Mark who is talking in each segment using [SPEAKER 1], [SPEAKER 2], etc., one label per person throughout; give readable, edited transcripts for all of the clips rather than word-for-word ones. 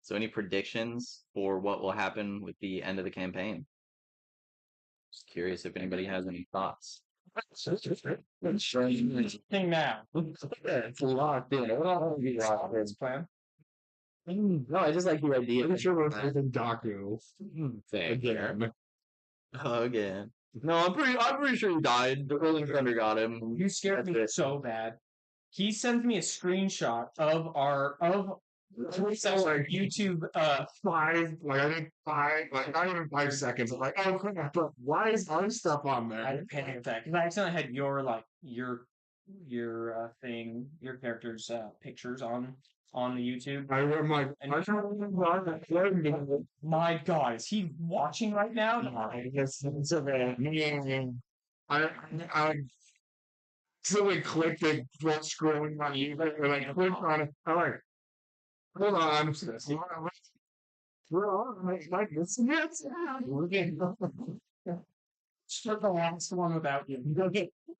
[SPEAKER 1] So any predictions for what will happen with the end of the campaign? Just curious if anybody has any thoughts.
[SPEAKER 2] Thing now.
[SPEAKER 3] It's locked in.
[SPEAKER 2] Let's plan.
[SPEAKER 1] No, I just like the idea.
[SPEAKER 3] I'm sure we're thinking Daku
[SPEAKER 1] Fair.
[SPEAKER 3] again.
[SPEAKER 1] Again. No, I'm pretty sure he died. The Rolling Thunder got him.
[SPEAKER 2] You scared me so bad. He sent me a screenshot of our YouTube.
[SPEAKER 3] I think five, like not even 5 seconds. I'm like, oh crap! But why is our stuff on
[SPEAKER 2] I had
[SPEAKER 3] there?
[SPEAKER 2] a panic attack because I accidentally had your thing, your character's pictures on the YouTube.
[SPEAKER 3] I'm like,
[SPEAKER 2] And
[SPEAKER 3] I can't remember that playing.
[SPEAKER 2] my God, is he watching right now?
[SPEAKER 3] I guess it's okay. I accidentally clicked it while scrolling on eBay, and I clicked on it. I'm like, hold on, we're on. Like, missing it.
[SPEAKER 2] Start the last one without you.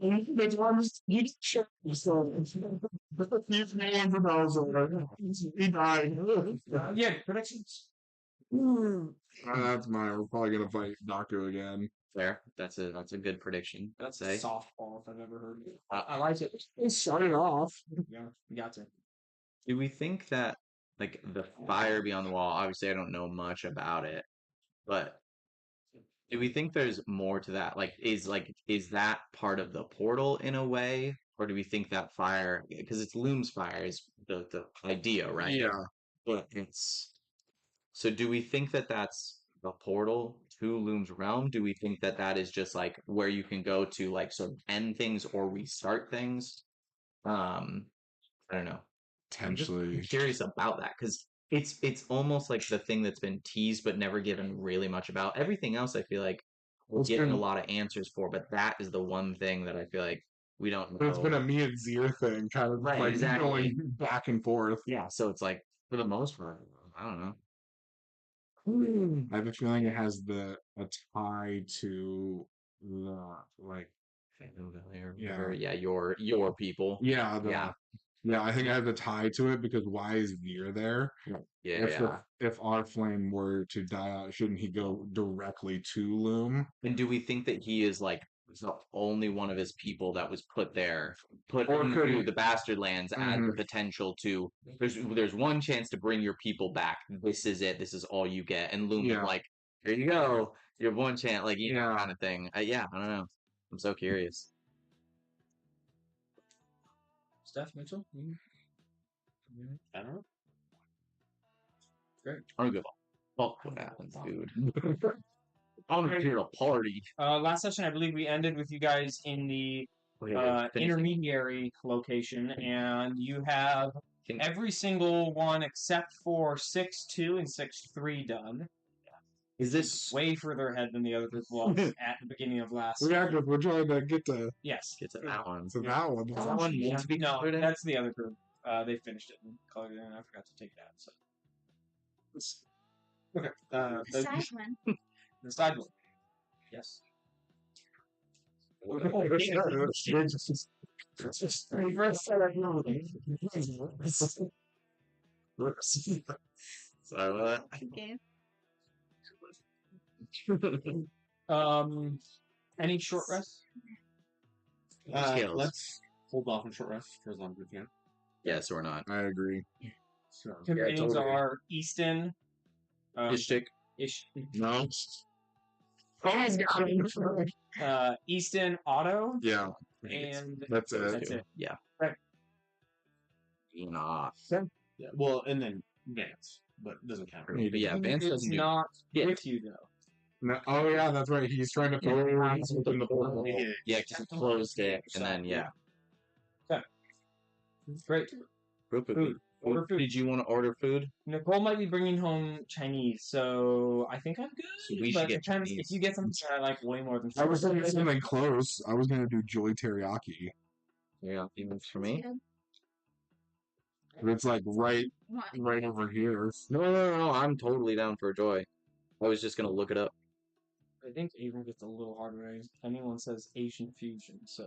[SPEAKER 3] It's one you check yourself. He's millions of dollars over. He died.
[SPEAKER 2] Yeah, predictions.
[SPEAKER 3] That's mine. We're probably gonna fight Daku again.
[SPEAKER 1] Fair. That's a good prediction. I'd
[SPEAKER 2] That's
[SPEAKER 1] say.
[SPEAKER 2] softball if I've ever heard it. I like it.
[SPEAKER 3] Shut it off.
[SPEAKER 2] Yeah, you got to.
[SPEAKER 1] Do we think that like the fire beyond the wall? Obviously, I don't know much about it, but do we think there's more to that? Is that part of the portal in a way, or do we think that fire because it's Loom's fire is the idea, right?
[SPEAKER 3] Yeah.
[SPEAKER 1] But it's so. Do we think that that's the portal to Loom's realm? Do we think that that is just like where you can go to like sort of end things or restart things? I don't know. I'm just
[SPEAKER 3] Potentially.
[SPEAKER 1] curious about that because it's almost like the thing that's been teased but never given really much about. Everything else, I feel like we're
[SPEAKER 3] It's
[SPEAKER 1] getting a
[SPEAKER 3] been
[SPEAKER 1] lot of answers for, but that is the one thing that I feel like we don't
[SPEAKER 3] it's been
[SPEAKER 1] know.
[SPEAKER 3] a me and Zir thing, kind of
[SPEAKER 1] Right,
[SPEAKER 3] like
[SPEAKER 1] exactly.
[SPEAKER 3] going back and forth.
[SPEAKER 1] Yeah, so it's like for the most part, I don't know.
[SPEAKER 3] I have a feeling it has a tie to the like
[SPEAKER 1] Whatever.
[SPEAKER 3] yeah
[SPEAKER 1] Yeah, your people.
[SPEAKER 3] yeah
[SPEAKER 1] Yeah,
[SPEAKER 3] yeah I think I have the tie to it because why is Veer there?
[SPEAKER 1] yeah,
[SPEAKER 3] If
[SPEAKER 1] yeah.
[SPEAKER 3] if our flame were to die out, shouldn't he go directly to Loom?
[SPEAKER 1] And do we think that he is like the only one of his people that was put there, put
[SPEAKER 3] Or could
[SPEAKER 1] into
[SPEAKER 3] he?
[SPEAKER 1] the Bastard Lands as the
[SPEAKER 3] Mhm.
[SPEAKER 1] potential to? There's one chance to bring your people back. This is it. This is all you get. And Loom is
[SPEAKER 3] Yeah
[SPEAKER 1] like, here you go. You have one chance, like
[SPEAKER 3] yeah.
[SPEAKER 1] kind of thing. Yeah, I don't know. I'm so curious.
[SPEAKER 2] Steph Mitchell? I don't know. Great.
[SPEAKER 1] I don't give a fuck what happens, dude. I'm here to party.
[SPEAKER 2] Last session, I believe we ended with you guys in the intermediary location, and you have every single one except for 6-2 and 6-3 done.
[SPEAKER 1] Is this
[SPEAKER 2] Way further ahead than the other group was at the beginning of last.
[SPEAKER 3] Yeah, because we're trying to get to
[SPEAKER 2] Yes.
[SPEAKER 1] get to that one?
[SPEAKER 3] that one.
[SPEAKER 1] Is that one meant to be
[SPEAKER 2] No,
[SPEAKER 1] included?
[SPEAKER 2] that's the other group. They finished it and colored it in. I forgot to take it out. So. Okay.
[SPEAKER 4] The side one.
[SPEAKER 2] The side one. Yes.
[SPEAKER 1] Sorry about
[SPEAKER 4] Okay.
[SPEAKER 2] Any short rest?
[SPEAKER 1] Skills.
[SPEAKER 5] Let's hold off on short rest for as long as we can.
[SPEAKER 1] Yes or not?
[SPEAKER 3] I agree.
[SPEAKER 5] So,
[SPEAKER 2] Companions are Easton.
[SPEAKER 1] Ishtik.
[SPEAKER 3] No.
[SPEAKER 2] Easton, Otto,
[SPEAKER 3] Yeah,
[SPEAKER 2] and
[SPEAKER 3] that's it.
[SPEAKER 2] that's it.
[SPEAKER 1] Yeah.
[SPEAKER 2] Right.
[SPEAKER 1] Enough.
[SPEAKER 5] yeah, well, and then Vance, but it doesn't count.
[SPEAKER 1] But yeah, Vance
[SPEAKER 2] It's
[SPEAKER 1] doesn't do
[SPEAKER 2] not
[SPEAKER 1] Yeah.
[SPEAKER 2] with you though.
[SPEAKER 3] No, oh yeah, that's right. He's trying to throw around in the portal.
[SPEAKER 1] Yeah, because it closed it, and then yeah.
[SPEAKER 2] Great.
[SPEAKER 1] Food.
[SPEAKER 2] Order food.
[SPEAKER 1] Did you want to order food?
[SPEAKER 2] Nicole might be bringing home Chinese, so I think I'm good.
[SPEAKER 1] So we should
[SPEAKER 2] but
[SPEAKER 1] get
[SPEAKER 2] depends
[SPEAKER 1] Chinese.
[SPEAKER 2] if you get something I like way more than
[SPEAKER 3] I was thinking something close. I was gonna do Joy Teriyaki.
[SPEAKER 1] Yeah, even for me.
[SPEAKER 3] But it's like right over here.
[SPEAKER 1] No. I'm totally down for Joy. I was just gonna look it up.
[SPEAKER 2] I think Avon gets a little harder. Anyone says Asian fusion, so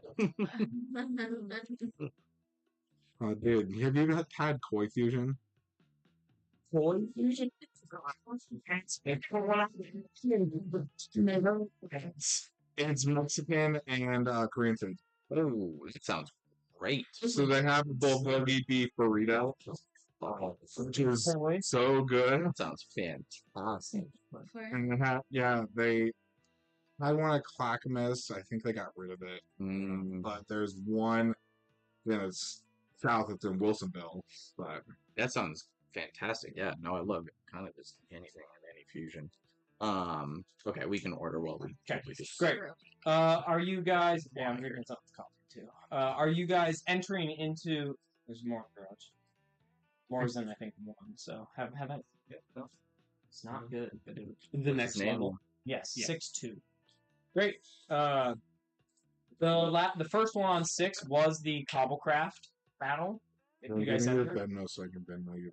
[SPEAKER 3] Dude, have you had Koi fusion? It's Mexican and Korean food.
[SPEAKER 1] Oh, that sounds great.
[SPEAKER 3] So they have a bulgogi beef burrito, which is
[SPEAKER 2] Boy.
[SPEAKER 3] so good.
[SPEAKER 1] That sounds fantastic.
[SPEAKER 4] For
[SPEAKER 3] And they have, I want a Clackamas. I think they got rid of it. But there's one it's south. It's in Wilsonville. But
[SPEAKER 1] That sounds fantastic. Yeah, no, I love it. Kind of just anything and any fusion. Okay, we can order what we
[SPEAKER 2] Okay,
[SPEAKER 1] we just
[SPEAKER 2] great. Are you guys? Yeah, I'm drinking some coffee too. Are you guys entering into? There's more in the garage. More than I think one. So have I? It's not good, but the
[SPEAKER 1] What's
[SPEAKER 2] next
[SPEAKER 1] his name?
[SPEAKER 2] level. Yes,
[SPEAKER 5] Yeah.
[SPEAKER 2] 6-2. Great. The first one on 6 was the Cobblecraft battle. If you guys
[SPEAKER 3] have
[SPEAKER 2] entered.
[SPEAKER 3] no so I can bend you.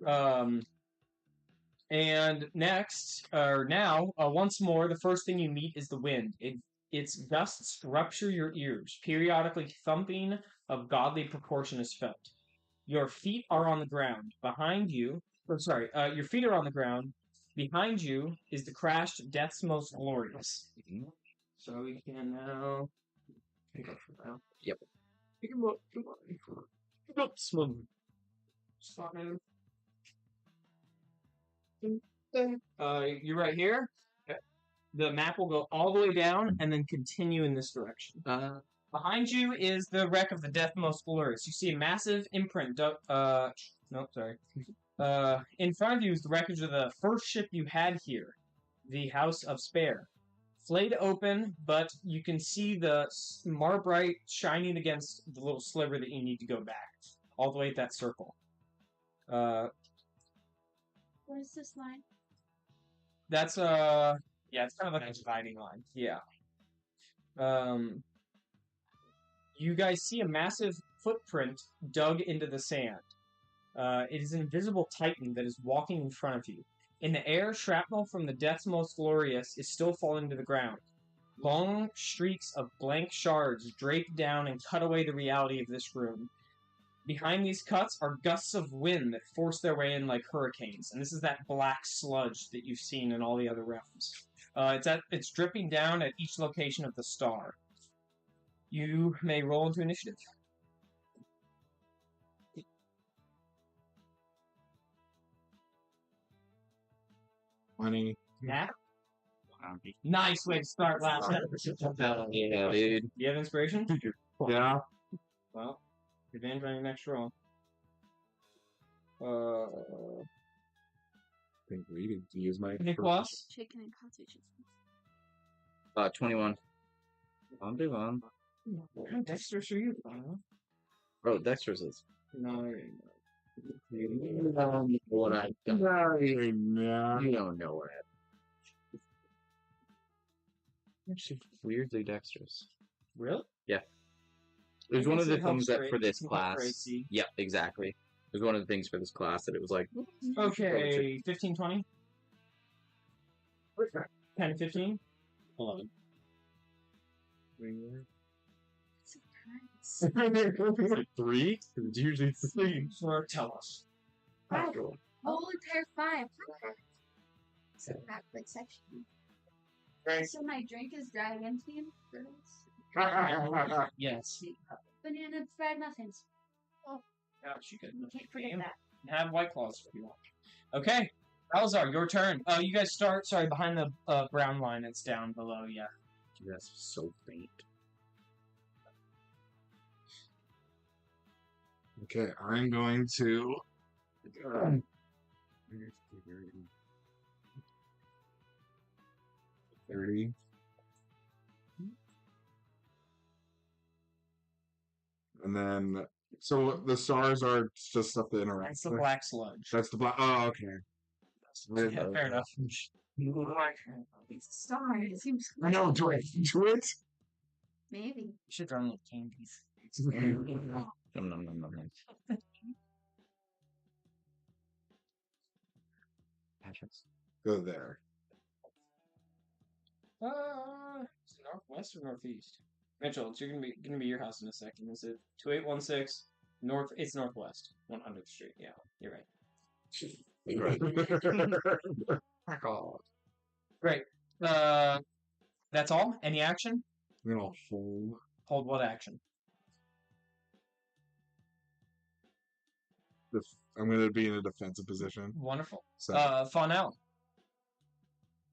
[SPEAKER 2] And next, or now, once more, the first thing you meet is the wind. Its gusts rupture your ears. Periodically thumping of godly proportion is felt. Your feet are on the ground. Behind you, your feet are on the ground. Behind you is the crashed Death's Most Glorious. So we can now pick up from now.
[SPEAKER 1] Yep.
[SPEAKER 2] Pick him up. Come on. Pick up, smooth. Spot him. You're right here. Okay. The map will go all the way down and then continue in this direction. Behind you is the wreck of the Death Most Glorious. You see a massive imprint. In front of you is the wreckage of the first ship you had here, the House of Spare. Flayed open, but you can see the marbrite shining against the little sliver that you need to go back, all the way at that circle.
[SPEAKER 4] what is this line?
[SPEAKER 2] That's it's kind of like a dividing line. Yeah. You guys see a massive footprint dug into the sand. It is an invisible titan that is walking in front of you. In the air, shrapnel from the Death's Most Glorious is still falling to the ground. Long streaks of blank shards drape down and cut away the reality of this room. Behind these cuts are gusts of wind that force their way in like hurricanes, and this is that black sludge that you've seen in all the other realms. It's dripping down at each location of the star. You may roll into initiative.
[SPEAKER 3] 20.
[SPEAKER 2] Nat? Nice way to start last time.
[SPEAKER 1] Yeah, dude.
[SPEAKER 2] You have inspiration?
[SPEAKER 3] Yeah.
[SPEAKER 2] Well, advantage on your next roll.
[SPEAKER 3] I think reading to use my
[SPEAKER 2] Any plus?
[SPEAKER 4] Chicken and constitution.
[SPEAKER 1] 21. I'm doing.
[SPEAKER 2] How dexterous are you?
[SPEAKER 1] Bro, Dexter's is.
[SPEAKER 2] No,
[SPEAKER 1] You don't know what I've done.
[SPEAKER 3] Yeah.
[SPEAKER 1] You don't know what I've Actually, weirdly dexterous.
[SPEAKER 2] really?
[SPEAKER 1] Yeah. It was one of the things that for this
[SPEAKER 2] helps
[SPEAKER 1] class.
[SPEAKER 2] for AC.
[SPEAKER 1] Yep, exactly. It was one of the things for this class that it was like.
[SPEAKER 2] Okay, 15, 20? 10, 15? 11.
[SPEAKER 4] Surprise.
[SPEAKER 3] 3? It's usually 3.
[SPEAKER 2] So tell us.
[SPEAKER 4] Holy pair 5. So that quick section. So my drink is dry again to you?
[SPEAKER 2] Yes.
[SPEAKER 4] Banana fried muffins.
[SPEAKER 2] Yeah, she could.
[SPEAKER 4] You can't forget that.
[SPEAKER 2] Have White Claws if you want. Okay, Alzar, your turn. You guys start, behind the brown line. It's down below, yeah.
[SPEAKER 1] That's so faint.
[SPEAKER 3] Okay, I'm going to. 30. And then, so the stars are just stuff to interact.
[SPEAKER 2] That's the
[SPEAKER 3] with.
[SPEAKER 2] black sludge.
[SPEAKER 3] That's the black. Oh, okay.
[SPEAKER 2] Yeah, fair enough.
[SPEAKER 4] Star. It seems.
[SPEAKER 3] I know. Do I do it?
[SPEAKER 4] Maybe.
[SPEAKER 2] You should run like candies.
[SPEAKER 1] Nom, nom, nom, nom, nom. Patrick's.
[SPEAKER 3] Go there.
[SPEAKER 2] Is it northwest or northeast? Mitchell, it's gonna be your house in a second. Is it 2816 north? It's northwest, 100th Street. Yeah, you're right.
[SPEAKER 5] Right.
[SPEAKER 3] Fuck off.
[SPEAKER 2] Great. That's all? Any action?
[SPEAKER 3] I'm gonna hold.
[SPEAKER 2] Hold what action?
[SPEAKER 3] I'm gonna be in a defensive position.
[SPEAKER 2] Wonderful.
[SPEAKER 3] So
[SPEAKER 2] Fawnell.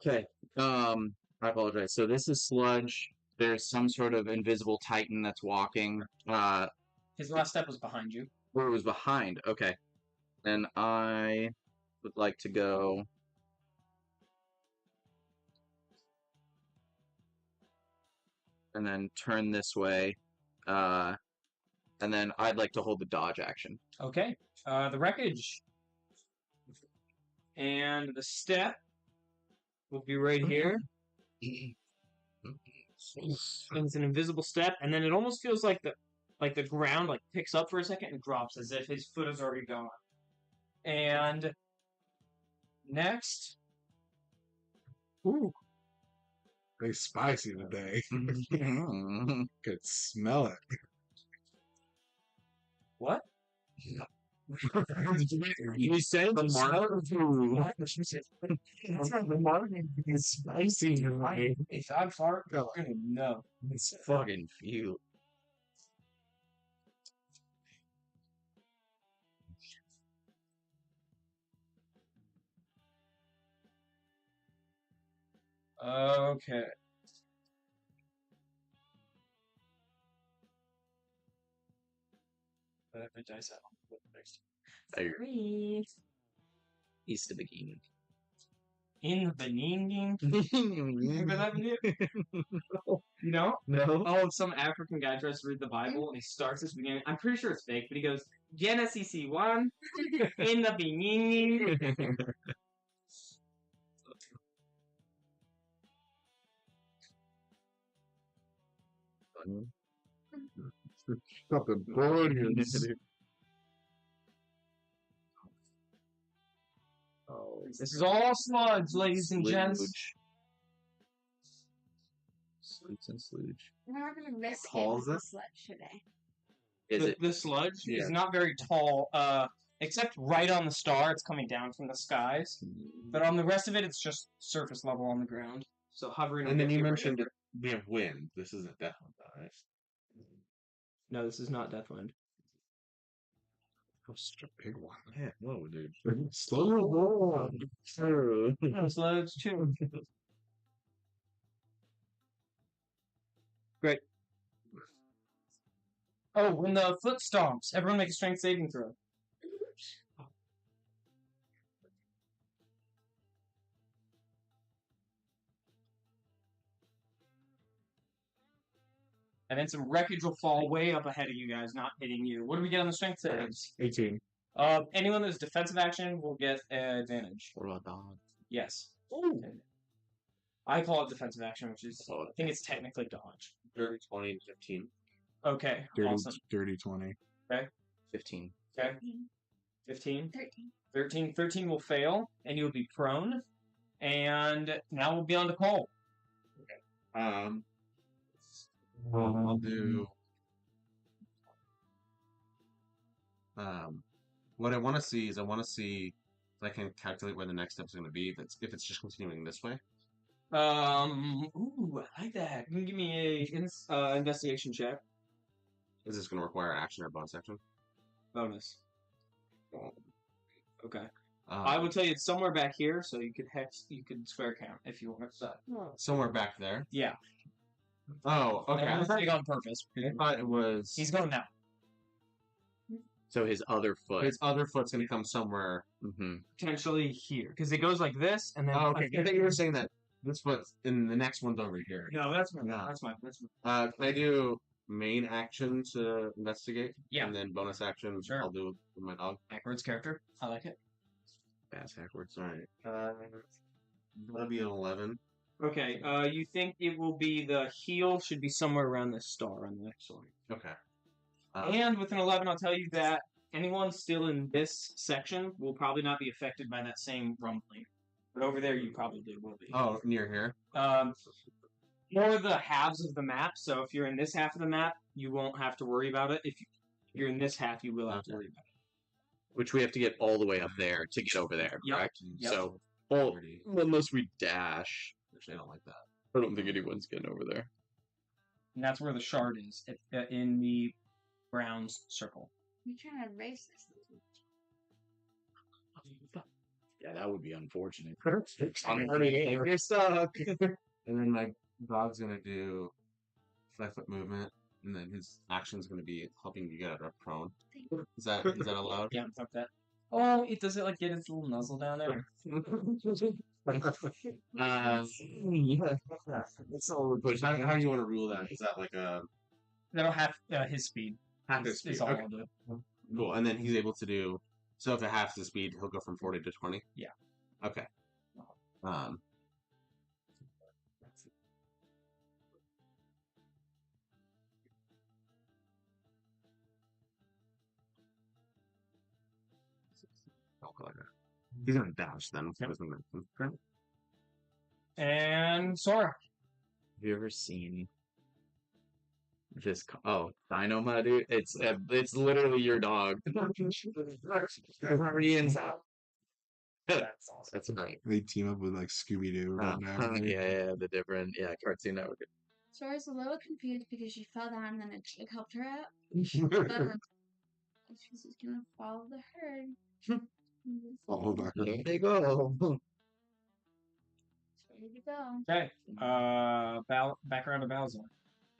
[SPEAKER 1] Okay. I apologize. So this is sludge. There's some sort of invisible titan that's walking.
[SPEAKER 2] His last step was behind you.
[SPEAKER 1] Or it was behind. Okay. And I would like to go. And then turn this way. And then I'd like to hold the dodge action.
[SPEAKER 2] Okay. The wreckage. And the step will be right here. And it's an invisible step, and then it almost feels like the ground like picks up for a second and drops as if his foot is already gone. And next,
[SPEAKER 3] ooh, they spicy today. Could smell it.
[SPEAKER 2] what?
[SPEAKER 3] You said the market is spicy today.
[SPEAKER 2] If I fart, you're gonna know.
[SPEAKER 1] It's fucking few.
[SPEAKER 2] Okay. Whatever dice out.
[SPEAKER 4] Three.
[SPEAKER 1] East of beginning.
[SPEAKER 2] In the beginning. Remember that video? You know?
[SPEAKER 1] No.
[SPEAKER 2] Oh, some African guy tries to read the Bible and he starts this beginning. I'm pretty sure it's fake, but he goes, Genesis 1, in the beginning.
[SPEAKER 3] Stop the brilliance.
[SPEAKER 1] Oh,
[SPEAKER 2] This is all sludge, ladies and gents.
[SPEAKER 1] Sludge and sludge.
[SPEAKER 4] We're not gonna risk
[SPEAKER 5] tall
[SPEAKER 4] it
[SPEAKER 5] is
[SPEAKER 4] with
[SPEAKER 5] it?
[SPEAKER 4] the sludge today.
[SPEAKER 1] Is it?
[SPEAKER 2] The sludge
[SPEAKER 5] Yeah.
[SPEAKER 2] is not very tall, except right on the star. It's coming down from the skies. But on the rest of it, it's just surface level on the ground. So hovering.
[SPEAKER 5] And then
[SPEAKER 2] will
[SPEAKER 5] you
[SPEAKER 2] get right
[SPEAKER 5] mentioned
[SPEAKER 2] over it.
[SPEAKER 5] we have wind. This isn't Deathwind, though, right?
[SPEAKER 2] No, this is not Deathwind.
[SPEAKER 3] Oh, such a big one.
[SPEAKER 5] Yeah, whoa, dude.
[SPEAKER 3] Slow roll.
[SPEAKER 2] Sludge too. Great. Oh, when the foot stomps, everyone make a strength saving throw. And then some wreckage will fall way up ahead of you guys, not hitting you. What do we get on the strength savings?
[SPEAKER 3] 18.
[SPEAKER 2] Anyone that's defensive action will get advantage.
[SPEAKER 1] What about dodge?
[SPEAKER 2] Yes. I call it defensive action, which is, I think it's technically dodge.
[SPEAKER 5] 30, 20, and 15.
[SPEAKER 2] Okay, awesome.
[SPEAKER 3] Dirty 20.
[SPEAKER 1] 15.
[SPEAKER 2] Okay, 15.
[SPEAKER 4] 13.
[SPEAKER 2] 13 will fail, and you'll be prone. And now we'll be on to Cole.
[SPEAKER 5] I'll do. What I want to see is I can calculate where the next step is going to be. If it's just continuing this way.
[SPEAKER 2] Ooh, I like that. You can give me a investigation check.
[SPEAKER 5] Is this going to require action or bonus action?
[SPEAKER 2] Bonus. Okay.
[SPEAKER 5] Um,
[SPEAKER 2] I would tell you it's somewhere back here, so you could square count if you want.
[SPEAKER 5] somewhere back there.
[SPEAKER 2] Yeah.
[SPEAKER 5] Oh, okay.
[SPEAKER 2] That was big on purpose.
[SPEAKER 5] I thought it was.
[SPEAKER 2] He's going now.
[SPEAKER 1] So his other foot.
[SPEAKER 5] His other foot's going to come somewhere.
[SPEAKER 1] Mm-hmm.
[SPEAKER 2] Potentially here, because it goes like this, and then.
[SPEAKER 5] Oh, okay. I thought you were saying that this foot's and the next one's over here.
[SPEAKER 2] No, that's my.
[SPEAKER 5] No.
[SPEAKER 2] That's my.
[SPEAKER 5] Can I do main action to investigate?
[SPEAKER 2] Yeah.
[SPEAKER 5] And then bonus action,
[SPEAKER 2] Sure.
[SPEAKER 5] I'll do with my dog.
[SPEAKER 2] Backwards character. I like it.
[SPEAKER 5] Fast backwards. All right. That'll be an 11.
[SPEAKER 2] Okay. You think it will be the heel should be somewhere around this star on the next one.
[SPEAKER 5] Okay.
[SPEAKER 2] And with an 11, I'll tell you that anyone still in this section will probably not be affected by that same rumbling. But over there, you probably will be.
[SPEAKER 5] Oh, near here.
[SPEAKER 2] More the halves of the map. So if you're in this half of the map, you won't have to worry about it. If you're in this half, you will have to worry about
[SPEAKER 1] Which we have to get all the way up there to get over there,
[SPEAKER 2] Yep.
[SPEAKER 1] correct?
[SPEAKER 2] Yep.
[SPEAKER 1] So, well, unless we dash.
[SPEAKER 5] Actually, I don't like that.
[SPEAKER 1] I don't think anyone's getting over there.
[SPEAKER 2] And that's where the shard is, in the Browns circle.
[SPEAKER 4] You're trying to race this.
[SPEAKER 1] Yeah, that would be unfortunate.
[SPEAKER 3] I'm already there.
[SPEAKER 1] You're stuck.
[SPEAKER 5] And then my dog's gonna do 5-foot movement, and then his action's gonna be helping you get out of prone. Is that allowed?
[SPEAKER 2] Yeah, fuck that. Oh, it does it like get its little nuzzle down there?
[SPEAKER 3] It's all
[SPEAKER 5] But how do you want to rule that? Is that like a
[SPEAKER 2] That'll have his speed.
[SPEAKER 5] half his
[SPEAKER 2] Is
[SPEAKER 5] speed?
[SPEAKER 2] all
[SPEAKER 5] Okay,
[SPEAKER 2] I'll do.
[SPEAKER 5] cool. And then he's able to do. So if it halves the speed, he'll go from 40 to 20.
[SPEAKER 2] Yeah.
[SPEAKER 5] Okay. Um. He's gonna dash then.
[SPEAKER 2] Yep.
[SPEAKER 5] Okay.
[SPEAKER 2] And Sora.
[SPEAKER 1] Have you ever seen this? Dynama, dude. It's literally your dog. That's great.
[SPEAKER 3] They team up with like Scooby Doo.
[SPEAKER 1] Yeah, the different Cartoon Network.
[SPEAKER 4] Sora's a little confused because she fell down and then a chick helped her out. But she's just gonna follow the herd.
[SPEAKER 3] Follow back.
[SPEAKER 1] There they go.
[SPEAKER 4] There you go.
[SPEAKER 2] Okay. Background of Bowser.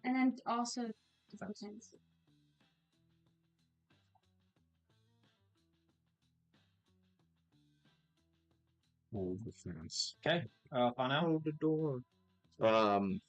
[SPEAKER 4] And then also defense.
[SPEAKER 3] Hold the fence.
[SPEAKER 2] Okay. Fano.
[SPEAKER 1] Hold the door. Right.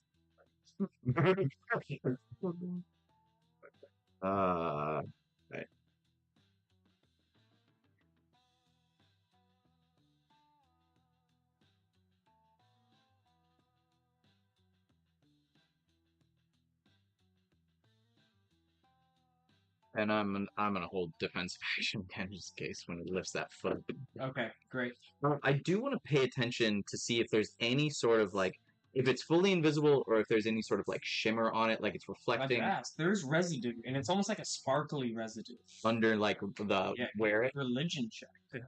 [SPEAKER 1] And I'm gonna hold defensive action again just in case when it lifts that foot.
[SPEAKER 2] Okay, great.
[SPEAKER 1] I do want to pay attention to see if there's any sort of like if it's fully invisible or if there's any sort of like shimmer on it, like it's reflecting
[SPEAKER 2] There's residue, and it's almost like a sparkly residue.
[SPEAKER 1] under like the where it.
[SPEAKER 2] Religion check.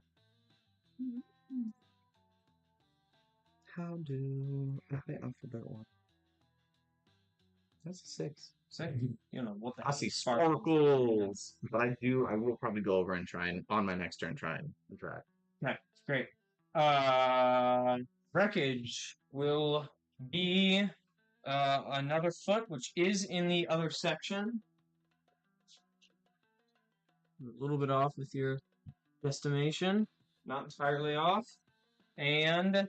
[SPEAKER 1] How do I alphabet one? That's a 6.
[SPEAKER 2] You know what the
[SPEAKER 1] I see
[SPEAKER 2] sparkles.
[SPEAKER 1] sparkles, but I will probably go over and try and on my next turn try.
[SPEAKER 2] Okay, great. Wreckage will be another foot, which is in the other section. A little bit off with your estimation, not entirely off, and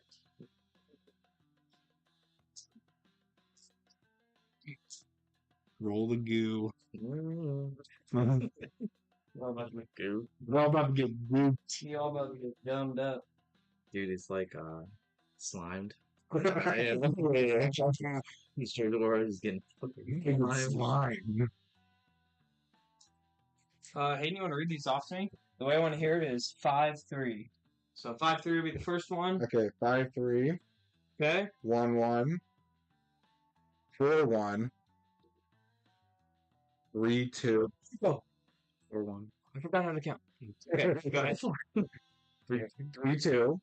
[SPEAKER 3] Roll the goo.
[SPEAKER 2] all about to
[SPEAKER 1] Goo.
[SPEAKER 3] We're all about to get gooped.
[SPEAKER 2] you all about to get dumbed up.
[SPEAKER 1] Dude, it's like slimed.
[SPEAKER 3] Yeah.
[SPEAKER 1] He's straight over. He's getting fucking slimed.
[SPEAKER 3] Slime.
[SPEAKER 2] Hayden, you want to read these off to me? The way I want to hear it is 5-3. So 5-3 will be the first one.
[SPEAKER 3] Okay, 5-3,
[SPEAKER 2] Okay.
[SPEAKER 3] 1-1, 4-1, 3-2.
[SPEAKER 1] Or 1.
[SPEAKER 2] I forgot how to count. Okay, go ahead.
[SPEAKER 3] 3-2,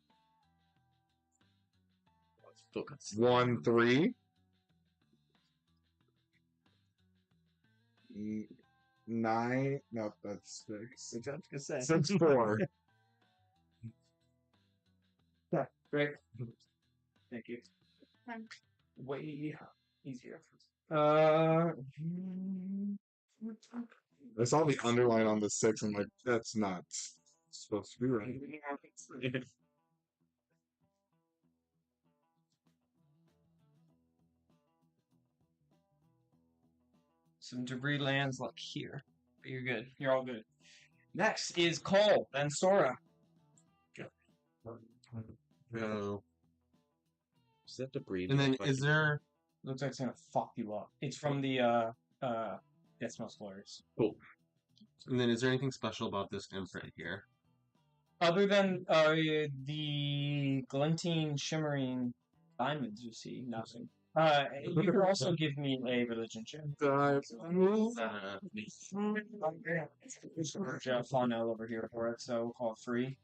[SPEAKER 3] 1-3, 9. No, that's 6. 6-4.
[SPEAKER 2] Great. Thank you.
[SPEAKER 4] Fun.
[SPEAKER 2] Way easier.
[SPEAKER 3] I saw the underline on the 6. I'm like, that's not supposed to be right.
[SPEAKER 2] Some debris lands like here. But you're good. You're all good. Next is Cole, then Sora.
[SPEAKER 5] Go.
[SPEAKER 1] Does that debris?
[SPEAKER 5] And then is there?
[SPEAKER 2] Looks like it's gonna fuck you up. It's from the Death Smells Glorious.
[SPEAKER 1] Cool.
[SPEAKER 5] And then is there anything special about this imprint here?
[SPEAKER 2] Other than the glinting, shimmering diamonds you see, nothing. You can also give me a religion check. Fawnell over here for it, so we'll call it free.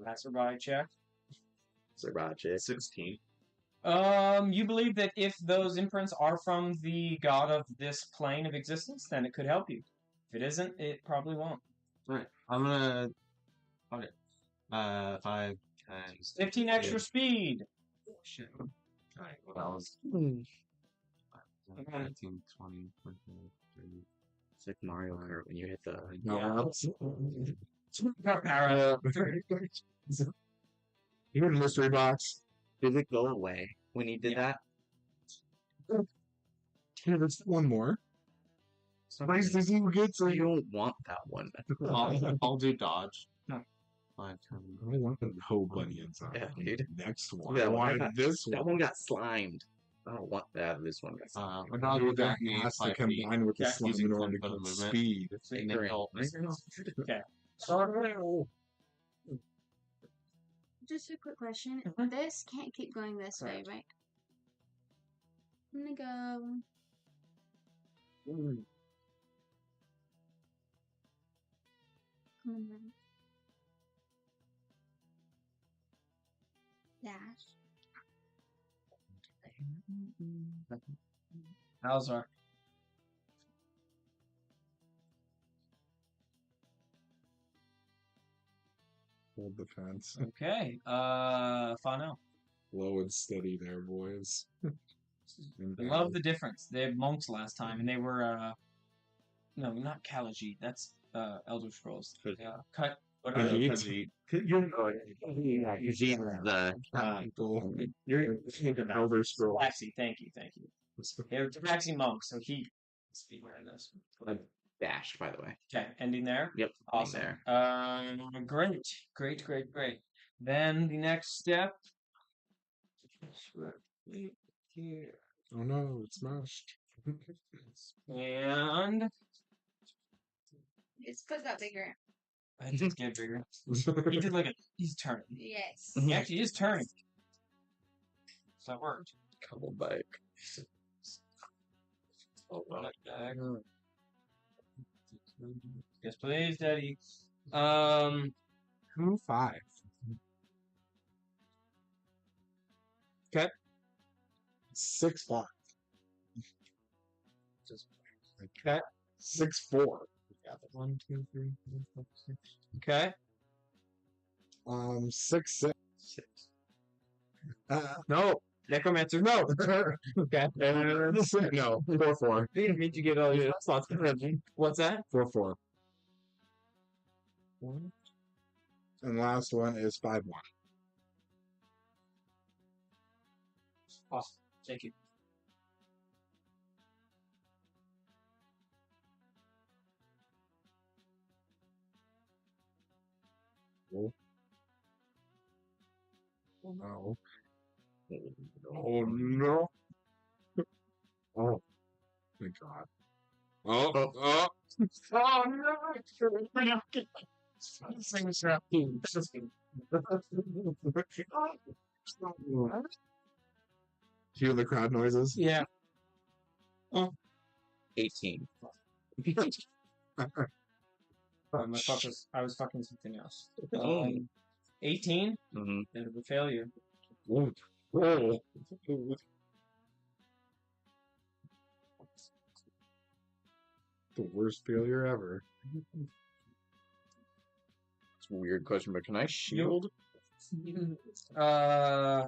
[SPEAKER 2] Passerby check.
[SPEAKER 1] Sriracha.
[SPEAKER 5] 16.
[SPEAKER 2] You believe that if those imprints are from the god of this plane of existence, then it could help you. If it isn't, it probably won't.
[SPEAKER 5] Alright, I'm gonna. Okay. 5 times.
[SPEAKER 2] 15 extra speed.
[SPEAKER 5] Shit. Alright, what else? 15, 20, 25, 30.
[SPEAKER 1] It's like Mario Kart when you hit the.
[SPEAKER 3] Even mystery box.
[SPEAKER 1] Did it go away when you did that?
[SPEAKER 3] Yeah, there's one more. Nice to see you get
[SPEAKER 1] You don't want that one.
[SPEAKER 5] I'll do dodge.
[SPEAKER 2] No.
[SPEAKER 5] 5
[SPEAKER 3] I
[SPEAKER 5] times.
[SPEAKER 3] want the whole bunny inside.
[SPEAKER 1] Yeah, dude.
[SPEAKER 3] Next one.
[SPEAKER 1] That
[SPEAKER 3] I
[SPEAKER 1] one
[SPEAKER 3] wanted
[SPEAKER 1] got-
[SPEAKER 3] this
[SPEAKER 1] That
[SPEAKER 3] one.
[SPEAKER 1] one got slimed. I don't want that. This one got slimed.
[SPEAKER 5] My dog will
[SPEAKER 3] That
[SPEAKER 5] get me
[SPEAKER 3] has to
[SPEAKER 5] 5 feet.
[SPEAKER 3] combine with the
[SPEAKER 2] Yeah,
[SPEAKER 3] slime
[SPEAKER 5] using
[SPEAKER 3] in order
[SPEAKER 5] 10
[SPEAKER 3] to
[SPEAKER 5] foot of
[SPEAKER 3] get
[SPEAKER 5] movement.
[SPEAKER 3] speed.
[SPEAKER 5] And then he'll-
[SPEAKER 2] Okay.
[SPEAKER 4] Just a quick question.
[SPEAKER 2] Mhm.
[SPEAKER 4] This can't keep going this way, right? I'm gonna go. Come on. Dash.
[SPEAKER 2] Alzar.
[SPEAKER 3] Hold the fence.
[SPEAKER 2] Okay. Fawnell.
[SPEAKER 3] Low and steady there, boys.
[SPEAKER 2] I love the difference. They had monks last time, and they were no, not Kalaji. That's Elder Scrolls. Cut.
[SPEAKER 3] Khajiit.
[SPEAKER 1] You're
[SPEAKER 3] Elder Scrolls.
[SPEAKER 2] Tabaxi, thank you. They're Tabaxi monks, so he speed wearing this.
[SPEAKER 1] Dash, by the way.
[SPEAKER 2] Okay, ending there.
[SPEAKER 1] Yep.
[SPEAKER 2] Awesome.
[SPEAKER 1] There.
[SPEAKER 2] Great. Then the next step.
[SPEAKER 3] Oh no, it's smashed.
[SPEAKER 2] And
[SPEAKER 4] It's because got bigger.
[SPEAKER 2] I just get bigger. He did he's turning.
[SPEAKER 4] Yes.
[SPEAKER 2] He actually is turning. So that worked.
[SPEAKER 1] Couple bike.
[SPEAKER 2] Oh, like that. Yes, please, Daddy.
[SPEAKER 3] 2-5.
[SPEAKER 2] Okay.
[SPEAKER 3] 6-5.
[SPEAKER 2] Okay.
[SPEAKER 3] 6-4. 1, 2, 3, 4, 5, 6.
[SPEAKER 2] Okay.
[SPEAKER 3] 6-6.
[SPEAKER 2] No. Necromancer, no. Okay.
[SPEAKER 3] No, 4-4.
[SPEAKER 2] Didn't mean to get all your slots. What's that?
[SPEAKER 3] 4-4. And last one is 5-1.
[SPEAKER 2] Awesome. Thank you.
[SPEAKER 3] Oh no. Oh no. Oh. Thank God. Oh no. This thing is happening. Hear the crowd noises?
[SPEAKER 2] Yeah.
[SPEAKER 1] 18.
[SPEAKER 2] I was fucking something else.
[SPEAKER 1] Oh.
[SPEAKER 2] 18?
[SPEAKER 1] Mm-hmm.
[SPEAKER 2] Bit of a failure.
[SPEAKER 3] Oh. The worst failure ever.
[SPEAKER 1] It's a weird question, but can I shield?
[SPEAKER 2] I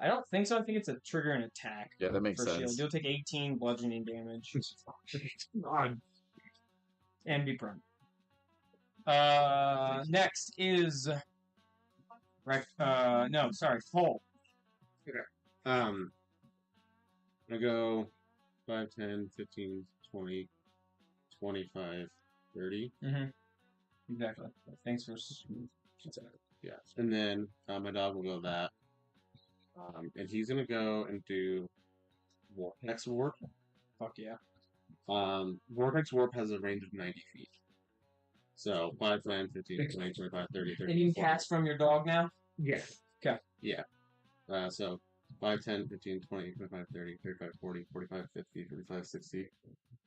[SPEAKER 2] don't think so. I think it's a trigger and attack.
[SPEAKER 1] Yeah, that makes
[SPEAKER 2] for
[SPEAKER 1] sense.
[SPEAKER 2] Shield. You'll take 18 bludgeoning damage
[SPEAKER 3] God.
[SPEAKER 2] and be prone. Next is Full.
[SPEAKER 5] I go 5, 10, 15, 20, 25, 30.
[SPEAKER 2] Mm-hmm. Exactly. Thanks for.
[SPEAKER 5] Yeah. And then my dog will go that. And he's going to go and do Vortex Warp.
[SPEAKER 2] Fuck yeah.
[SPEAKER 5] Vortex Warp has a range of 90 feet. So 5, 10, 15, 20, 25, 30, 30.
[SPEAKER 2] And you can cast from your dog now?
[SPEAKER 3] Yeah.
[SPEAKER 2] Okay.
[SPEAKER 5] Yeah. So 5, 10, 15, 20, 25, 30, 35, 40, 45, 50, 55, 60,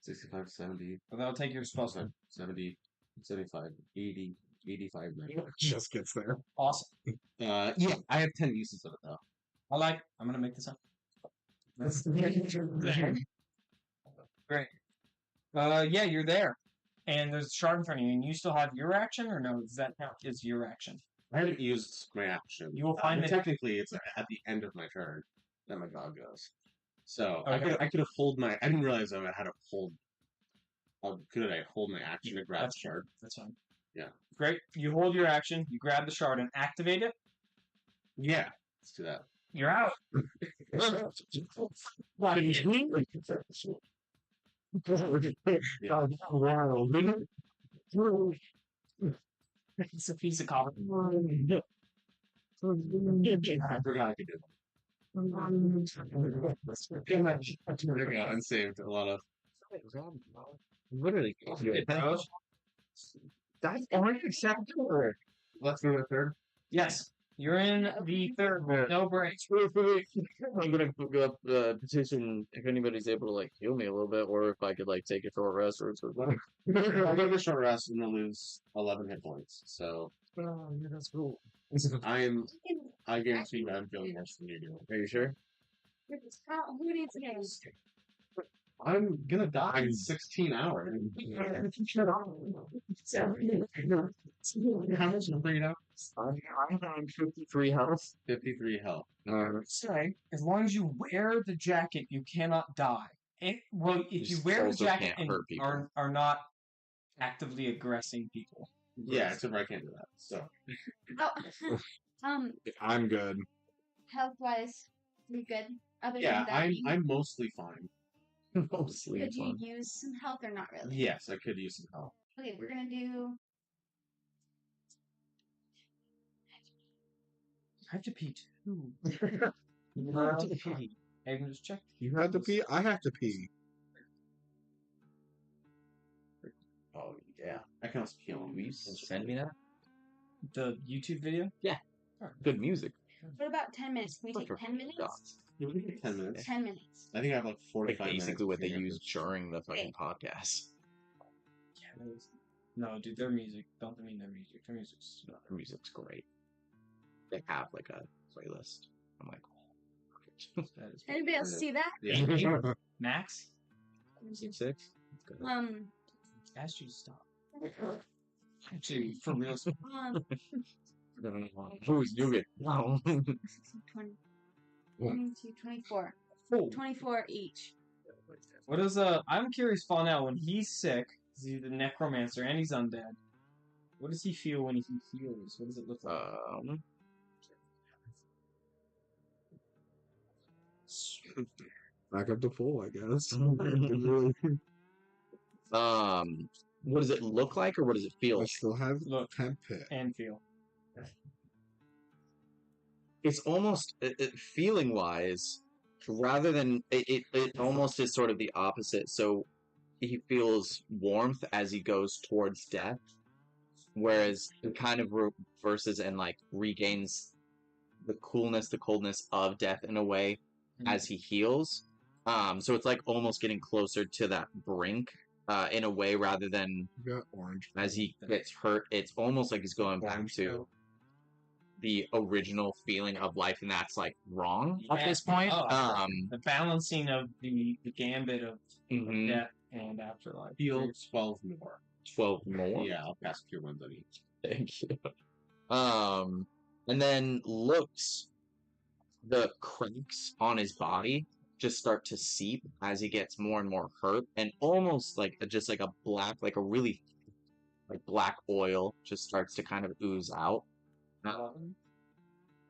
[SPEAKER 5] 65, 70,
[SPEAKER 2] But that'll take your spell slot.
[SPEAKER 5] 70, 75, 80, 85, 90.
[SPEAKER 3] Just gets there.
[SPEAKER 2] Awesome.
[SPEAKER 5] Yeah, I have 10 uses of it though.
[SPEAKER 2] I'm gonna make this up.
[SPEAKER 3] That's
[SPEAKER 2] Great. Yeah, you're there. And there's a shard in front of you, and you still have your action, or no? Does that count as your action?
[SPEAKER 5] I haven't used my action.
[SPEAKER 2] You will find that
[SPEAKER 5] technically it's at the end of my turn that my dog goes. So
[SPEAKER 2] Okay.
[SPEAKER 5] I could have hold my. I didn't realize I had to hold. Could I hold my action to grab the shard?
[SPEAKER 2] That's fine.
[SPEAKER 5] Yeah.
[SPEAKER 2] Great. You hold your action, you grab the shard and activate it.
[SPEAKER 5] Yeah. Let's do that.
[SPEAKER 2] You're out. It's a piece of copper.
[SPEAKER 5] I forgot I could do that. Unsaved a lot of.
[SPEAKER 1] Literally.
[SPEAKER 3] That's unacceptable.
[SPEAKER 5] Let's go to the third.
[SPEAKER 2] Yes. You're in the third. No break.
[SPEAKER 1] I'm gonna go up petition if anybody's able to like heal me a little bit, or if I could like take a short rest or something.
[SPEAKER 5] I'll go to a short rest and I'll lose 11 hit points. So
[SPEAKER 3] Oh, yeah, that's cool.
[SPEAKER 5] I guarantee you I'm feeling worse than you do.
[SPEAKER 1] Are you sure?
[SPEAKER 4] Who needs a ghost?
[SPEAKER 5] I'm gonna die in 16 hours. How much number you know?
[SPEAKER 3] I'm on 53 health.
[SPEAKER 5] 53 health.
[SPEAKER 2] Sorry. As long as you wear the jacket, you cannot die. Well, if you wear the
[SPEAKER 1] also
[SPEAKER 2] jacket
[SPEAKER 1] can't
[SPEAKER 2] and
[SPEAKER 1] hurt people.
[SPEAKER 2] are not actively aggressing people.
[SPEAKER 5] Yeah, except for I can't do that. So
[SPEAKER 4] Oh,
[SPEAKER 3] I'm good.
[SPEAKER 4] health wise, you're good. Other
[SPEAKER 5] yeah,
[SPEAKER 4] than that,
[SPEAKER 5] I'm mostly fine.
[SPEAKER 1] Mostly
[SPEAKER 4] could you
[SPEAKER 1] fun.
[SPEAKER 4] use some health or not really?
[SPEAKER 5] Yes, I could use some help.
[SPEAKER 4] Okay, we're gonna do.
[SPEAKER 2] I have to pee too. You have to pee. I can just check.
[SPEAKER 3] You had to pee? I have to pee.
[SPEAKER 1] Oh yeah.
[SPEAKER 5] I can also heal him.
[SPEAKER 1] Will you send me that?
[SPEAKER 2] The YouTube video?
[SPEAKER 1] Good music.
[SPEAKER 4] What about 10 minutes? Can we take 10 minutes?
[SPEAKER 5] Yeah, we can get 10 minutes.
[SPEAKER 4] 10 minutes.
[SPEAKER 5] I think I have like
[SPEAKER 1] Like
[SPEAKER 5] 45 minutes.
[SPEAKER 1] basically what they
[SPEAKER 5] to
[SPEAKER 1] use during the fucking podcast.
[SPEAKER 2] Yeah, no, dude, their music. Don't mean their music. Their music's
[SPEAKER 1] No, their music's great. They have like a playlist. I'm like, oh,
[SPEAKER 2] that is
[SPEAKER 4] Anybody else see that?
[SPEAKER 5] Yeah.
[SPEAKER 2] Max.
[SPEAKER 1] perfect. 6? Good.
[SPEAKER 2] Asked you to stop. Actually, for real.
[SPEAKER 1] Who's doing it? No.
[SPEAKER 4] 20, 22, 24.
[SPEAKER 2] Oh,
[SPEAKER 4] 24 each.
[SPEAKER 2] what is I'm curious, Fawnell, when he's sick, he's the necromancer and he's undead. What does he feel when he heals? What does it look like?
[SPEAKER 3] Back up to full, I guess.
[SPEAKER 1] What does it look like, or what does it feel?
[SPEAKER 3] I still have
[SPEAKER 2] Look.
[SPEAKER 3] 10 pit.
[SPEAKER 2] And feel.
[SPEAKER 1] It's almost feeling wise, rather than it almost is sort of the opposite. So he feels warmth as he goes towards death, whereas it kind of reverses and like regains the coolness, the coldness of death in a way as he heals. So it's like almost getting closer to that brink in a way, rather than
[SPEAKER 3] You got orange.
[SPEAKER 1] as he gets hurt. It's almost like he's going back to the original feeling of life, and that's like wrong at this point.
[SPEAKER 2] Oh, the balancing of the gambit of
[SPEAKER 1] Mhm.
[SPEAKER 2] death and afterlife.
[SPEAKER 5] Heal 12 more.
[SPEAKER 1] 12 more.
[SPEAKER 5] Yeah, I'll pass Cure Wounds on each.
[SPEAKER 1] Thank you. And then looks, the cracks on his body just start to seep as he gets more and more hurt, and almost like just like a black, like a really like black oil just starts to kind of ooze out.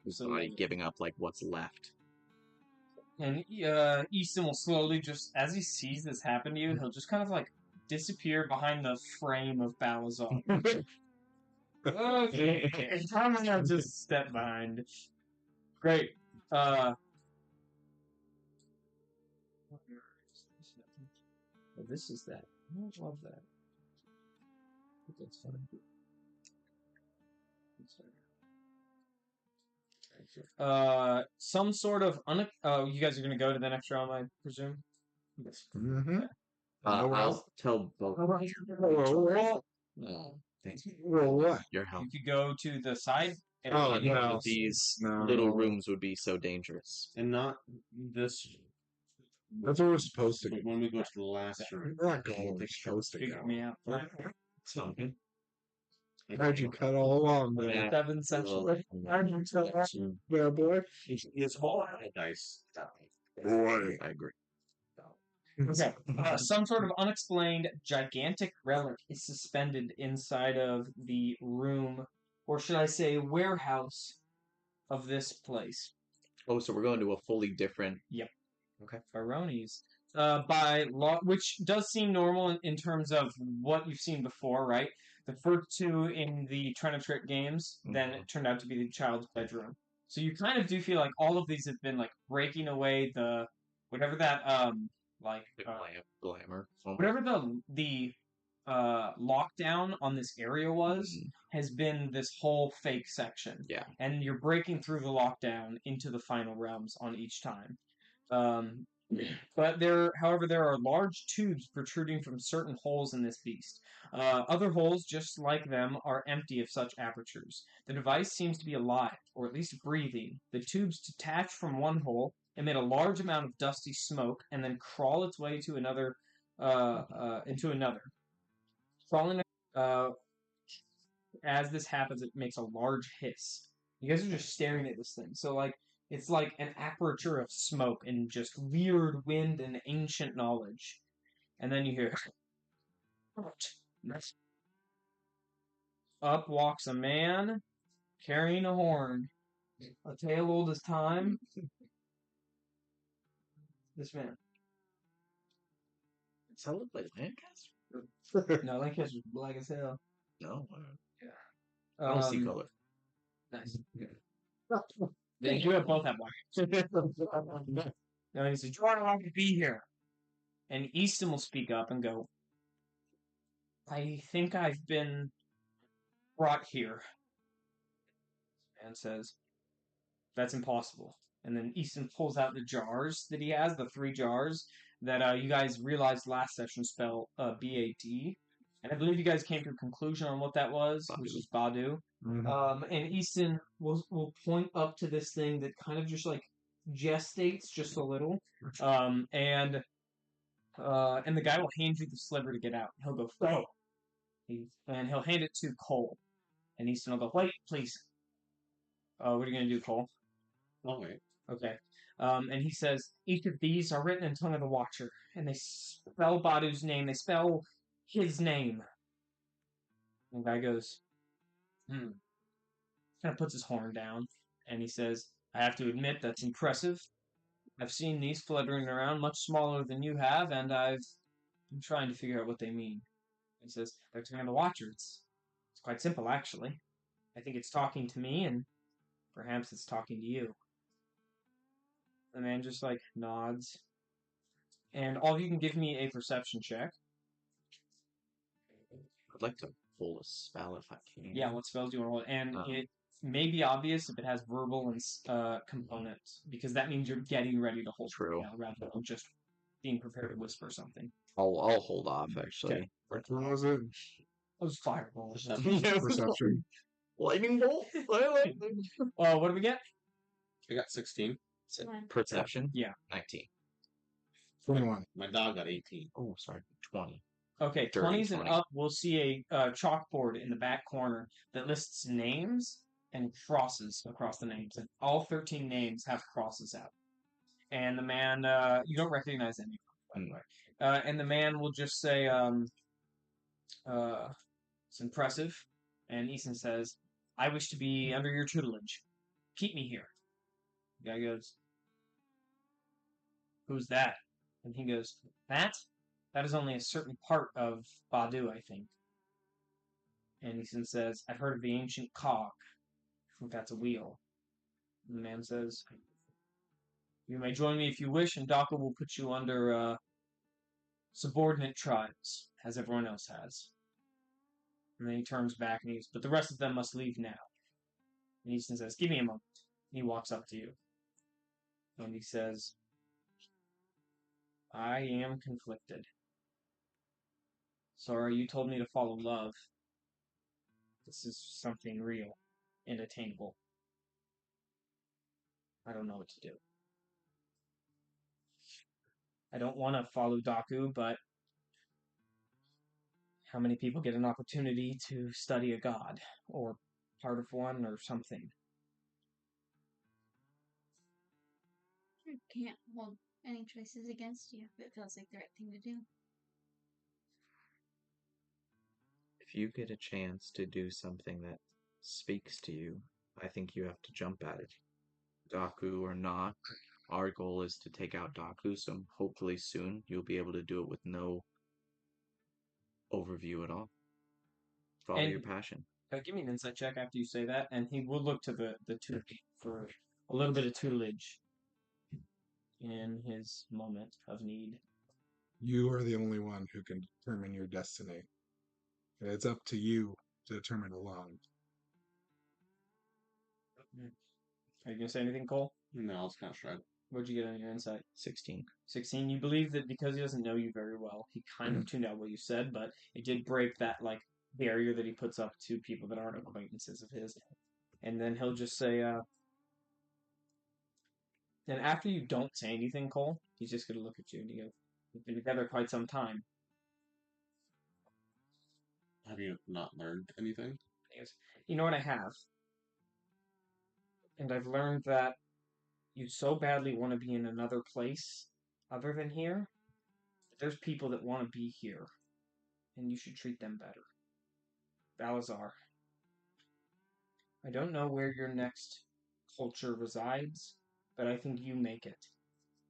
[SPEAKER 1] His body giving up like what's left.
[SPEAKER 2] And Easton will slowly, just as he sees this happen to you, he'll just kind of like disappear behind the frame of Balazar. Okay, I'm gonna just step behind. Great. This is that. I love that. That's fun. some sort of you guys are gonna go to the next round, I presume. Yes.
[SPEAKER 3] Mm-hmm.
[SPEAKER 1] I'll tell both. Thank you.
[SPEAKER 3] Well, what?
[SPEAKER 1] Your help.
[SPEAKER 2] You could go to the side.
[SPEAKER 3] Oh,
[SPEAKER 1] Any
[SPEAKER 3] no.
[SPEAKER 1] of these
[SPEAKER 3] No.
[SPEAKER 1] little rooms would be so dangerous.
[SPEAKER 5] And not this.
[SPEAKER 3] That's where we're supposed to go.
[SPEAKER 5] But when we go to the last room.
[SPEAKER 3] We're not going where we're supposed to
[SPEAKER 2] Figure
[SPEAKER 3] go.
[SPEAKER 2] me out.
[SPEAKER 1] Something.
[SPEAKER 3] How'd you cut all along, man?
[SPEAKER 1] Yeah.
[SPEAKER 2] 7 sessions.
[SPEAKER 3] How'd you cut all there, boy?
[SPEAKER 5] It's all out of dice.
[SPEAKER 3] Boy.
[SPEAKER 1] I agree.
[SPEAKER 2] Okay. Some sort of unexplained gigantic relic is suspended inside of the room, or should I say warehouse, of this place.
[SPEAKER 1] Oh, so we're going to a fully different.
[SPEAKER 2] Yep.
[SPEAKER 1] Okay.
[SPEAKER 2] Pharaohs. By law, which does seem normal in terms of what you've seen before, right? The first two in the Trina Trick games, then it turned out to be the child's bedroom. So you kind of do feel like all of these have been like breaking away the whatever that like
[SPEAKER 1] glamour.
[SPEAKER 2] whatever the lockdown on this area was has been this whole fake section.
[SPEAKER 1] Yeah.
[SPEAKER 2] And you're breaking through the lockdown into the final realms on each time. But however, there are large tubes protruding from certain holes in this beast. Other holes, just like them, are empty of such apertures. The device seems to be alive, or at least breathing. The tubes detach from one hole, emit a large amount of dusty smoke, and then crawl its way to another, into another. Crawling, as this happens, it makes a large hiss. You guys are just staring at this thing. So, like, it's like an aperture of smoke and just weird wind and ancient knowledge. And then you hear... Up walks a man carrying a horn. A tale old as time. This man.
[SPEAKER 1] Does that look like Lancaster?
[SPEAKER 2] No, Lancaster's black as hell.
[SPEAKER 1] No.
[SPEAKER 2] Yeah.
[SPEAKER 1] I don't see color.
[SPEAKER 2] Nice. They do have both have black. No, he says, "You aren't allowed to be here." And Easton will speak up and go, "I think I've been brought here." And says, "That's impossible." And then Easton pulls out the jars that he has, the 3 jars that you guys realized last session spell BAD. And I believe you guys came to a conclusion on what that was, which is Badu.
[SPEAKER 3] Mm-hmm.
[SPEAKER 2] And Easton will point up to this thing that kind of just like gestates just a little. And the guy will hand you the sliver to get out. He'll go, "Go!" And he'll hand it to Cole. And Easton will go, "Wait, please." What are you going to do, Cole?
[SPEAKER 5] I'll wait.
[SPEAKER 2] Okay. And he says, "Each of these are written in tongue of the Watcher, and they spell Badu's name. They spell his name." And the guy goes, Kind of puts his horn down, and he says, "I have to admit that's impressive. I've seen these fluttering around much smaller than you have, and I've been trying to figure out what they mean." He says, "They're tongue of the Watcher. It's quite simple, actually. I think it's talking to me, and perhaps it's talking to you." The man just, like, nods. And all of you can give me a perception check.
[SPEAKER 1] I'd like to pull a spell if I can.
[SPEAKER 2] Yeah, what spells do you want to roll? And it may be obvious if it has verbal and components, because that means you're getting ready to hold
[SPEAKER 1] True.
[SPEAKER 2] it down, rather than just being prepared to whisper something.
[SPEAKER 1] I'll hold off, actually.
[SPEAKER 2] Okay.
[SPEAKER 3] What was it?
[SPEAKER 2] It was fireball.
[SPEAKER 3] Perception.
[SPEAKER 1] Lightning bolt?
[SPEAKER 2] What do we get?
[SPEAKER 5] I got 16.
[SPEAKER 1] Perception?
[SPEAKER 2] Yeah.
[SPEAKER 1] 19.
[SPEAKER 3] 21.
[SPEAKER 5] My dog got 18.
[SPEAKER 1] Oh, sorry. 20.
[SPEAKER 2] Okay,
[SPEAKER 1] Dirty
[SPEAKER 2] 20s and
[SPEAKER 1] 20.
[SPEAKER 2] up, we'll see a chalkboard in the back corner that lists names and crosses across the names. And all 13 names have crosses out. And the man, you don't recognize any of them, by the way. And the man will just say, "It's impressive." And Easton says, "I wish to be under your tutelage. Keep me here." The guy goes, "Who's that?" And he goes, That is only a certain part of Badu, I think." And Easton says, "I've heard of the ancient cog. I think that's a wheel." And the man says, "You may join me if you wish, and Daka will put you under subordinate tribes, as everyone else has." And then he turns back and he goes, "But the rest of them must leave now." And Easton says, "Give me a moment." He walks up to you and he says, I am conflicted. Sora, you told me to follow love. This is something real and attainable. I don't know what to do. I don't want to follow Daku, but how many people get an opportunity to study a god, or part of one, or something?
[SPEAKER 4] You can't hold any choices against you if it feels like the right thing to do.
[SPEAKER 1] If you get a chance to do something that speaks to you, I think you have to jump at it. Daku or not, our goal is to take out Daku, so hopefully soon you'll be able to do it with no overview at all. Follow your passion.
[SPEAKER 2] Give me an insight check after you say that, and he will look to the tutelage for a little bit of tutelage in his moment of need.
[SPEAKER 3] You are the only one who can determine your destiny. It's up to you to determine alone.
[SPEAKER 2] Are you going to say anything, Cole?
[SPEAKER 5] No, I'll just kind of shrug.
[SPEAKER 2] What'd you get on your insight?
[SPEAKER 1] 16.
[SPEAKER 2] 16. You believe that because he doesn't know you very well, he kind of tuned out what you said, but it did break that, like, barrier that he puts up to people that aren't acquaintances of his. And then he'll just say, and after you don't say anything, Cole, he's just going to look at you and he goes, we've been together quite some time.
[SPEAKER 5] Have you not learned anything?
[SPEAKER 2] He goes, you know what, I have. And I've learned that you so badly want to be in another place other than here. There's people that want to be here, and you should treat them better. Balazar, I don't know where your next culture resides, but I think you make it.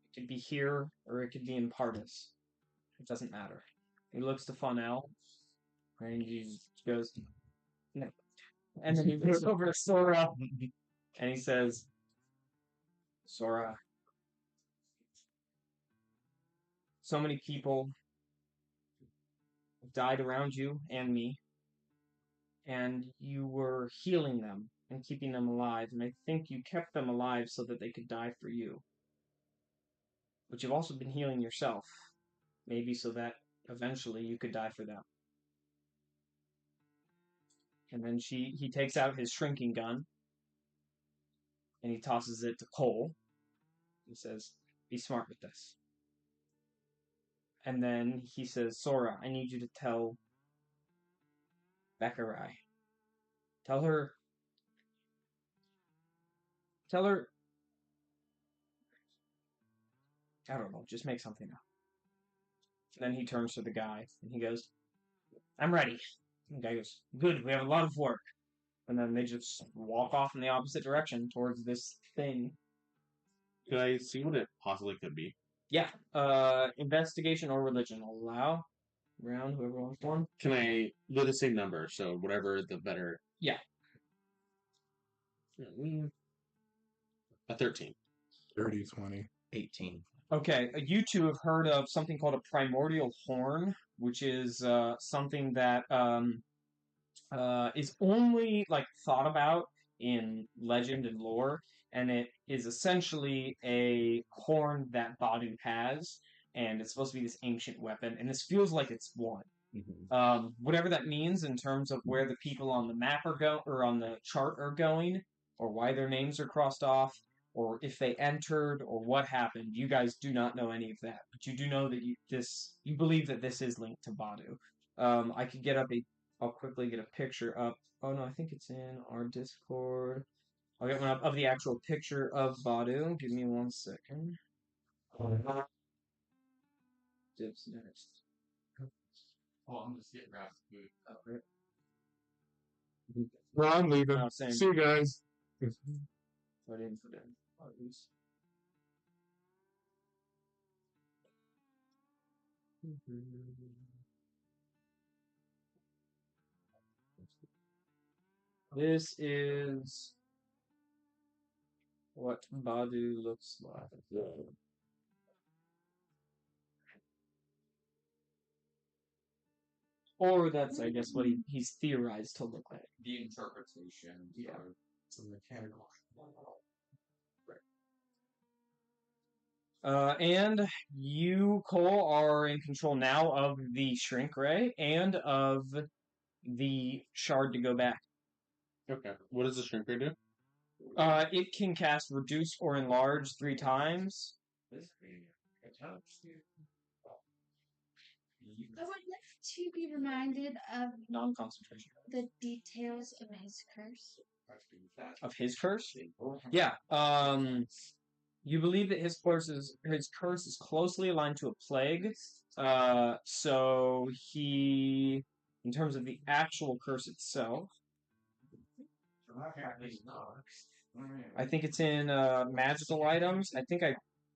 [SPEAKER 2] It could be here, or it could be in Pardis. It doesn't matter. He looks to Fonel, and he goes, no. And then he looks over at Sora, and he says, Sora, so many people died around you and me, and you were healing them and keeping them alive, and I think you kept them alive so that they could die for you. But you've also been healing yourself, maybe so that eventually you could die for them. And then he takes out his shrinking gun, and he tosses it to Cole. He says, be smart with this. And then he says, Sora, I need you to tell Bekarai. Tell her, I don't know, just make something up. And then he turns to the guy, and he goes, I'm ready. And the guy goes, good, we have a lot of work. And then they just walk off in the opposite direction towards this thing.
[SPEAKER 5] Could I see what it possibly could be?
[SPEAKER 2] Yeah. Investigation or religion. Allow. Round, whoever wants one.
[SPEAKER 5] Can I do the same number? So whatever the better.
[SPEAKER 2] Yeah.
[SPEAKER 5] A 13.
[SPEAKER 3] 30, 20.
[SPEAKER 1] 18.
[SPEAKER 2] Okay, you two have heard of something called a primordial horn, which is something that is only like thought about in legend and lore, and it is essentially a horn that Badu has, and it's supposed to be this ancient weapon, and this feels like it's one.
[SPEAKER 1] Mm-hmm.
[SPEAKER 2] Whatever that means in terms of where the people on the map are going, or on the chart are going, or why their names are crossed off, or if they entered, or what happened, you guys do not know any of that. But you do know that you believe that this is linked to Badu. I could I'll quickly get a picture up. Oh no, I think it's in our Discord. I'll get one up of the actual picture of Badu. Give me 1 second. Dibs next.
[SPEAKER 5] Oh, I'm just getting grass food.
[SPEAKER 2] Oh, right.
[SPEAKER 3] Well, I'm leaving.
[SPEAKER 2] Oh, same.
[SPEAKER 3] See you guys.
[SPEAKER 2] I didn't put in Badu's. This is what Badu looks like. Or that's, I guess, what he's theorized to look like.
[SPEAKER 5] The interpretation.
[SPEAKER 2] Yeah.
[SPEAKER 5] It's a mechanical.
[SPEAKER 2] And you, Cole, are in control now of the shrink ray and of the shard to go back.
[SPEAKER 5] Okay. What does the shrink ray do?
[SPEAKER 2] It can cast reduce or enlarge 3 times.
[SPEAKER 4] I would like to be reminded of
[SPEAKER 2] Non-concentration.
[SPEAKER 4] the details of his curse.
[SPEAKER 2] Of his curse? Yeah. You believe that his curse is closely aligned to a plague. So he, in terms of the actual curse itself, I think it's in magical items.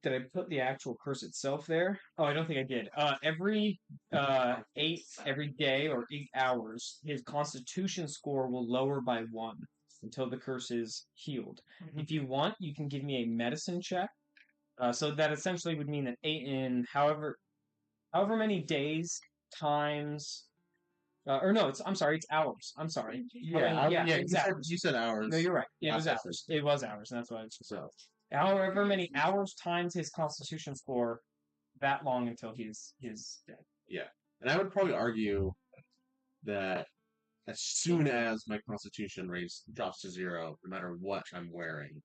[SPEAKER 2] Did I put the actual curse itself there? Oh, I don't think I did. Every day or 8 hours, his Constitution score will lower by 1 until the curse is healed. If you want, you can give me a medicine check. So that essentially would mean that in however many days times. I'm sorry, it's hours. I'm sorry. Exactly.
[SPEAKER 5] You said hours.
[SPEAKER 2] No, you're right. It was hours. It was hours, and that's why it's so. However many hours times his Constitution score, that long until he's dead.
[SPEAKER 5] Yeah, and I would probably argue that as soon as my Constitution raise drops to 0, no matter what I'm wearing,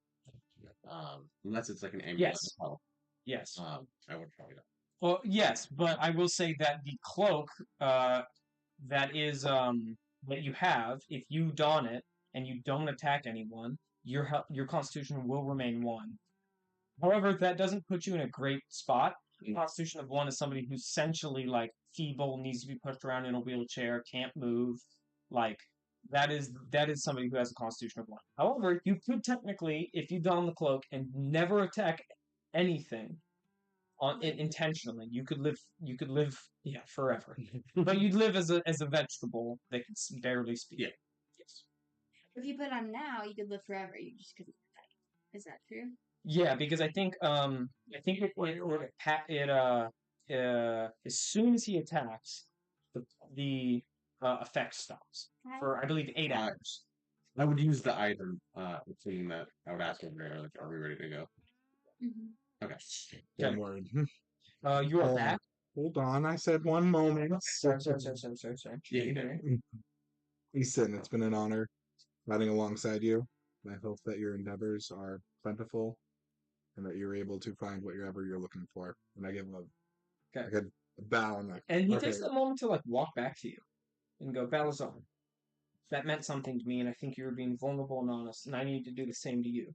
[SPEAKER 5] unless it's like an amulet
[SPEAKER 2] Yes.
[SPEAKER 5] of health,
[SPEAKER 2] Yes.
[SPEAKER 5] I would probably not.
[SPEAKER 2] Well, yes, but I will say that the cloak, that you have, if you don it and you don't attack anyone, your Constitution will remain 1. However, that doesn't put you in a great spot. The Constitution of 1 is somebody who's essentially like feeble, needs to be pushed around in a wheelchair, can't move. Like that is somebody who has a Constitution of 1. However, you could technically, if you don the cloak and never attack anything intentionally, you could live forever. But you'd live as a vegetable that can barely speak.
[SPEAKER 5] Yeah.
[SPEAKER 2] Yes.
[SPEAKER 4] If you put it on now, you could live forever. You just couldn't die. Is that true?
[SPEAKER 2] Yeah, because I think as soon as he attacks, the effect stops for I believe 8 hours.
[SPEAKER 5] I would use the item thing that I would ask him there. Like, are we ready to go?
[SPEAKER 4] Mm-hmm.
[SPEAKER 5] Okay.
[SPEAKER 3] One word.
[SPEAKER 2] You are back.
[SPEAKER 3] Hold on, I said one moment.
[SPEAKER 2] Sorry.
[SPEAKER 5] Yeah.
[SPEAKER 3] Ethan, it's been an honor riding alongside you. I hope that your endeavors are plentiful and that you're able to find whatever you're looking for. And I give a bow
[SPEAKER 2] and he takes a moment to walk back to you and go, Balazar, that meant something to me, and I think you were being vulnerable and honest, and I need to do the same to you.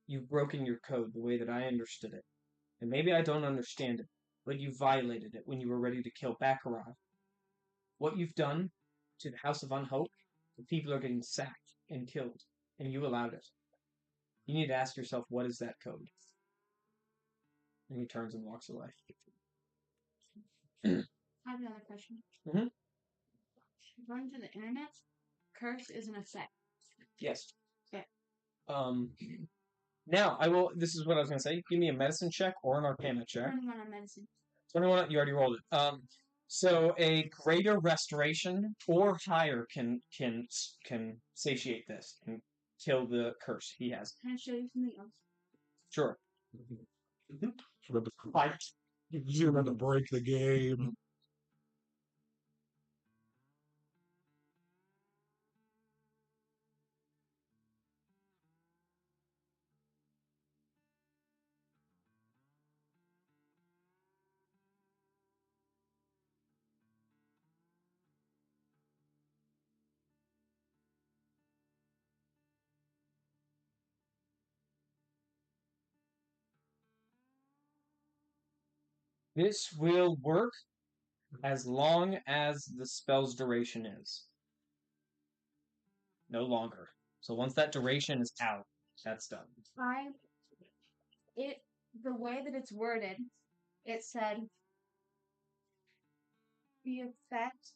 [SPEAKER 2] You've broken your code the way that I understood it. And maybe I don't understand it, but you violated it when you were ready to kill Baccarat. What you've done to the House of Unhope, the people are getting sacked and killed, and you allowed it. You need to ask yourself, what is that code? And he turns and walks away.
[SPEAKER 4] I have another question.
[SPEAKER 2] Mm-hmm.
[SPEAKER 4] According to the internet, curse is an effect.
[SPEAKER 2] Yes.
[SPEAKER 4] Okay.
[SPEAKER 2] Now, this is what I was going to say. Give me a medicine check or an arcana check.
[SPEAKER 4] 21 on medicine.
[SPEAKER 2] 21, you already rolled it. So a greater restoration or higher can satiate this and kill the curse he has.
[SPEAKER 4] Can I show you something else?
[SPEAKER 2] Sure.
[SPEAKER 3] You're about to break the game.
[SPEAKER 2] This will work as long as the spell's duration is. No longer. So once that duration is out, that's done.
[SPEAKER 4] The way that it's worded, it said the effect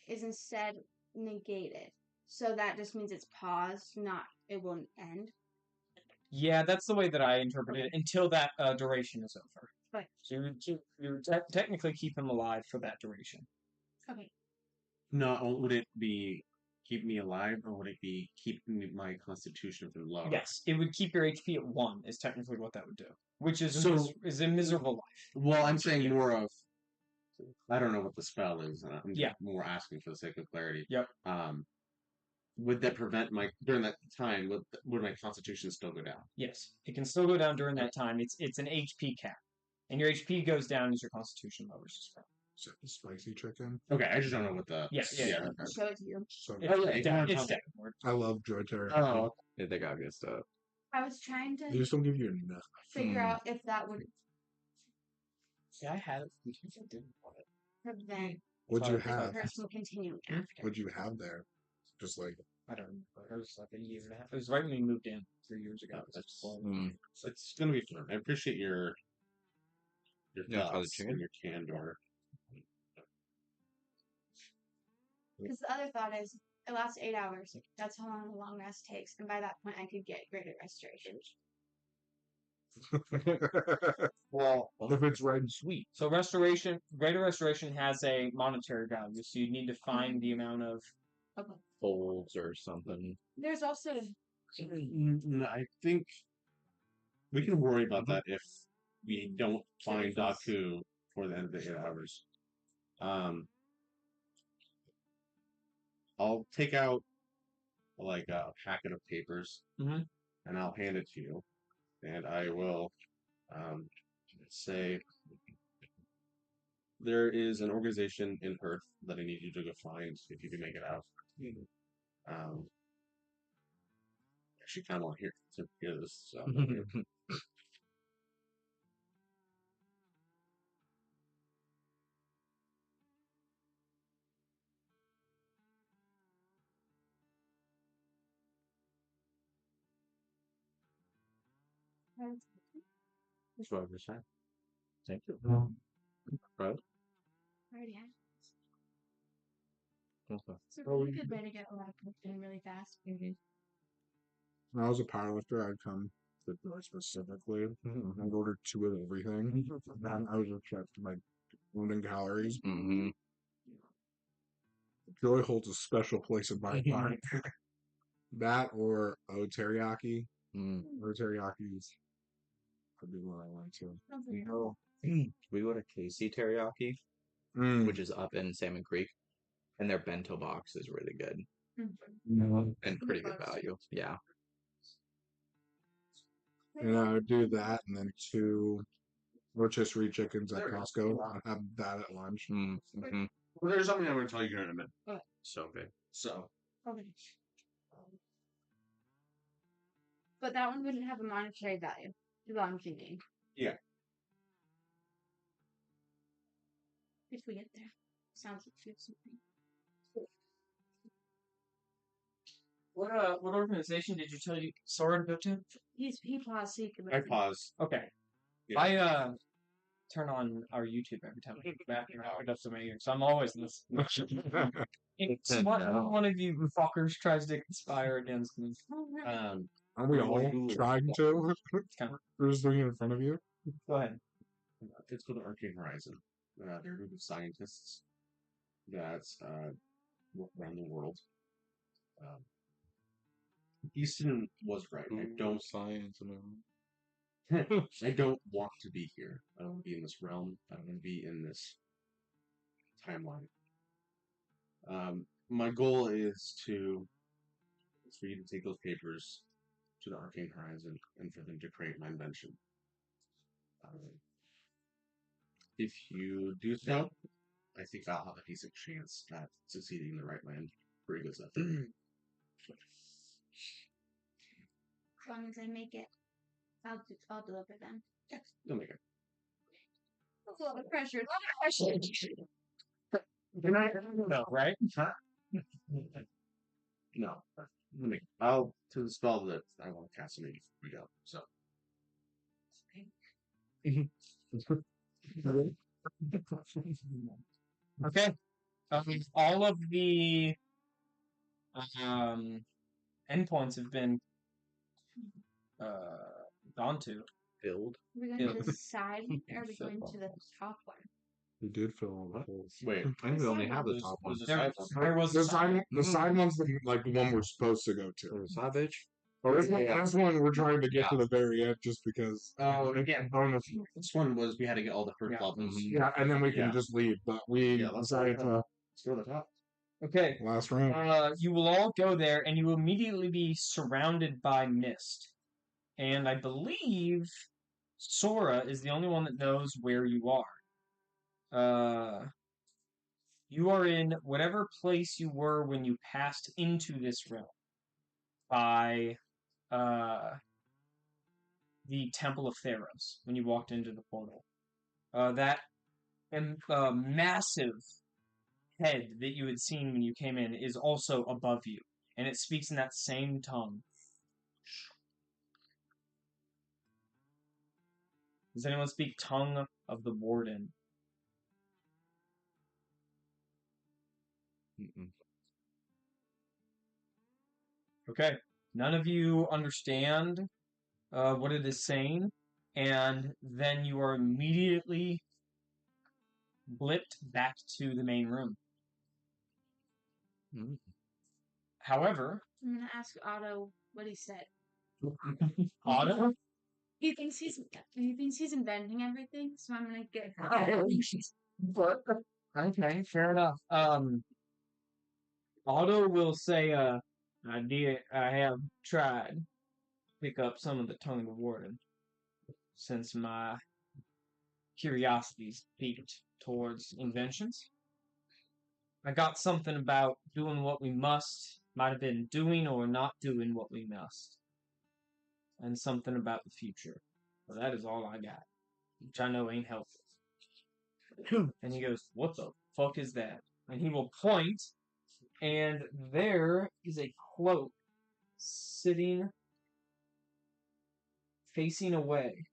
[SPEAKER 4] is instead negated. So that just means it's paused, not it won't end.
[SPEAKER 2] Yeah, that's the way that I interpret it until that duration is over.
[SPEAKER 4] Right.
[SPEAKER 2] So you technically keep him alive for that duration.
[SPEAKER 4] Okay.
[SPEAKER 5] No, would it be keep me alive, or would it be keeping my constitution through low?
[SPEAKER 2] Yes, it would keep your HP at 1, is technically what that would do. Which is,
[SPEAKER 5] So-
[SPEAKER 2] is a miserable life.
[SPEAKER 5] Well, I'm saying more of. I don't know what the spell is. I'm
[SPEAKER 2] Yeah.
[SPEAKER 5] more asking for the sake of clarity.
[SPEAKER 2] Yep.
[SPEAKER 5] Would that prevent during that time? Would my constitution still go down?
[SPEAKER 2] Yes, it can still go down during that time. It's an HP cap. And your HP goes down as your constitution lowers as well.
[SPEAKER 3] Is that the spicy chicken?
[SPEAKER 5] Okay, I just don't know what the.
[SPEAKER 2] Yeah.
[SPEAKER 4] I'll show it to you.
[SPEAKER 3] So
[SPEAKER 2] It's,
[SPEAKER 5] Oh, yeah,
[SPEAKER 2] it's,
[SPEAKER 5] you wanna
[SPEAKER 2] it's
[SPEAKER 5] talk-
[SPEAKER 2] downward.
[SPEAKER 3] I love joy teriyaki.
[SPEAKER 5] Oh,
[SPEAKER 1] Yeah, they got good stuff.
[SPEAKER 4] I was trying
[SPEAKER 3] They
[SPEAKER 4] to
[SPEAKER 3] just don't give you enough.
[SPEAKER 4] figure out if that would
[SPEAKER 2] Yeah, I had it. I didn't want it.
[SPEAKER 4] prevent
[SPEAKER 3] What'd you
[SPEAKER 4] the
[SPEAKER 3] have?
[SPEAKER 4] person continuing after.
[SPEAKER 3] What'd you have there? Just like
[SPEAKER 2] I don't remember. It was like a year and a half. It was right when we moved in 3 years ago.
[SPEAKER 5] it's gonna be fun. I appreciate your
[SPEAKER 1] Yeah, for the
[SPEAKER 5] thoughts
[SPEAKER 1] chicken.
[SPEAKER 5] and your candor.
[SPEAKER 4] Because the other thought is, it lasts 8 hours. That's how long a long rest takes, and by that point, I could get greater restoration.
[SPEAKER 5] Well,
[SPEAKER 3] if it's red and sweet.
[SPEAKER 2] So greater restoration has a monetary value. So you need to find the amount of.
[SPEAKER 4] Okay.
[SPEAKER 1] Folds or something.
[SPEAKER 4] There's also
[SPEAKER 5] I think we can worry about that if we don't find Daku for the end of the 8 hours. I'll take out like a packet of papers
[SPEAKER 2] Mhm.
[SPEAKER 5] and I'll hand it to you, and I will say there is an organization in Earth that I need you to go find if you can make it out. Actually, kind of want to hear this. So.
[SPEAKER 1] That's what I was saying. Thank you. Right?
[SPEAKER 4] already had.
[SPEAKER 1] Okay.
[SPEAKER 4] It's a really good way to get a lot of protein really fast.
[SPEAKER 3] When I was a powerlifter, I'd come to Joy specifically. I'd order 2 of everything. And I was obsessed with my food and calories.
[SPEAKER 1] Mm-hmm.
[SPEAKER 3] Joy holds a special place in my heart. That or teriyaki. Or teriyaki would be what I went to.
[SPEAKER 1] You know, we go to Casey Teriyaki, which is up in Salmon Creek, and their bento box is really good and pretty good value. Yeah.
[SPEAKER 3] And I would do that and then 2 rotisserie chickens at Costco. I'd have that at lunch.
[SPEAKER 1] Mm-hmm.
[SPEAKER 5] Well, there's something I'm going to tell you here in a minute.
[SPEAKER 1] So good.
[SPEAKER 5] So,
[SPEAKER 4] Okay. But that one wouldn't have a monetary value, is what I'm thinking.
[SPEAKER 5] Yeah.
[SPEAKER 4] If we get there. Sounds like we have something.
[SPEAKER 2] What organization did you tell you Sora to go to?
[SPEAKER 4] He paused so you could
[SPEAKER 5] I
[SPEAKER 4] listen.
[SPEAKER 5] pause.
[SPEAKER 2] Okay.
[SPEAKER 5] Yeah.
[SPEAKER 2] I turn on our YouTube every time I get back and I put up so many years. So I'm always listening. It's one of you fuckers tries to conspire against me.
[SPEAKER 3] Aren't we all trying to?
[SPEAKER 2] Kind of.
[SPEAKER 3] We're just doing it in front of you.
[SPEAKER 2] Go ahead.
[SPEAKER 5] It's called the Arcane Horizon. They're a group of scientists that work around the world. Easton was right. I don't
[SPEAKER 1] science.
[SPEAKER 5] I don't want to be here. I don't want to be in this realm. I don't want to be in this timeline. My goal is for you to take those papers to the Arcane Horizon and for them to create my invention. If you do so, I think I'll have a decent chance at succeeding in the right land for Ego's effort.
[SPEAKER 4] As long as I make it, I'll deliver them.
[SPEAKER 5] Yes, you'll make it.
[SPEAKER 4] That's a lot of pressure. A lot of pressure.
[SPEAKER 2] Good night. No, right?
[SPEAKER 5] Huh? No. I'll to the spell that I want to cast immediately before we go. So.
[SPEAKER 2] Okay. All of the endpoints have been gone to.
[SPEAKER 1] Filled.
[SPEAKER 4] Are we going to the side or are we going to the top one?
[SPEAKER 3] We did fill all the holes.
[SPEAKER 5] Wait,
[SPEAKER 3] I think we only have the
[SPEAKER 2] There's-
[SPEAKER 3] top one.
[SPEAKER 2] there's a side- Where was
[SPEAKER 3] The
[SPEAKER 2] the side?
[SPEAKER 3] side one's like the one we're supposed to go to.
[SPEAKER 1] The side bitch.
[SPEAKER 3] This one we're trying to get to the very end just because.
[SPEAKER 5] Oh,
[SPEAKER 3] again, bonus.
[SPEAKER 5] this one was we had to get all the first levels.
[SPEAKER 3] Yeah, and then we can
[SPEAKER 5] Yeah.
[SPEAKER 3] just leave. But we
[SPEAKER 5] let's
[SPEAKER 3] decided to
[SPEAKER 5] Let's go to the top.
[SPEAKER 2] Okay.
[SPEAKER 3] last round.
[SPEAKER 2] You will all go there, and you will immediately be surrounded by mist. And I believe Sora is the only one that knows where you are. You are in whatever place you were when you passed into this realm by the Temple of Theros, when you walked into the portal. That massive head that you had seen when you came in is also above you, and it speaks in that same tongue. Does anyone speak tongue of the warden?
[SPEAKER 1] Mm-mm.
[SPEAKER 2] Okay. None of you understand what it is saying, and then you are immediately blipped back to the main room.
[SPEAKER 1] Mm.
[SPEAKER 2] However,
[SPEAKER 4] I'm gonna ask Otto what he said.
[SPEAKER 2] Otto?
[SPEAKER 4] He thinks he's inventing everything, so I'm gonna get.
[SPEAKER 2] Okay, fair enough. Otto will say, I have tried to pick up some of the tongue of the warden since my curiosity's peaked towards inventions. I got something about doing what we must, might have been doing or not doing what we must, and something about the future. Well, that is all I got, which I know ain't helpful. And he goes, "What the fuck is that?" And he will point, and there is a cloak sitting facing away.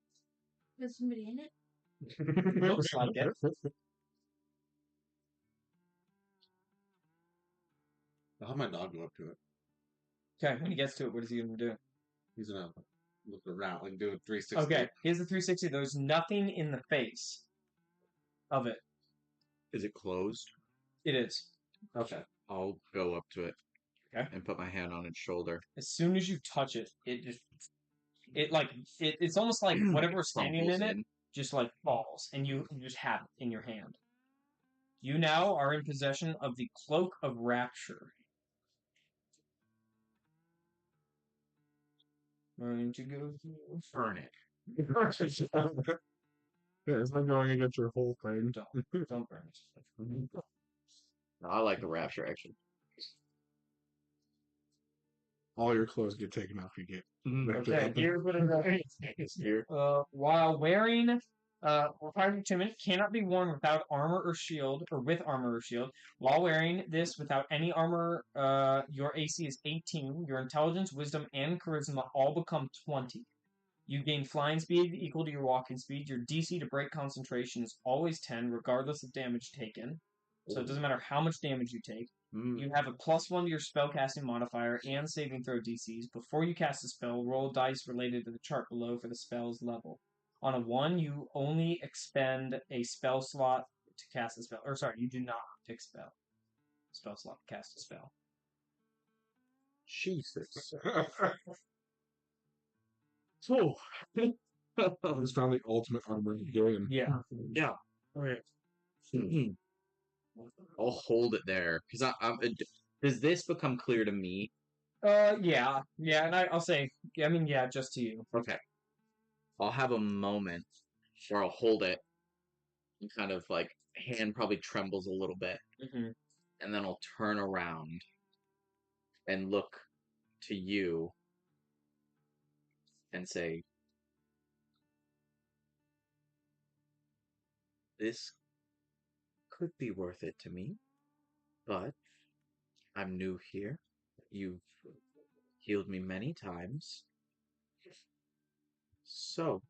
[SPEAKER 4] There's somebody in it.
[SPEAKER 2] Looks like it.
[SPEAKER 5] I'll have my dog go up to it.
[SPEAKER 2] Okay, when he gets to it, what is he going to do?
[SPEAKER 5] He's gonna look around, like do a 360.
[SPEAKER 2] Okay, here's the 360. There's nothing in the face of it.
[SPEAKER 1] Is it closed?
[SPEAKER 2] It is.
[SPEAKER 1] Okay. I'll go up to it.
[SPEAKER 2] Okay.
[SPEAKER 1] And put my hand on its shoulder.
[SPEAKER 2] As soon as you touch it, it's almost like whatever's standing in it just like falls, and you just have it in your hand. You now are in possession of the Cloak of Rapture. Going to go
[SPEAKER 1] Burn it.
[SPEAKER 3] Yeah, it's not going against your whole thing.
[SPEAKER 2] Don't burn it.
[SPEAKER 1] No, I like the rapture actually.
[SPEAKER 3] All your clothes get taken off. You get.
[SPEAKER 2] Okay, here's what it is. While wearing required attunement cannot be worn without armor or shield, or with armor or shield. While wearing this without any armor, your AC is 18. Your intelligence, wisdom, and charisma all become 20. You gain flying speed equal to your walking speed. Your DC to break concentration is always 10, regardless of damage taken. So it doesn't matter how much damage you take. You have a +1 to your spellcasting modifier and saving throw DCs. Before you cast a spell, roll dice related to the chart below for the spell's level. On a 1, you only expend a spell slot to cast a spell. Or sorry, you do not expel spell slot to cast a spell.
[SPEAKER 1] Jesus.
[SPEAKER 3] So, just found the ultimate armor in the game.
[SPEAKER 2] Yeah.
[SPEAKER 1] Yeah. Okay. I'll hold it there because does this become clear to me?
[SPEAKER 2] Yeah, and I'll say, yeah, just to you.
[SPEAKER 1] Okay. I'll have a moment where I'll hold it and kind of like hand probably trembles a little bit, and then I'll turn around and look to you and say, "This could be worth it to me, but I'm new here. You've healed me many times. So,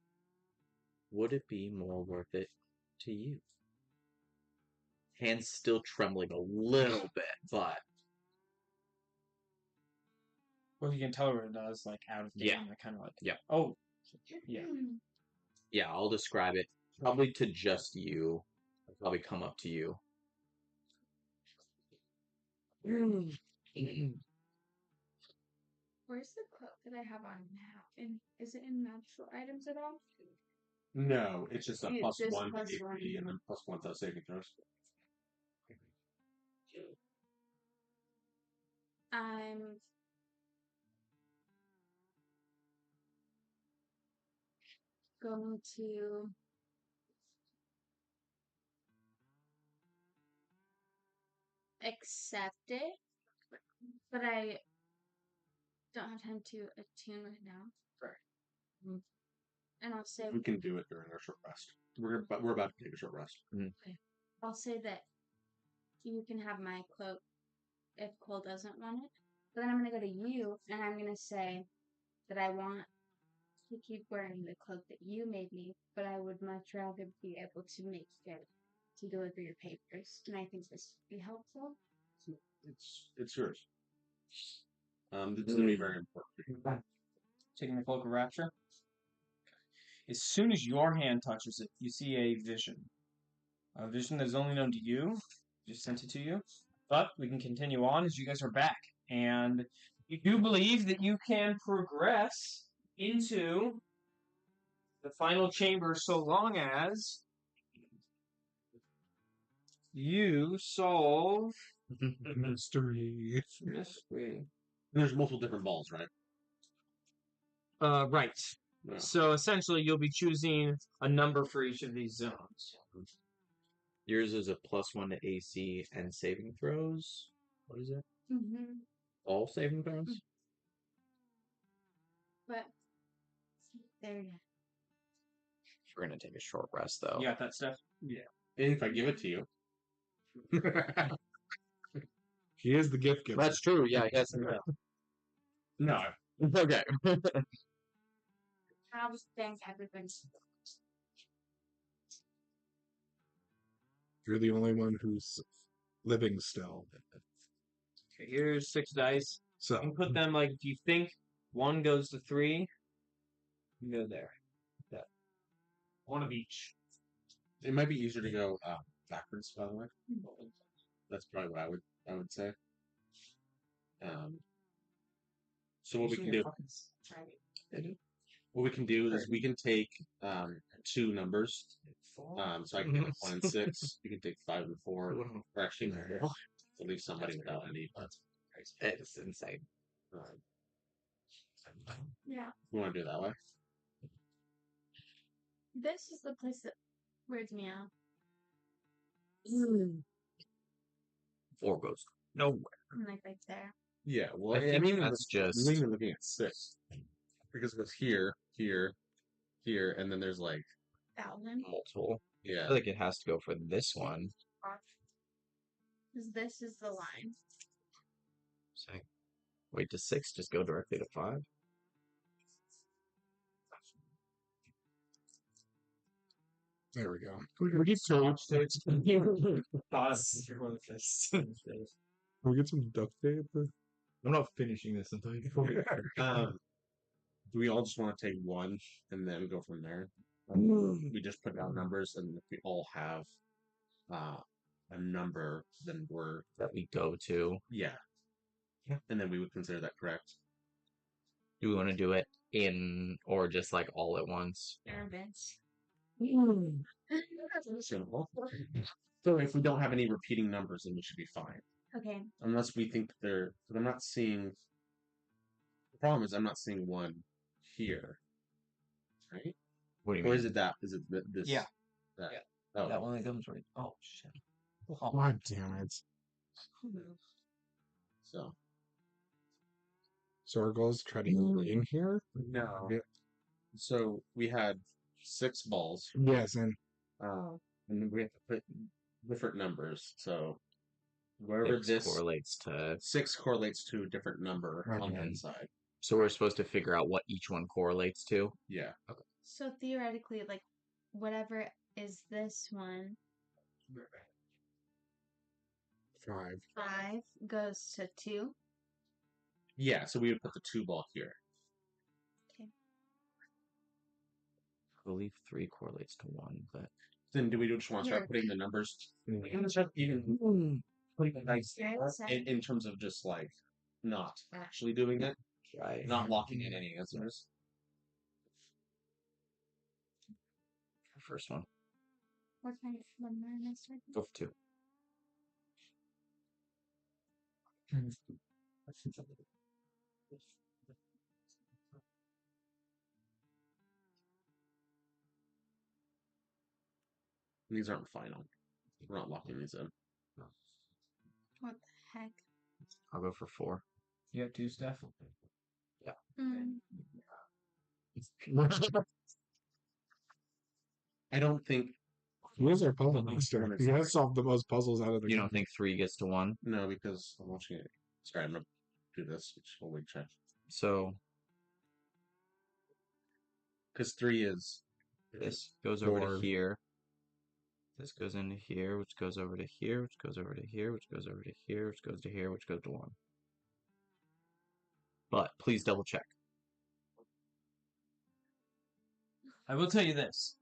[SPEAKER 1] would it be more worth it to you?" Hands still trembling a little bit, but...
[SPEAKER 2] Well, you can tell her what it does, like, out of game.
[SPEAKER 1] Yeah.
[SPEAKER 2] Kind of like,
[SPEAKER 1] yeah.
[SPEAKER 2] Oh, yeah.
[SPEAKER 1] Yeah, I'll describe it. Probably to just you. probably come up to you.
[SPEAKER 4] Where's the cloak that I have on now? And is it in magical items at all?
[SPEAKER 5] No, it's just a
[SPEAKER 4] It's
[SPEAKER 5] plus
[SPEAKER 4] just
[SPEAKER 5] one to
[SPEAKER 4] plus
[SPEAKER 5] AC
[SPEAKER 4] one.
[SPEAKER 5] and then plus one to saving throws.
[SPEAKER 4] I'm going to accept it, but I don't have time to attune right now.
[SPEAKER 5] Right.
[SPEAKER 4] And I'll say
[SPEAKER 5] We can do it during our short rest. We're about to take a short rest.
[SPEAKER 4] I'll say that you can have my cloak if Cole doesn't want it. But then I'm gonna go to you and I'm gonna say that I want to keep wearing the cloak that you made me, but I would much rather be able to make it to deliver your papers. And I think this would be helpful.
[SPEAKER 5] It's yours. This is gonna be very important.
[SPEAKER 2] Taking the cloak of rapture. As soon as your hand touches it, you see a vision. A vision that is only known to you. Just sent it to you. But we can continue on as you guys are back. And you do believe that you can progress into the final chamber so long as you solve
[SPEAKER 3] Mystery.
[SPEAKER 2] mystery.
[SPEAKER 5] There's multiple different balls, right?
[SPEAKER 2] Right.
[SPEAKER 5] Yeah.
[SPEAKER 2] So essentially, you'll be choosing a number for each of these zones.
[SPEAKER 1] Yours is a +1 to AC and saving throws. What is it?
[SPEAKER 4] Mm-hmm.
[SPEAKER 1] All saving throws?
[SPEAKER 4] But there you
[SPEAKER 1] We're gonna take a short rest though.
[SPEAKER 2] You got that stuff?
[SPEAKER 5] Yeah. And if I give it to you,
[SPEAKER 3] He is the gift giver.
[SPEAKER 1] That's true. Yeah, yes.
[SPEAKER 5] no.
[SPEAKER 1] Okay.
[SPEAKER 4] I'll just thank everybody.
[SPEAKER 3] You're the only one who's living still.
[SPEAKER 2] Okay, here's 6 dice. You can
[SPEAKER 3] So,
[SPEAKER 2] put them like if you think 1 goes to 3, you go there. That. 1 of each.
[SPEAKER 5] It might be easier to go backwards, by the way. That's probably what I would say. So what we can do is we can take 2 numbers. So I can take 1 and 6. You can take 5 and 4. Or actually, to leave somebody without any. But
[SPEAKER 1] It's insane.
[SPEAKER 4] Yeah.
[SPEAKER 5] you want to do it that way?
[SPEAKER 4] This is the place that weirds me out.
[SPEAKER 1] 4 goes nowhere.
[SPEAKER 4] Like right there.
[SPEAKER 5] Yeah. Well,
[SPEAKER 1] I think that's just-
[SPEAKER 5] I'm even looking at 6 because it goes here, here, here, and then there's like
[SPEAKER 4] Thousand.
[SPEAKER 1] Multiple. I
[SPEAKER 5] yeah.
[SPEAKER 1] feel like it has to go for this one.
[SPEAKER 4] Because this is the line.
[SPEAKER 1] So, wait to 6, just go directly to 5.
[SPEAKER 3] there we go.
[SPEAKER 2] We get so
[SPEAKER 3] Can we get some duct tape?
[SPEAKER 1] I'm not finishing this until you
[SPEAKER 5] Do we all just want to take 1 and then go from there? We just put down numbers, and if we all have a number, then we're
[SPEAKER 1] that we go to.
[SPEAKER 5] yeah. And then we would consider that correct.
[SPEAKER 1] Do we want to do it in or just like all at once?
[SPEAKER 4] Nervous.
[SPEAKER 5] Simple. So if we don't have any repeating numbers, then we should be fine.
[SPEAKER 4] Okay.
[SPEAKER 5] Unless we think they're. Because I'm not seeing. The problem is I'm not seeing 1 here. Right?
[SPEAKER 1] What do you
[SPEAKER 5] Or
[SPEAKER 1] mean?
[SPEAKER 5] is it that? Is it this?
[SPEAKER 2] Yeah.
[SPEAKER 5] That.
[SPEAKER 2] Yeah.
[SPEAKER 5] Oh.
[SPEAKER 2] That one that comes right. Oh shit. Oh.
[SPEAKER 3] God damn it.
[SPEAKER 5] So
[SPEAKER 3] our goal is try to get in here?
[SPEAKER 5] no. So we had 6 balls.
[SPEAKER 3] Yes, and
[SPEAKER 5] And then we have to put different numbers. So wherever
[SPEAKER 1] 6
[SPEAKER 5] this
[SPEAKER 1] correlates to.
[SPEAKER 5] 6 correlates to a different number on the
[SPEAKER 1] Okay.
[SPEAKER 5] inside.
[SPEAKER 1] So we're supposed to figure out what each one correlates to.
[SPEAKER 5] Yeah.
[SPEAKER 4] So theoretically, like, whatever is this one,
[SPEAKER 3] 5.
[SPEAKER 4] 5 goes to 2.
[SPEAKER 5] Yeah. So we would put the 2 ball here.
[SPEAKER 1] I believe 3 correlates to 1, but
[SPEAKER 5] Then do we just want to start putting the numbers? Even putting the dice in terms of just like not actually doing it,
[SPEAKER 1] Right.
[SPEAKER 5] not locking in any answers.
[SPEAKER 1] First one.
[SPEAKER 4] What kind of number am I starting?
[SPEAKER 1] Go for 2.
[SPEAKER 5] These aren't final. We're not locking these in.
[SPEAKER 4] What the heck?
[SPEAKER 1] I'll go for 4.
[SPEAKER 2] You have 2, Steph?
[SPEAKER 4] Mm.
[SPEAKER 5] I don't think.
[SPEAKER 3] Where's our puzzle master? He has solved the most puzzles out of the
[SPEAKER 1] You
[SPEAKER 3] game.
[SPEAKER 1] don't think 3 gets to 1?
[SPEAKER 5] No, because I'm watching it. Sorry, I'm gonna do this. Holy check.
[SPEAKER 1] So
[SPEAKER 5] Because 3 is.
[SPEAKER 1] this goes over to
[SPEAKER 3] 4.
[SPEAKER 1] here. This goes into here, which goes over to here, which goes over to here, which goes over to here, which goes to here, which goes to 1. But please double check.
[SPEAKER 2] I will tell you this.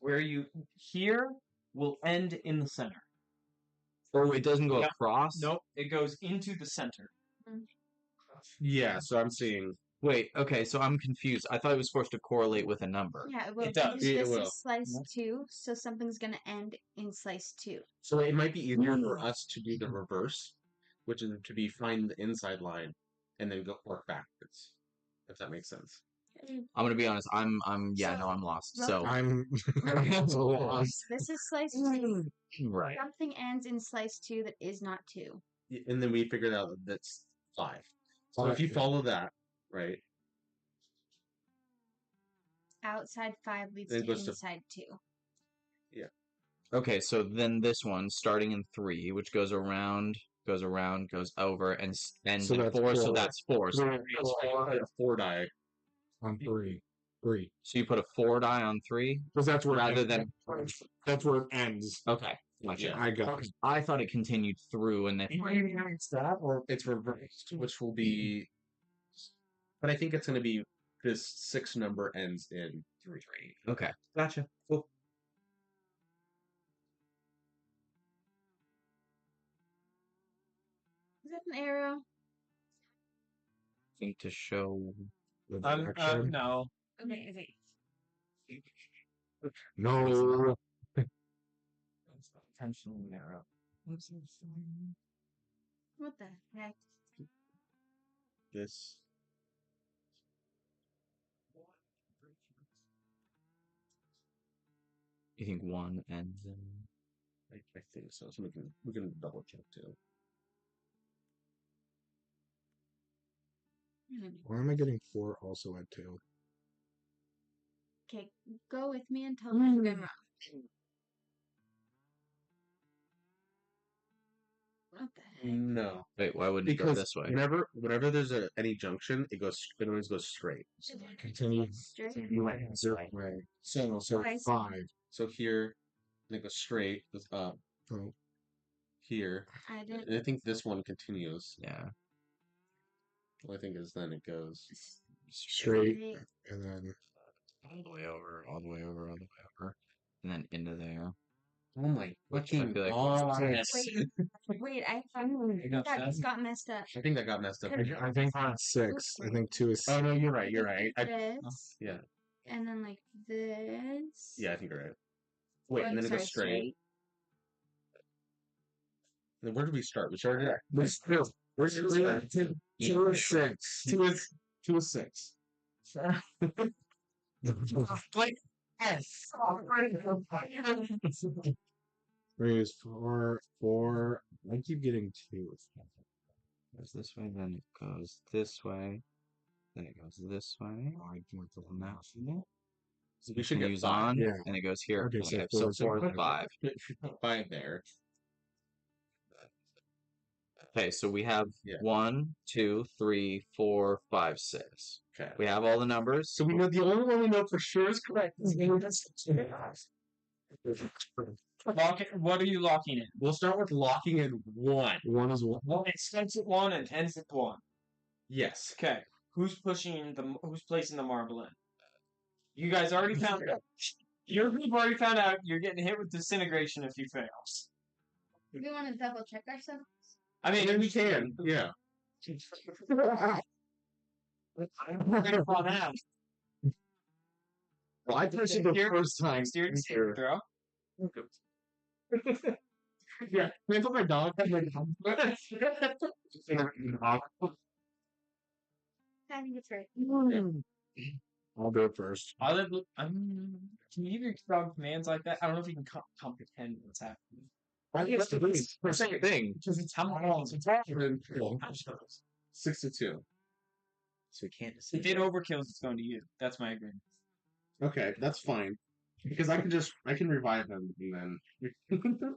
[SPEAKER 2] Where you here will end in the center.
[SPEAKER 1] Oh, it doesn't go
[SPEAKER 2] Yep.
[SPEAKER 1] across?
[SPEAKER 2] Nope, it goes into the center.
[SPEAKER 5] Yeah, so I'm seeing.
[SPEAKER 1] Wait, okay, so I'm confused. I thought it was supposed to correlate with a number.
[SPEAKER 4] Yeah, it will.
[SPEAKER 2] It does.
[SPEAKER 4] because
[SPEAKER 5] It
[SPEAKER 4] This
[SPEAKER 5] will.
[SPEAKER 4] is slice 2, so something's gonna end in slice 2.
[SPEAKER 5] So it might be easier for us to do the reverse, which is to be find the inside line and then go work backwards. If that makes sense.
[SPEAKER 1] I'm gonna be honest. I'm lost. So
[SPEAKER 3] I'm so lost.
[SPEAKER 4] This is slice 2.
[SPEAKER 1] right.
[SPEAKER 4] Something ends in slice 2 that is not 2.
[SPEAKER 5] And then we figured out that that's 5. So if you follow that, right?
[SPEAKER 4] Outside 5 leads
[SPEAKER 5] Then it
[SPEAKER 4] to
[SPEAKER 5] goes to-
[SPEAKER 4] inside 2.
[SPEAKER 1] Okay, so then this one starting in 3, which goes around, goes over, and ends
[SPEAKER 3] So
[SPEAKER 1] in
[SPEAKER 3] that's
[SPEAKER 1] 4. So
[SPEAKER 3] 4.
[SPEAKER 1] that's 4. So,
[SPEAKER 5] A 4 die.
[SPEAKER 3] On 3. 3.
[SPEAKER 1] so you put a 4 die on 3
[SPEAKER 3] Because that's where
[SPEAKER 1] rather
[SPEAKER 3] it
[SPEAKER 1] than.
[SPEAKER 3] that's where it ends.
[SPEAKER 1] Okay, gotcha.
[SPEAKER 5] Yeah.
[SPEAKER 3] I got it.
[SPEAKER 1] I thought it continued through, and then
[SPEAKER 5] That or it's reversed, which will be. But I think it's going to be this 6 number ends in 3.
[SPEAKER 1] okay, gotcha. Cool.
[SPEAKER 4] Is that an arrow?
[SPEAKER 1] Think to show.
[SPEAKER 3] The direction.
[SPEAKER 2] No.
[SPEAKER 4] Okay.
[SPEAKER 3] No.
[SPEAKER 2] Intentional arrow.
[SPEAKER 4] What the heck?
[SPEAKER 5] This.
[SPEAKER 1] You think 1 ends in?
[SPEAKER 5] I think so. So we can double check too.
[SPEAKER 3] Why am I getting 4 also at 2?
[SPEAKER 4] Okay, go with me and tell me if I'm wrong. What the heck?
[SPEAKER 5] No,
[SPEAKER 1] Wait, why wouldn't it go
[SPEAKER 5] because
[SPEAKER 1] this way?
[SPEAKER 5] whenever there's any junction, it always goes straight.
[SPEAKER 3] Continue.
[SPEAKER 4] Straight?
[SPEAKER 3] You went 0 way. So
[SPEAKER 4] I see.
[SPEAKER 3] 5.
[SPEAKER 5] So here, and it goes straight, goes up
[SPEAKER 3] Oh.
[SPEAKER 5] here,
[SPEAKER 4] I didn't.
[SPEAKER 5] and I think this one continues.
[SPEAKER 1] Yeah.
[SPEAKER 5] What I think is then it goes.
[SPEAKER 3] Straight.
[SPEAKER 4] Straight.
[SPEAKER 3] And then
[SPEAKER 1] All the way over, all the way over, all the way over, and then into there.
[SPEAKER 5] Oh my fucking
[SPEAKER 1] feel like-
[SPEAKER 5] god!
[SPEAKER 4] Wait, I finally
[SPEAKER 2] got
[SPEAKER 4] that
[SPEAKER 2] that?
[SPEAKER 4] got messed up.
[SPEAKER 5] I think that got messed up.
[SPEAKER 3] I think 6. I think 2 is.
[SPEAKER 5] Oh no, you're right. You're right.
[SPEAKER 4] This,
[SPEAKER 5] Yeah,
[SPEAKER 4] and then like this.
[SPEAKER 5] yeah, I think you're right. Wait, and then it
[SPEAKER 4] Sorry,
[SPEAKER 5] goes straight. Then where did we start? We started at
[SPEAKER 3] Where's 2? Where's 2? 2 is 6.
[SPEAKER 5] 2 is 6.
[SPEAKER 3] Like S. 3 is 4. 4. I keep getting 2.
[SPEAKER 1] Goes this way, then it goes this way, then it goes this way.
[SPEAKER 3] Oh, I went to the
[SPEAKER 1] Now,
[SPEAKER 3] mouse.
[SPEAKER 5] So we should get
[SPEAKER 1] continues
[SPEAKER 5] 5.
[SPEAKER 1] on,
[SPEAKER 3] Yeah.
[SPEAKER 1] and it goes here.
[SPEAKER 3] Okay, so
[SPEAKER 1] Okay,
[SPEAKER 3] four
[SPEAKER 1] so
[SPEAKER 3] is
[SPEAKER 1] 4
[SPEAKER 3] fine.
[SPEAKER 1] and 5.
[SPEAKER 5] 5 there.
[SPEAKER 1] Okay, so we have
[SPEAKER 5] Yeah.
[SPEAKER 1] 1, 2, 3, 4, 5, 6.
[SPEAKER 5] Okay.
[SPEAKER 1] We have all the numbers.
[SPEAKER 5] So we know the only one we know for sure is correct.
[SPEAKER 2] Lock it. What are you locking in?
[SPEAKER 5] We'll start with locking in 1.
[SPEAKER 3] 1 is 1.
[SPEAKER 2] Well, it starts at 1 and ends at 1.
[SPEAKER 5] Yes.
[SPEAKER 2] Okay. Who's placing the marble in? You guys already found it. Your group already found out you're getting hit with disintegration if you fail.
[SPEAKER 4] We want to double check ourselves.
[SPEAKER 2] I mean,
[SPEAKER 5] we can. Yeah. Well, I touched it the first time.
[SPEAKER 2] Steered throw.
[SPEAKER 5] Yeah. Can I put my dog?
[SPEAKER 4] I think it's right.
[SPEAKER 3] I'll do it first.
[SPEAKER 2] Can you give your dog commands like that? I don't know if you can comprehend what's happening.
[SPEAKER 5] I think it's the same thing.
[SPEAKER 2] Because how long is it?
[SPEAKER 5] 62.
[SPEAKER 1] So we can't just.
[SPEAKER 2] If it overkills, it's going to you. That's my agreement.
[SPEAKER 5] Okay, that's fine. Because I can revive him and then.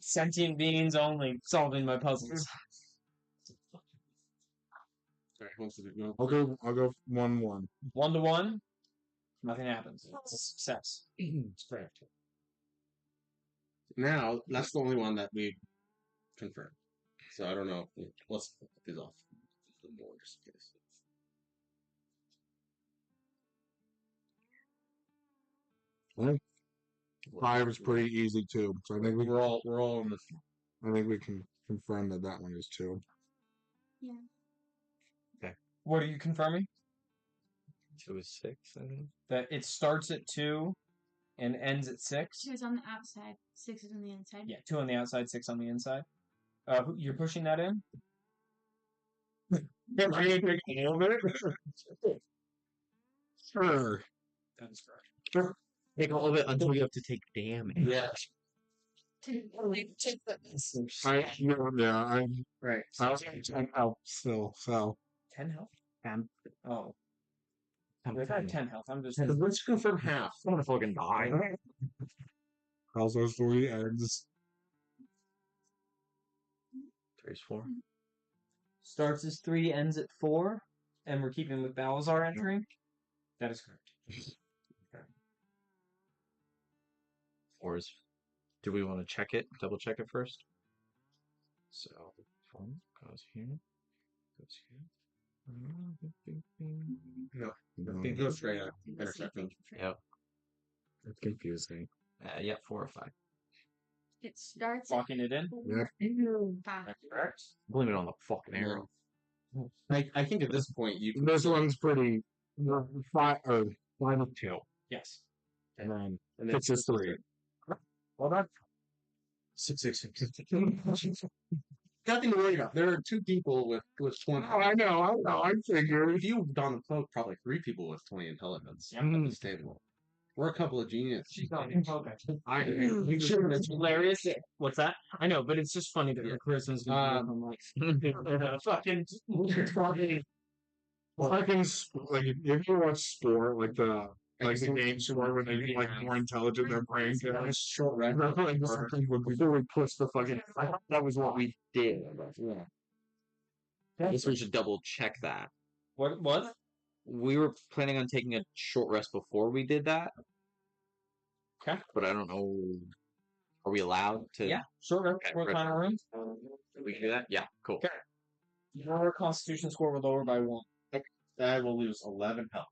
[SPEAKER 2] Sentient beings only solving my puzzles.
[SPEAKER 5] Sorry, who wants to go?
[SPEAKER 3] I'll go 1-1.
[SPEAKER 2] 1-1, nothing happens. It's a success.
[SPEAKER 5] It's correct. Now, that's the only one that we confirmed. So I don't know. Let's put these off. More just in case.
[SPEAKER 3] 5 is pretty easy too, so I think
[SPEAKER 5] We're all in the.
[SPEAKER 3] I think we can confirm that one is 2.
[SPEAKER 4] Yeah.
[SPEAKER 2] What are you confirming?
[SPEAKER 1] 2 is 6, I think.
[SPEAKER 2] That it starts at 2 and ends at 6?
[SPEAKER 4] 2 is on the outside, 6 is on the inside.
[SPEAKER 2] Yeah, 2 on the outside, 6 on the inside. You're pushing that in?
[SPEAKER 3] Am I going to take all of it? Sure.
[SPEAKER 2] That is correct.
[SPEAKER 1] Take all of it until you have to take damage.
[SPEAKER 5] Yeah.
[SPEAKER 3] I'm
[SPEAKER 2] Right.
[SPEAKER 3] I was at 10 health still, so
[SPEAKER 2] 10 health?
[SPEAKER 1] 10.
[SPEAKER 2] Oh.
[SPEAKER 1] I'm
[SPEAKER 2] If I have 10 health, I'm just...
[SPEAKER 5] Let's confirm half.
[SPEAKER 1] I'm gonna fucking die.
[SPEAKER 3] also 3 eggs.
[SPEAKER 1] 3 is 4.
[SPEAKER 2] Starts as 3, ends at 4, and we're keeping with Balazar entering? That is correct.
[SPEAKER 1] 4 is. Do we want to check it? Double check it first? So, 4 goes here. Goes here.
[SPEAKER 5] No. Go straight up. Intercepting.
[SPEAKER 1] Yep.
[SPEAKER 3] It's confusing.
[SPEAKER 1] Yeah, 4 or 5.
[SPEAKER 4] It starts at
[SPEAKER 2] Locking it in?
[SPEAKER 3] Yep.
[SPEAKER 4] 5.
[SPEAKER 2] That's correct.
[SPEAKER 1] Blame it on the fucking arrow.
[SPEAKER 5] I think at this point you can.
[SPEAKER 3] This one's pretty 5 or 5 of 2.
[SPEAKER 2] Yes.
[SPEAKER 3] And then 6 is 3.
[SPEAKER 2] Well done.
[SPEAKER 1] 6.
[SPEAKER 5] Nothing to worry about. There are 2 people with 20.
[SPEAKER 3] Oh, I know, I figured.
[SPEAKER 5] If you don the cloak, probably 3 people with 20 intelligence
[SPEAKER 2] Yep.
[SPEAKER 5] at this table. We're a couple of geniuses.
[SPEAKER 2] She's not in It's hilarious. What's that? I know, but it's just funny that Recursion's gonna be I'm like, fucking
[SPEAKER 3] Like if you watch Sport, like the game Sport when they get like more intelligent, their brain goes
[SPEAKER 5] Short rest.
[SPEAKER 3] before we push the fucking. I thought that was what we did.
[SPEAKER 5] Yeah.
[SPEAKER 1] I guess we should double check that.
[SPEAKER 2] What?
[SPEAKER 1] We were planning on taking a short rest before we did that.
[SPEAKER 2] Okay.
[SPEAKER 1] But I don't know. Are we allowed to?
[SPEAKER 2] Yeah, short rest.
[SPEAKER 1] Okay,
[SPEAKER 2] What
[SPEAKER 1] rest.
[SPEAKER 2] kind of room?
[SPEAKER 1] We can do that? Yeah, cool.
[SPEAKER 2] Okay. Your Constitution score will lower by 1.
[SPEAKER 5] I will lose 11 health.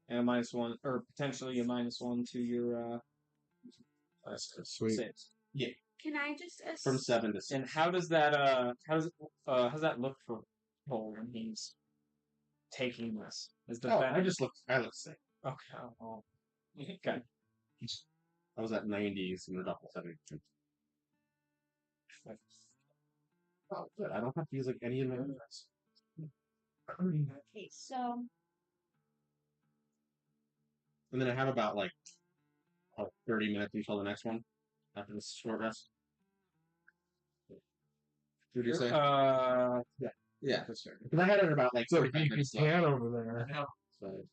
[SPEAKER 2] And a -1, or potentially a -1 to your
[SPEAKER 3] Sweet.
[SPEAKER 2] saves.
[SPEAKER 4] Can I just
[SPEAKER 5] From 7 to 6.
[SPEAKER 2] And how does that look for Cole when he's taking this? Is the
[SPEAKER 5] I look sick.
[SPEAKER 2] okay. Oh, okay.
[SPEAKER 5] I was at 90s and we're up to 72. Oh, good. I don't have to use like any of my moves.
[SPEAKER 4] Okay, so
[SPEAKER 5] And then I have about like 30 minutes until the next one after this short rest. What do you say? Yeah, that's fair. Because I had it about like 45 minutes left.
[SPEAKER 3] over there.
[SPEAKER 5] So.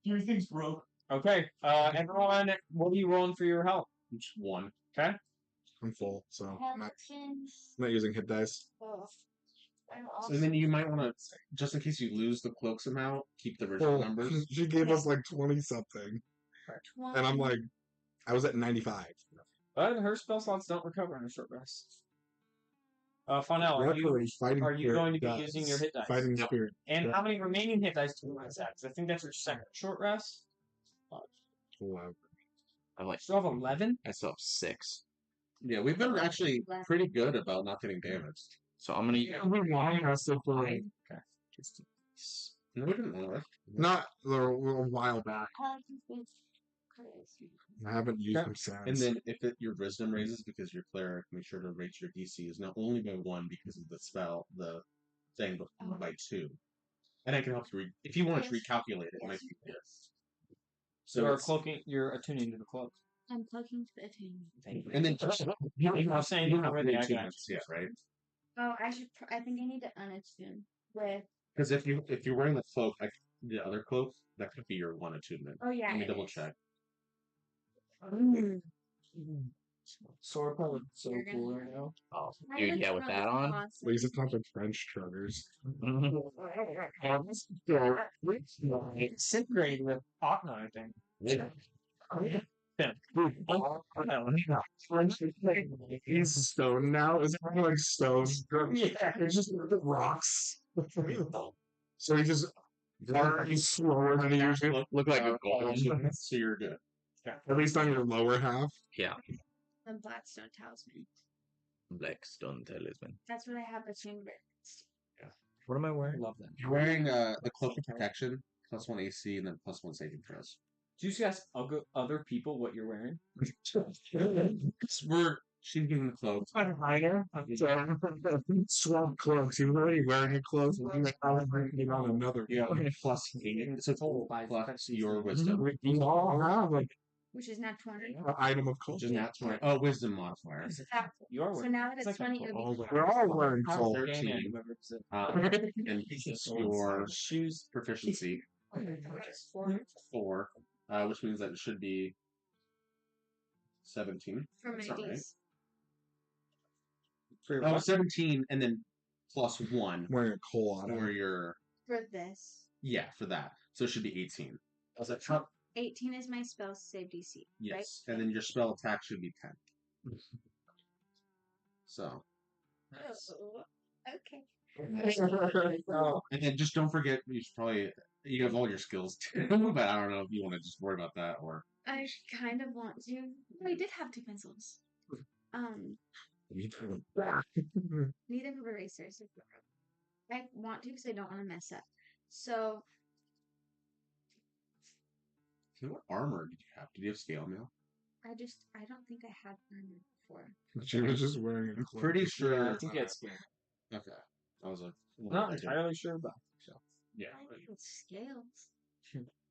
[SPEAKER 2] Everything's broke. Okay. Everyone, what are you rolling for your health?
[SPEAKER 5] Each one.
[SPEAKER 2] Okay.
[SPEAKER 3] I'm full, so I'm not
[SPEAKER 4] Pelicans.
[SPEAKER 3] using hit dice.
[SPEAKER 4] I'm
[SPEAKER 5] And then you might want to, just in case you lose the cloaks amount, keep the original numbers.
[SPEAKER 3] She gave us like 20 something, and I'm like, I was at 95.
[SPEAKER 2] But her spell slots don't recover on a short rest. Fonel,
[SPEAKER 3] Fighting
[SPEAKER 2] are you
[SPEAKER 3] spirit
[SPEAKER 2] going to be
[SPEAKER 3] does.
[SPEAKER 2] using your hit dice?
[SPEAKER 3] Fighting spirit.
[SPEAKER 2] And how many remaining hit dice do you want that? 'Cause I think that's your second short rest.
[SPEAKER 3] Wow.
[SPEAKER 1] I'm like,
[SPEAKER 2] Still have 11?
[SPEAKER 1] I still have 6.
[SPEAKER 5] Yeah, we've been actually pretty good about not getting damaged.
[SPEAKER 1] So I'm gonna use.
[SPEAKER 2] Okay.
[SPEAKER 5] No, we didn't know it.
[SPEAKER 3] Not a while back. I haven't used them since.
[SPEAKER 5] And then if your wisdom raises because you're cleric, make sure to raise your DC is not only by 1 because of the spell, the thing, but by 2. And I can help you if you want to recalculate it. It might be good.
[SPEAKER 2] So you're attuning to the cloak.
[SPEAKER 4] I'm plugging to the attunement.
[SPEAKER 5] And then
[SPEAKER 2] I'm saying you already, I got you.
[SPEAKER 5] yeah, right?
[SPEAKER 4] Oh, I think I need to unattune with.
[SPEAKER 5] Because if you're wearing the cloak, like the other cloak, that could be your 1 attunement.
[SPEAKER 4] Oh yeah.
[SPEAKER 5] Let me
[SPEAKER 4] it
[SPEAKER 5] double
[SPEAKER 4] is.
[SPEAKER 5] check.
[SPEAKER 2] Sword probably so
[SPEAKER 4] You're gonna-
[SPEAKER 2] cool right now.
[SPEAKER 1] Oh,
[SPEAKER 4] My
[SPEAKER 1] dude, yeah,
[SPEAKER 4] looks
[SPEAKER 1] with
[SPEAKER 4] really
[SPEAKER 1] that on.
[SPEAKER 4] awesome.
[SPEAKER 3] Please, it's not the French truckers.
[SPEAKER 2] Disintegrated with Hawkman, I think.
[SPEAKER 3] He's stone now. Is it kind of like stone?
[SPEAKER 2] Yeah.
[SPEAKER 3] It's just rocks. So he just he's slower than he usually.
[SPEAKER 1] Look like a gold.
[SPEAKER 5] So you're good.
[SPEAKER 3] At least on your lower half.
[SPEAKER 1] Yeah,
[SPEAKER 4] The Blackstone Talisman.
[SPEAKER 1] Blackstone Talisman.
[SPEAKER 4] That's what I have attuned with.
[SPEAKER 1] What am I wearing?
[SPEAKER 2] Love them.
[SPEAKER 5] You're wearing the cloak of protection, +1 AC, and then +1 saving throws.
[SPEAKER 2] Do you guys other people what you're wearing?
[SPEAKER 5] She's giving the cloak.
[SPEAKER 3] Swamp cloaks. You're already wearing a cloak. He's putting on another.
[SPEAKER 5] You got +8, so total plus your wisdom,
[SPEAKER 3] We all have like
[SPEAKER 4] Which is not 20.
[SPEAKER 3] an item of
[SPEAKER 5] which
[SPEAKER 3] culture.
[SPEAKER 5] is not 20. Oh, wisdom modifier.
[SPEAKER 2] You are
[SPEAKER 4] So
[SPEAKER 2] wearing.
[SPEAKER 4] now that it's
[SPEAKER 2] like
[SPEAKER 4] 20, it would be
[SPEAKER 3] We're all wearing
[SPEAKER 2] How's
[SPEAKER 3] cloaks.
[SPEAKER 2] the game
[SPEAKER 5] 13.
[SPEAKER 2] end, whoever it's
[SPEAKER 5] And your
[SPEAKER 2] shoes
[SPEAKER 5] proficiency 4, which means that it should be 17.
[SPEAKER 4] for
[SPEAKER 5] That's
[SPEAKER 4] my
[SPEAKER 5] not right.
[SPEAKER 4] Ds.
[SPEAKER 5] Oh, 17 and then +1
[SPEAKER 3] Wearing a coal on
[SPEAKER 5] for
[SPEAKER 3] it.
[SPEAKER 5] your
[SPEAKER 4] For this.
[SPEAKER 5] for that. So it should be 18.
[SPEAKER 2] Was that
[SPEAKER 4] 18 is my spell save DC.
[SPEAKER 5] Yes, and then your spell attack should be 10. So,
[SPEAKER 4] Oh, okay.
[SPEAKER 2] Oh,
[SPEAKER 5] and then just don't forget you have all your skills too, but I don't know if you want to just worry about that or
[SPEAKER 4] I kind of want to. I did have 2 pencils. Need them for erasers. I want to because I don't want to mess up. So
[SPEAKER 5] what armor did you have? Did you have scale mail?
[SPEAKER 4] I don't think I had armor before.
[SPEAKER 3] She was just wearing a
[SPEAKER 5] I'm
[SPEAKER 3] cloak.
[SPEAKER 5] pretty sure.
[SPEAKER 2] yeah, I think it's good.
[SPEAKER 5] Okay, I was like,
[SPEAKER 2] Not entirely sure about. So.
[SPEAKER 5] Yeah,
[SPEAKER 4] I think it's scales.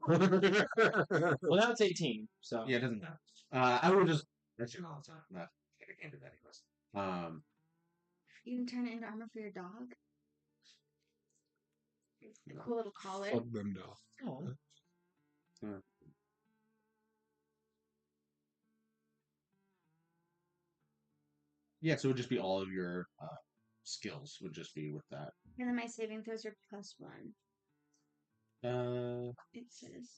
[SPEAKER 2] Well, now it's 18. So
[SPEAKER 5] yeah, it doesn't matter. I would just let you know all the time. Not get into that anyways.
[SPEAKER 4] You can turn it into armor for your dog. A cool little collar.
[SPEAKER 3] Fuck them dogs.
[SPEAKER 2] Oh.
[SPEAKER 5] Yeah, so it would just be all of your skills would just be with that.
[SPEAKER 4] And then my saving throws are +1. It says.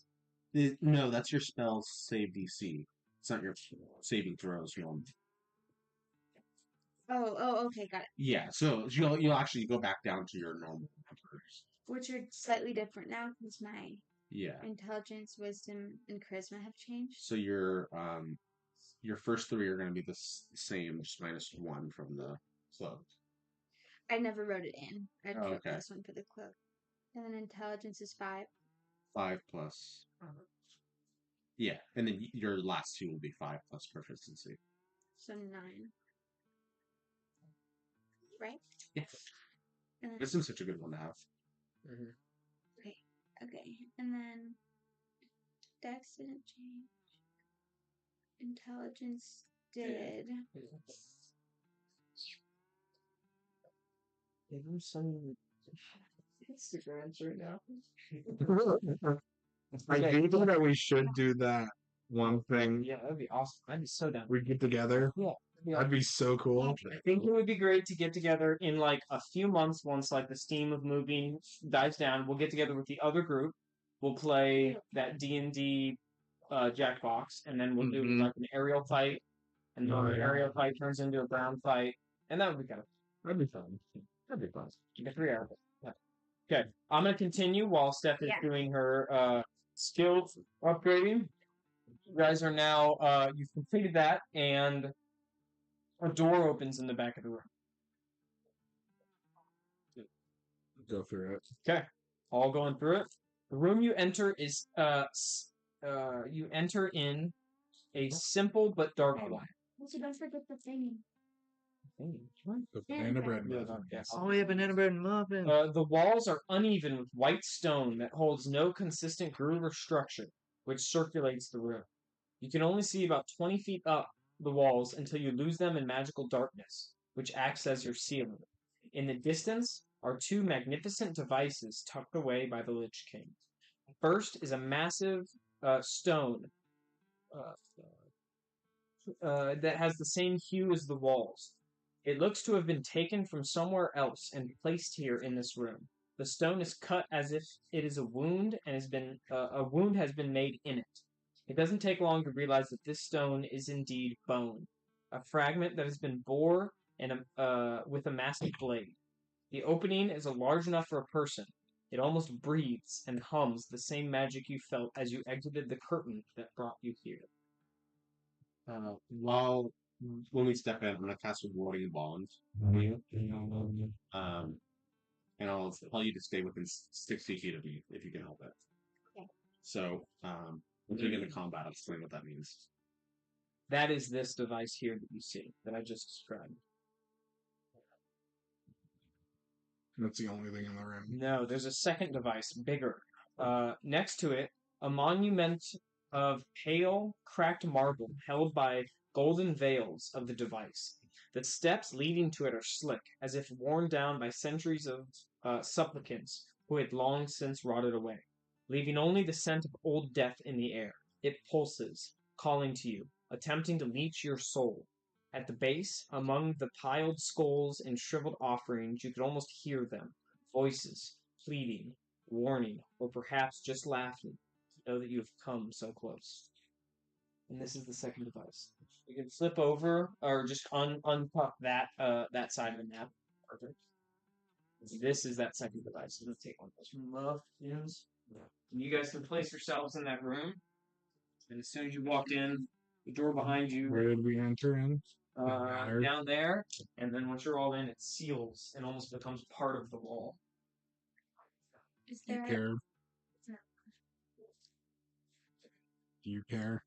[SPEAKER 5] No, that's your spell save DC. It's not your saving throws.
[SPEAKER 4] Oh, okay, got it.
[SPEAKER 5] Yeah, so you'll actually go back down to your normal numbers.
[SPEAKER 4] Which are slightly different now because my
[SPEAKER 5] Yeah.
[SPEAKER 4] intelligence, wisdom, and charisma have changed.
[SPEAKER 5] So your first 3 are going to be the same, just -1 from the cloak.
[SPEAKER 4] I never wrote it in. I put
[SPEAKER 5] okay.
[SPEAKER 4] +1 for the cloak. And then intelligence is 5.
[SPEAKER 5] 5 plus. Yeah, and then your last 2 will be 5 plus proficiency.
[SPEAKER 4] So 9. Right?
[SPEAKER 5] Yes.
[SPEAKER 4] And then,
[SPEAKER 5] Wisdom's such a good one to have.
[SPEAKER 4] okay. And then Dex didn't change. Intelligence did.
[SPEAKER 2] Give him some Instagrams right now.
[SPEAKER 3] I think that we should do that one thing.
[SPEAKER 2] Yeah, that'd be awesome. I'd be so down.
[SPEAKER 3] We get together.
[SPEAKER 2] Yeah.
[SPEAKER 3] That'd be so cool.
[SPEAKER 2] I think it would be great to get together in like a few months once like the steam of moving dies down. We'll get together with the other group. We'll play that D&D Jackbox, and then we'll do like an aerial fight, and then the aerial fight turns into a ground fight, and that would be kind of
[SPEAKER 3] That'd be fun.
[SPEAKER 5] That'd be fun.
[SPEAKER 2] you get 3 aerial. Yeah. Okay, I'm gonna continue while Steph is doing her skills upgrading. You guys are now you've completed that, and a door opens in the back of the room.
[SPEAKER 3] Go through it.
[SPEAKER 2] Okay, all going through it. The room you enter is you enter in a simple but dark one.
[SPEAKER 4] Also, don't forget the thing.
[SPEAKER 3] The banana bread muffin.
[SPEAKER 2] Yes.
[SPEAKER 1] Oh, yeah, banana bread and muffin.
[SPEAKER 2] The walls are uneven with white stone that holds no consistent groove or structure, which circulates the room. You can only see about 20 feet up the walls until you lose them in magical darkness, which acts as your ceiling. In the distance are 2 magnificent devices tucked away by the Lich King. First is a massive stone that has the same hue as the walls. It looks to have been taken from somewhere else and placed here in this room. The stone is cut as if it is a wound and a wound has been made in it. It doesn't take long to realize that this stone is indeed bone, a fragment that has been bore with a massive blade. The opening is large enough for a person. It almost breathes and hums the same magic you felt as you exited the curtain that brought you here.
[SPEAKER 5] When we step in, I'm gonna cast a warding bond on you. And I'll tell you to stay within 60 feet of me if you can help it.
[SPEAKER 4] Okay.
[SPEAKER 5] So, once we get into combat, I'll explain what that means.
[SPEAKER 2] That is this device here that you see, that I just described.
[SPEAKER 3] That's the only thing in the room.
[SPEAKER 2] No, there's a second device, bigger. Next to it, a monument of pale, cracked marble held by golden veils of the device. The steps leading to it are slick, as if worn down by centuries of supplicants who had long since rotted away, leaving only the scent of old death in the air. It pulses, calling to you, attempting to leech your soul. At the base, among the piled skulls and shriveled offerings, you could almost hear them, voices, pleading, warning, or perhaps just laughing, to know that you have come so close. And this is the second device. You can flip over, or just unpuck that side of the map. Perfect. This is that second device. I'm going to take one of those muffins. And you guys can place yourselves in that room. And as soon as you walked in, the door behind you...
[SPEAKER 3] Where did we enter in?
[SPEAKER 2] down there, and then once you're all in, it seals and almost becomes part of the wall.
[SPEAKER 4] Is
[SPEAKER 3] Do you
[SPEAKER 4] there?
[SPEAKER 3] care? Do you care?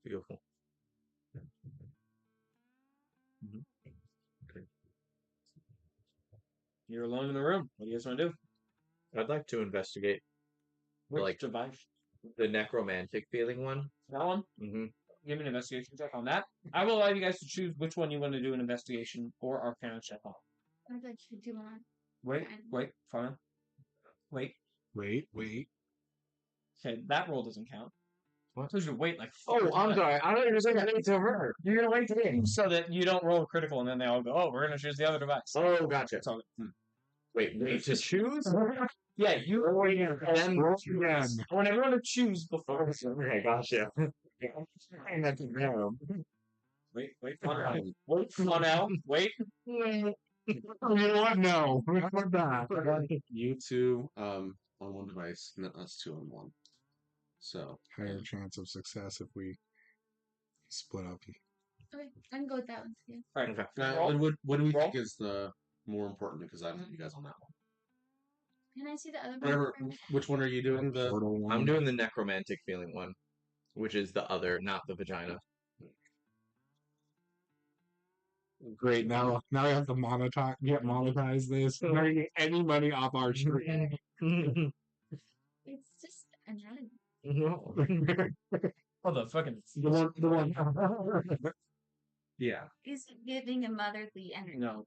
[SPEAKER 1] Beautiful.
[SPEAKER 2] You're alone in the room. What do you guys want to do?
[SPEAKER 1] I'd like to investigate
[SPEAKER 2] Which device?
[SPEAKER 1] the necromantic feeling one.
[SPEAKER 2] That one?
[SPEAKER 1] Mm-hmm.
[SPEAKER 2] Give me an investigation check on that. I will allow you guys to choose which one you want to do an investigation or arcana check on.
[SPEAKER 4] I'd like to do one.
[SPEAKER 2] Wait, fine. Wait. Okay, that roll doesn't count.
[SPEAKER 1] What?
[SPEAKER 2] So you wait like.
[SPEAKER 1] Oh, I'm sorry. I thought you were saying I need to her.
[SPEAKER 2] You're gonna wait to me so that you don't roll a critical and then they all go, "Oh, we're gonna choose the other device."
[SPEAKER 1] Oh, gotcha.
[SPEAKER 2] It's all good.
[SPEAKER 1] Wait to choose?
[SPEAKER 2] Yeah, you.
[SPEAKER 3] Then roll again.
[SPEAKER 2] I want everyone to choose before.
[SPEAKER 1] Okay, gotcha.
[SPEAKER 2] Wait, Wait, Fonel. Wait.
[SPEAKER 3] You know what? No. Fuck that.
[SPEAKER 5] You two on one device, and then us two on one. So
[SPEAKER 3] Higher chance of success if we split up.
[SPEAKER 4] Okay, I can go with that one too.
[SPEAKER 2] All right.
[SPEAKER 1] Okay.
[SPEAKER 2] Roll.
[SPEAKER 5] and what do we
[SPEAKER 2] Roll.
[SPEAKER 5] think is the more important? Because I have you guys on that one.
[SPEAKER 4] Can I see the other
[SPEAKER 5] Whatever.
[SPEAKER 4] one?
[SPEAKER 5] Which one are you doing? The
[SPEAKER 3] Portal one.
[SPEAKER 1] I'm doing the necromantic feeling one, which is the other, not the vagina.
[SPEAKER 3] Great. Now we have to monetize this. We're not getting any money off our stream.
[SPEAKER 4] It's just anatomy.
[SPEAKER 1] No.
[SPEAKER 2] Oh, the fucking.
[SPEAKER 3] The one.
[SPEAKER 5] yeah.
[SPEAKER 4] He's giving a motherly energy.
[SPEAKER 2] No.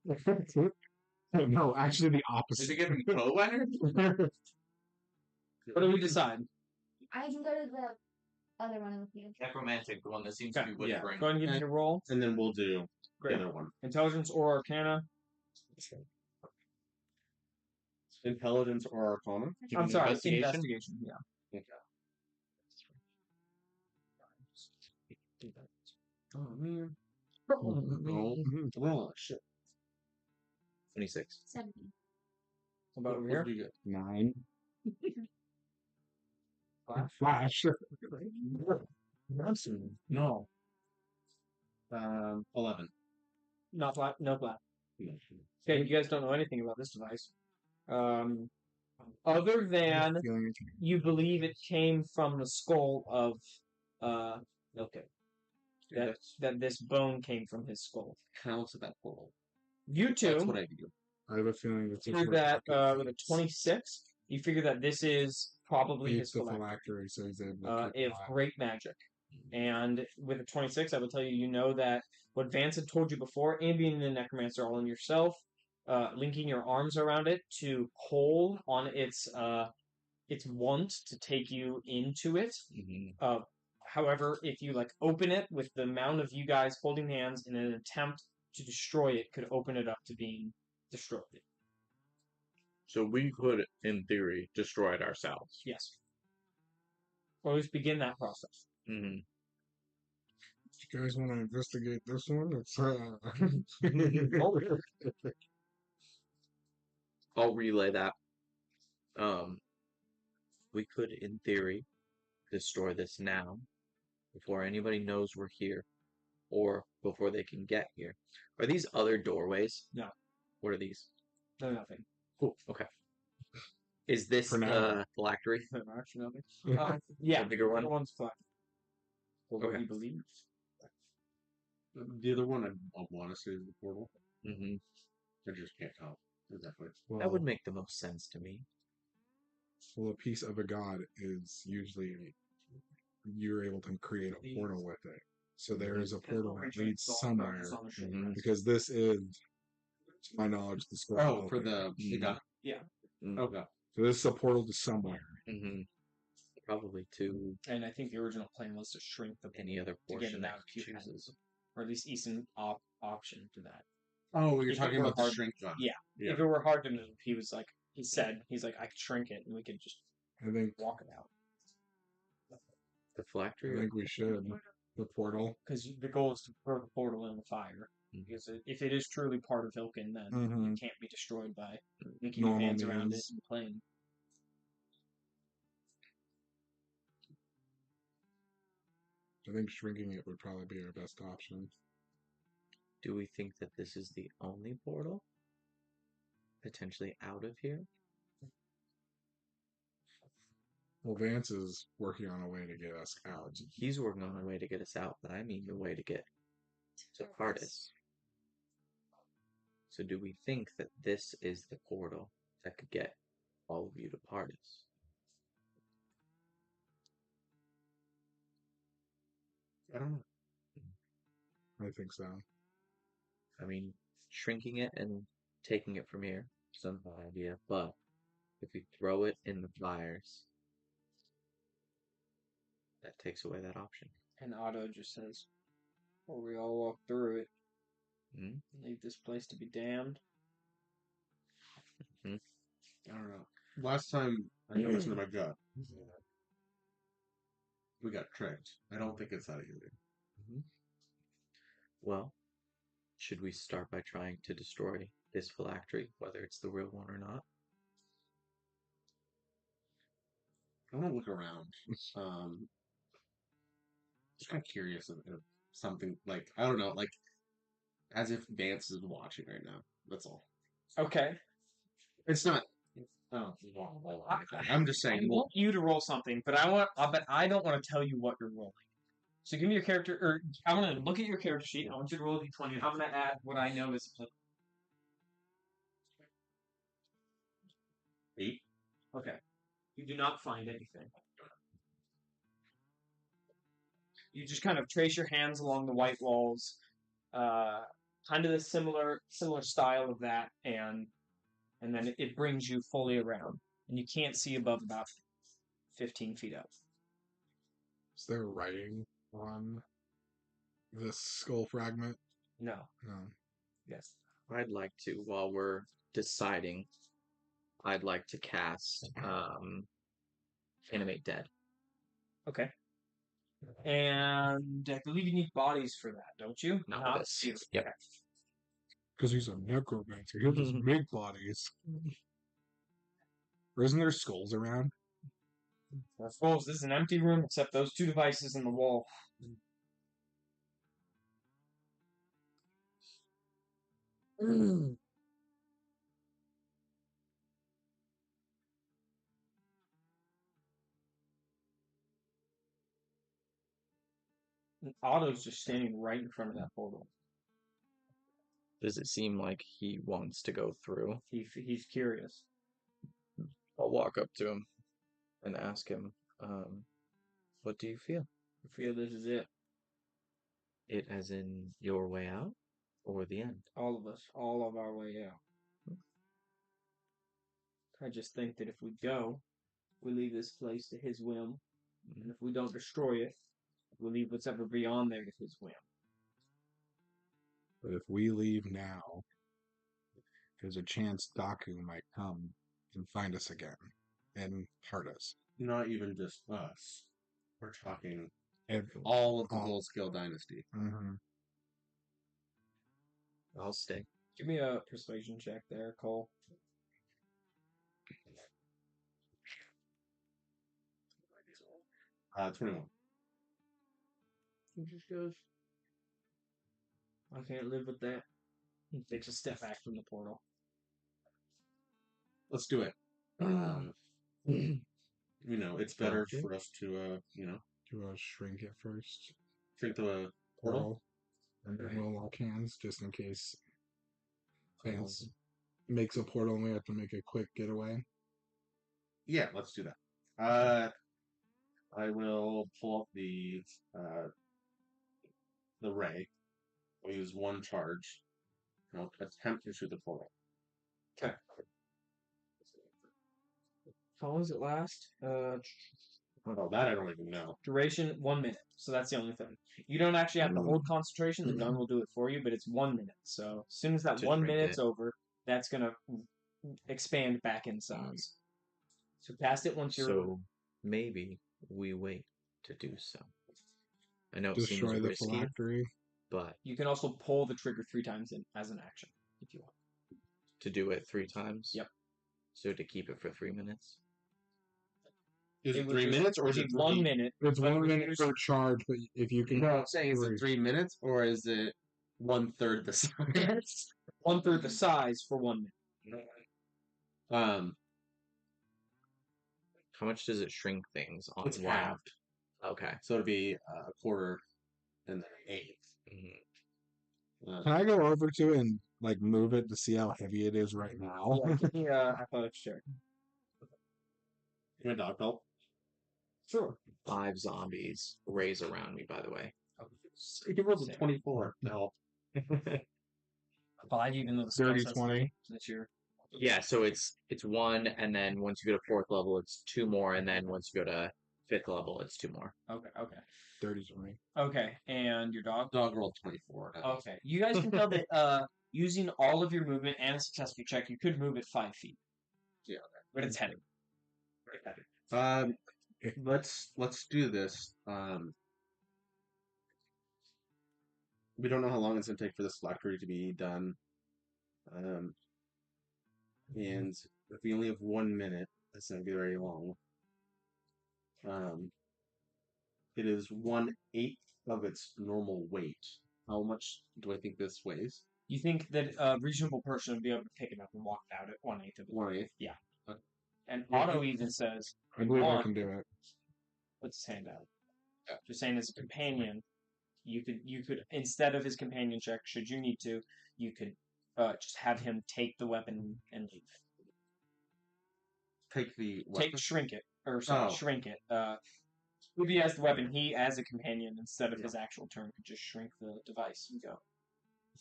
[SPEAKER 3] No, actually the
[SPEAKER 5] Is
[SPEAKER 3] opposite.
[SPEAKER 5] it giving co energy?
[SPEAKER 2] What do we decide?
[SPEAKER 4] I can go to the other one with you.
[SPEAKER 1] Necromantic, the one that seems
[SPEAKER 2] Okay,
[SPEAKER 1] to be
[SPEAKER 5] yeah.
[SPEAKER 1] whispering.
[SPEAKER 2] Go ahead and give me a roll.
[SPEAKER 5] And then we'll do
[SPEAKER 2] Great.
[SPEAKER 5] the other one.
[SPEAKER 2] Intelligence or Arcana.
[SPEAKER 5] Intelligence or Arcana.
[SPEAKER 1] Give
[SPEAKER 2] I'm
[SPEAKER 1] me
[SPEAKER 2] sorry,
[SPEAKER 1] investigation?
[SPEAKER 2] investigation. Yeah.
[SPEAKER 5] Okay.
[SPEAKER 2] Oh man.
[SPEAKER 5] Roll shit.
[SPEAKER 1] 26.
[SPEAKER 4] 70.
[SPEAKER 2] How about over
[SPEAKER 5] What
[SPEAKER 2] here?
[SPEAKER 5] did you get?
[SPEAKER 3] 9.
[SPEAKER 2] Flash?
[SPEAKER 3] Flash.
[SPEAKER 5] No. 11.
[SPEAKER 2] Not flat. No flat. Okay, you guys don't know anything about this device. Other than
[SPEAKER 3] Feeling
[SPEAKER 2] you believe it came from the skull of okay. That this bone came from his skull.
[SPEAKER 5] Counts at that portal.
[SPEAKER 2] You
[SPEAKER 5] That's
[SPEAKER 2] two
[SPEAKER 5] what I do.
[SPEAKER 3] I have a feeling that
[SPEAKER 2] figure that with a 26, you figure that this is probably his
[SPEAKER 3] the
[SPEAKER 2] phylactery
[SPEAKER 3] phylactery, so he's able to keep
[SPEAKER 2] of
[SPEAKER 3] alive.
[SPEAKER 2] great magic. And with a 26, I will tell you, you know that what Vance had told you before, and being the necromancer all in yourself, linking your arms around it to pull on its want to take you into it.
[SPEAKER 1] Mm-hmm.
[SPEAKER 2] However, if you like open it with the amount of you guys holding hands in an attempt to destroy it, could open it up to being destroyed.
[SPEAKER 1] So we could, in theory, destroy it ourselves.
[SPEAKER 2] Yes. Or at least begin that process.
[SPEAKER 1] Mm-hmm.
[SPEAKER 3] You guys want to investigate this one? It's
[SPEAKER 1] I'll relay that. We could, in theory, destroy this now, before anybody knows we're here, or before they can get here. Are these other doorways?
[SPEAKER 2] No.
[SPEAKER 1] What are these?
[SPEAKER 2] No, nothing.
[SPEAKER 1] Cool. Okay. Is this
[SPEAKER 3] For now.
[SPEAKER 1] the phylactery?
[SPEAKER 2] Actually, nothing. Yeah,
[SPEAKER 1] The bigger one?
[SPEAKER 2] The one's flat. Well, what
[SPEAKER 1] Okay.
[SPEAKER 2] do you believe?
[SPEAKER 5] The other one I want to say is the portal.
[SPEAKER 1] Mm-hmm.
[SPEAKER 5] I just can't tell exactly.
[SPEAKER 3] well,
[SPEAKER 1] That would make the most sense to me.
[SPEAKER 3] well, a piece of a god is usually you're able to create a portal with it. So there is a portal that leads somewhere.
[SPEAKER 1] Mm-hmm.
[SPEAKER 3] Because this is, to my knowledge, the scroll.
[SPEAKER 5] Oh, for the god.
[SPEAKER 2] Yeah.
[SPEAKER 5] Okay.
[SPEAKER 3] So this is a portal to somewhere.
[SPEAKER 1] Mm-hmm. Probably to
[SPEAKER 2] And I think the original plan was to shrink the
[SPEAKER 1] any other
[SPEAKER 2] to get
[SPEAKER 1] portion
[SPEAKER 2] it
[SPEAKER 1] that
[SPEAKER 2] out if you had,
[SPEAKER 1] chooses.
[SPEAKER 2] or at least Easton option to that.
[SPEAKER 5] Oh, you're
[SPEAKER 2] If it
[SPEAKER 5] talking
[SPEAKER 2] were
[SPEAKER 5] about the
[SPEAKER 2] hard-
[SPEAKER 5] shrink gun.
[SPEAKER 2] Yeah.
[SPEAKER 5] Yeah.
[SPEAKER 2] If it were hard to move, he's like, I could shrink it and we could just
[SPEAKER 3] I think
[SPEAKER 2] walk it out.
[SPEAKER 1] The
[SPEAKER 3] I
[SPEAKER 1] phylactery?
[SPEAKER 3] think we should. The portal.
[SPEAKER 2] Because the goal is to throw the portal in the fire.
[SPEAKER 1] Mhm.
[SPEAKER 2] Because if it is truly part of Hilkin, then
[SPEAKER 3] Mhm.
[SPEAKER 2] it can't be destroyed by making your
[SPEAKER 3] Normal
[SPEAKER 2] hands around it
[SPEAKER 3] means.
[SPEAKER 2] and playing.
[SPEAKER 3] I think shrinking it would probably be our best option.
[SPEAKER 1] Do we think that this is the only portal? Potentially out of here?
[SPEAKER 3] Well, Vance is working on a way to get us out.
[SPEAKER 1] He's working on a way to get us out, but I mean the way to get to Pardis. So do we think that this is the portal that could get all of you to Pardis?
[SPEAKER 5] I don't know.
[SPEAKER 3] I think so.
[SPEAKER 1] I mean, shrinking it and taking it from here is not a bad idea, but if we throw it in the fires, that takes away that option.
[SPEAKER 2] And Otto just says, "Well, we all walk through it.
[SPEAKER 1] Hmm?
[SPEAKER 2] Leave this place to be damned."
[SPEAKER 5] I don't know. Last time I listened to my gut, we got tricked. I don't think it's that easy.
[SPEAKER 1] Well, should we start by trying to destroy this phylactery, whether it's the real one or not?
[SPEAKER 5] I want to look around. Just kind of curious if something like I don't know, like as if Vance is watching right now. That's all.
[SPEAKER 2] Okay.
[SPEAKER 5] It's not. Oh, I'm just
[SPEAKER 2] I
[SPEAKER 5] saying.
[SPEAKER 2] want you to roll something, but I don't want to tell you what you're rolling. So give me your character, or I'm going to look at your character sheet. I want you to roll a d20. I'm going to add what I know is
[SPEAKER 5] 8.
[SPEAKER 2] okay. You do not find anything. You just kind of trace your hands along the white walls, kind of the similar style of that, and then it brings you fully around, and you can't see above about 15 feet up.
[SPEAKER 3] Is there writing on this skull fragment?
[SPEAKER 2] No.
[SPEAKER 3] No.
[SPEAKER 2] Yes.
[SPEAKER 1] I'd like to, while we're deciding, I'd like to cast Animate Dead.
[SPEAKER 2] Okay. And I believe you need bodies for that, don't you?
[SPEAKER 1] Not this. Yep.
[SPEAKER 3] Because he's a necromancer. He'll just make bodies. Or isn't there skulls around?
[SPEAKER 2] I suppose this is an empty room except those 2 devices in the wall. And Otto's just standing right in front of that portal.
[SPEAKER 1] Does it seem like he wants to go through?
[SPEAKER 2] He's curious.
[SPEAKER 1] I'll walk up to him and ask him, what do you feel?
[SPEAKER 2] I feel this is it.
[SPEAKER 1] It as in your way out or the end?
[SPEAKER 2] All of us, all of our way out. I just think that if we go, we leave this place to his whim. And if we don't destroy it, we'll leave what's ever beyond there to his whim.
[SPEAKER 3] But if we leave now, there's a chance Daku might come and find us again and hurt us.
[SPEAKER 5] Not even just us. We're talking
[SPEAKER 3] Everyone.
[SPEAKER 5] all of the whole skill dynasty.
[SPEAKER 3] Mm-hmm.
[SPEAKER 1] I'll stay.
[SPEAKER 2] Give me a persuasion check there, Cole.
[SPEAKER 5] 21.
[SPEAKER 2] He just goes, I can't live with that. He takes a step back from the portal.
[SPEAKER 5] Let's do it. It's better for us to,
[SPEAKER 3] Do a shrink it first.
[SPEAKER 5] shrink the portal.
[SPEAKER 3] And then we'll lock hands just in case Vance makes a portal and we have to make a quick getaway.
[SPEAKER 5] Yeah, let's do that. I will pull up the ray. I'll use 1 charge. I'll attempt to shoot the portal.
[SPEAKER 2] Okay. How long does it last?
[SPEAKER 5] Oh, that I don't even know.
[SPEAKER 2] Duration 1 minute. So that's the only thing. You don't actually have to hold concentration. The gun will do it for you, but it's 1 minute. So as soon as that 1 minute's over, that's gonna expand back in size. So cast it once you're.
[SPEAKER 1] So maybe we wait to do so. I know it
[SPEAKER 3] Destroy
[SPEAKER 1] seems
[SPEAKER 3] the
[SPEAKER 1] risky,
[SPEAKER 3] phylactery.
[SPEAKER 1] but
[SPEAKER 2] You can also pull the trigger 3 times in as an action if you want.
[SPEAKER 1] to do it 3 times.
[SPEAKER 2] Yep.
[SPEAKER 1] So to keep it for 3 minutes.
[SPEAKER 5] Is it
[SPEAKER 2] would
[SPEAKER 5] 3
[SPEAKER 2] just
[SPEAKER 5] minutes or is
[SPEAKER 2] be
[SPEAKER 5] it
[SPEAKER 2] 1 minute?
[SPEAKER 3] It's
[SPEAKER 2] but
[SPEAKER 3] 1
[SPEAKER 2] with
[SPEAKER 3] minute
[SPEAKER 2] yours-
[SPEAKER 3] per charge, but if you can.
[SPEAKER 5] No, I'm saying is it 3 minutes or is it 1/3 the size?
[SPEAKER 2] 1/3 the size for 1 minute.
[SPEAKER 1] How much does it shrink things on
[SPEAKER 5] It's
[SPEAKER 1] one?
[SPEAKER 5] halved.
[SPEAKER 1] Okay.
[SPEAKER 5] So it'd be a quarter and then an eighth.
[SPEAKER 1] Mhm.
[SPEAKER 3] Can I go over to it and move it to see how heavy it is right now?
[SPEAKER 2] Yeah, give me a athletics check.
[SPEAKER 5] You a dog belt?
[SPEAKER 2] Sure.
[SPEAKER 1] 5 zombies raise around me, by the way.
[SPEAKER 5] You rolled a 24 to help.
[SPEAKER 2] 5 even though the
[SPEAKER 3] 30,
[SPEAKER 2] spell says
[SPEAKER 3] 20.
[SPEAKER 2] That's your.
[SPEAKER 1] Yeah, so it's 1, and then once you go to 4th level, it's 2 more, and then once you go to 5th level, it's 2 more.
[SPEAKER 2] Okay.
[SPEAKER 3] 30, 20.
[SPEAKER 2] Okay, and your dog?
[SPEAKER 5] Dog rolled 24.
[SPEAKER 2] Okay. You guys can tell that using all of your movement and a successful check, you could move it 5 feet.
[SPEAKER 5] Yeah.
[SPEAKER 2] But it's heavy.
[SPEAKER 5] Let's do this. We don't know how long it's gonna take for this phylactery to be done. And if we only have 1 minute, that's not gonna be very long. It is 1/8 of its normal weight. How much do I think this weighs?
[SPEAKER 2] You think that a reasonable person would be able to pick it up and walk it out at 1/8 of it?
[SPEAKER 5] 1/8.
[SPEAKER 2] Yeah. And Otto even says,
[SPEAKER 3] I believe I
[SPEAKER 2] "One,"
[SPEAKER 3] can do it.
[SPEAKER 2] puts his hand out. Just saying, as a companion, you could instead of his companion check, should you need to, you could just have him take the weapon and leave.
[SPEAKER 5] Take the weapon.
[SPEAKER 2] Shrink it, or sorry,
[SPEAKER 5] Oh.
[SPEAKER 2] shrink it. If he has the weapon, he as a companion instead of his actual turn could just shrink the device and go.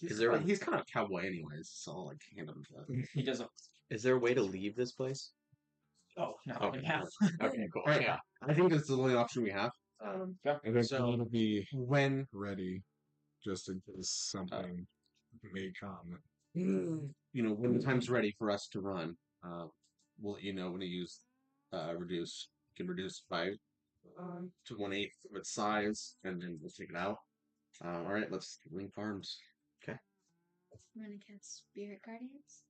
[SPEAKER 5] He's kind of a cowboy anyways, so I'll hand him that.
[SPEAKER 2] He doesn't.
[SPEAKER 1] Is there a way to leave this place?
[SPEAKER 2] Oh no!
[SPEAKER 1] Okay.
[SPEAKER 2] Yeah.
[SPEAKER 1] Okay, cool.
[SPEAKER 5] Right.
[SPEAKER 1] Yeah.
[SPEAKER 5] I think that's the only option we have.
[SPEAKER 2] Yeah.
[SPEAKER 3] I think
[SPEAKER 5] So,
[SPEAKER 3] I want to be
[SPEAKER 5] when
[SPEAKER 3] ready just in case something may come.
[SPEAKER 5] when the time's ready for us to run, we'll let you know when to use reduce. You can reduce by to 1/8 of its size, and then we'll take it out. All right, let's link arms.
[SPEAKER 1] Okay.
[SPEAKER 4] I'm gonna cast Spirit Guardians.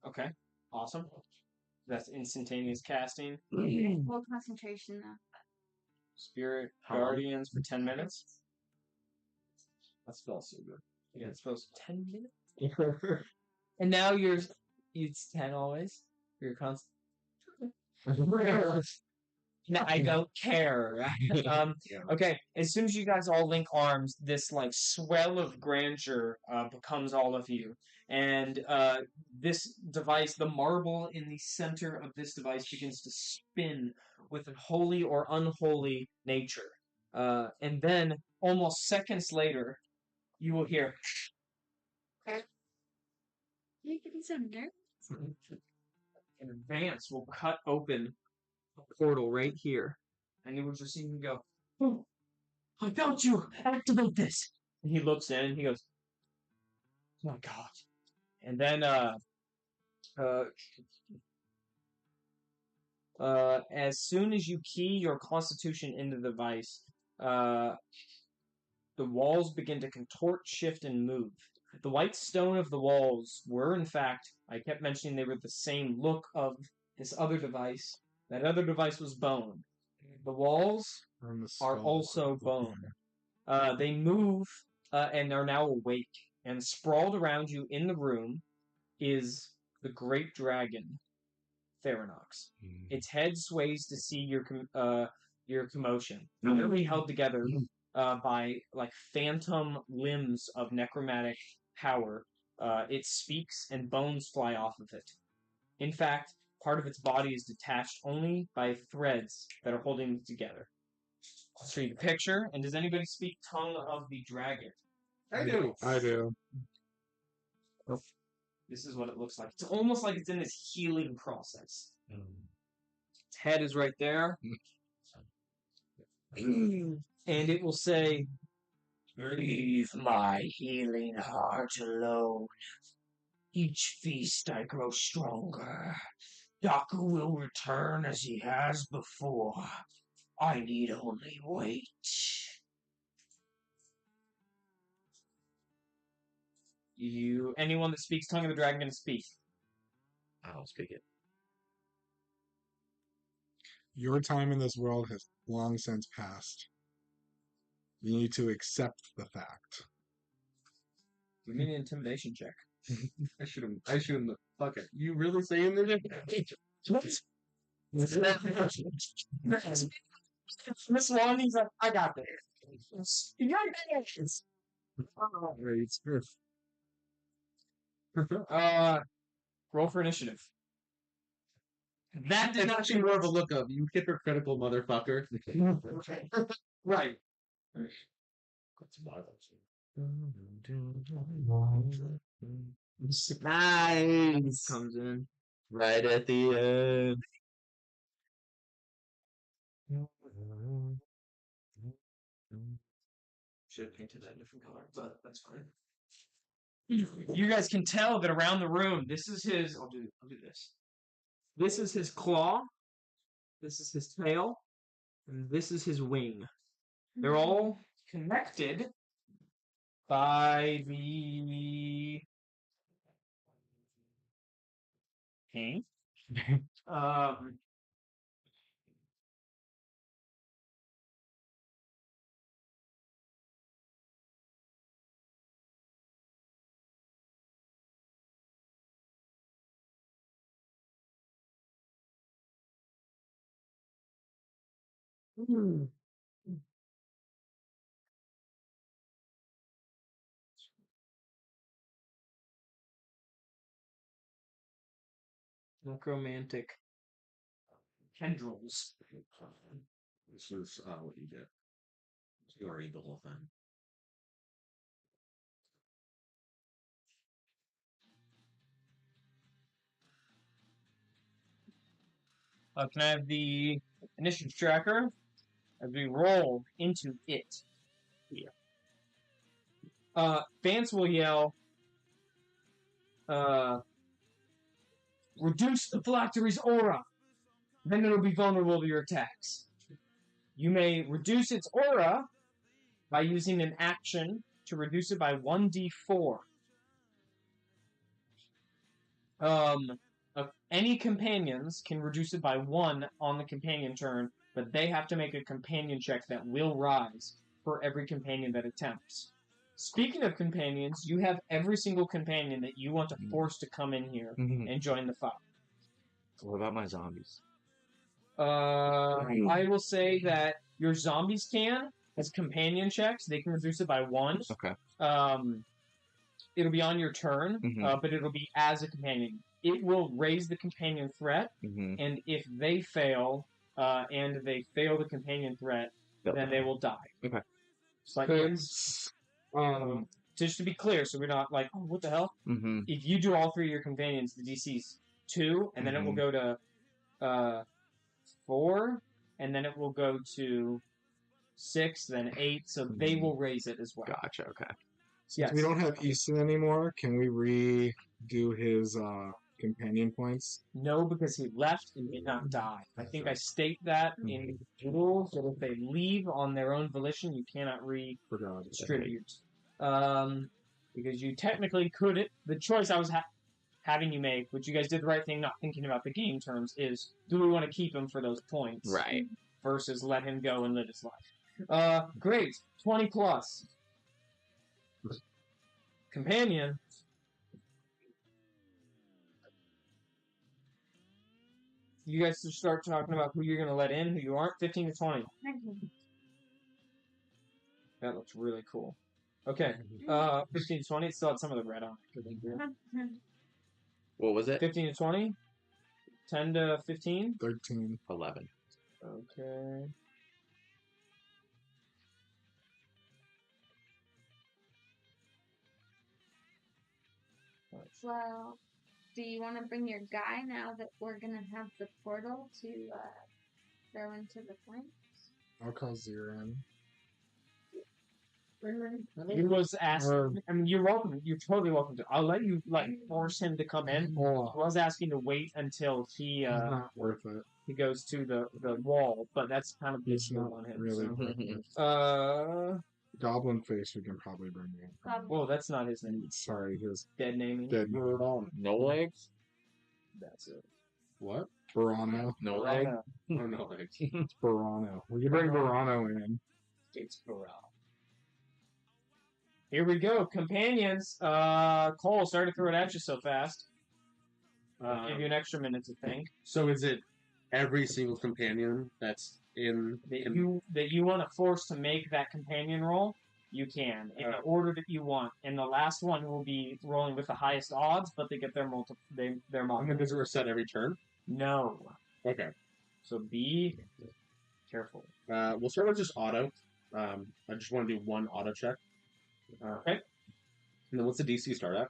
[SPEAKER 2] Okay, awesome. That's instantaneous casting.
[SPEAKER 4] Full concentration though.
[SPEAKER 2] Spirit
[SPEAKER 1] How long?
[SPEAKER 2] Guardians for 10 minutes. That spell's so good. Yeah, it spells 10 minutes. And now it's 10 always. For your const. No, I don't care. Okay, as soon as you guys all link arms, this like swell of grandeur becomes all of you. And this device, the marble in the center of this device begins to spin with a holy or unholy nature. And then, almost seconds later, you will hear
[SPEAKER 4] You're getting so nervous.
[SPEAKER 2] an advance will cut open a portal right here. And you will just see him go, "Oh, how don't you activate this?" And he looks in and he goes, "Oh my god." And then as soon as you key your constitution into the device, the walls begin to contort, shift, and move. The white stone of the walls were, in fact, I kept mentioning they were the same look of this other device. That other device was bone. The walls are also bone. They move and are now awake. And sprawled around you in the room is the great dragon, Theranox. Its head sways to see your commotion. Really held together by like phantom limbs of necromantic power. It speaks and bones fly off of it. In fact, part of its body is detached only by threads that are holding it together. I'll show you the picture. And does anybody speak tongue of the dragon?
[SPEAKER 5] I do.
[SPEAKER 3] I do.
[SPEAKER 2] This is what it looks like. It's almost like it's in this healing process. Its head is right there. And it will say, "Leave my healing heart alone. Each feast I grow stronger. Daku will return as he has before. I need only wait." Anyone that speaks tongue of the dragon, gonna speak.
[SPEAKER 1] I'll speak it.
[SPEAKER 3] Your time in this world has long since passed. You need to accept the fact.
[SPEAKER 2] Give me an intimidation check.
[SPEAKER 5] I should have. Fuck it. You really saying this?
[SPEAKER 2] Miss Lonnie's like, "I got this." You got this. Roll for initiative. That did
[SPEAKER 5] It's
[SPEAKER 2] not
[SPEAKER 5] actually more of a look of you hypocritical motherfucker.
[SPEAKER 2] right.
[SPEAKER 1] Nice.
[SPEAKER 2] Comes in.
[SPEAKER 1] Right at the end.
[SPEAKER 2] Should have painted that a different color, but that's fine. You guys can tell that around the room, this is his. I'll do this. This is his claw. This is his tail. And this is his wing. They're all connected by the pink. Necromantic tendrils.
[SPEAKER 5] This is what you get. You already the whole thing.
[SPEAKER 2] Can I have the initiative tracker as we roll into it? Here. Vance will yell, "Reduce the phylactery's aura. Then it'll be vulnerable to your attacks." You may reduce its aura by using an action to reduce it by 1d4. Any companions can reduce it by 1 on the companion turn, but they have to make a companion check that will rise for every companion that attempts. Speaking of companions, you have every single companion that you want to force to come in here and join the fight.
[SPEAKER 1] What about my zombies?
[SPEAKER 2] I will say that your zombies can, as companion checks, they can reduce it by 1.
[SPEAKER 1] Okay.
[SPEAKER 2] It'll be on your turn, but it'll be as a companion. It will raise the companion threat, and if they fail, the companion threat, then they will die.
[SPEAKER 1] Okay.
[SPEAKER 2] But just to be clear, so we're not like, oh, what the hell? If you do all 3 of your companions, the DC's 2, and then it will go to 4, and then it will go to 6, then 8, so they will raise it as well.
[SPEAKER 1] Gotcha, okay.
[SPEAKER 3] Since we don't have Easton anymore, can we redo his companion points?
[SPEAKER 2] No, because he left and did not die. I think I state that in the rules that if they leave on their own volition, you cannot redistribute. Because you technically could. The choice I was having you make, which you guys did the right thing, not thinking about the game terms, is do we want to keep him for those points?
[SPEAKER 1] Right.
[SPEAKER 2] Versus let him go and live his life. Great. 20 plus. Companion. You guys should start talking about who you're going to let in, who you aren't. 15 to 20. That looks really cool. Okay. 15 to 20. It still had some of the red on it.
[SPEAKER 1] What was it?
[SPEAKER 2] 15 to 20? 10 to 15?
[SPEAKER 3] 13.
[SPEAKER 1] 11.
[SPEAKER 2] Okay.
[SPEAKER 4] Well, do you want to bring your guy now that we're going to have the portal to go into the flames?
[SPEAKER 3] I'll call Zero in.
[SPEAKER 2] He was asking. I mean, you're welcome. You're totally welcome to. I'll let you force him to come in. I was asking to wait until he
[SPEAKER 3] not worth it.
[SPEAKER 2] He goes to the wall, but that's kind of
[SPEAKER 3] It's not
[SPEAKER 2] on him.
[SPEAKER 3] really.
[SPEAKER 2] So.
[SPEAKER 3] Goblin Face, we can probably bring in.
[SPEAKER 2] Well, that's not his name.
[SPEAKER 3] Sorry, his
[SPEAKER 2] dead naming.
[SPEAKER 3] Dead.
[SPEAKER 1] No legs?
[SPEAKER 2] That's it.
[SPEAKER 5] What?
[SPEAKER 3] Verano.
[SPEAKER 1] No legs?
[SPEAKER 5] Oh, no legs.
[SPEAKER 3] It's Verano. We can bring Verano in.
[SPEAKER 2] It's Verano. Here we go, companions. Cole, sorry to throw it at you so fast. Give you an extra minute to think.
[SPEAKER 5] So is it every single companion that's in
[SPEAKER 2] that you want to force to make that companion roll? You can in the order that you want, and the last one will be rolling with the highest odds, but they get their their
[SPEAKER 5] I mean, does it reset every turn?
[SPEAKER 2] No.
[SPEAKER 5] Okay.
[SPEAKER 2] So be careful.
[SPEAKER 5] We'll start with just auto. I just want to do one auto check.
[SPEAKER 2] Okay.
[SPEAKER 5] And then what's the DC start at?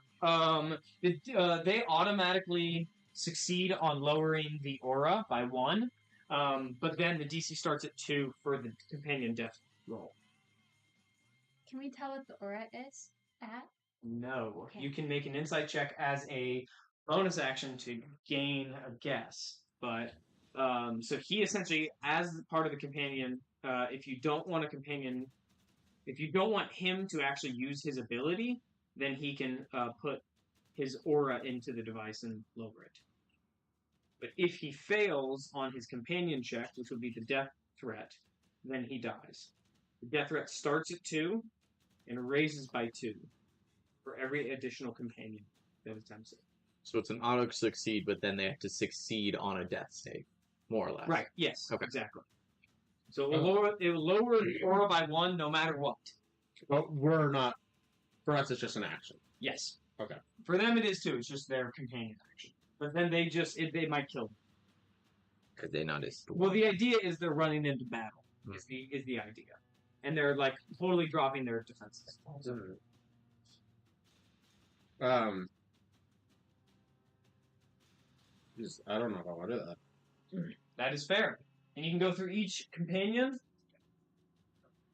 [SPEAKER 2] They automatically succeed on lowering the aura by 1, but then the DC starts at 2 for the companion death roll.
[SPEAKER 4] Can we tell what the aura is at?
[SPEAKER 2] No.
[SPEAKER 4] Okay.
[SPEAKER 2] You can make an insight check as a bonus action to gain a guess, but so he essentially, as part of the companion, if you don't want him to actually use his ability, then he can put his aura into the device and lower it. But if he fails on his companion check, which would be the death threat, then he dies. The death threat starts at 2 and raises by 2 for every additional companion that attempts it.
[SPEAKER 1] So it's an auto succeed, but then they have to succeed on a death save, more or less.
[SPEAKER 2] Right, yes,
[SPEAKER 1] Okay.
[SPEAKER 2] exactly. So it will lower the aura by 1 no matter what.
[SPEAKER 5] Well, we're not. For us, it's just an action.
[SPEAKER 2] Yes.
[SPEAKER 5] Okay.
[SPEAKER 2] For them, it is too. It's just their companion action. But then they might kill them.
[SPEAKER 1] Because they're not as...
[SPEAKER 2] Well, the idea is they're running into battle. Is the idea, and they're like totally dropping their defenses.
[SPEAKER 5] I don't know if I want to do that.
[SPEAKER 2] That is fair. And you can go through each companion.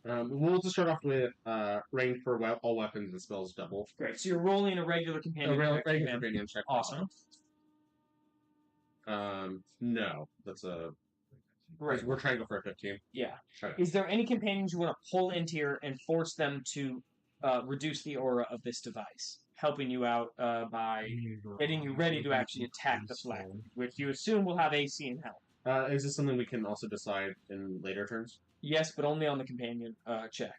[SPEAKER 5] We'll just start off with range for all weapons and spells double.
[SPEAKER 2] Great. So you're rolling a regular companion.
[SPEAKER 5] Regular companion check.
[SPEAKER 2] Awesome.
[SPEAKER 5] No, that's a
[SPEAKER 2] Right.
[SPEAKER 5] We're trying to go for a 15.
[SPEAKER 2] Yeah.
[SPEAKER 5] Okay.
[SPEAKER 2] Is there any companions you want to pull into here and force them to reduce the aura of this device, helping you out by getting you ready to actually attack the flag, which you assume will have AC and health?
[SPEAKER 5] Is this something we can also decide in later turns?
[SPEAKER 2] Yes, but only on the companion check.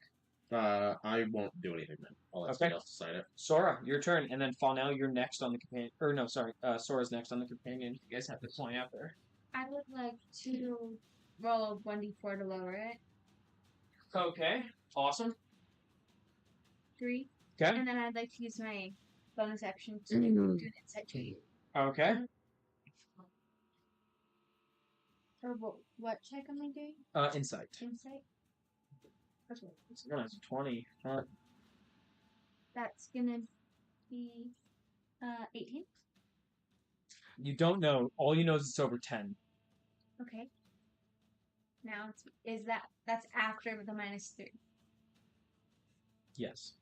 [SPEAKER 5] I won't do anything then. I'll let somebody else decide it.
[SPEAKER 2] Sora, your turn, and then Fawnell, you're next on the companion. Or no, sorry, Sora's next on the companion. You guys have to point out there.
[SPEAKER 4] I would like to roll 1d4 to lower it.
[SPEAKER 2] Okay, awesome.
[SPEAKER 4] 3.
[SPEAKER 2] Okay.
[SPEAKER 4] And then I'd like to use my bonus action to do an insight check.
[SPEAKER 2] Okay.
[SPEAKER 4] Or what check am I doing?
[SPEAKER 2] Insight.
[SPEAKER 4] Insight? Okay.
[SPEAKER 2] It's 20.
[SPEAKER 4] That's gonna be 18.
[SPEAKER 2] You don't know. All you know is it's over 10.
[SPEAKER 4] Okay. Now that's after the -3.
[SPEAKER 2] Yes.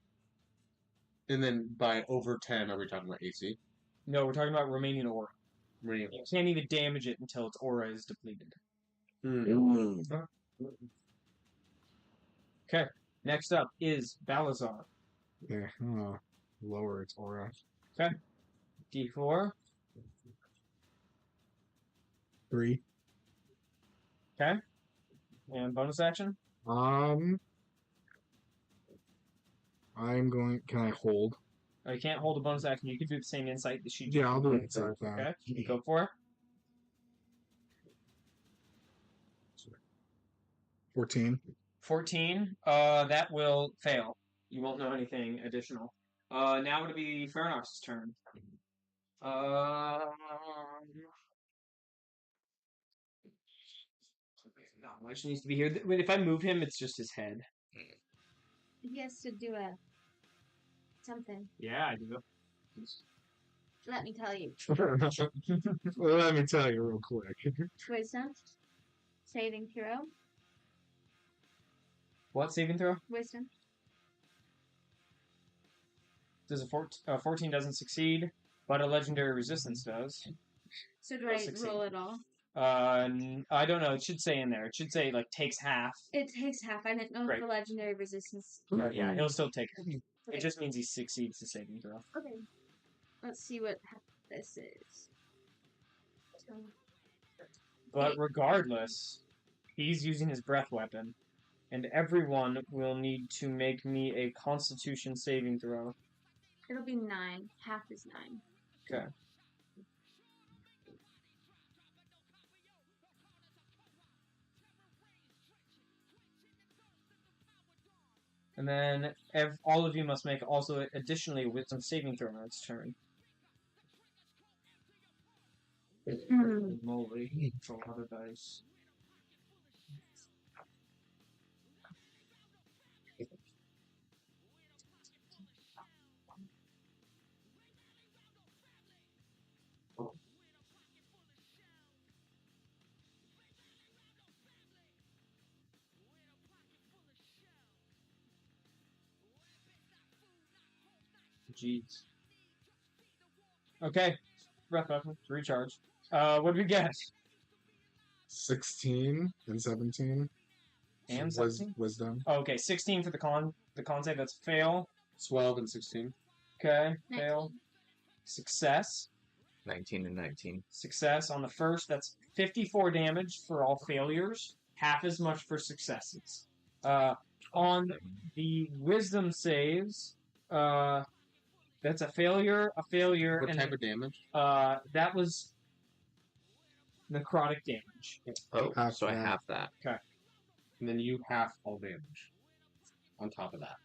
[SPEAKER 5] And then by over 10, are we talking about AC?
[SPEAKER 2] No, we're talking about remaining aura.
[SPEAKER 5] Remaining.
[SPEAKER 2] You can't even damage it until its aura is depleted. Okay. Next up is Balazar.
[SPEAKER 3] Yeah, lower its aura.
[SPEAKER 2] Okay. D4.
[SPEAKER 3] 3.
[SPEAKER 2] Okay. And bonus action?
[SPEAKER 3] I'm going. Can I hold?
[SPEAKER 2] Oh, you can't hold a bonus action. You can do the same insight that she did.
[SPEAKER 3] Yeah, I'll do it.
[SPEAKER 2] Okay. Go for it.
[SPEAKER 3] 14.
[SPEAKER 2] 14. That will fail. You won't know anything additional. Now it'll be Fernox's turn. Not much needs to be here. If I move him, it's just his head.
[SPEAKER 4] He has to do something.
[SPEAKER 2] Yeah, I do.
[SPEAKER 4] Let me tell you.
[SPEAKER 3] Well, let me tell you real quick.
[SPEAKER 4] Wisdom. Saving throw.
[SPEAKER 2] What saving throw?
[SPEAKER 4] Wisdom.
[SPEAKER 2] Does a 14 doesn't succeed, but a legendary resistance does.
[SPEAKER 4] So do I roll it all?
[SPEAKER 2] I don't know. It should say in there. It should say like takes half.
[SPEAKER 4] It takes half. I didn't know if the legendary resistance.
[SPEAKER 2] Yeah, he'll still take it. Okay. It just means he succeeds the saving throw.
[SPEAKER 4] Okay. Let's see what this is.
[SPEAKER 2] But regardless, he's using his breath weapon, and everyone will need to make me a Constitution saving throw.
[SPEAKER 4] It'll be 9. Half is 9.
[SPEAKER 2] Okay. And then all of you must make also additionally a Wisdom saving throw on its turn. Moly, it's a lot of dice. Jeez. Okay. Breath weapon. Recharge. What do we get?
[SPEAKER 3] 16 and 17.
[SPEAKER 2] And 17?
[SPEAKER 3] Wisdom.
[SPEAKER 2] Oh, okay, 16 for the con save. That's a fail.
[SPEAKER 5] 12 and 16.
[SPEAKER 2] Okay,
[SPEAKER 4] 19.
[SPEAKER 2] fail. Success.
[SPEAKER 1] 19 and 19.
[SPEAKER 2] Success on the first. That's 54 damage for all failures. Half as much for successes. On the wisdom saves, that's a failure,
[SPEAKER 5] What
[SPEAKER 2] and
[SPEAKER 5] type of damage?
[SPEAKER 2] that was necrotic damage.
[SPEAKER 1] Oh,
[SPEAKER 3] Half
[SPEAKER 1] so I
[SPEAKER 3] that.
[SPEAKER 1] have that.
[SPEAKER 5] And then you half all damage on top of that.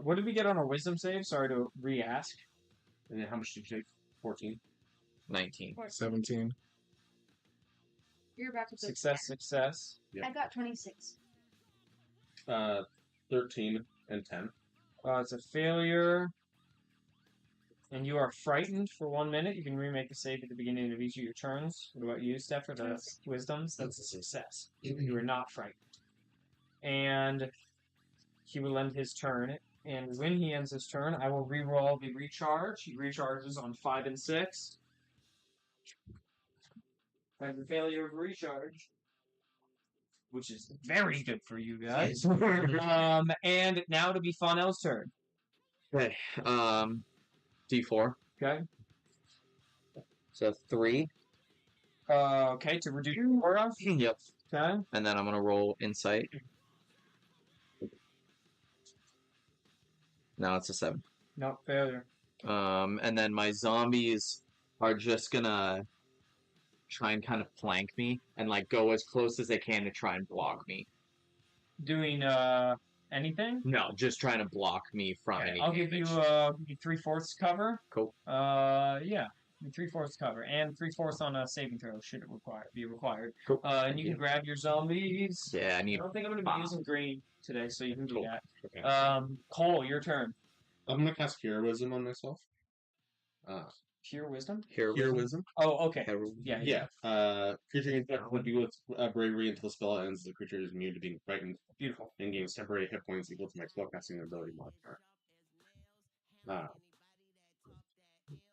[SPEAKER 2] What did we get on our wisdom save? Sorry to re-ask.
[SPEAKER 5] And then how much did you take? 14?
[SPEAKER 1] 19.
[SPEAKER 3] 17.
[SPEAKER 4] You're about to go.
[SPEAKER 2] Success.
[SPEAKER 5] Yep.
[SPEAKER 4] I got 26.
[SPEAKER 5] 13 and 10.
[SPEAKER 2] It's a failure. And you are frightened for 1 minute. You can remake a save at the beginning of each of your turns. What about you, Steph, for the wisdoms? That's a success. You are not frightened. And he will end his turn. And when he ends his turn, I will reroll the recharge. He recharges on 5 and 6. As a failure of recharge. which is very good for you guys. And now to be Fonel's turn.
[SPEAKER 1] Okay. D4.
[SPEAKER 2] Okay.
[SPEAKER 1] So 3.
[SPEAKER 2] Okay, to reduce your aura.
[SPEAKER 1] Yep.
[SPEAKER 2] Okay.
[SPEAKER 1] And then I'm gonna roll insight. Now it's a 7.
[SPEAKER 2] No, failure.
[SPEAKER 1] And then my zombies are just gonna try and kind of flank me and like go as close as they can to try and block me.
[SPEAKER 2] Doing anything?
[SPEAKER 1] No, just trying to block me from
[SPEAKER 2] Okay,
[SPEAKER 1] any
[SPEAKER 2] I'll give you
[SPEAKER 1] damage.
[SPEAKER 2] 3/4 cover.
[SPEAKER 1] Cool.
[SPEAKER 2] Yeah, 3/4 cover and 3/4 on a saving throw should it be required.
[SPEAKER 1] Cool.
[SPEAKER 2] And you can grab your zombies.
[SPEAKER 1] Yeah, I
[SPEAKER 2] I
[SPEAKER 1] need.
[SPEAKER 2] don't think I'm going to be using green today, so you can do
[SPEAKER 1] Cool.
[SPEAKER 2] that.
[SPEAKER 5] Okay.
[SPEAKER 2] Cole, your turn.
[SPEAKER 5] I'm gonna cast Heroism on myself.
[SPEAKER 2] Pure wisdom.
[SPEAKER 5] Heroism.
[SPEAKER 2] Oh, okay.
[SPEAKER 5] Yeah. Creature infected would be with bravery until the spell ends. The creature is immune to being frightened
[SPEAKER 2] Beautiful.
[SPEAKER 5] and gains temporary hit points equal to my spellcasting ability modifier.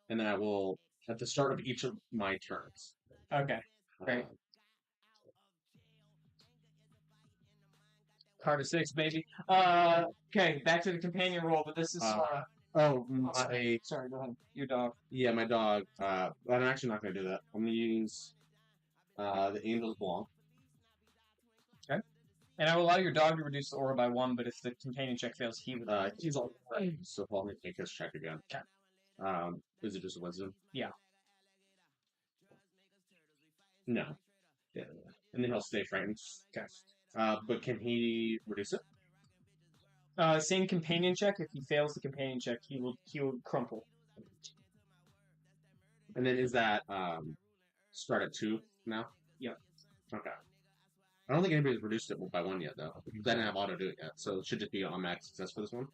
[SPEAKER 5] And then I will, at the start of each of my turns.
[SPEAKER 2] Okay. Great.
[SPEAKER 5] Uh,
[SPEAKER 2] Card of 6, baby. Okay, back to the companion roll, but this is sorry, go ahead. Your dog.
[SPEAKER 5] Yeah, my dog. I'm actually not going to do that. I'm going to use the Angel's Belong.
[SPEAKER 2] Okay. And I will allow your dog to reduce the aura by 1, but if the companion check fails, he would.
[SPEAKER 5] He's all right, so I'll make his check again.
[SPEAKER 2] Okay.
[SPEAKER 5] Is it just a wisdom?
[SPEAKER 2] Yeah.
[SPEAKER 5] No. Yeah. And then he'll stay frightened.
[SPEAKER 2] Okay.
[SPEAKER 5] But can he reduce it?
[SPEAKER 2] Same companion check. If he fails the companion check, he will crumple.
[SPEAKER 5] And then is that start at 2 now?
[SPEAKER 2] Yeah.
[SPEAKER 5] Okay. I don't think anybody's reduced it by 1 yet, though. I didn't have auto do it yet, so it should just be automatic success for this one.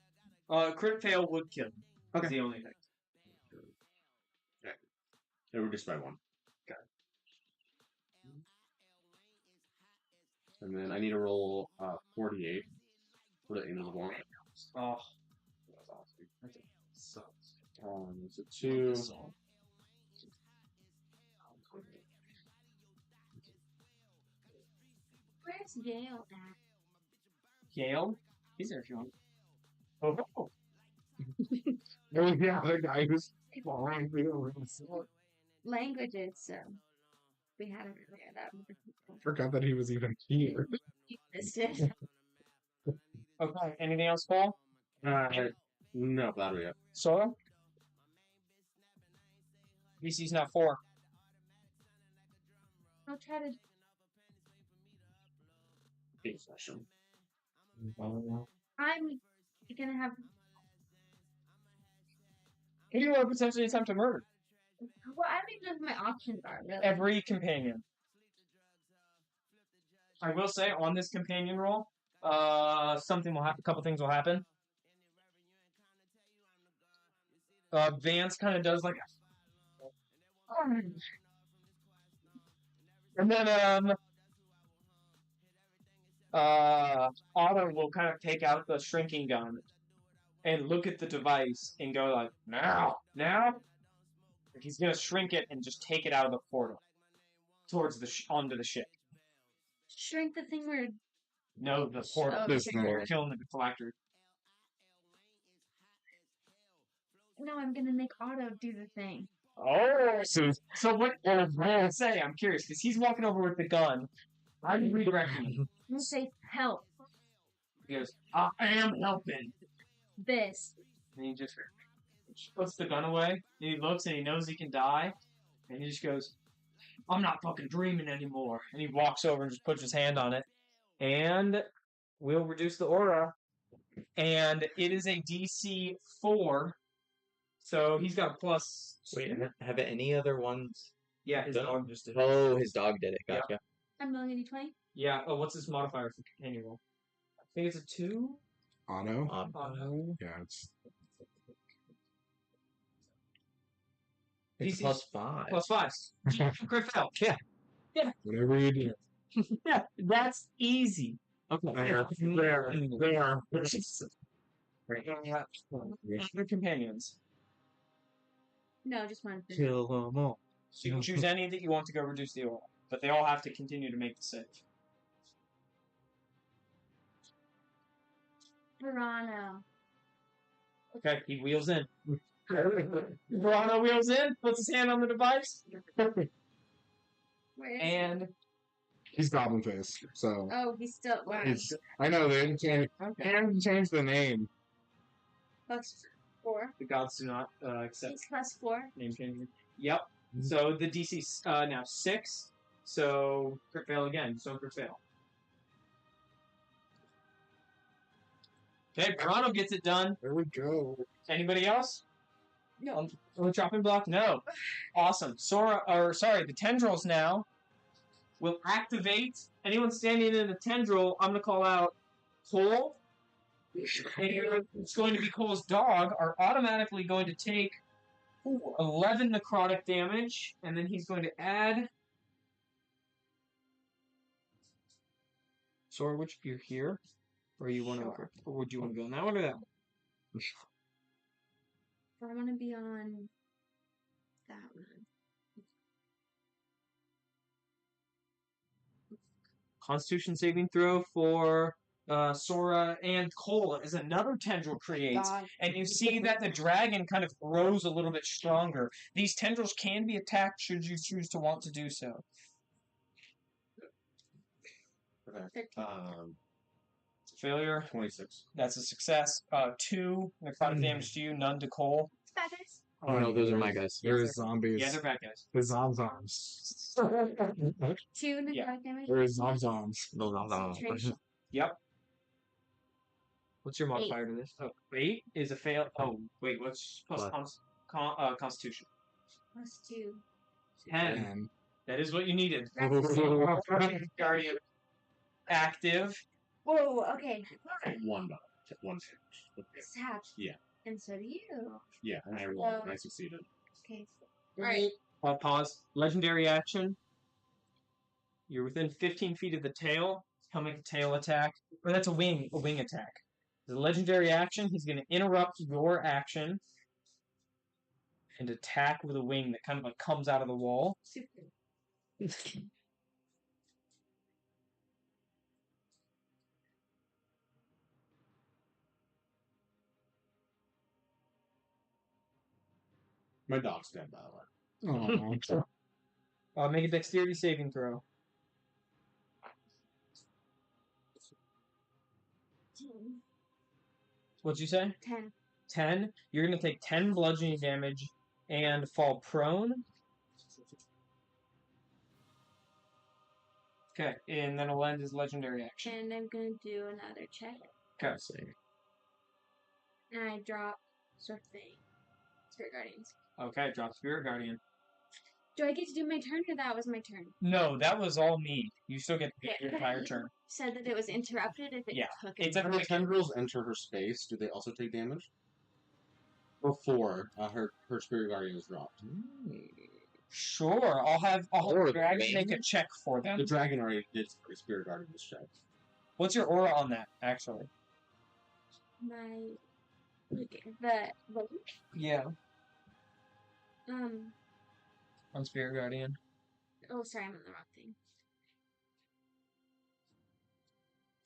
[SPEAKER 2] Crit fail would kill him.
[SPEAKER 5] Okay.
[SPEAKER 2] Is the only thing.
[SPEAKER 5] Okay. It reduced by 1.
[SPEAKER 2] Okay.
[SPEAKER 5] And then I need to roll 48 for the Angel's Belong.
[SPEAKER 2] Oh.
[SPEAKER 5] It's a 2.
[SPEAKER 4] Where's Gale at?
[SPEAKER 2] Gale? He's there if you want. Oh.
[SPEAKER 3] Oh yeah, the guy who's
[SPEAKER 4] Languages, so we had him earlier. That
[SPEAKER 3] forgot that he was even here.
[SPEAKER 4] he existed.
[SPEAKER 2] Okay. Anything else, Paul?
[SPEAKER 5] No, that'll be it.
[SPEAKER 2] Sora? VC's not 4.
[SPEAKER 4] I'll try to.
[SPEAKER 5] Big session.
[SPEAKER 4] I'm gonna have.
[SPEAKER 2] You are potentially attempt to murder
[SPEAKER 4] Well, I don't even know what my options are, really.
[SPEAKER 2] every companion. I will say on this companion roll, something will happen. A couple things will happen. Vance kind of does like, and then Otto will kind of take out the shrinking gun and look at the device and go like, now. Like he's gonna shrink it and just take it out of the portal towards the onto the ship.
[SPEAKER 4] Shrink the thing where.
[SPEAKER 2] No, the portal.
[SPEAKER 4] Oh,
[SPEAKER 2] The
[SPEAKER 4] the
[SPEAKER 2] thing where you're killing the deflector.
[SPEAKER 4] No, I'm gonna make Otto do the thing.
[SPEAKER 2] Oh, so what? I'm gonna say, I'm curious because he's walking over with the gun. I'm redirecting him.
[SPEAKER 4] I'm gonna say, help.
[SPEAKER 2] He goes, I am helping.
[SPEAKER 4] This.
[SPEAKER 2] And he just puts the gun away. And he looks and he knows he can die. And he just goes, I'm not fucking dreaming anymore. And he walks over and just puts his hand on it. And we'll reduce the aura. And it is a DC 4. So he's got a plus.
[SPEAKER 1] Wait, have any other ones?
[SPEAKER 2] Yeah, his
[SPEAKER 1] done?
[SPEAKER 2] dog just did it.
[SPEAKER 1] Oh, his dog did it. Gotcha.
[SPEAKER 4] I'm rolling a d20.
[SPEAKER 2] Yeah. Oh, what's his modifier for companion roll? I think it's a 2.
[SPEAKER 3] Auto?
[SPEAKER 2] No.
[SPEAKER 3] Yeah, it's
[SPEAKER 1] It's
[SPEAKER 2] DC's
[SPEAKER 1] +5.
[SPEAKER 2] +5. Crit fail. Yeah.
[SPEAKER 3] whatever you do.
[SPEAKER 2] Yeah, that's easy. Okay.
[SPEAKER 3] There.
[SPEAKER 2] Other companions.
[SPEAKER 4] No, just one.
[SPEAKER 1] Kill them all.
[SPEAKER 2] So you can choose any that you want to go reduce the aura, but they all have to continue to make the save.
[SPEAKER 4] Verano.
[SPEAKER 2] Okay, he wheels in. Verano wheels in, puts his hand on the device,
[SPEAKER 4] Where is
[SPEAKER 2] and
[SPEAKER 3] He's Goblin Face, so
[SPEAKER 4] Oh, he's still. Wow.
[SPEAKER 3] I know they didn't change.
[SPEAKER 2] okay.
[SPEAKER 3] They didn't change the name.
[SPEAKER 4] +4.
[SPEAKER 2] The gods do not accept
[SPEAKER 4] He's +4.
[SPEAKER 2] name changing. Yep. So the DC's now 6. So crit fail again. So crit fail. Okay, Verano gets it done.
[SPEAKER 3] There we go.
[SPEAKER 2] Anybody else?
[SPEAKER 4] No.
[SPEAKER 2] On the chopping block? No. Awesome. The tendrils now will activate. Anyone standing in a tendril, I'm going to call out Cole. And it's going to be Cole's dog, are automatically going to take 11 necrotic damage, and then he's going to add. Sora, which you're here, or you want to, or would you want to go on that one or that one?
[SPEAKER 4] I want to be on that one.
[SPEAKER 2] Constitution saving throw for Sora and Cole as another tendril creates.
[SPEAKER 4] God.
[SPEAKER 2] And you see that the dragon kind of grows a little bit stronger. These tendrils can be attacked should you choose to want to do so.
[SPEAKER 5] Okay.
[SPEAKER 2] Failure.
[SPEAKER 5] 26.
[SPEAKER 2] That's a success. 2 necrotic damage to you, none to Cole.
[SPEAKER 4] Bad guys.
[SPEAKER 1] Oh no, those are my guys.
[SPEAKER 3] There's zombies.
[SPEAKER 2] Yeah, they're bad guys.
[SPEAKER 3] The Zomzoms.
[SPEAKER 4] 2 necrotic
[SPEAKER 2] Yeah.
[SPEAKER 4] damage.
[SPEAKER 3] There's Zomzoms.
[SPEAKER 4] Concentration.
[SPEAKER 2] Yep. What's your modifier to this? Oh, 8 is a fail. Oh, wait, what's plus
[SPEAKER 1] What?
[SPEAKER 2] Constitution?
[SPEAKER 4] +2.
[SPEAKER 2] 10.
[SPEAKER 3] And
[SPEAKER 2] That is what you needed.
[SPEAKER 3] oh,
[SPEAKER 2] Guardian active.
[SPEAKER 4] Whoa, okay.
[SPEAKER 5] One damage.
[SPEAKER 4] Stab.
[SPEAKER 5] Yeah.
[SPEAKER 4] And so do you.
[SPEAKER 5] Yeah, and I rolled.
[SPEAKER 4] So-
[SPEAKER 5] I succeeded.
[SPEAKER 4] Okay. Alright.
[SPEAKER 2] Pause. Legendary action. You're within 15 feet of the tail. He'll make a tail attack. Or that's a wing attack. The legendary action, he's going to interrupt your action and attack with a wing that kind of like comes out of the wall.
[SPEAKER 4] Super.
[SPEAKER 5] My dog's dead, by the way.
[SPEAKER 2] Make a dexterity saving throw.
[SPEAKER 4] 10.
[SPEAKER 2] What'd you say?
[SPEAKER 4] 10.
[SPEAKER 2] 10. You're going to take 10 bludgeoning damage and fall prone. Okay, and then it'll end his legendary action.
[SPEAKER 4] And I'm gonna do another check.
[SPEAKER 2] Okay.
[SPEAKER 4] And I drop sort of thing. Spirit Guardians.
[SPEAKER 2] Okay, drop Spirit Guardian.
[SPEAKER 4] Do I get to do my turn or that was my turn?
[SPEAKER 2] No, that was all me. You still get to get your entire turn.
[SPEAKER 4] Said that it was interrupted if it
[SPEAKER 2] Yeah,
[SPEAKER 4] took
[SPEAKER 2] it's
[SPEAKER 4] it.
[SPEAKER 2] a-
[SPEAKER 5] When the tendrils enter her space, do they also take damage? Before her spirit guardian is dropped.
[SPEAKER 2] Sure, I'll have
[SPEAKER 1] Or
[SPEAKER 2] the dragon
[SPEAKER 1] wing.
[SPEAKER 2] make a check for them.
[SPEAKER 5] The dragon already did a spirit guardian's check.
[SPEAKER 2] What's your aura on that, actually?
[SPEAKER 4] My the
[SPEAKER 2] Yeah.
[SPEAKER 4] um
[SPEAKER 2] On Spirit Guardian.
[SPEAKER 4] oh sorry, I'm on the wrong thing.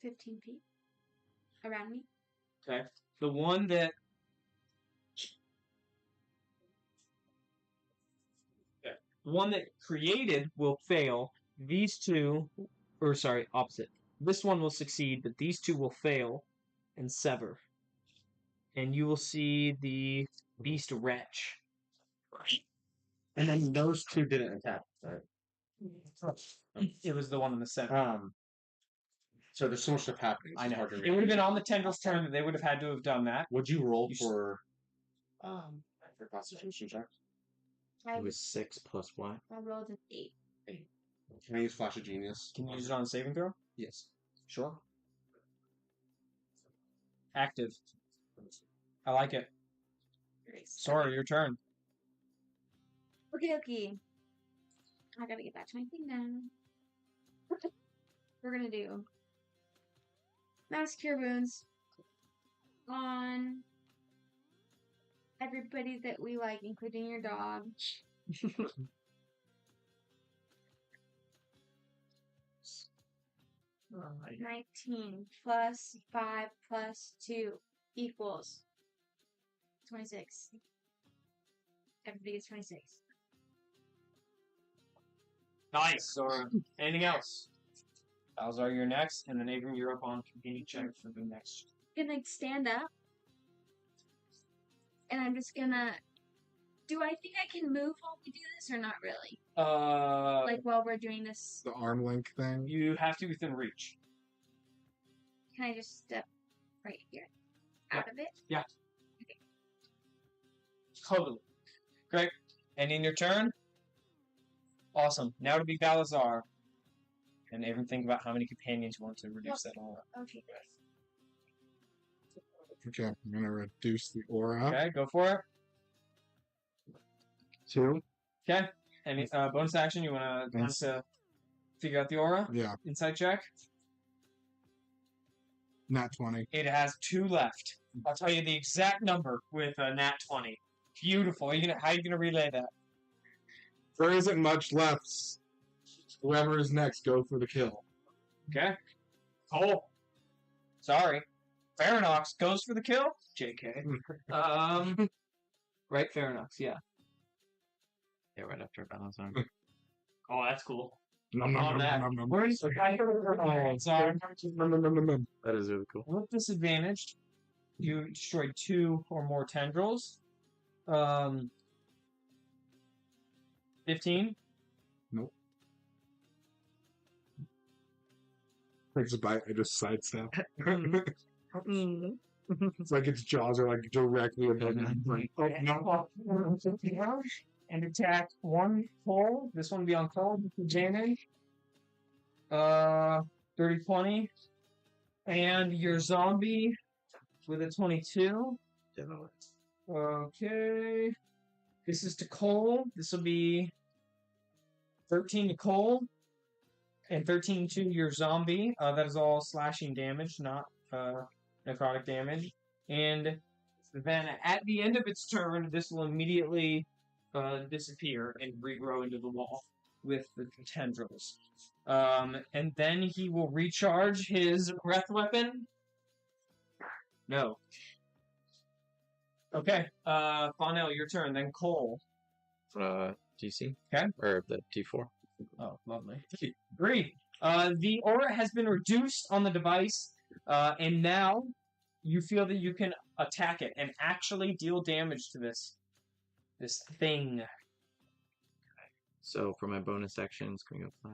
[SPEAKER 4] 15 feet around me.
[SPEAKER 2] Okay. The one that created will fail. These two, or sorry, opposite. This one will succeed, but these two will fail and sever. And you will see the beast wretch.
[SPEAKER 5] And then those two didn't attack, right?
[SPEAKER 2] It was the one in the center.
[SPEAKER 5] So there's so much stuff happening.
[SPEAKER 2] I
[SPEAKER 5] it's
[SPEAKER 2] know.
[SPEAKER 5] hard to
[SPEAKER 2] It would have been on the tendril's turn that they would have had to have done that.
[SPEAKER 5] Would you roll
[SPEAKER 2] You s-
[SPEAKER 5] for Constitution check?
[SPEAKER 1] It was 6 plus what?
[SPEAKER 4] I rolled an 8.
[SPEAKER 5] Can I use Flash of Genius?
[SPEAKER 2] Can you use it on a saving throw?
[SPEAKER 5] Yes.
[SPEAKER 2] Sure. Active. I like it. Sorry, your turn.
[SPEAKER 4] Okay. I gotta get back to my thing now. We're gonna do Mass Cure Wounds on everybody that we like, including your dog. 19 plus 5 plus 2 equals 26. Everybody gets 26.
[SPEAKER 2] Nice. So, anything else? Balzar, you're next, and then Abram, you're up on convenient check for the next.
[SPEAKER 4] I'm gonna stand up, and I'm just gonna. Do I think I can move while we do this, or not really? Like while we're doing this,
[SPEAKER 3] The arm link thing.
[SPEAKER 2] You have to be within reach.
[SPEAKER 4] can I just step right here out of it?
[SPEAKER 2] Totally. Great. Ending your turn. Awesome. Now to be Balazar. And Abram, think about how many companions you want to reduce that all.
[SPEAKER 4] Okay.
[SPEAKER 3] Okay, I'm gonna reduce the aura.
[SPEAKER 2] Okay, go for it.
[SPEAKER 3] 2.
[SPEAKER 2] Okay. Any bonus action you want
[SPEAKER 3] Yes.
[SPEAKER 2] to figure out the aura?
[SPEAKER 3] Yeah,
[SPEAKER 2] Insight check.
[SPEAKER 3] not 20.
[SPEAKER 2] It has 2 left. I'll tell you the exact number with a nat 20. Beautiful. How are you gonna relay that?
[SPEAKER 3] There isn't much left. Whoever is next, go for the kill.
[SPEAKER 2] Okay. Cole. Sorry. Farinox goes for the kill. JK. Right, Farinox, yeah.
[SPEAKER 1] Yeah, right after Balazar.
[SPEAKER 2] Oh, that's cool.
[SPEAKER 3] Nom, nom,
[SPEAKER 2] On
[SPEAKER 3] nom,
[SPEAKER 2] that.
[SPEAKER 3] nom, nom,
[SPEAKER 2] Where's the guy? Sorry.
[SPEAKER 3] nom, nom, nom, nom, nom.
[SPEAKER 1] That is really cool.
[SPEAKER 2] With disadvantage, you destroyed 2 or more tendrils. 15.
[SPEAKER 3] Nope. Takes a bite, I just sidestep. It's like its jaws are like directly above me. Like, oh no.
[SPEAKER 2] And attack 1 Cole. This one will be on Cole. Advantage. 30-20. And your zombie with a 22. Okay. This is to Cole. This will be 13 to Cole. And 13 to your zombie. That is all slashing damage, not necrotic damage. And then at the end of its turn, this will immediately disappear and regrow into the wall with the tendrils. And then he will recharge his breath weapon. No. Okay, Fonel, your turn. Then Cole.
[SPEAKER 1] DC.
[SPEAKER 2] Okay.
[SPEAKER 1] Or the D4.
[SPEAKER 2] Oh, lovely. Great. The aura has been reduced on the device, and now you feel that you can attack it and actually deal damage to this thing.
[SPEAKER 1] So for my bonus action, it's going to go 5.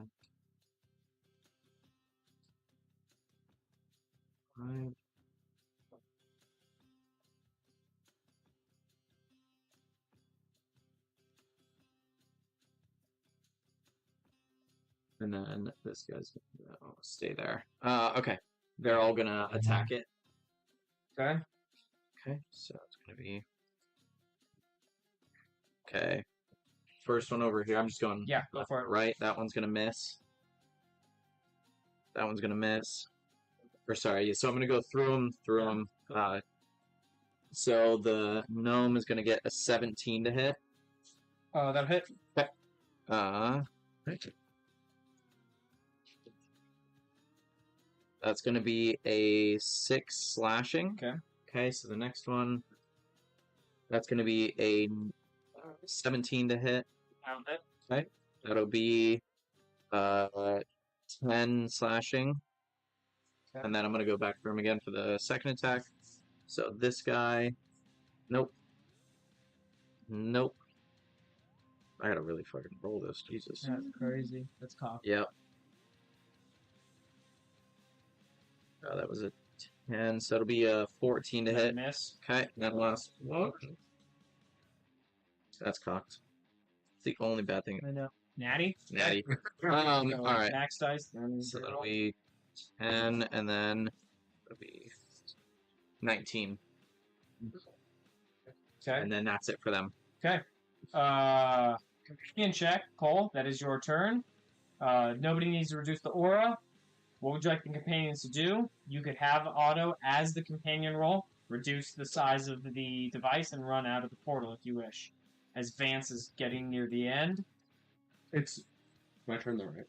[SPEAKER 1] 5. And then this guy's gonna stay there. Okay. They're all gonna attack it.
[SPEAKER 2] Okay.
[SPEAKER 1] Okay, so it's gonna be. Okay. First one over here. I'm just going.
[SPEAKER 2] Yeah, go for it.
[SPEAKER 1] Right. That one's gonna miss. That one's gonna miss. Or sorry. So I'm gonna go through them. So the gnome is gonna get a 17 to hit.
[SPEAKER 2] That'll hit.
[SPEAKER 1] That's going to be a 6 slashing.
[SPEAKER 2] Okay.
[SPEAKER 1] Okay, so the next one, that's going to be a 17 to hit.
[SPEAKER 2] That'll hit.
[SPEAKER 1] Okay. That'll be 10 slashing.
[SPEAKER 2] Okay.
[SPEAKER 1] And then I'm going to go back through him again for the second attack. So this guy, nope. Nope. I gotta really fucking roll this, Jesus.
[SPEAKER 2] That's crazy. That's cocked.
[SPEAKER 1] Yep. Oh, that was a 10, so it'll be a 14 to hit.
[SPEAKER 2] Miss.
[SPEAKER 1] Okay, and then last one. That's cocked. It's the only bad thing.
[SPEAKER 2] I know. Natty?
[SPEAKER 1] Natty.
[SPEAKER 2] So,
[SPEAKER 1] Alright.
[SPEAKER 2] Max dice. Then
[SPEAKER 1] So that'll be 10, and then it'll be 19.
[SPEAKER 2] Okay.
[SPEAKER 1] And then that's it for them.
[SPEAKER 2] Okay. Companion check, Cole. That is your turn. Nobody needs to reduce the aura. What would you like the companions to do? You could have auto as the companion roll, reduce the size of the device, and run out of the portal if you wish. As Vance is getting near the end.
[SPEAKER 5] It's my turn though, right?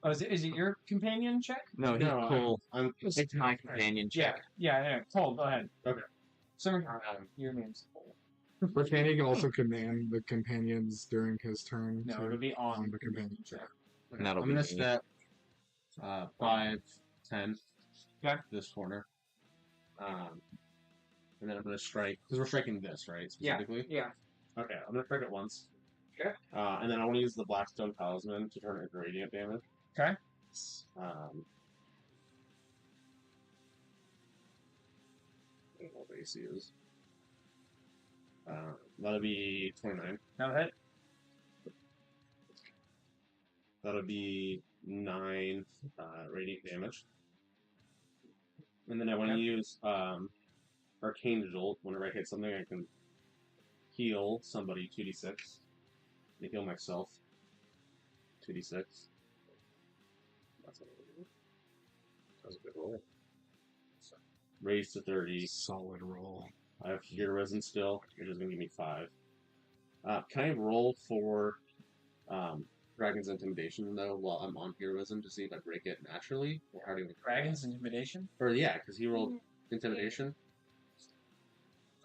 [SPEAKER 2] Oh, is it your companion check?
[SPEAKER 1] No, he's
[SPEAKER 5] No,
[SPEAKER 1] Cole.
[SPEAKER 5] It's
[SPEAKER 1] It's my companion
[SPEAKER 2] Yeah,
[SPEAKER 1] check.
[SPEAKER 2] yeah. Cole, go ahead.
[SPEAKER 5] Okay.
[SPEAKER 2] Sorry, your name's Cole.
[SPEAKER 3] But can he also command the companions during his turn?
[SPEAKER 2] No,
[SPEAKER 3] to-
[SPEAKER 2] it'll be on
[SPEAKER 3] the companion check.
[SPEAKER 1] And that'll
[SPEAKER 5] I'm
[SPEAKER 1] be
[SPEAKER 5] gonna
[SPEAKER 1] me.
[SPEAKER 5] step 5, 10.
[SPEAKER 2] Okay.
[SPEAKER 5] This corner. And then I'm gonna strike because we're striking this, right? Specifically.
[SPEAKER 2] Yeah.
[SPEAKER 5] Okay, I'm gonna strike it once.
[SPEAKER 2] Okay.
[SPEAKER 5] And then I want to use the Blackstone Talisman to turn it into radiant damage.
[SPEAKER 2] Okay.
[SPEAKER 5] I don't know what the AC is. That'll be 29.
[SPEAKER 2] Now hit.
[SPEAKER 5] That'll be 9 radiant damage. And then I want to use Arcane Jolt. Whenever I hit something, I can heal somebody 2d6. I heal myself 2d6. That's a good roll. Raise to 30.
[SPEAKER 3] Solid roll.
[SPEAKER 5] I have Heroism still, which is going to give me 5. Can I roll for Dragon's Intimidation, though, while I'm on Heroism to see if I break it naturally? Or how do you...
[SPEAKER 2] Dragon's Intimidation?
[SPEAKER 5] Or, yeah, because he rolled Intimidation.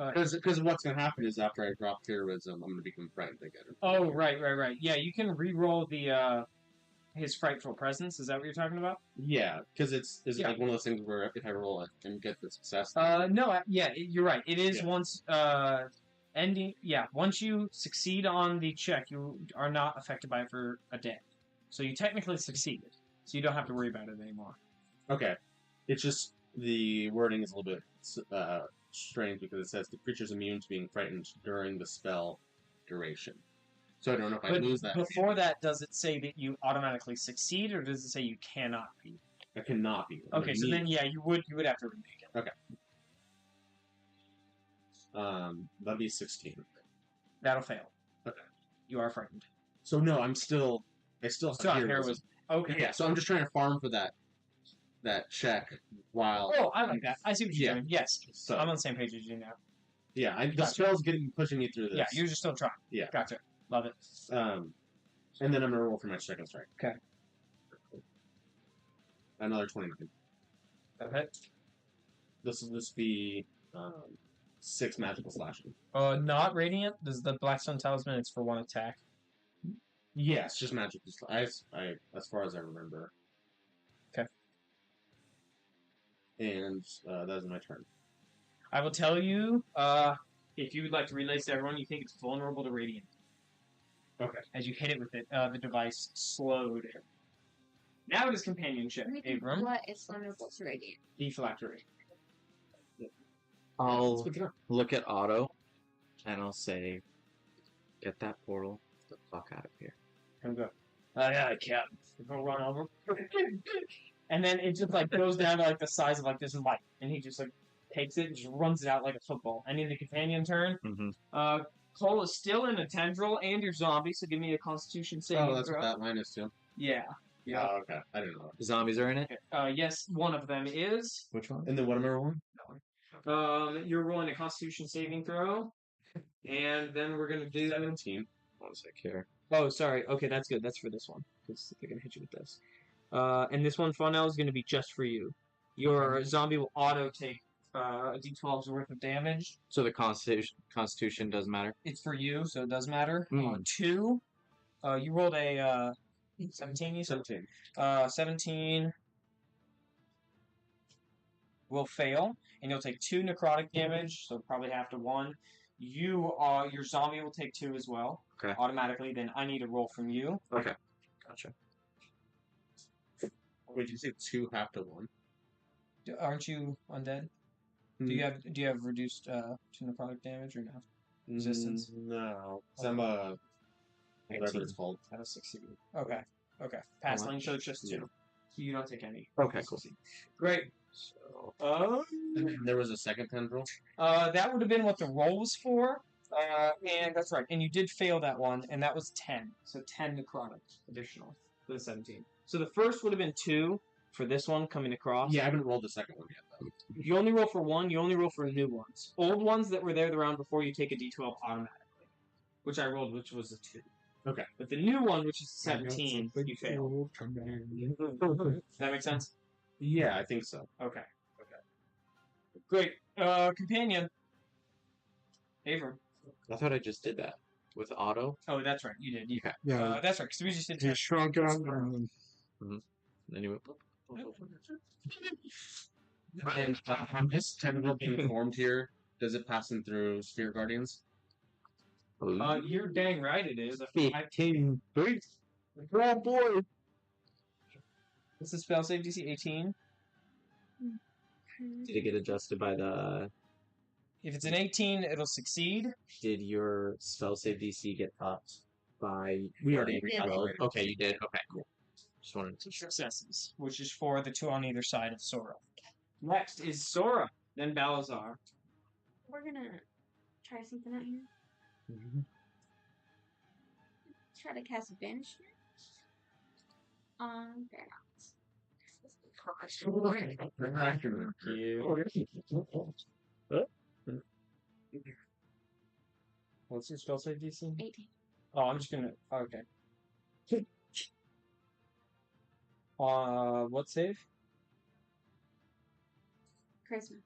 [SPEAKER 2] Uh,
[SPEAKER 5] Because what's going to happen is after I drop Heroism, I'm going to become frightened again.
[SPEAKER 2] Oh, right. Yeah, you can re-roll the his Frightful Presence. Is that what you're talking about?
[SPEAKER 5] Yeah, because it's
[SPEAKER 2] Yeah.
[SPEAKER 5] like one of those things where if I roll it and get the success...
[SPEAKER 2] No, you're right. It is
[SPEAKER 5] Yeah.
[SPEAKER 2] once ending. Yeah, once you succeed on the check, you are not affected by it for a day. So you technically succeeded. So you don't have to worry about it anymore.
[SPEAKER 5] Okay. It's just the wording is a little bit strange because it says the creature's immune to being frightened during the spell duration. So I don't know if I
[SPEAKER 2] But
[SPEAKER 5] lose that.
[SPEAKER 2] before that, does it say that you automatically succeed, or does it say you cannot be?
[SPEAKER 5] I cannot be.
[SPEAKER 2] Okay, so then yeah, you would have to remake it.
[SPEAKER 5] That'd be 16.
[SPEAKER 2] That'll fail.
[SPEAKER 5] Okay.
[SPEAKER 2] You are frightened.
[SPEAKER 5] So no, I still
[SPEAKER 2] Still
[SPEAKER 5] have
[SPEAKER 2] have
[SPEAKER 5] heroism.
[SPEAKER 2] Okay.
[SPEAKER 5] Yeah, so I'm just trying to farm for that check while...
[SPEAKER 2] Oh, I like that. I see what you're doing. Yes.
[SPEAKER 5] So
[SPEAKER 2] I'm on the same page as you now.
[SPEAKER 5] yeah, the
[SPEAKER 2] Gotcha.
[SPEAKER 5] spell's pushing me through this.
[SPEAKER 2] Yeah, you're just still trying.
[SPEAKER 5] Yeah.
[SPEAKER 2] Gotcha. Love it.
[SPEAKER 5] And then I'm gonna roll for my second strike.
[SPEAKER 2] Okay.
[SPEAKER 5] Another 29.
[SPEAKER 2] Okay.
[SPEAKER 5] This will just be 6 magical slashing.
[SPEAKER 2] Not radiant. Does the Blackstone Talisman? It's for one attack.
[SPEAKER 5] Yes, just magical slash. As far as I remember.
[SPEAKER 2] Okay.
[SPEAKER 5] And that is my turn.
[SPEAKER 2] I will tell you, if you would like to relay to everyone, you think it's vulnerable to radiant.
[SPEAKER 5] Okay.
[SPEAKER 2] As you hit it with it, the device slowed. Now it is companionship. Abram.
[SPEAKER 4] What is vulnerable to radiant?
[SPEAKER 2] Deflactory.
[SPEAKER 1] I'll look at Otto, and I'll say, "Get that portal the fuck out of here."
[SPEAKER 2] And go. Oh yeah, I can't. Go run over. And then it just goes down to the size of this light, and he just takes it and just runs it out like a football. Any of the companion turn.
[SPEAKER 1] Mm-hmm.
[SPEAKER 2] Cole is still in a tendril and your zombie, so give me a Constitution saving
[SPEAKER 5] Oh, that's
[SPEAKER 2] throw.
[SPEAKER 5] what that line is too.
[SPEAKER 2] Yeah. Yeah.
[SPEAKER 5] Oh, okay. I didn't know.
[SPEAKER 1] Zombies are in it.
[SPEAKER 2] Yes, one of them is.
[SPEAKER 1] Which one?
[SPEAKER 5] And then what am I rolling?
[SPEAKER 2] You're rolling a Constitution saving throw, and then we're gonna do
[SPEAKER 5] 17.
[SPEAKER 1] One sec here.
[SPEAKER 2] Oh, sorry. Okay, that's good. That's for this one because they're gonna hit you with this. And this one, Fonel, is gonna be just for you. Your zombie will auto take a d12's worth of damage.
[SPEAKER 1] So the Constitution doesn't matter.
[SPEAKER 2] It's for you, so it does matter.
[SPEAKER 1] Mm.
[SPEAKER 2] 2. You rolled a 17. You said
[SPEAKER 5] 17.
[SPEAKER 2] 17 will fail, and you'll take 2 necrotic damage, so probably half to 1. Your zombie will take 2 as well.
[SPEAKER 1] Okay.
[SPEAKER 2] Automatically, then I need a roll from you.
[SPEAKER 1] Okay. Gotcha.
[SPEAKER 5] Wait, did you say 2 half to 1?
[SPEAKER 2] Aren't you undead? Do you have reduced to necrotic damage or no? Resistance?
[SPEAKER 5] No. 'Cause I'm a... whatever it's called.
[SPEAKER 2] Out of 60. Okay. Pass lane, so it's just 2. So you don't take any.
[SPEAKER 1] Okay, cool.
[SPEAKER 2] Great.
[SPEAKER 1] So,
[SPEAKER 5] There was a second tendril?
[SPEAKER 2] That would have been what the roll was for. And that's right. And you did fail that one, and that was 10. So 10 necrotic additional for the 17. So the first would have been 2 for this one coming across.
[SPEAKER 5] Yeah, I haven't rolled the second one yet, though.
[SPEAKER 2] You only roll for 1, you only roll for new ones. Old ones that were there the round before, you take a d12 automatically. Which I rolled, which was a 2.
[SPEAKER 5] Okay.
[SPEAKER 2] But the new one, which is
[SPEAKER 3] I got
[SPEAKER 2] 17,
[SPEAKER 3] something
[SPEAKER 2] you fail.
[SPEAKER 3] cool coming.
[SPEAKER 2] Does that make sense?
[SPEAKER 5] Yeah, I think so.
[SPEAKER 2] Okay. Great. Companion. Avram.
[SPEAKER 1] I thought I just did that with auto.
[SPEAKER 2] Oh, that's right. You did. You,
[SPEAKER 1] Okay.
[SPEAKER 3] Yeah,
[SPEAKER 2] that's right. Because we just did
[SPEAKER 3] he
[SPEAKER 2] 10.
[SPEAKER 3] shrunk it and
[SPEAKER 1] Then you
[SPEAKER 5] And this tentacle being formed here, does it pass them through Spirit Guardians?
[SPEAKER 2] You're dang right it is.
[SPEAKER 1] 15.
[SPEAKER 3] oh boy.
[SPEAKER 2] What's the spell save DC? 18?
[SPEAKER 1] Did it get adjusted by the?
[SPEAKER 2] If it's an 18, it'll succeed.
[SPEAKER 1] Did your spell save DC get upped by?
[SPEAKER 2] We already
[SPEAKER 1] recalculated. Okay, you did. Okay, cool. Just wanted to.
[SPEAKER 2] Successes, which is for the two on either side of Sora. Next is Sora, then Balazar.
[SPEAKER 4] We're gonna try something out here. Try to cast Banishment on Paradox.
[SPEAKER 2] What's your spell save DC?
[SPEAKER 4] 18.
[SPEAKER 2] Oh, I'm just gonna. Okay. What save?
[SPEAKER 4] Charisma.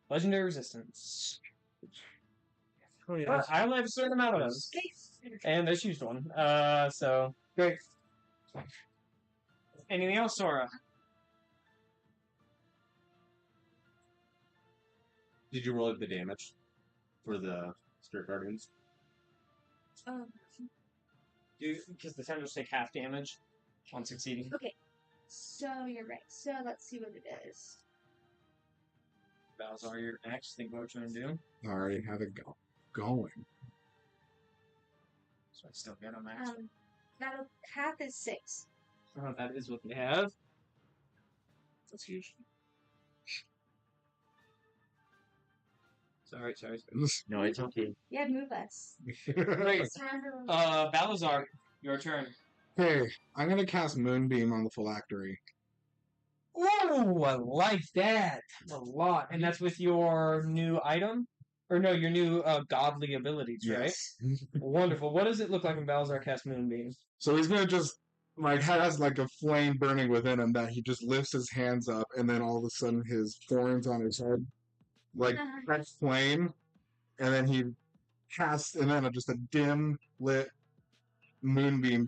[SPEAKER 2] Legendary resistance. I only have a certain amount of those. And there's used one. So great. Anything else, Sora?
[SPEAKER 5] Did you roll the damage for the Spirit Guardians?
[SPEAKER 4] Oh,
[SPEAKER 2] Because the tendrils take half damage on succeeding.
[SPEAKER 4] okay. So you're right. So let's see what it is.
[SPEAKER 2] Balazar, you're next. Think about what you're gonna do.
[SPEAKER 3] I already have it going.
[SPEAKER 2] So I still get a max.
[SPEAKER 4] That'll half is 6.
[SPEAKER 2] That is what they have. That's huge. Sorry.
[SPEAKER 1] No, it's okay.
[SPEAKER 4] Yeah, move us.
[SPEAKER 2] Great.
[SPEAKER 4] It's time for
[SPEAKER 2] Balazar, your turn.
[SPEAKER 3] Hey, I'm gonna cast Moonbeam on the phylactery.
[SPEAKER 2] Ooh, I like that a lot. And that's with your new item? Or no, your new godly abilities, right? Wonderful. What does it look like when Balazar casts Moonbeam?
[SPEAKER 3] So he's gonna just has like a flame burning within him that he just lifts his hands up, and then all of a sudden his horns on his head catch flame, and then he casts, and then just a dim lit moonbeam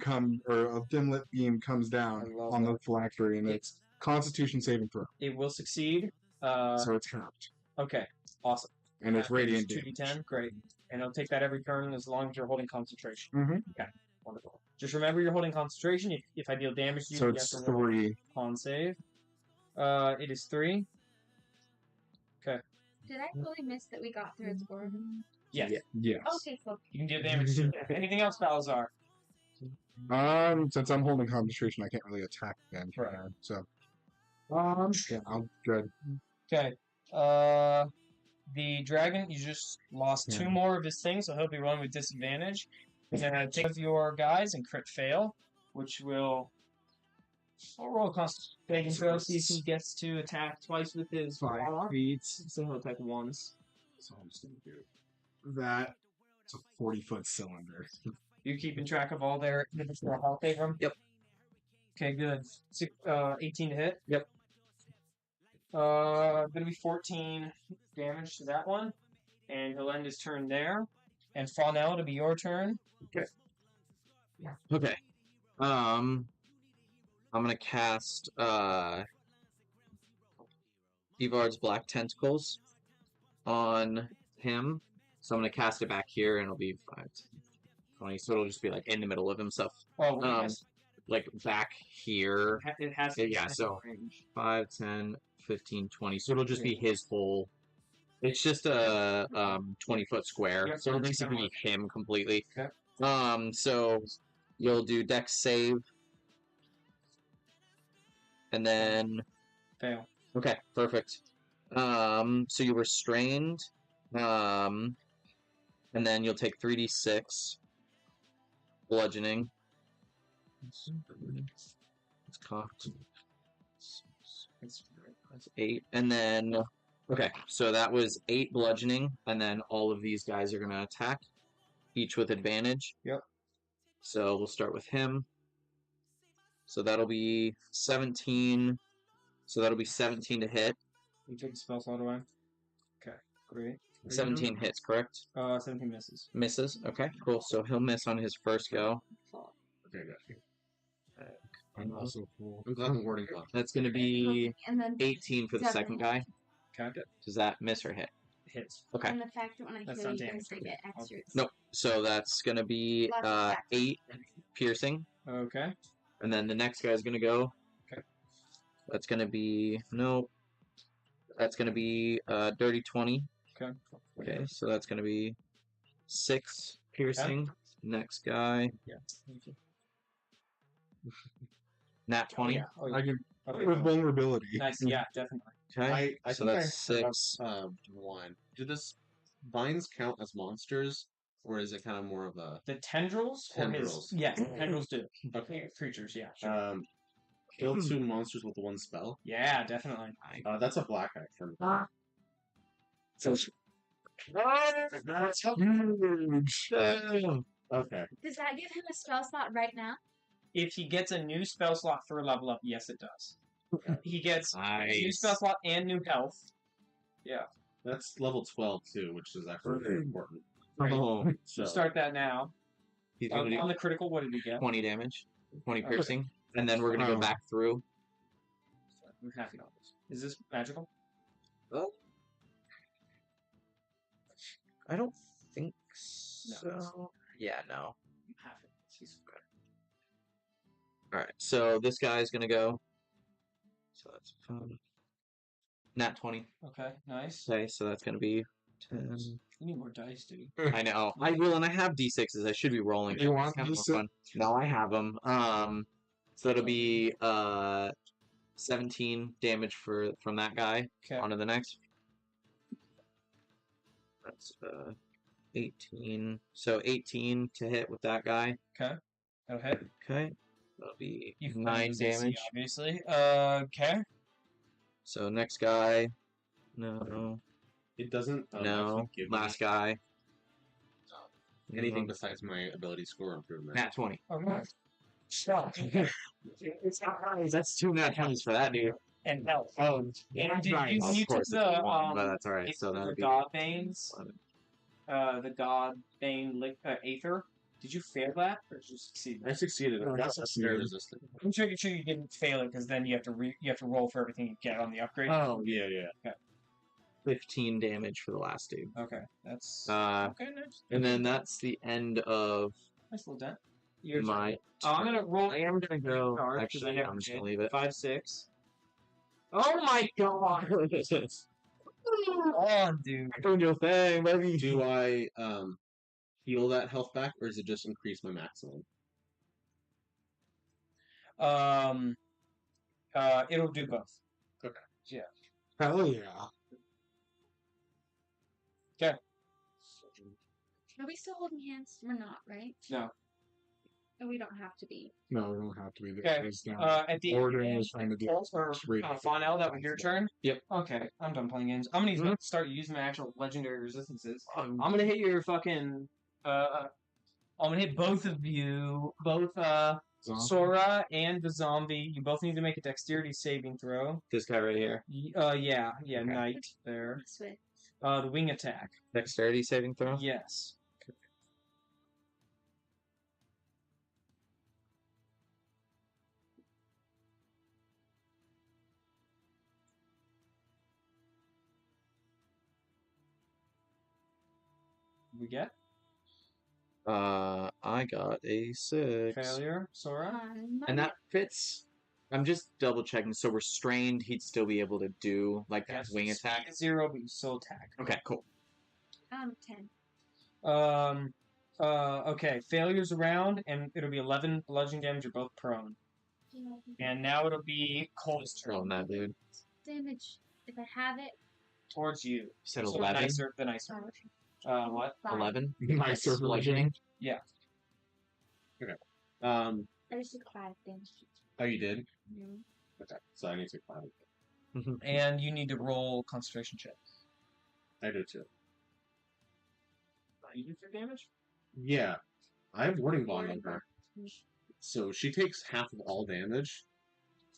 [SPEAKER 3] a dim lit beam comes down on the phylactery, and it's Constitution saving throw.
[SPEAKER 2] It will succeed.
[SPEAKER 3] So it's capped,
[SPEAKER 2] Okay, awesome.
[SPEAKER 3] and it's radiant
[SPEAKER 2] 2d10, great. And it'll take that every turn as long as you're holding concentration.
[SPEAKER 3] Mm-hmm.
[SPEAKER 2] Okay, wonderful. Just remember you're holding concentration. If I deal damage to you,
[SPEAKER 3] So
[SPEAKER 2] you
[SPEAKER 3] it's
[SPEAKER 2] have to roll
[SPEAKER 3] 3.
[SPEAKER 2] con save. It is 3. Okay.
[SPEAKER 4] Did I totally miss that we got through its origin?
[SPEAKER 2] Yes.
[SPEAKER 3] Yes.
[SPEAKER 4] Okay, cool.
[SPEAKER 2] You can deal damage to it. Anything else, Balazar?
[SPEAKER 3] Since I'm holding concentration, I can't really attack again.
[SPEAKER 2] Right.
[SPEAKER 3] So, yeah, I'm good.
[SPEAKER 2] Okay. The dragon, you just lost 2 more of his things, so he'll be rolling with disadvantage. And take of your guys and crit fail, which will. I'll roll a concentration throw, see if he gets to attack twice with his
[SPEAKER 3] 5
[SPEAKER 2] claw.
[SPEAKER 3] feet.
[SPEAKER 2] So he'll attack once.
[SPEAKER 3] So I'm just gonna do that. It's a 40-foot cylinder.
[SPEAKER 2] You keeping track of all their individual health, Abram?
[SPEAKER 1] Yep.
[SPEAKER 2] Okay, good. 18 to hit.
[SPEAKER 1] Yep.
[SPEAKER 2] Gonna be 14 damage to that one, and he'll end his turn there. And Fawnell, it'll be your turn.
[SPEAKER 1] Okay. I'm gonna cast Evard's Black Tentacles on him. So I'm gonna cast it back here, and it'll be 5, 20. So it'll just be like in the middle of himself.
[SPEAKER 2] Oh, yes.
[SPEAKER 1] Like back here.
[SPEAKER 2] It has to be
[SPEAKER 1] Yeah,
[SPEAKER 2] second
[SPEAKER 1] so
[SPEAKER 2] range.
[SPEAKER 1] 5, 10, 15, 20. So it'll just be his whole. It's just a 20-foot square.
[SPEAKER 2] Yep,
[SPEAKER 1] So it'll
[SPEAKER 2] that
[SPEAKER 1] basically be
[SPEAKER 2] makes
[SPEAKER 1] him completely.
[SPEAKER 2] Okay.
[SPEAKER 1] So you'll do Dex save. And then
[SPEAKER 2] Fail.
[SPEAKER 1] okay, perfect. So you restrained. And then you'll take 3d6 bludgeoning. It's cocked. That's 8. And then okay, so that was 8 bludgeoning, and then all of these guys are gonna attack. each with advantage.
[SPEAKER 2] Yep.
[SPEAKER 1] So we'll start with him. So that'll be 17. So that'll be 17 to hit.
[SPEAKER 2] You take a spell slot away. Okay, great.
[SPEAKER 1] 17 hits, correct?
[SPEAKER 2] 17 misses.
[SPEAKER 1] Misses. Okay, cool. So he'll miss on his first go.
[SPEAKER 5] Okay, gotcha.
[SPEAKER 3] I'm also cool.
[SPEAKER 5] I'm glad I'm wording well.
[SPEAKER 1] That's going to be
[SPEAKER 4] And then
[SPEAKER 1] 18 for the second guy.
[SPEAKER 2] Okay,
[SPEAKER 1] Does that miss or hit?
[SPEAKER 2] hits.
[SPEAKER 1] Okay.
[SPEAKER 4] and the fact that when I
[SPEAKER 2] That's
[SPEAKER 4] heal
[SPEAKER 2] not
[SPEAKER 4] you
[SPEAKER 2] damage,
[SPEAKER 4] guys, I get
[SPEAKER 2] okay.
[SPEAKER 4] extra.
[SPEAKER 1] Nope. So that's going to be
[SPEAKER 4] Lots of attacks.
[SPEAKER 1] 8 piercing.
[SPEAKER 2] Okay.
[SPEAKER 1] And then the next guy's going to go.
[SPEAKER 2] Okay.
[SPEAKER 1] That's going to be... Nope. That's going to be dirty 20.
[SPEAKER 2] Okay.
[SPEAKER 1] Okay, so that's going to be 6 piercing. Next guy.
[SPEAKER 2] Yeah.
[SPEAKER 1] Nat 20.
[SPEAKER 2] Yeah. Oh,
[SPEAKER 3] I
[SPEAKER 2] yeah.
[SPEAKER 3] can
[SPEAKER 2] Okay.
[SPEAKER 3] with vulnerability.
[SPEAKER 2] Nice. Yeah, definitely.
[SPEAKER 1] Okay.
[SPEAKER 5] I
[SPEAKER 1] So
[SPEAKER 5] think
[SPEAKER 1] that's
[SPEAKER 5] I have,
[SPEAKER 1] 6.
[SPEAKER 5] one. Do this vines count as monsters, or is it kind of more of a
[SPEAKER 2] The tendrils? Or
[SPEAKER 5] Tendrils.
[SPEAKER 2] his... Yeah, tendrils do.
[SPEAKER 5] okay?
[SPEAKER 2] Creatures, yeah. Sure.
[SPEAKER 5] Kill 2 monsters with 1 spell.
[SPEAKER 2] Yeah, definitely.
[SPEAKER 5] That's a black eye for me.
[SPEAKER 3] That's huge.
[SPEAKER 5] Okay.
[SPEAKER 4] Does that give him a spell slot right now?
[SPEAKER 2] If he gets a new spell slot for a level up, yes, it does. He gets a new spell
[SPEAKER 1] Nice.
[SPEAKER 2] slot and new health. Yeah.
[SPEAKER 5] That's level 12 too, which is actually very important.
[SPEAKER 1] Oh,
[SPEAKER 5] So
[SPEAKER 2] Start that now.
[SPEAKER 1] he's going to
[SPEAKER 2] On
[SPEAKER 1] do
[SPEAKER 2] the critical, what did he get?
[SPEAKER 1] 20 damage. 20
[SPEAKER 2] Okay.
[SPEAKER 1] piercing. And then we're going to go
[SPEAKER 3] Wow.
[SPEAKER 1] back through.
[SPEAKER 2] I'm happy on this. Is this magical?
[SPEAKER 1] I don't think
[SPEAKER 2] No,
[SPEAKER 1] so. Yeah, no.
[SPEAKER 2] I'm happy. He's good.
[SPEAKER 1] Alright, so this guy's going to go. So that's fun. Nat 20.
[SPEAKER 2] Okay, nice.
[SPEAKER 1] Okay, so that's going to be 10.
[SPEAKER 2] You need more dice, dude.
[SPEAKER 1] I know. I will, and I have d6s. I should be rolling.
[SPEAKER 3] You want
[SPEAKER 1] It's kind of
[SPEAKER 3] D6?
[SPEAKER 1] more fun. No, I have them. So it'll be 17 damage from that guy.
[SPEAKER 2] Okay.
[SPEAKER 1] On to the next. That's 18. So 18 to hit with that guy.
[SPEAKER 2] Okay. That'll hit.
[SPEAKER 1] Okay. That'll be
[SPEAKER 2] You can
[SPEAKER 1] 9
[SPEAKER 2] use AC,
[SPEAKER 1] damage.
[SPEAKER 2] obviously. Okay.
[SPEAKER 1] So next guy. No.
[SPEAKER 5] it doesn't
[SPEAKER 1] No.
[SPEAKER 5] actually give
[SPEAKER 1] Last
[SPEAKER 5] me
[SPEAKER 1] guy.
[SPEAKER 5] anything
[SPEAKER 1] Anything
[SPEAKER 5] besides my ability score improvement.
[SPEAKER 1] Nat 20.
[SPEAKER 2] Alright. Stop.
[SPEAKER 1] That's 2 nat 20s for that dude.
[SPEAKER 2] And health.
[SPEAKER 3] Oh,
[SPEAKER 2] And
[SPEAKER 3] that's
[SPEAKER 2] did
[SPEAKER 3] nice.
[SPEAKER 2] you,
[SPEAKER 1] Of
[SPEAKER 2] you took
[SPEAKER 1] course,
[SPEAKER 2] the
[SPEAKER 1] it's 1, but that's alright.
[SPEAKER 2] if
[SPEAKER 1] So
[SPEAKER 2] the
[SPEAKER 1] that'll be
[SPEAKER 2] God Banes,
[SPEAKER 1] 11.
[SPEAKER 2] the God Bane Aether. Did you fail that or did you succeed?
[SPEAKER 5] I succeeded.
[SPEAKER 3] Oh,
[SPEAKER 5] That's
[SPEAKER 3] that's
[SPEAKER 5] very
[SPEAKER 3] weird.
[SPEAKER 5] resistant.
[SPEAKER 2] I'm sure you didn't fail it because then you have to roll for everything you get on the upgrade.
[SPEAKER 5] Oh yeah.
[SPEAKER 1] 15 damage for the last dude.
[SPEAKER 2] Okay, that's okay. Nice.
[SPEAKER 1] And then that's the end of
[SPEAKER 2] Nice little dent. Your turn.
[SPEAKER 1] my.
[SPEAKER 2] I'm gonna roll.
[SPEAKER 1] I am gonna go.
[SPEAKER 2] Card, 'cause I
[SPEAKER 1] Actually,
[SPEAKER 2] never
[SPEAKER 1] I'm just
[SPEAKER 2] did.
[SPEAKER 1] gonna leave it.
[SPEAKER 2] 5-6. Oh my god! Come on, dude.
[SPEAKER 1] Doing your thing, baby.
[SPEAKER 5] Do I heal that health back, or does it just increase my maximum?
[SPEAKER 2] It'll do both.
[SPEAKER 3] Hell yeah.
[SPEAKER 4] Are we still holding hands? We're not, right?
[SPEAKER 2] No.
[SPEAKER 4] No, we don't have to be.
[SPEAKER 3] No, we don't have to be
[SPEAKER 2] Okay.
[SPEAKER 3] there. It's down.
[SPEAKER 2] At the
[SPEAKER 3] Ordering
[SPEAKER 2] end,
[SPEAKER 3] was trying to do
[SPEAKER 2] Colt or
[SPEAKER 3] read
[SPEAKER 2] Fawnel, that was your turn?
[SPEAKER 1] Yep.
[SPEAKER 2] Okay, I'm done playing games. I'm gonna
[SPEAKER 1] Mhm.
[SPEAKER 2] start using my actual legendary resistances. I'm gonna hit your fucking. I'm gonna hit both of you, both
[SPEAKER 3] Zombie.
[SPEAKER 2] Sora and the zombie. You both need to make a dexterity saving throw.
[SPEAKER 1] This guy right here.
[SPEAKER 2] Yeah,
[SPEAKER 1] Okay.
[SPEAKER 2] knight there.
[SPEAKER 4] Switch.
[SPEAKER 2] The wing attack.
[SPEAKER 1] Dexterity saving throw.
[SPEAKER 2] Yes. We get
[SPEAKER 1] I got a 6.
[SPEAKER 2] failure, Sora.
[SPEAKER 1] And that fits. I'm just double checking. So restrained, he'd still be able to do like that wing attack.
[SPEAKER 2] Speed 0, but you still attack.
[SPEAKER 1] Okay, cool.
[SPEAKER 4] 10.
[SPEAKER 2] Okay, failures around, and it'll be 11 bludgeoning damage. You're both prone. And now it'll be Colt's turn.
[SPEAKER 1] On that dude.
[SPEAKER 4] Damage. If I have it.
[SPEAKER 2] Towards you.
[SPEAKER 1] You said
[SPEAKER 2] So
[SPEAKER 1] 11.
[SPEAKER 2] the nicer version. What?
[SPEAKER 1] 11.
[SPEAKER 3] Nicer
[SPEAKER 1] Bludgeoning.
[SPEAKER 5] I
[SPEAKER 4] I just took 5 damage.
[SPEAKER 5] Oh, you did?
[SPEAKER 4] No.
[SPEAKER 5] Okay, so I need to climb.
[SPEAKER 2] And you need to roll concentration check.
[SPEAKER 5] I do too.
[SPEAKER 2] You do 3 damage?
[SPEAKER 5] Yeah, I have Warding Bond on her. So she takes half of all damage,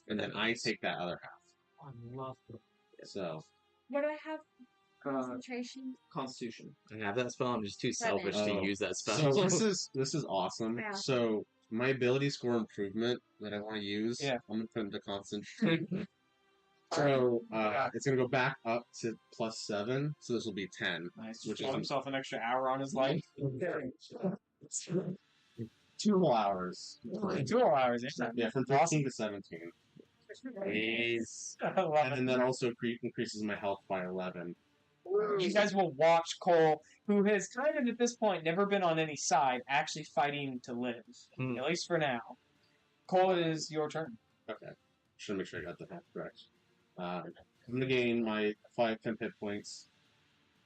[SPEAKER 5] and then I take that other half.
[SPEAKER 2] I love it.
[SPEAKER 5] So,
[SPEAKER 4] What do I have?
[SPEAKER 2] Uh,
[SPEAKER 4] Concentration.
[SPEAKER 2] Constitution.
[SPEAKER 1] I have that spell. I'm just too selfish to
[SPEAKER 5] Oh.
[SPEAKER 1] use that
[SPEAKER 5] so
[SPEAKER 1] spell.
[SPEAKER 5] this is awesome.
[SPEAKER 4] Yeah.
[SPEAKER 5] So my ability score improvement that I want to use,
[SPEAKER 2] Yeah.
[SPEAKER 5] I'm gonna put into concentration. So it's gonna go back up to +7, so this will be 10.
[SPEAKER 2] Nice.
[SPEAKER 5] Which
[SPEAKER 2] Bought
[SPEAKER 5] is
[SPEAKER 2] himself an extra hour on his life.
[SPEAKER 5] 2 hours.
[SPEAKER 2] 2 hours. Yeah.
[SPEAKER 5] Yeah, from 13 to 17.
[SPEAKER 1] Jeez.
[SPEAKER 2] I love
[SPEAKER 5] And then that also increases my health by 11.
[SPEAKER 2] You guys will watch Cole, who has kind of at this point never been on any side, actually fighting to live.
[SPEAKER 1] Hmm.
[SPEAKER 2] At least for now. Cole, it is your turn.
[SPEAKER 5] Okay. Should make sure I got the health correct. I'm gonna gain my 5 temp hit points.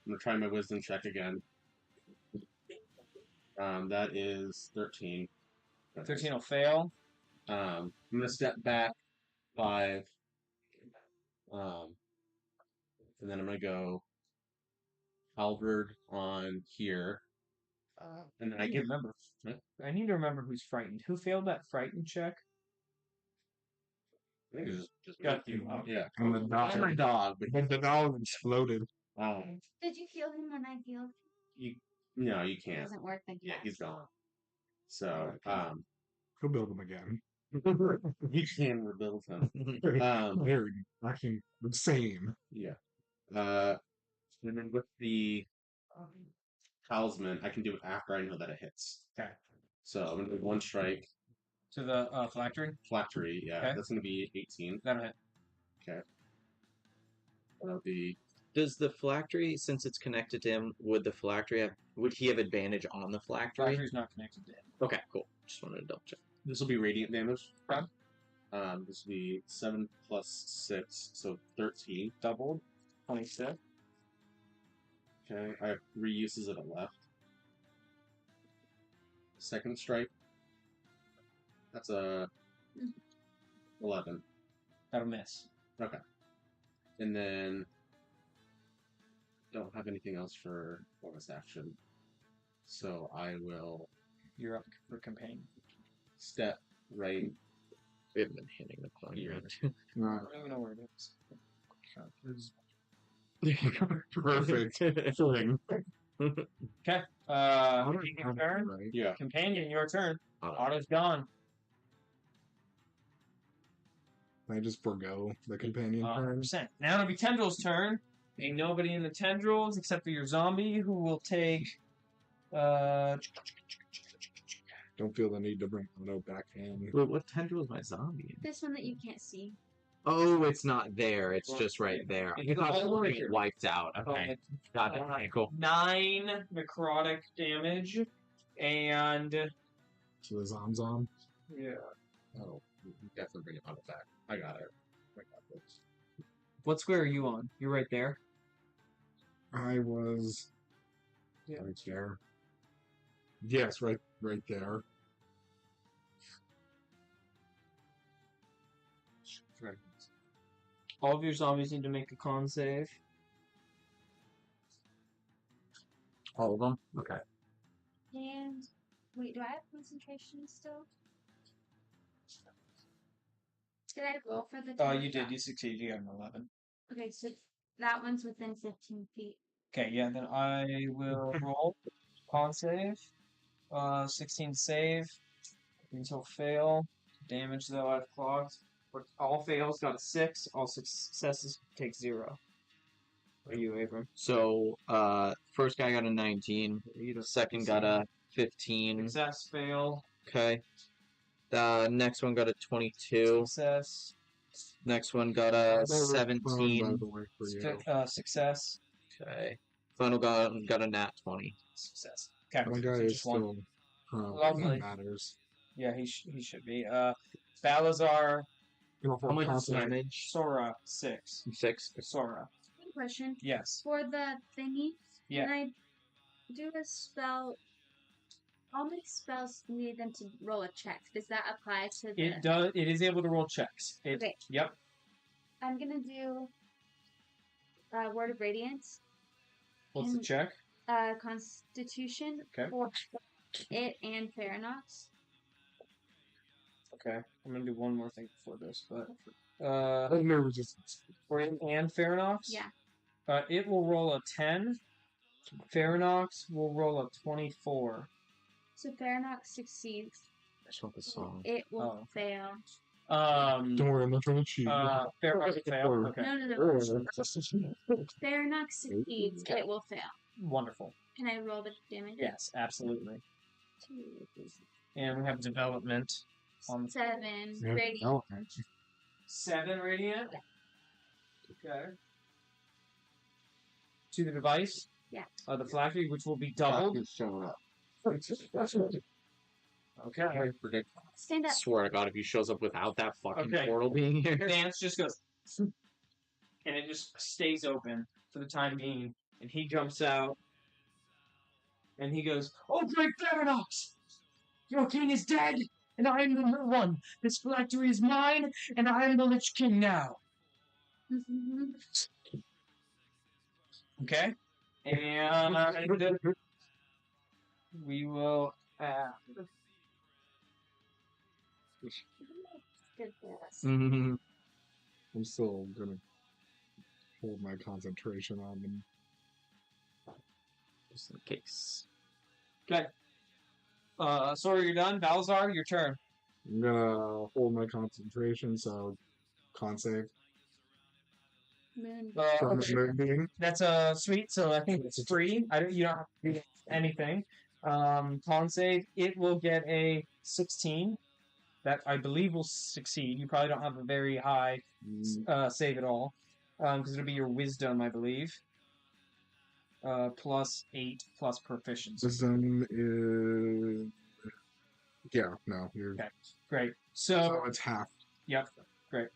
[SPEAKER 5] I'm gonna try my wisdom check again. That is 13.
[SPEAKER 2] 13 will fail.
[SPEAKER 5] I'm gonna step back 5. And then I'm gonna go halberd on here. And then
[SPEAKER 2] I need to remember.
[SPEAKER 5] Huh?
[SPEAKER 2] I need to remember who's frightened. Who failed that frightened check?
[SPEAKER 5] I think it's just
[SPEAKER 2] Got you.
[SPEAKER 5] Yeah.
[SPEAKER 3] And the
[SPEAKER 5] Not my
[SPEAKER 3] dog.
[SPEAKER 5] dog, but
[SPEAKER 3] But the dog exploded.
[SPEAKER 4] Did you heal him when I healed?
[SPEAKER 5] no, you
[SPEAKER 4] It
[SPEAKER 5] can't.
[SPEAKER 4] doesn't work like
[SPEAKER 5] Yeah,
[SPEAKER 4] that.
[SPEAKER 5] he's gone. So,
[SPEAKER 3] He'll build them again.
[SPEAKER 5] you can rebuild him.
[SPEAKER 3] Very actually the same.
[SPEAKER 5] Yeah. And then with the talisman, I can do it after I know that it hits.
[SPEAKER 2] Okay.
[SPEAKER 5] So I'm gonna do 1 strike,
[SPEAKER 2] To the phylactery?
[SPEAKER 5] phylactery. Yeah,
[SPEAKER 2] Okay.
[SPEAKER 5] that's gonna be 18.
[SPEAKER 2] That'll hit.
[SPEAKER 5] That'll be
[SPEAKER 1] Does the phylactery, since it's connected to him, would he have advantage on the phylactery?
[SPEAKER 2] Phylactery's not connected to him.
[SPEAKER 1] Okay, cool. Just wanted to double check.
[SPEAKER 5] this will be radiant damage.
[SPEAKER 2] Okay.
[SPEAKER 5] This will be 7 plus 6, so 13.
[SPEAKER 2] Doubled. 26.
[SPEAKER 5] Okay, I have 3 uses of it left. Second strike. That's a 11.
[SPEAKER 2] That'll miss.
[SPEAKER 5] Okay. And then don't have anything else for bonus action. So I will
[SPEAKER 2] You're up for companion.
[SPEAKER 5] step right.
[SPEAKER 1] We haven't been hitting the phone
[SPEAKER 5] Here.
[SPEAKER 1] around.
[SPEAKER 2] I don't even know where it is.
[SPEAKER 3] Perfect. Thing.
[SPEAKER 2] Okay. Your turn.
[SPEAKER 3] Right.
[SPEAKER 5] Yeah.
[SPEAKER 2] Companion, your turn.
[SPEAKER 1] Oh,
[SPEAKER 2] Otto's gone.
[SPEAKER 3] Can I just forego the companion turn?
[SPEAKER 2] 100%. Now it'll be Tendril's turn. Ain't nobody in the Tendrils except for your zombie, who will take.
[SPEAKER 3] Don't feel the need to bring Otto back in.
[SPEAKER 1] Wait, what tendril is my zombie in?
[SPEAKER 4] This one that you can't see.
[SPEAKER 1] Oh, it's not there. It's just right there. I
[SPEAKER 2] It's
[SPEAKER 1] thought it
[SPEAKER 2] all
[SPEAKER 1] was
[SPEAKER 2] here.
[SPEAKER 1] wiped out. Okay. Got it. Okay, cool.
[SPEAKER 2] 9 necrotic damage, and
[SPEAKER 3] To the Zomzom.
[SPEAKER 2] yeah.
[SPEAKER 5] Oh, definitely bring it on back. I got it. I got this.
[SPEAKER 2] What square are you on? You're right there.
[SPEAKER 3] I was right there. Yes, right there.
[SPEAKER 2] All of your zombies need to make a con save.
[SPEAKER 1] All of them? Okay.
[SPEAKER 4] And wait, do I have concentration still? Did I roll for the?
[SPEAKER 2] You did. You succeeded. You got an 11.
[SPEAKER 4] Okay, so that one's within 15 feet.
[SPEAKER 2] Okay, yeah. Then I will roll con save. 16 save. These will fail. Damage though I've clocked. All fails got a 6. All successes take 0. What are you, Abram?
[SPEAKER 1] So, first guy got a 19. Second got a 15.
[SPEAKER 2] Success, fail.
[SPEAKER 1] Okay. The next one got a 22.
[SPEAKER 2] Success.
[SPEAKER 1] Next one got a
[SPEAKER 3] By
[SPEAKER 1] 17.
[SPEAKER 3] the way, for you.
[SPEAKER 2] Success.
[SPEAKER 1] Okay. Final got a nat 20.
[SPEAKER 2] Success. Okay.
[SPEAKER 3] My guy
[SPEAKER 2] so
[SPEAKER 3] is
[SPEAKER 2] just one.
[SPEAKER 3] still.
[SPEAKER 2] Lovely.
[SPEAKER 3] Matters.
[SPEAKER 2] Yeah, he should be. Balazar,
[SPEAKER 1] How much damage?
[SPEAKER 2] Sora, 6.
[SPEAKER 1] 6.
[SPEAKER 2] Sora.
[SPEAKER 4] Good question.
[SPEAKER 2] Yes.
[SPEAKER 4] For the thingy,
[SPEAKER 2] Yeah.
[SPEAKER 4] can I do a spell? All my spells need them to roll a check. Does that apply to the?
[SPEAKER 2] It does. It is able to roll checks.
[SPEAKER 4] Okay.
[SPEAKER 2] Yep.
[SPEAKER 4] I'm gonna do Word of Radiance.
[SPEAKER 2] What's the
[SPEAKER 4] And-
[SPEAKER 2] check?
[SPEAKER 4] Constitution
[SPEAKER 2] Okay.
[SPEAKER 4] for it and Faranox.
[SPEAKER 2] Okay, I'm gonna do one more thing before this, but
[SPEAKER 3] No resistance.
[SPEAKER 2] Brain and Faranox.
[SPEAKER 4] Yeah.
[SPEAKER 2] It will roll a 10. Faranox will roll a 24.
[SPEAKER 4] So Faranox succeeds.
[SPEAKER 1] I just want the song.
[SPEAKER 4] It will fail.
[SPEAKER 3] Don't worry, I'm not trying to cheat.
[SPEAKER 2] Faranox will fail. Okay.
[SPEAKER 4] No. Faranox succeeds. It will fail.
[SPEAKER 2] Wonderful.
[SPEAKER 4] Can I roll the damage?
[SPEAKER 2] Yes, absolutely. And we have development on
[SPEAKER 4] 7
[SPEAKER 3] Yeah.
[SPEAKER 4] radiant.
[SPEAKER 2] 7 radiant. Okay. To the device.
[SPEAKER 4] Yeah.
[SPEAKER 2] The flashy, which will be doubled.
[SPEAKER 1] showing up.
[SPEAKER 2] Okay.
[SPEAKER 4] Stand up.
[SPEAKER 1] Swear to God, if he shows up without that fucking
[SPEAKER 2] Okay.
[SPEAKER 1] portal being here.
[SPEAKER 2] Dance just goes, and it just stays open for the time being. And he jumps out, and he goes, "Oh, great Paradox! Your king is dead, and I am the new one. This phylactery is mine, and I am the Lich King now." Okay? And we will add...
[SPEAKER 3] I'm still gonna hold my concentration on them.
[SPEAKER 1] Just in case.
[SPEAKER 2] Okay. Sorry, you're done. Balzar, your turn.
[SPEAKER 3] I'm gonna hold my concentration, so con save.
[SPEAKER 4] Moon.
[SPEAKER 3] From
[SPEAKER 2] Okay.
[SPEAKER 3] the moon being.
[SPEAKER 2] That's sweet. So I think it's free. You don't have to do anything. Con save. It will get a 16. That I believe will succeed. You probably don't have a very high save at all, because it'll be your wisdom, I believe. Plus 8 plus proficiency.
[SPEAKER 3] Wisdom is. Yeah, no, you're.
[SPEAKER 2] Okay, great.
[SPEAKER 3] So
[SPEAKER 2] So
[SPEAKER 3] it's half.
[SPEAKER 2] yep, great.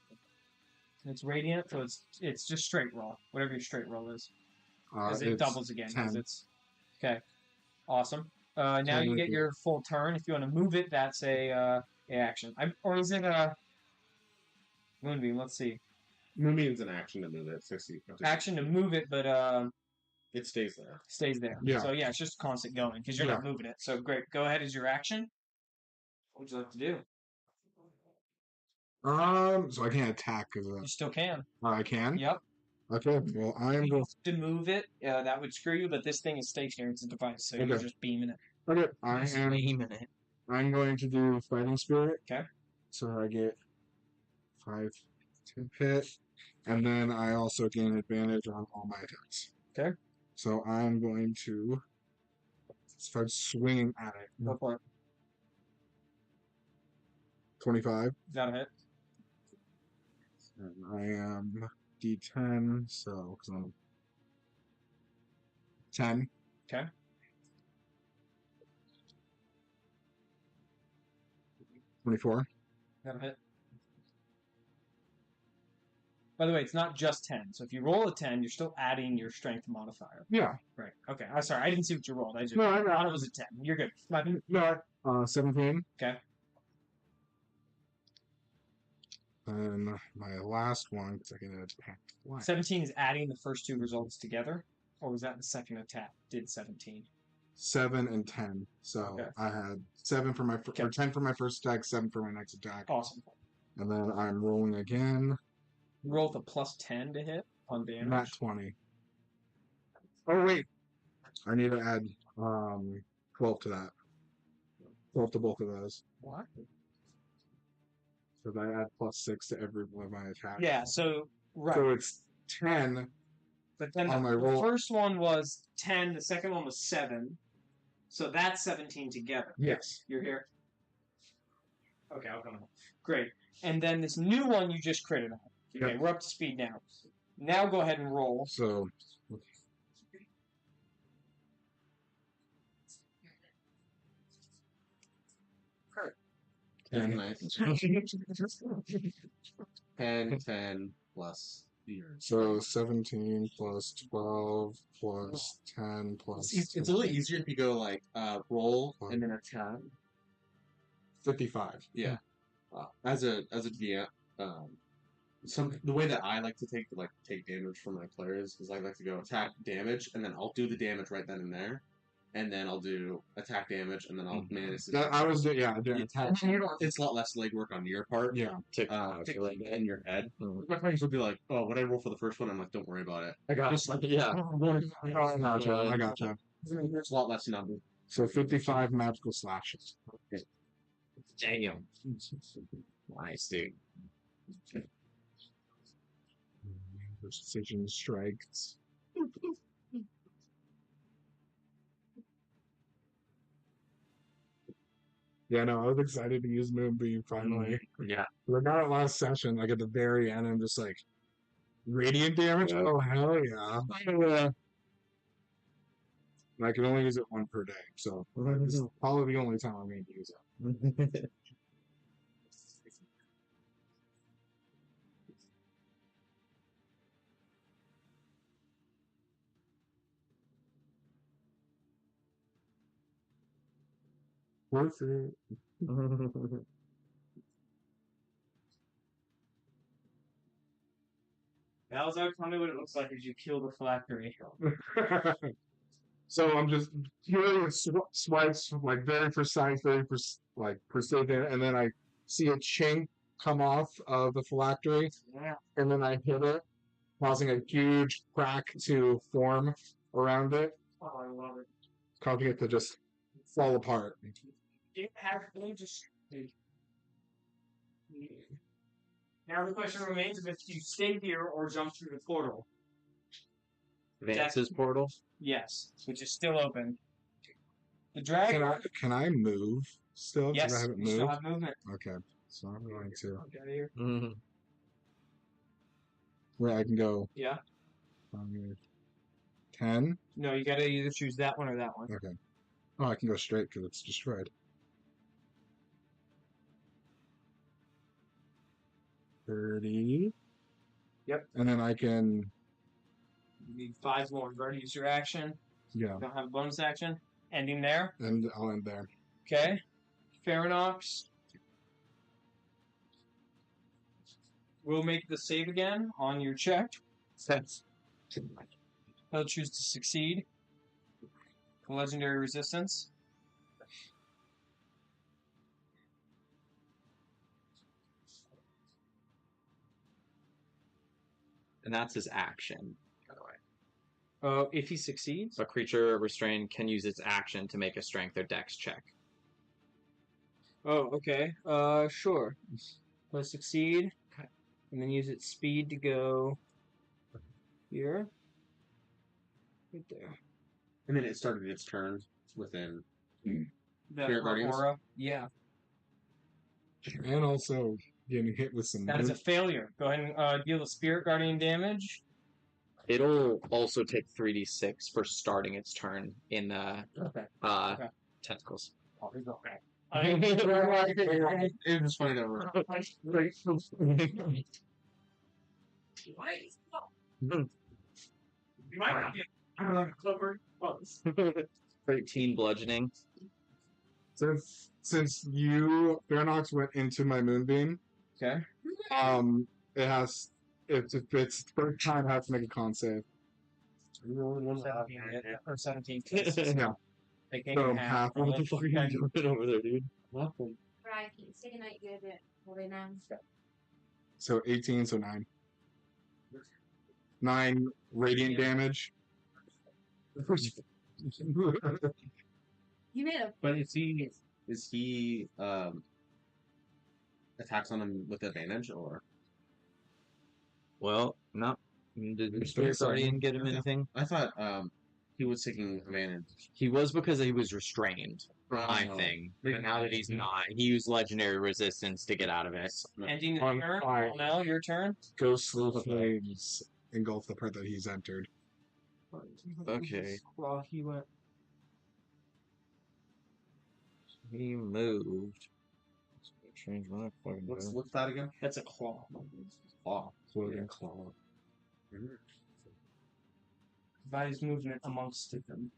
[SPEAKER 2] It's radiant, so it's just straight roll, whatever your straight roll is, because it
[SPEAKER 3] It's
[SPEAKER 2] doubles again. 'Cause
[SPEAKER 3] 10.
[SPEAKER 2] it's okay. Awesome. Now
[SPEAKER 3] 10
[SPEAKER 2] you
[SPEAKER 3] would
[SPEAKER 2] get
[SPEAKER 3] be-
[SPEAKER 2] your full turn. If you want to move it, that's a action. Or is it a Moonbeam? Let's see.
[SPEAKER 5] Moonbeam's an action to move it. 60.
[SPEAKER 2] Action to move it, but
[SPEAKER 5] It stays there.
[SPEAKER 2] stays there.
[SPEAKER 3] Yeah.
[SPEAKER 2] So yeah, it's just constant going because you're not
[SPEAKER 3] Yeah.
[SPEAKER 2] moving it. So great. Go ahead as your action. What would you like to do?
[SPEAKER 3] So I can't attack because
[SPEAKER 2] You still can.
[SPEAKER 3] I can.
[SPEAKER 2] Yep.
[SPEAKER 3] Okay. Well, I am going.
[SPEAKER 2] To move it, that would screw you. But this thing is stationary; it's a device, so you're
[SPEAKER 3] Okay.
[SPEAKER 2] just beaming it.
[SPEAKER 3] Okay. I
[SPEAKER 1] Just
[SPEAKER 3] am.
[SPEAKER 1] aiming it.
[SPEAKER 3] I'm going to do fighting spirit.
[SPEAKER 2] Okay.
[SPEAKER 3] So I get 5 to hit, and then I also gain advantage on all my attacks.
[SPEAKER 2] Okay.
[SPEAKER 3] So I'm going to start swinging at it.
[SPEAKER 2] Go for it.
[SPEAKER 3] 25.
[SPEAKER 2] Is that a hit?
[SPEAKER 3] And I am D10, so 'cause I'm 10.
[SPEAKER 2] Okay.
[SPEAKER 3] 24.
[SPEAKER 2] Is that a hit? By the way, it's not just 10. So if you roll a 10, you're still adding your strength modifier.
[SPEAKER 3] Yeah.
[SPEAKER 2] Right. Okay. I'm sorry. I didn't see what you rolled. I just
[SPEAKER 3] No, I know.
[SPEAKER 2] thought it was a 10. You're good.
[SPEAKER 3] No, 17.
[SPEAKER 2] Okay.
[SPEAKER 3] And my last one, because I get an attack twice.
[SPEAKER 2] 17 is adding the first two results together, or was that the second attack? Did 17?
[SPEAKER 3] 7 and 10. So
[SPEAKER 2] Okay.
[SPEAKER 3] I had 7 for my
[SPEAKER 2] Okay.
[SPEAKER 3] or 10 for my first attack, 7 for my next attack,
[SPEAKER 2] Awesome.
[SPEAKER 3] and then I'm rolling again.
[SPEAKER 2] Roll with a plus 10 to hit on damage.
[SPEAKER 3] Not 20. Oh wait, I need to add 12 to that. 12 to both of those.
[SPEAKER 2] What?
[SPEAKER 3] So I add plus 6 to every one of my attacks.
[SPEAKER 2] Yeah. So right.
[SPEAKER 3] So it's 10.
[SPEAKER 2] But then
[SPEAKER 3] on
[SPEAKER 2] the,
[SPEAKER 3] my
[SPEAKER 2] the
[SPEAKER 3] roll-
[SPEAKER 2] first one was 10. The second one was 7. So that's 17 together.
[SPEAKER 3] Yes.
[SPEAKER 2] You're here. Okay, I'll come on. Great. And then this new one you just critted on. Okay,
[SPEAKER 3] Yep.
[SPEAKER 2] we're up to speed now. Now go ahead and roll.
[SPEAKER 3] So
[SPEAKER 1] Ten, nice. 10, 10 plus.
[SPEAKER 3] so 17 plus 12 plus 10 plus
[SPEAKER 1] It's a little easier if you go like roll and then attack.
[SPEAKER 3] 55.
[SPEAKER 1] Yeah. As a DM, the way that I like to take damage from my players is I like to go attack damage and then I'll do the damage right then and there,
[SPEAKER 5] and then I'll do attack damage, and then I'll manage.
[SPEAKER 3] I was doing attack.
[SPEAKER 5] It's a lot less legwork on your part.
[SPEAKER 3] Yeah.
[SPEAKER 1] To
[SPEAKER 5] Calculate it in your head. My friends would be like, "Oh, what I roll for the first one?" I'm like, "Don't worry about it."
[SPEAKER 3] I got
[SPEAKER 5] Just like,
[SPEAKER 1] yeah.
[SPEAKER 3] I gotcha.
[SPEAKER 5] There's a lot less number.
[SPEAKER 3] So 55 magical slashes.
[SPEAKER 1] Damn. Nice, dude.
[SPEAKER 3] Precision strikes. Yeah, no, I was excited to use Moonbeam finally.
[SPEAKER 1] Yeah.
[SPEAKER 3] We got it last session, like at the very end, I'm just like, radiant damage?
[SPEAKER 1] Yeah.
[SPEAKER 3] Oh, hell yeah. And I can only use it one per day, so this is probably the only time I'm going to use it. Worth it.
[SPEAKER 2] Balzar, tell me what it looks like as you kill the phylactery.
[SPEAKER 3] So I'm just doing swipes, like very precise, precision, and then I see a chink come off of the phylactery,
[SPEAKER 2] Yeah.
[SPEAKER 3] and then I hit it, causing a huge crack to form around it,
[SPEAKER 2] Oh, I love it.
[SPEAKER 3] causing it to just fall apart.
[SPEAKER 2] You have just. Now the question remains if you stay here or jump through the portal.
[SPEAKER 1] Vance's portal?
[SPEAKER 2] Yes, which is still open. The dragon.
[SPEAKER 3] Can I move still?
[SPEAKER 2] Yes,
[SPEAKER 3] I haven't
[SPEAKER 2] you
[SPEAKER 3] moved.
[SPEAKER 2] still have movement.
[SPEAKER 3] Okay, so I'm going to.
[SPEAKER 2] Get out of here.
[SPEAKER 3] Where I can go.
[SPEAKER 2] Yeah.
[SPEAKER 3] 10.
[SPEAKER 2] No, you gotta either choose that one or that one.
[SPEAKER 3] Okay. Oh, I can go straight because it's destroyed. 30.
[SPEAKER 2] Yep.
[SPEAKER 3] And then I can.
[SPEAKER 2] You need 5 more. You've already used your action.
[SPEAKER 3] Yeah.
[SPEAKER 2] You don't have a bonus action. Ending there.
[SPEAKER 3] And I'll end there.
[SPEAKER 2] Okay. Farinox. We'll make the save again on your check. He'll choose to succeed. Legendary resistance.
[SPEAKER 1] And that's his action, by the way.
[SPEAKER 2] If he succeeds.
[SPEAKER 1] A creature restrained can use its action to make a strength or dex check.
[SPEAKER 2] Oh, okay. Sure. Let's succeed. And then use its speed to go here. Right there.
[SPEAKER 5] And then it started its turn within
[SPEAKER 2] The
[SPEAKER 5] Spirit Guardians?
[SPEAKER 2] aura. Yeah.
[SPEAKER 3] And also getting hit with some.
[SPEAKER 2] That is a failure. Go ahead and deal the Spirit Guardian damage.
[SPEAKER 1] It'll also take 3d6 for starting its turn in the tentacles.
[SPEAKER 2] Oh, he's okay.
[SPEAKER 5] It was funny that we're.
[SPEAKER 2] You might not get clover.
[SPEAKER 1] 13 bludgeoning.
[SPEAKER 3] Since you Fernox went into my moonbeam,
[SPEAKER 2] Okay.
[SPEAKER 3] it has it's third time it has to make a con save.
[SPEAKER 2] 17 or 17.
[SPEAKER 3] Yeah.
[SPEAKER 2] Taking
[SPEAKER 3] So
[SPEAKER 2] half.
[SPEAKER 3] half.
[SPEAKER 1] What the fuck are you doing over there, dude?
[SPEAKER 4] Right, can you say goodnight, good at 49?
[SPEAKER 3] So 18, so 9. 9 radiant damage.
[SPEAKER 4] You made a
[SPEAKER 5] But is he attacks on him with advantage or?
[SPEAKER 1] Well, no. Did your
[SPEAKER 3] Spirit
[SPEAKER 1] Spirit Guardian
[SPEAKER 3] Guardian
[SPEAKER 1] get him anything?
[SPEAKER 5] I thought he was taking advantage.
[SPEAKER 1] He was because he was restrained, I think. But now that he's not, he used legendary resistance to get out of it.
[SPEAKER 2] Ending the
[SPEAKER 3] On
[SPEAKER 2] turn.
[SPEAKER 3] fire.
[SPEAKER 2] Mel, your turn.
[SPEAKER 3] Ghostly flames engulf the part that he's entered.
[SPEAKER 1] Okay.
[SPEAKER 2] Well, he went.
[SPEAKER 1] He moved. Change my fucking
[SPEAKER 5] What's that again?
[SPEAKER 2] That's a claw.
[SPEAKER 5] Claw.
[SPEAKER 3] Floating claw.
[SPEAKER 2] Divides movement amongst them.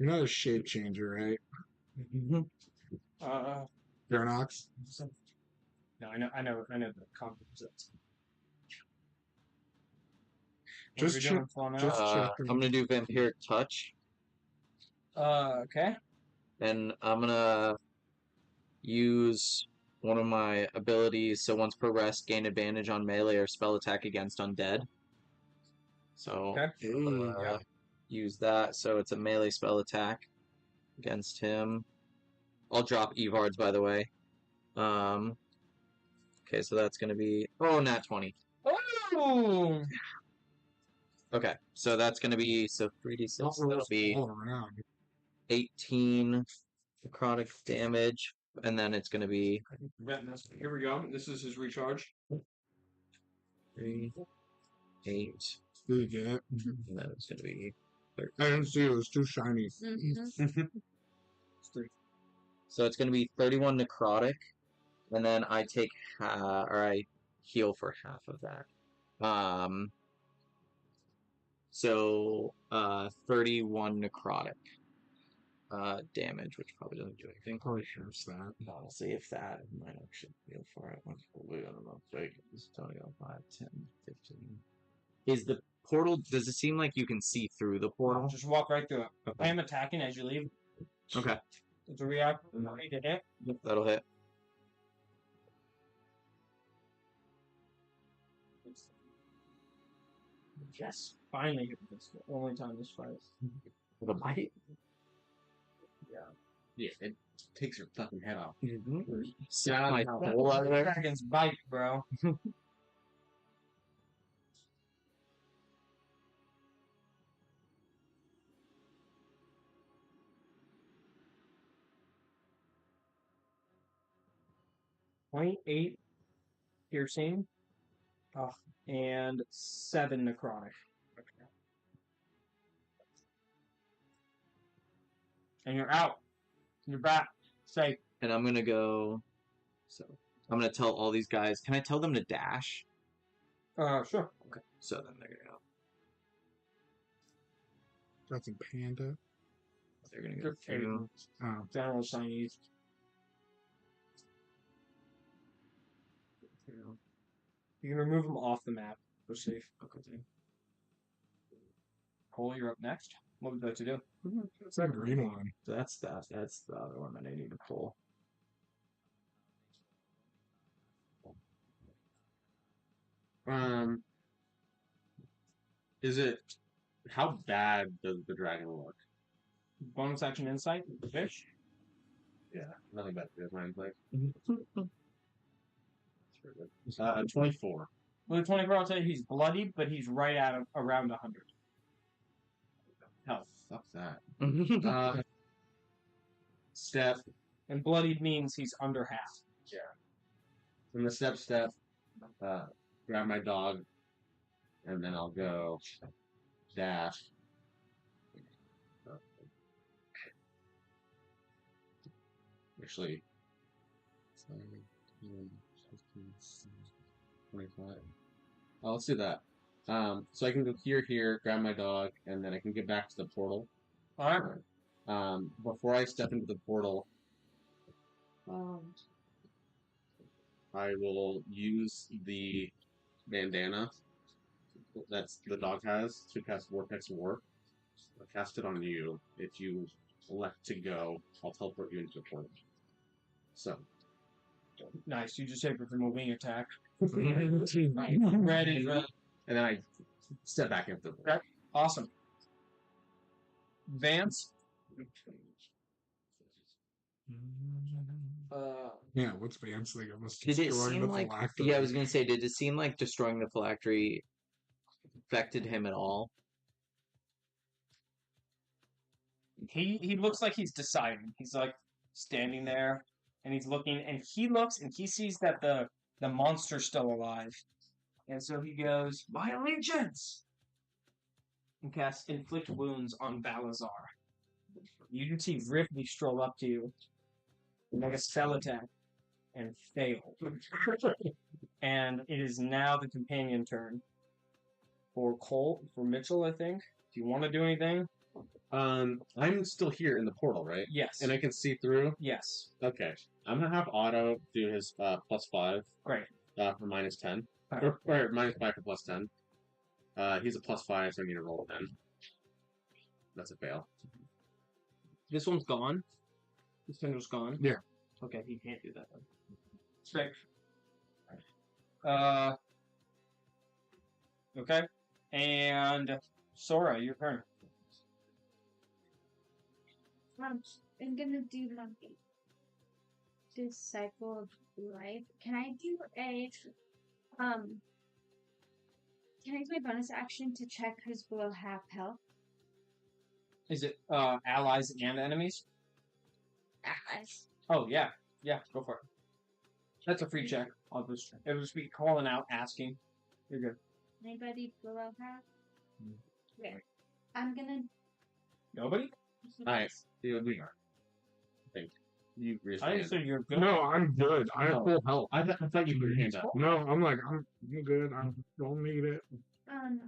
[SPEAKER 3] You're not a shape changer, right? Paradox?
[SPEAKER 2] No, I know the concept.
[SPEAKER 3] Just check. Just check.
[SPEAKER 1] I'm gonna do Vampiric Touch,
[SPEAKER 2] Okay.
[SPEAKER 1] and I'm gonna use one of my abilities. So once per rest, gain advantage on melee or spell attack against undead. So
[SPEAKER 2] Okay.
[SPEAKER 1] use that. So it's a melee spell attack against him. I'll drop Evards, by the way. Okay, so that's gonna be nat 20.
[SPEAKER 2] Oh.
[SPEAKER 1] Okay, so that's gonna be 3d6. That'll be
[SPEAKER 3] all around.
[SPEAKER 1] 18 necrotic damage, and then it's gonna be
[SPEAKER 2] Here we go. This is his recharge.
[SPEAKER 1] 3, 8,
[SPEAKER 3] Did you get it?
[SPEAKER 1] and then it's gonna be
[SPEAKER 3] I didn't see it. It was too shiny.
[SPEAKER 4] Mm-hmm.
[SPEAKER 1] so it's gonna be 31 necrotic, and then I take I heal for half of that. So 31 necrotic damage, which probably doesn't do anything.
[SPEAKER 3] Probably hurts that.
[SPEAKER 1] I'll see if that might actually heal for it. I don't know. It's 5, 10, 15. Is the portal? Does it seem like you can see through the portal?
[SPEAKER 2] Just walk right through it.
[SPEAKER 1] Okay.
[SPEAKER 2] I am attacking as you leave.
[SPEAKER 1] Okay.
[SPEAKER 2] It's a react. Ready to hit.
[SPEAKER 1] Yep, that'll hit.
[SPEAKER 2] Yes. Finally hit this. Only time this fight.
[SPEAKER 1] With a bite?
[SPEAKER 5] Yeah, it takes your fucking head off.
[SPEAKER 1] Snap my soul out of there.
[SPEAKER 2] Dragon's bite, bro. 0.8 piercing. And 7 necrotic. And you're out. You're back. Safe.
[SPEAKER 1] And I'm gonna go. So I'm gonna tell all these guys. Can I tell them to dash?
[SPEAKER 2] Sure.
[SPEAKER 1] Okay. So then they're gonna go.
[SPEAKER 3] That's a panda.
[SPEAKER 1] They're gonna go
[SPEAKER 2] They're
[SPEAKER 1] through.
[SPEAKER 3] Oh.
[SPEAKER 2] General Chinese. You can remove them off the map. For safe.
[SPEAKER 1] Okay.
[SPEAKER 2] Cole, you're up next. What would you like to do?
[SPEAKER 3] It's that green one.
[SPEAKER 1] So that's that. That's the other one that I need to pull.
[SPEAKER 5] Is it? How bad does the dragon look?
[SPEAKER 2] Bonus action insight. Fish.
[SPEAKER 5] Yeah, nothing bad for my like. 24.
[SPEAKER 2] With a 24, I'll tell you he's bloodied, but he's right at around 100.
[SPEAKER 5] Hell, fuck that. Step.
[SPEAKER 2] And bloodied means he's under half.
[SPEAKER 5] Yeah. From the step, grab my dog, and then I'll go dash. Actually, 25. Oh, let's do that. So I can go here, grab my dog, and then I can get back to the portal.
[SPEAKER 2] Alright.
[SPEAKER 5] Before I step into the portal, I will use the bandana that's the dog has to cast Vortex Warp. I'll cast it on you. If you elect to go, I'll teleport you into the portal. So.
[SPEAKER 2] Nice. You just saved it from a wing attack.
[SPEAKER 5] Ready.
[SPEAKER 2] Ready.
[SPEAKER 5] And then I step back into the portal.
[SPEAKER 2] Okay. Awesome. Vance.
[SPEAKER 3] Yeah, what's Vance like? Almost
[SPEAKER 1] Did it
[SPEAKER 3] destroying
[SPEAKER 1] seem
[SPEAKER 3] the
[SPEAKER 1] like?
[SPEAKER 3] phylactery.
[SPEAKER 1] Yeah, I was gonna say, did it seem like destroying the phylactery affected him at all?
[SPEAKER 2] He looks like he's deciding. He's like standing there and he's looking and he looks and he sees that the monster's still alive. And so he goes, "My allegiance!" And casts Inflict Wounds on Balazar. You can see Ripley stroll up to you and make a spell attack and fail. And it is now the companion turn. For Mitchell, I think. If you want to do anything,
[SPEAKER 5] I'm still here in the portal, right?
[SPEAKER 2] Yes.
[SPEAKER 5] And I can see through.
[SPEAKER 2] Yes.
[SPEAKER 5] Okay. I'm gonna have Otto do his +5.
[SPEAKER 2] Great.
[SPEAKER 5] For -10.
[SPEAKER 2] Right.
[SPEAKER 5] Or -5 for +10. He's a +5, so I need to roll 10. That's a fail.
[SPEAKER 2] This one's gone. This tender's gone.
[SPEAKER 3] Yeah.
[SPEAKER 2] Okay, he can't do that then. Straight. Okay. And Sora, your turn.
[SPEAKER 4] I'm gonna do my Disciple of Life. Can I do can I use my bonus action to check who's below half health?
[SPEAKER 2] Is it allies and enemies?
[SPEAKER 4] Allies.
[SPEAKER 2] Oh yeah, go for it. That's a free check. It'll just be calling out, asking. You're good.
[SPEAKER 4] Anybody below half? Okay. I'm gonna.
[SPEAKER 2] Nobody?
[SPEAKER 5] Nice. We are. Thank you.
[SPEAKER 2] I didn't say you're good.
[SPEAKER 3] No, I'm good. I have full health.
[SPEAKER 5] I thought you put your hand up.
[SPEAKER 3] No, I'm good. I don't need it.
[SPEAKER 4] No.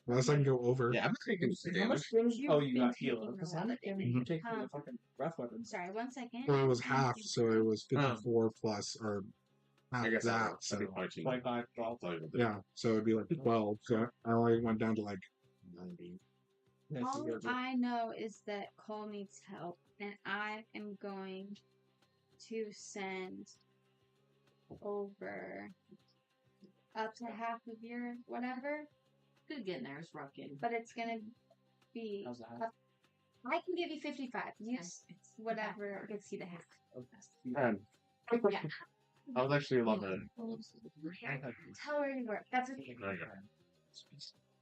[SPEAKER 3] Unless I can go over.
[SPEAKER 5] Yeah, I'm taking some
[SPEAKER 2] How much
[SPEAKER 5] damage.
[SPEAKER 2] damage? Oh, you got
[SPEAKER 4] You've been
[SPEAKER 2] healer.
[SPEAKER 4] taking a lot of damage.
[SPEAKER 2] You take the fucking breath weapons.
[SPEAKER 4] Sorry, 1 second.
[SPEAKER 3] Well, it was half, so it was 54 plus, or half
[SPEAKER 5] I guess
[SPEAKER 3] that.
[SPEAKER 5] that'd
[SPEAKER 3] So,
[SPEAKER 5] be probably too
[SPEAKER 2] 25, 12.
[SPEAKER 5] I'll tell you what to do.
[SPEAKER 3] yeah, so it'd be like 12. So I only went down to like 90.
[SPEAKER 4] All I know is that Cole needs help, and I am going to send over up to half of your whatever,
[SPEAKER 6] Good getting there. It's rough getting.
[SPEAKER 4] but it's gonna be.
[SPEAKER 2] How's that?
[SPEAKER 4] I can give you 55. Use whatever gets you to half.
[SPEAKER 5] Man,
[SPEAKER 6] Yeah.
[SPEAKER 5] I was actually loving it.
[SPEAKER 4] Tell her you work. That's okay.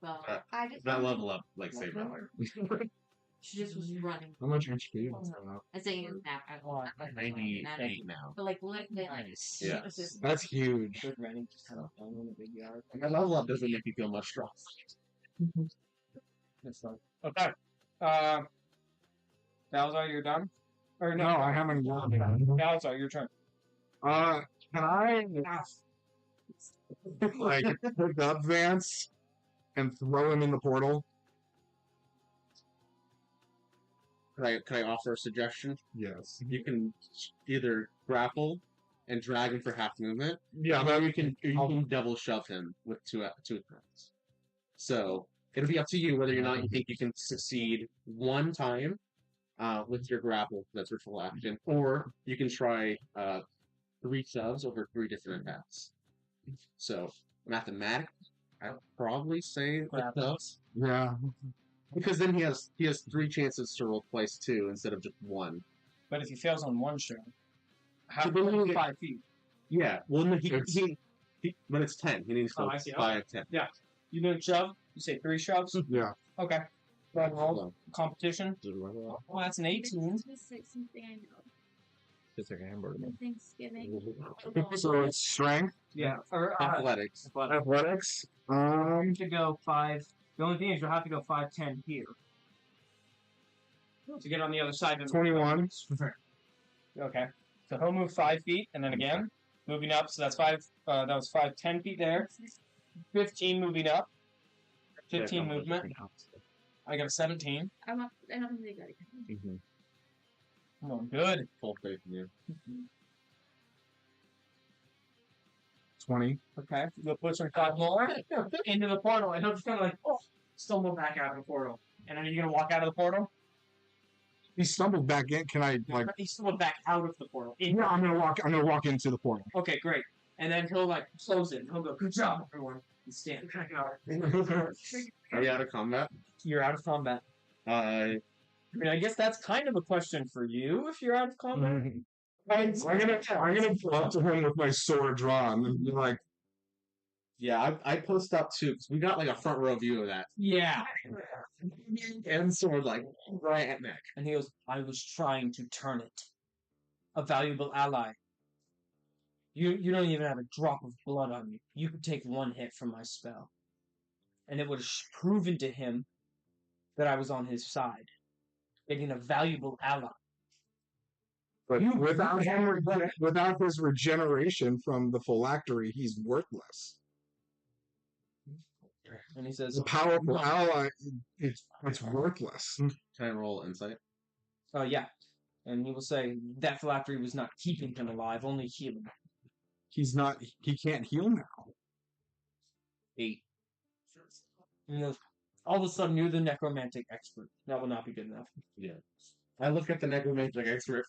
[SPEAKER 6] Well,
[SPEAKER 4] I just
[SPEAKER 5] That level up, like, saved my life.
[SPEAKER 6] she just was running.
[SPEAKER 3] How much HP?
[SPEAKER 6] I say now.
[SPEAKER 5] 98 now.
[SPEAKER 6] But like literally, like
[SPEAKER 5] Yeah.
[SPEAKER 6] it's just-
[SPEAKER 3] That's huge.
[SPEAKER 2] Good running, just kind of down in the big yard.
[SPEAKER 5] And that level up doesn't make you feel much stronger.
[SPEAKER 2] That's fine. Okay. Balzar, you're done? Or
[SPEAKER 3] No,
[SPEAKER 2] no?
[SPEAKER 3] I haven't gone yet.
[SPEAKER 2] Balzar, your turn.
[SPEAKER 3] Can I like pick up Vance and throw him in the portal?
[SPEAKER 5] Can I offer a suggestion?
[SPEAKER 3] Yes.
[SPEAKER 5] You can either grapple and drag him for half movement,
[SPEAKER 3] Yeah, but
[SPEAKER 5] you can double shove him with two attacks. So it'll be up to you whether or not you think you can succeed one time with your grapple. That's your full action, or you can try 3 shoves over 3 different attacks. So mathematically, I'd probably say the shoves,
[SPEAKER 3] yeah.
[SPEAKER 5] because then he has 3 chances to roll twice 2 instead of just 1.
[SPEAKER 2] But if he fails on one shot, how
[SPEAKER 5] So then
[SPEAKER 2] about
[SPEAKER 5] you get-
[SPEAKER 2] 5 feet?
[SPEAKER 5] Yeah, well, no, he but it's 10. He needs to
[SPEAKER 2] Oh,
[SPEAKER 5] go
[SPEAKER 2] I see.
[SPEAKER 5] 5, 10.
[SPEAKER 2] You gonna shove? You say 3 shoves?
[SPEAKER 3] Yeah.
[SPEAKER 2] Okay. Roll
[SPEAKER 5] Hold
[SPEAKER 2] competition.
[SPEAKER 5] on.
[SPEAKER 2] Oh, that's an 18.
[SPEAKER 4] It's like something I know.
[SPEAKER 1] It's like a hamburger.
[SPEAKER 4] For Thanksgiving.
[SPEAKER 3] So it's strength,
[SPEAKER 2] Yeah. Or
[SPEAKER 5] Athletics.
[SPEAKER 3] athletics.
[SPEAKER 2] you have to go 5. The only thing is you'll have to go 5, 10 here. To get on the other side of the
[SPEAKER 3] 21.
[SPEAKER 2] Okay. So he'll move 5 feet, and then again, moving up. So that's 5. That was 5, 10 feet there. 15 moving up. 15 movement. I got a 17.
[SPEAKER 4] I don't think I got it.
[SPEAKER 2] Oh, good.
[SPEAKER 5] Full faith in you.
[SPEAKER 3] 20.
[SPEAKER 2] Okay. You'll push him 5 more into the portal, and he'll just kind of like, stumble back out of the portal. And then you're gonna walk out of the portal.
[SPEAKER 3] He stumbled back in. Can I like?
[SPEAKER 2] He stumbled back out of the portal.
[SPEAKER 3] Yeah, I'm gonna walk into the portal.
[SPEAKER 2] Okay, great. And then he'll like close it. And he'll go, "Good job, everyone." And stand back out.
[SPEAKER 5] Are you out of combat?
[SPEAKER 2] You're out of combat. I mean, I guess that's kind of a question for you if you're out of combat.
[SPEAKER 3] I'm gonna pull up to him with my sword drawn and be like,
[SPEAKER 5] Yeah, I post up too, because we got like a front row view of that.
[SPEAKER 2] Yeah.
[SPEAKER 5] And sword like right at neck.
[SPEAKER 2] And he goes, "I was trying to turn it. A valuable ally. You don't even have a drop of blood on you. You could take 1 hit from my spell. And it would have proven to him that I was on his side. Getting a valuable ally.
[SPEAKER 3] but without his regeneration from the phylactery, he's worthless.
[SPEAKER 2] And he says,
[SPEAKER 3] It's a powerful ally. It's worthless.
[SPEAKER 5] Can I roll insight?
[SPEAKER 2] yeah. And he will say, that phylactery was not keeping him alive, only healing.
[SPEAKER 3] He's not. He can't heal now.
[SPEAKER 5] 8.
[SPEAKER 2] And he goes, all of a sudden, you're the necromantic expert. That will not be good enough.
[SPEAKER 5] Yeah. I look at the necromantic expert.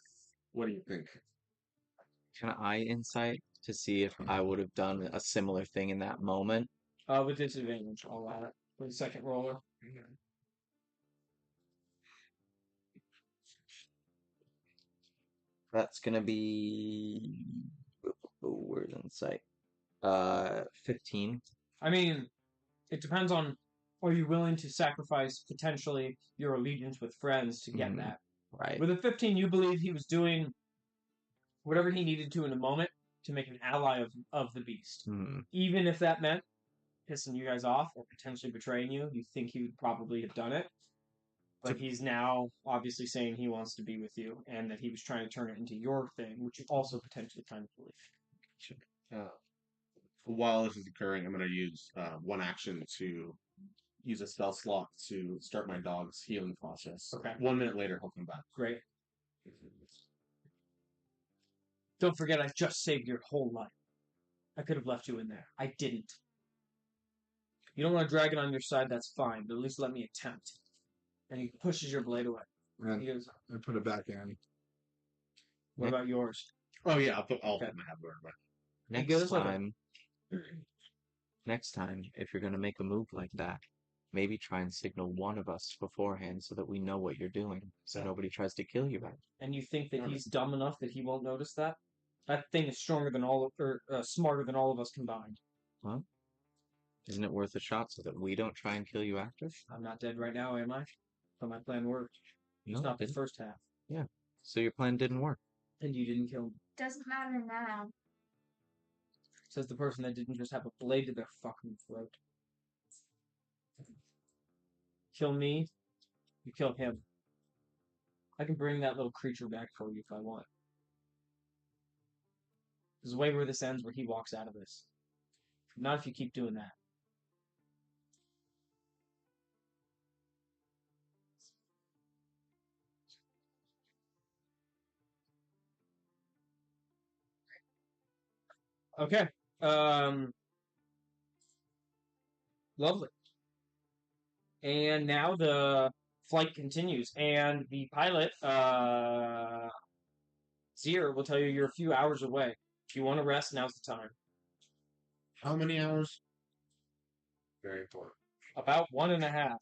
[SPEAKER 5] What do you think?
[SPEAKER 1] Can I insight to see if I would have done a similar thing in that moment?
[SPEAKER 2] With disadvantage, I'll allow it. For the second roller.
[SPEAKER 1] That's gonna be where's insight? 15.
[SPEAKER 2] I mean, it depends on, are you willing to sacrifice potentially your allegiance with friends to get that?
[SPEAKER 1] Right.
[SPEAKER 2] With a 15, you believe he was doing whatever he needed to in a moment to make an ally of the beast. Even if that meant pissing you guys off or potentially betraying you, you think he would probably have done it. But he's now obviously saying he wants to be with you and that he was trying to turn it into your thing, which you also potentially kind of believe.
[SPEAKER 5] While this is occurring, I'm going to use one action to use a spell slot to start my dog's healing process.
[SPEAKER 2] Okay.
[SPEAKER 5] 1 minute later, he'll come back.
[SPEAKER 2] Great. Don't forget, I just saved your whole life. I could have left you in there. I didn't. You don't want to drag it on your side, that's fine, but at least let me attempt. And he pushes your blade away.
[SPEAKER 3] And
[SPEAKER 2] He goes,
[SPEAKER 3] I put it back in.
[SPEAKER 2] what about yours?
[SPEAKER 5] Oh, yeah, I'll put all
[SPEAKER 2] Okay.
[SPEAKER 5] of my hardware back.
[SPEAKER 1] Next time, if you're gonna make a move like that, maybe try and signal one of us beforehand so that we know what you're doing, so nobody tries to kill you back.
[SPEAKER 2] And you think that he's dumb enough that he won't notice that? That thing is stronger than smarter than all of us combined.
[SPEAKER 1] Well, isn't it worth a shot so that we don't try and kill you after?
[SPEAKER 2] I'm not dead right now, am I? But my plan worked. It's
[SPEAKER 1] No,
[SPEAKER 2] not
[SPEAKER 1] it
[SPEAKER 2] the
[SPEAKER 1] didn't.
[SPEAKER 2] first half.
[SPEAKER 1] Yeah. So your plan didn't work.
[SPEAKER 2] And you didn't kill me.
[SPEAKER 4] Doesn't matter now.
[SPEAKER 2] Says the person that didn't just have a blade to their fucking throat. Kill me, you kill him. I can bring that little creature back for you if I want. There's a way where this ends where he walks out of this. Not if you keep doing that. Okay. Lovely. And now the flight continues, and the pilot, Zier, will tell you you're a few hours away. If you want to rest, now's the time.
[SPEAKER 5] How many hours? Very important.
[SPEAKER 2] About 1.5.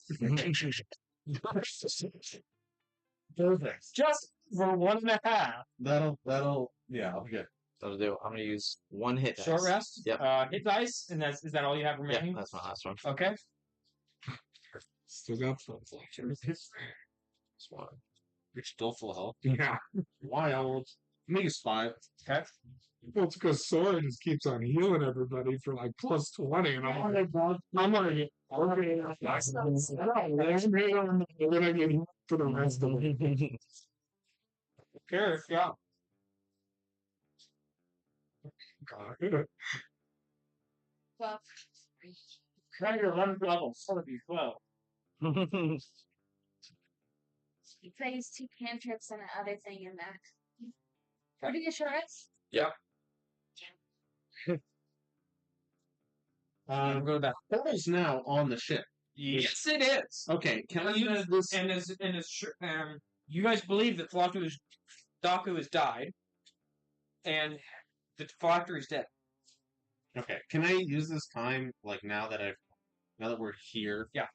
[SPEAKER 5] Perfect.
[SPEAKER 2] Just for 1.5.
[SPEAKER 5] Yeah, I'll get.
[SPEAKER 1] That'll do. I'm gonna use one hit dice.
[SPEAKER 2] Short rest.
[SPEAKER 1] Yep.
[SPEAKER 2] Hit dice, and is that all you have
[SPEAKER 1] Yeah,
[SPEAKER 2] remaining?
[SPEAKER 1] that's my last one.
[SPEAKER 2] Okay.
[SPEAKER 3] Still got
[SPEAKER 1] One.
[SPEAKER 5] You're still full of health.
[SPEAKER 3] yeah.
[SPEAKER 5] Wild. Me is 5.
[SPEAKER 2] Okay.
[SPEAKER 3] Well, it's because Sora just keeps on healing everybody for like plus 20, and I'm like, I'm gonna get for the rest of it.
[SPEAKER 2] Sure, yeah.
[SPEAKER 3] God.
[SPEAKER 4] Well,
[SPEAKER 2] Try your 1 level. 12.
[SPEAKER 4] he plays 2 cantrips and the other thing in there. What are you sure it's?
[SPEAKER 2] We'll go to that.
[SPEAKER 5] Portal's now on the ship.
[SPEAKER 2] Yes, it is.
[SPEAKER 5] Okay, can I
[SPEAKER 2] And
[SPEAKER 5] use this?
[SPEAKER 2] you guys believe that Daku has died, and the phylactery is dead.
[SPEAKER 5] Okay, can I use this time, like now that we're here?
[SPEAKER 2] Yeah.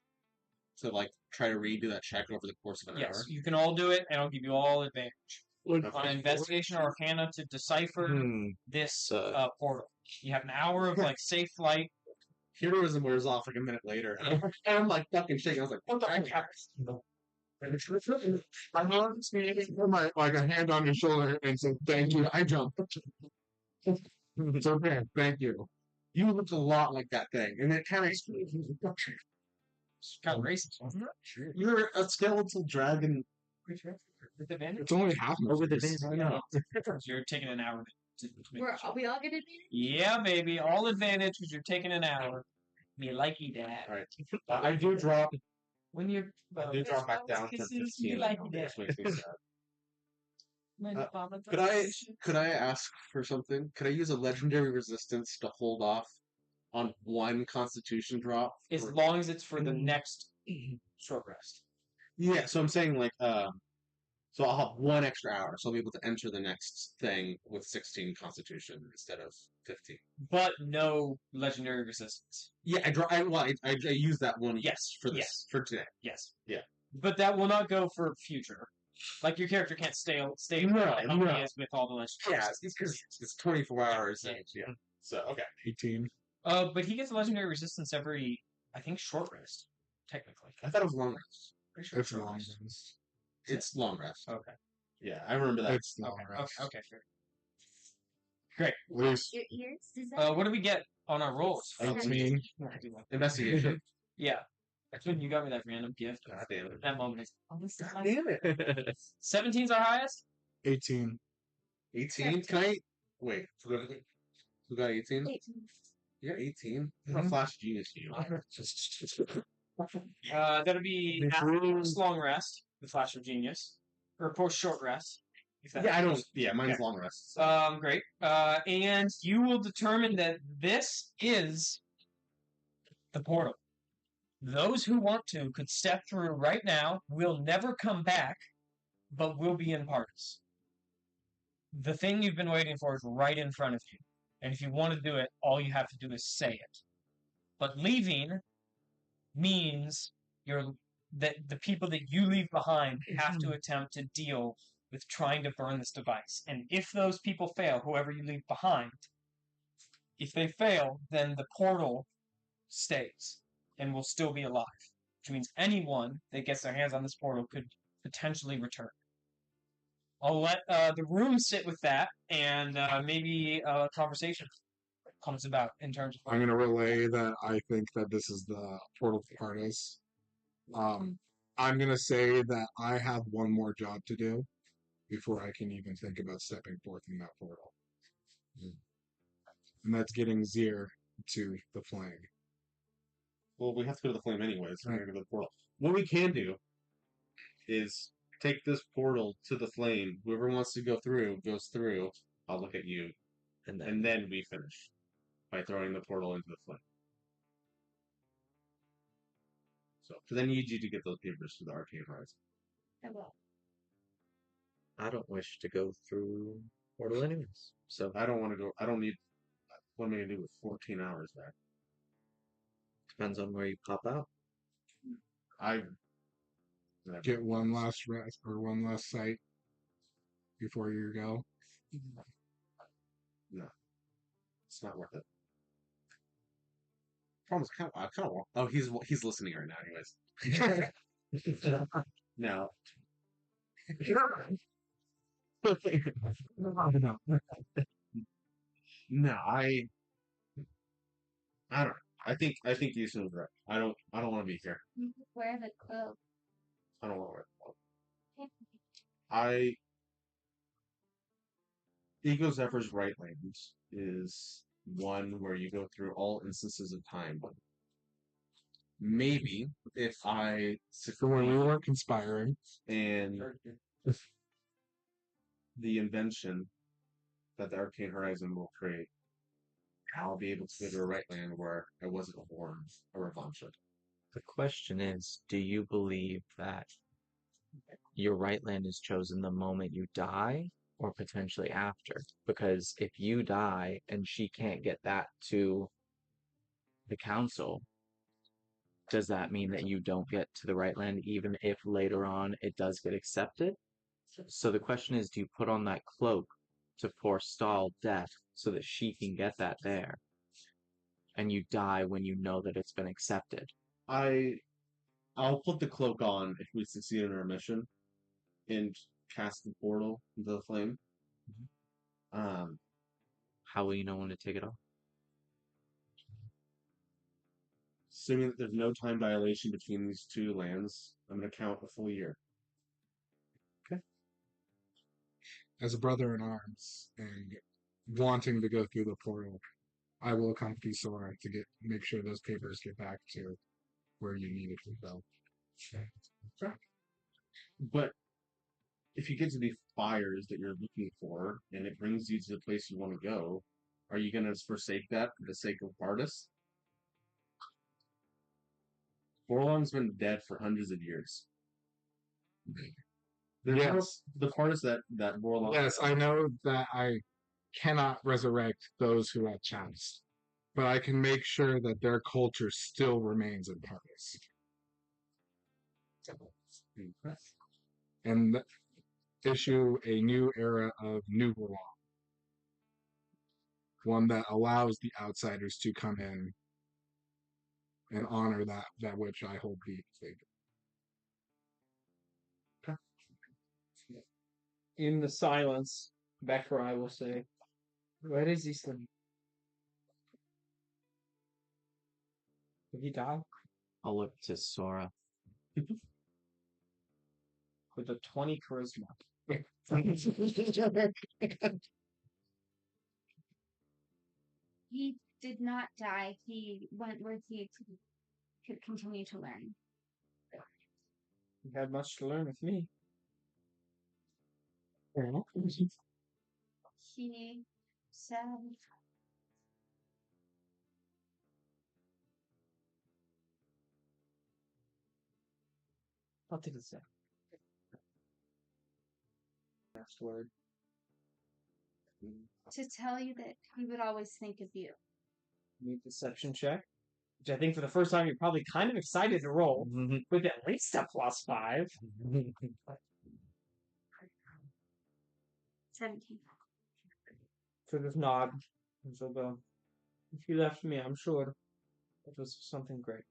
[SPEAKER 5] To like try to redo that check over the course of an hour.
[SPEAKER 2] Yes, you can all do it, and I'll give you all advantage
[SPEAKER 5] Okay.
[SPEAKER 2] on investigation or arcana to decipher this portal. You have an hour of like safe flight.
[SPEAKER 5] Heroism wears off like a minute later, and I'm like fucking shaking. I was like, "What the heck?"
[SPEAKER 3] My mom's put my like a hand on your shoulder and said, "Thank you." I jumped. It's okay. Thank you.
[SPEAKER 5] You look a lot like that thing, and it kind of
[SPEAKER 2] It's kind of racist, wasn't it?
[SPEAKER 5] you're a skeletal dragon.
[SPEAKER 2] With advantage?
[SPEAKER 3] It's only half my
[SPEAKER 1] Over the
[SPEAKER 3] face.
[SPEAKER 1] base.
[SPEAKER 5] I know.
[SPEAKER 2] You're taking an hour to make the
[SPEAKER 4] Are
[SPEAKER 2] check.
[SPEAKER 4] we all gonna do?
[SPEAKER 2] Yeah, baby, all advantage because you're taking an hour. Me likey that.
[SPEAKER 5] All right. I do drop.
[SPEAKER 2] When you're
[SPEAKER 5] I do drop back down to 15.
[SPEAKER 2] like
[SPEAKER 5] Which makes me sad.
[SPEAKER 2] that.
[SPEAKER 5] Could I ask for something? Could I use a legendary resistance to hold off on one Constitution drop?
[SPEAKER 2] As long as it's for the next short rest.
[SPEAKER 5] Yeah, so I'm saying like so I'll have 1 extra hour, so I'll be able to enter the next thing with 16 Constitution instead of 15.
[SPEAKER 2] But no legendary resistance.
[SPEAKER 5] Yeah, I use that one.
[SPEAKER 2] Yes,
[SPEAKER 5] for this
[SPEAKER 2] yes.
[SPEAKER 5] for today.
[SPEAKER 2] Yes.
[SPEAKER 5] Yeah.
[SPEAKER 2] But that will not go for future. Like your character can't stay
[SPEAKER 5] No,
[SPEAKER 2] how he is with all the legendary
[SPEAKER 5] Yeah,
[SPEAKER 2] resistance.
[SPEAKER 5] because it's 24 hours.
[SPEAKER 2] Yeah.
[SPEAKER 5] Yeah. So okay.
[SPEAKER 3] 18.
[SPEAKER 2] But he gets legendary resistance every, I think, short rest. Technically,
[SPEAKER 5] I thought it was long rest.
[SPEAKER 2] pretty sure
[SPEAKER 3] It's
[SPEAKER 2] short
[SPEAKER 3] long.
[SPEAKER 2] rest.
[SPEAKER 5] It's long rest.
[SPEAKER 2] Okay.
[SPEAKER 5] Yeah, I remember that.
[SPEAKER 3] It's long
[SPEAKER 2] Okay.
[SPEAKER 3] rest.
[SPEAKER 2] Okay. Fair. Great.
[SPEAKER 3] Luis,
[SPEAKER 4] Your ears? Is that
[SPEAKER 2] What do we get on our rolls?
[SPEAKER 3] 18.
[SPEAKER 5] Investigation.
[SPEAKER 2] Yeah. That's when you got me that random gift.
[SPEAKER 5] God damn it.
[SPEAKER 2] That moment. Oh, this is
[SPEAKER 5] God damn it.
[SPEAKER 2] 17's our highest?
[SPEAKER 3] 18.
[SPEAKER 5] 18? Can I wait? Who got 18?
[SPEAKER 4] 18.
[SPEAKER 5] You got 18? I'm a
[SPEAKER 3] Mhm.
[SPEAKER 5] flash genius, you.
[SPEAKER 2] That'll be after post long rest, the Flash of Genius, or post short rest. if that
[SPEAKER 5] Yeah, I don't.
[SPEAKER 2] matters.
[SPEAKER 5] Yeah, mine's
[SPEAKER 2] Okay.
[SPEAKER 5] long rest.
[SPEAKER 2] Great. And you will determine that this is the portal. Those who want to could step through right now, will never come back, but will be in parties. The thing you've been waiting for is right in front of you. And if you want to do it, all you have to do is say it. But leaving means that the people that you leave behind have to attempt to deal with trying to burn this device. And if those people fail, whoever you leave behind, if they fail, then the portal stays and will still be alive. Which means anyone that gets their hands on this portal could potentially return. I'll let the room sit with that, and maybe a conversation comes about in terms of.
[SPEAKER 3] I'm going to relay that I think that this is the portal to Pardes. I'm going to say that I have one more job to do before I can even think about stepping forth in that portal. And that's getting Zir to the flag.
[SPEAKER 5] Well, we have to go to the flame anyways. We're
[SPEAKER 3] Right.
[SPEAKER 5] going to go to the portal. What we can do is take this portal to the flame. Whoever wants to go through goes through. I'll look at you,
[SPEAKER 1] And then
[SPEAKER 5] and then we finish by throwing the portal into the flame. So then you need you to get those papers to the arcane horizon.
[SPEAKER 4] I will.
[SPEAKER 1] I don't wish to go through portal anyways. So
[SPEAKER 5] I don't want to go. I don't need. What am I going to do with 14 hours back?
[SPEAKER 1] depends on where you pop out.
[SPEAKER 5] I
[SPEAKER 3] Get one last rest or one last sight before you go.
[SPEAKER 5] No, it's not worth it. Problem is, I kind of want. Oh, he's listening right now, anyways. No. No, I don't know. I think Houston's right. I don't want to be here.
[SPEAKER 4] You could wear the cloak.
[SPEAKER 5] I don't want to wear the cloak. Ego Zephyr's Right Lands is one where you go through all instances of time. Maybe if I
[SPEAKER 3] So when we weren't conspiring,
[SPEAKER 5] and the invention that the Arcane Horizon will create, I'll be able to go to a right land where I wasn't born a Revancha.
[SPEAKER 1] The question is, do you believe that your right land is chosen the moment you die or potentially after? Because if you die and she can't get that to the council, does that mean that you don't get to the right land even if later on it does get accepted? So the question is, do you put on that cloak to forestall death so that she can get that there? And you die when you know that it's been accepted.
[SPEAKER 5] I'll put the cloak on if we succeed in our mission and cast the portal into the flame.
[SPEAKER 1] How will you know when to take it off?
[SPEAKER 5] Assuming that there's no time dilation between these two lands, I'm going to count a full year.
[SPEAKER 3] as a brother in arms and wanting to go through the portal, I will accompany Sora to make sure those papers get back to where you need it to go.
[SPEAKER 5] But if you get to the fires that you're looking for, and it brings you to the place you want to go, are you going to forsake that for the sake of Bardus? Borlong's been dead for hundreds of years.
[SPEAKER 3] Yes.
[SPEAKER 5] The Bardus that Borlong.
[SPEAKER 3] Yes, I know that I cannot resurrect those who have chanced, but I can make sure that their culture still remains in purpose. And issue a new era of new law. One that allows the outsiders to come in and honor that which I hold deeply.
[SPEAKER 2] In the silence, Becker, I will say, where is this thing? Did he die?
[SPEAKER 1] I'll look to Sora.
[SPEAKER 2] With a 20 charisma.
[SPEAKER 4] He did not die. He went where he could continue to learn.
[SPEAKER 2] You had much to learn with me.
[SPEAKER 4] He said,
[SPEAKER 2] What did it say? Last word.
[SPEAKER 4] to tell you that he would always think of you.
[SPEAKER 2] Make deception check. Which I think for the first time you're probably kind of excited to roll. With at least a +5.
[SPEAKER 4] 17.
[SPEAKER 2] So just nod. And she'll go. If you left me, I'm sure it was something great.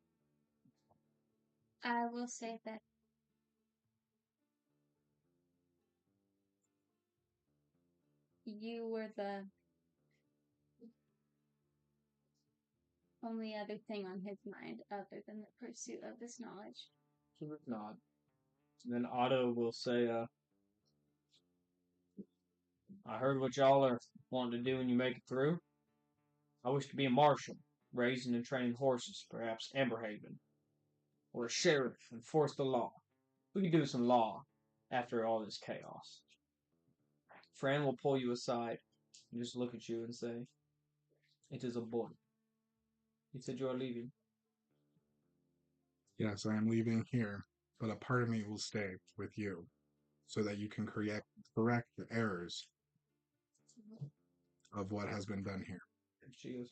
[SPEAKER 4] I will say that you were the only other thing on his mind other than the pursuit of this knowledge.
[SPEAKER 2] She'll just nod. And then Otto will say, I heard what y'all are wanting to do when you make it through. I wish to be a marshal, raising and training horses, perhaps Amberhaven, or a sheriff, enforce the law. We could do some law after all this chaos. Fran will pull you aside and just look at you and say, it is a boy. He said you are leaving.
[SPEAKER 3] Yes, I am leaving here, but a part of me will stay with you so that you can correct the errors of what has been done here.
[SPEAKER 2] She goes,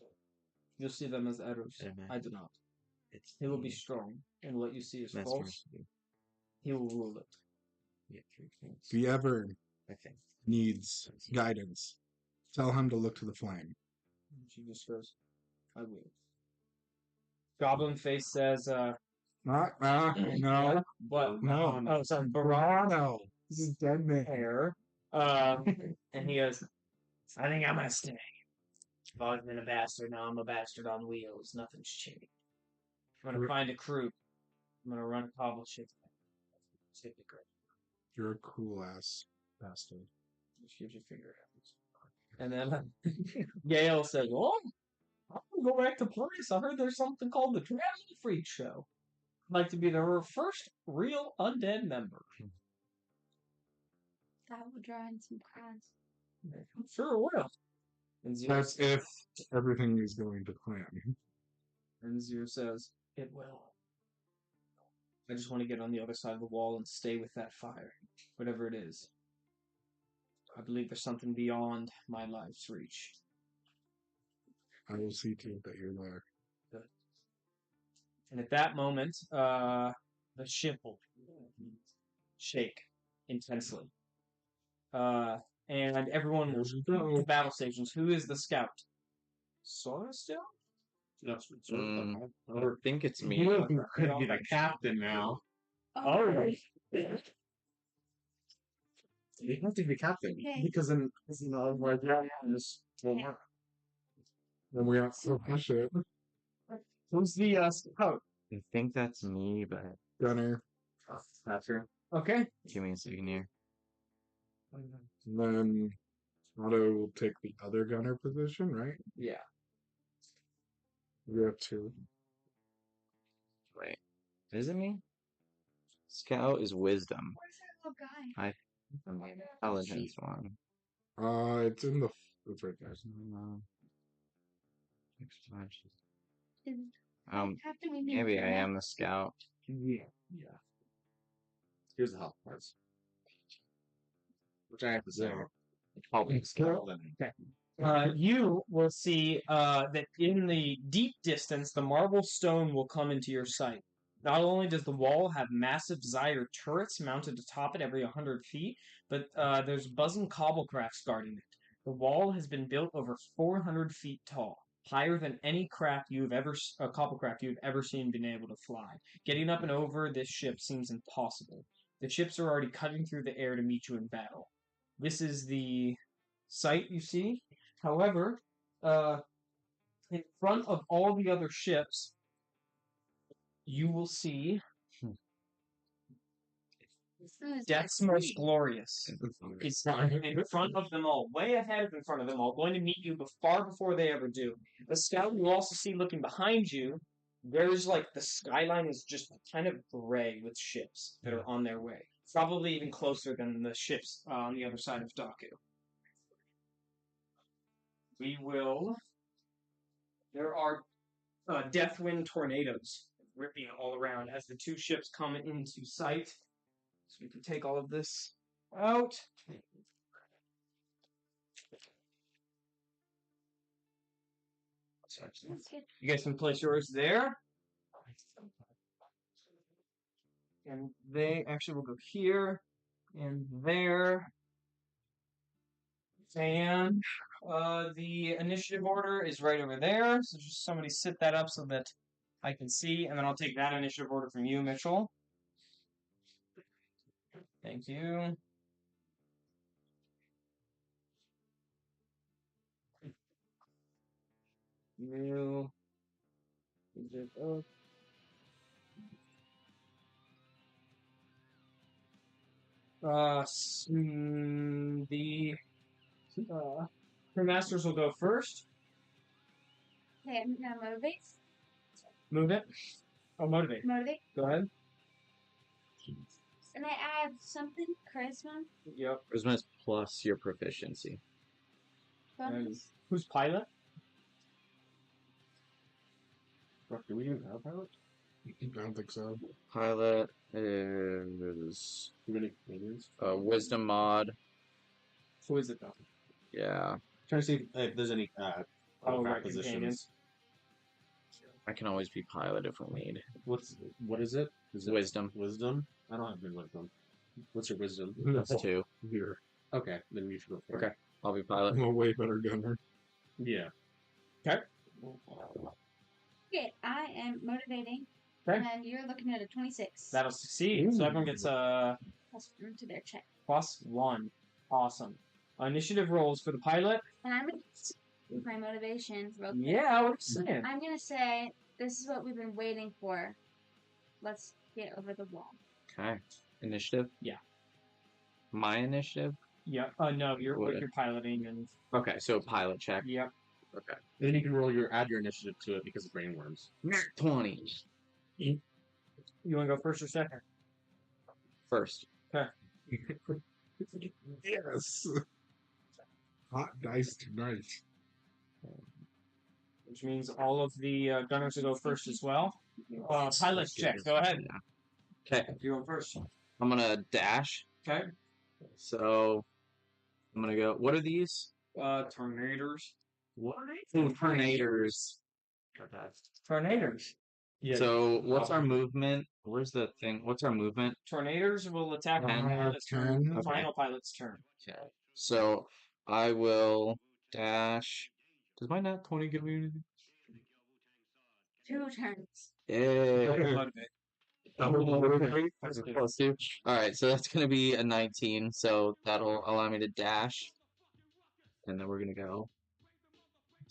[SPEAKER 2] you'll see them as errors. I do not. He will be strong, and what you see is false. He will rule it.
[SPEAKER 3] If he ever needs guidance, tell him to look to the flame.
[SPEAKER 2] And she just goes, I will. Goblin Face says,
[SPEAKER 3] No.
[SPEAKER 2] what?
[SPEAKER 3] No.
[SPEAKER 2] Oh, sorry, Barano.
[SPEAKER 3] No. This is dead man.
[SPEAKER 2] Hair. And he goes, I think I'm gonna stay. I've always been a bastard, now I'm a bastard on wheels. Nothing's changed. I'm gonna find a crew. I'm gonna run a cobble ship. Take the great.
[SPEAKER 3] You're a cool ass bastard.
[SPEAKER 2] Just gives you finger hands. And then Gail says, oh, I'm gonna go back to Paris. I heard there's something called the Traveling Freak Show. I'd like to be the first real undead member.
[SPEAKER 4] That will draw in some crowds.
[SPEAKER 2] Sure will. And Zero
[SPEAKER 3] That's if everything is going to plan.
[SPEAKER 2] And Zero says, it will. I just want to get on the other side of the wall and stay with that fire, whatever it is. I believe there's something beyond my life's reach.
[SPEAKER 3] I will see to it that you're there.
[SPEAKER 2] Good. And at that moment, the ship will shake intensely. And everyone will go to battle stations. Who is the scout? Sora still?
[SPEAKER 5] No,
[SPEAKER 1] I think it's me.
[SPEAKER 5] You could be the captain now.
[SPEAKER 2] Oh.
[SPEAKER 5] You have to be captain.
[SPEAKER 4] Okay.
[SPEAKER 5] Because then, otherwise,
[SPEAKER 3] Then we have to push it.
[SPEAKER 2] Who's the scout?
[SPEAKER 1] I think that's me, but
[SPEAKER 3] Gunner.
[SPEAKER 1] that's her.
[SPEAKER 2] Okay.
[SPEAKER 1] Give me a second here.
[SPEAKER 3] And then Otto will take the other gunner position, right?
[SPEAKER 2] Yeah.
[SPEAKER 3] You have 2.
[SPEAKER 1] Wait, is it me? Scout is wisdom.
[SPEAKER 4] Where's that little guy?
[SPEAKER 1] I think I'm the intelligence one.
[SPEAKER 3] It's in the. It's right there.
[SPEAKER 4] Captain, we need
[SPEAKER 1] Maybe
[SPEAKER 4] to
[SPEAKER 1] I
[SPEAKER 4] know.
[SPEAKER 1] am the scout.
[SPEAKER 5] Yeah. Here's the health parts. Which I have to say. Probably the scout then.
[SPEAKER 2] You will see that in the deep distance, the marble stone will come into your sight. Not only does the wall have massive Zyre turrets mounted atop it every 100 feet, but there's buzzing cobblecrafts guarding it. The wall has been built over 400 feet tall, higher than any cobblecraft you've ever seen been able to fly. Getting up and over this ship seems impossible. The ships are already cutting through the air to meet you in battle. This is the sight you see. However, in front of all the other ships, you will see Death's Most Glorious. It's in front of them all, way ahead of in front of them all, going to meet you far before they ever do. The scout you also see looking behind you, there's like the skyline is just kind of gray with ships that are on their way. Probably even closer than the ships on the other side of Daku. We will. There are Deathwind tornadoes ripping all around as the 2 ships come into sight. So we can take all of this out. You guys can place yours there. And they actually will go here and there. And the initiative order is right over there. So just somebody sit that up so that I can see. And then I'll take that initiative order from you, Mitchell. Thank you. You. The Masters will go first.
[SPEAKER 4] Okay, I'm gonna motivate.
[SPEAKER 2] Move it. Oh, motivate.
[SPEAKER 4] Motivate.
[SPEAKER 2] Go ahead.
[SPEAKER 4] And I add something, charisma,
[SPEAKER 2] Yep.
[SPEAKER 1] Charisma is plus your proficiency.
[SPEAKER 4] bonus.
[SPEAKER 2] Who's pilot?
[SPEAKER 5] Do we even have a pilot?
[SPEAKER 3] I don't think so.
[SPEAKER 1] Pilot is
[SPEAKER 5] Too many Canadians?
[SPEAKER 1] wisdom mod.
[SPEAKER 2] Who is it though?
[SPEAKER 1] Yeah,
[SPEAKER 5] Trying to see if there's any
[SPEAKER 2] right,
[SPEAKER 5] positions.
[SPEAKER 2] companions.
[SPEAKER 1] I can always be pilot if we need.
[SPEAKER 5] What is it? Is it
[SPEAKER 1] Wisdom.
[SPEAKER 5] Wisdom? I don't have good wisdom. What's your wisdom?
[SPEAKER 1] That's 2.
[SPEAKER 3] Here.
[SPEAKER 5] Okay, then you should go for
[SPEAKER 1] Okay.
[SPEAKER 5] it.
[SPEAKER 1] I'll be pilot.
[SPEAKER 3] I'm a way better gunner.
[SPEAKER 5] Yeah.
[SPEAKER 2] Okay.
[SPEAKER 4] Okay, I am motivating.
[SPEAKER 2] Okay.
[SPEAKER 4] And you're looking at a 26.
[SPEAKER 2] That'll succeed. So everyone gets a
[SPEAKER 4] +1 to their check.
[SPEAKER 2] +1. Awesome. Initiative rolls for the pilot.
[SPEAKER 4] And I'm gonna with my motivation real quick.
[SPEAKER 2] Yeah, what are you saying?
[SPEAKER 4] I'm gonna say this is what we've been waiting for. Let's get over the wall.
[SPEAKER 1] Okay. Initiative?
[SPEAKER 2] Yeah.
[SPEAKER 1] My initiative?
[SPEAKER 2] Yeah. No, you're piloting and.
[SPEAKER 1] Okay, so pilot check.
[SPEAKER 2] Yep.
[SPEAKER 1] Okay.
[SPEAKER 5] And then you can add your initiative to it because of brainworms.
[SPEAKER 1] 20.
[SPEAKER 2] You want to go first or second?
[SPEAKER 1] First.
[SPEAKER 2] Okay.
[SPEAKER 3] Yes. Hot dice tonight.
[SPEAKER 2] Which means all of the gunners will go first as well. Pilot's check. Go ahead.
[SPEAKER 1] Okay.
[SPEAKER 2] You're going first.
[SPEAKER 1] I'm gonna dash.
[SPEAKER 2] Okay.
[SPEAKER 1] So I'm gonna go. What are these?
[SPEAKER 2] Tornadoes.
[SPEAKER 1] What are they? Oh, tornadoes.
[SPEAKER 2] Tornadoes.
[SPEAKER 5] Yeah.
[SPEAKER 1] So what's our movement? Where's the thing? What's our movement?
[SPEAKER 2] Tornadoes will attack on the pilot's turn. The
[SPEAKER 1] Okay.
[SPEAKER 2] final pilot's turn.
[SPEAKER 1] Okay. So I will dash. Does my nat 20 give me anything?
[SPEAKER 4] 2 turns.
[SPEAKER 1] Yeah.
[SPEAKER 2] Motivate.
[SPEAKER 1] +2. Alright, so that's gonna be a 19, so that'll allow me to dash. And then we're gonna go.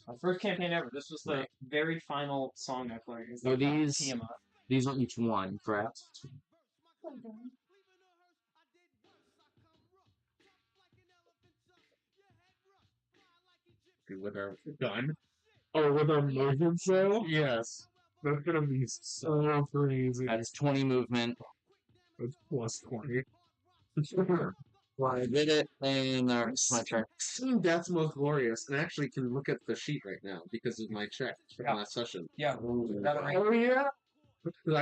[SPEAKER 2] Our first campaign ever. This was the very final song I played.
[SPEAKER 1] So these are each one, correct?
[SPEAKER 5] With our gun.
[SPEAKER 3] Oh, with a motion sail?
[SPEAKER 1] Yes.
[SPEAKER 3] That's gonna be so crazy.
[SPEAKER 1] That's 20 movement.
[SPEAKER 3] That's plus 20.
[SPEAKER 1] I did it, and my turn.
[SPEAKER 5] Seeing Death's Most Glorious, and actually can look at the sheet right now because of my check from
[SPEAKER 2] Yeah.
[SPEAKER 5] last session.
[SPEAKER 2] Yeah. Got it right.
[SPEAKER 3] Oh, yeah?
[SPEAKER 5] 'Cause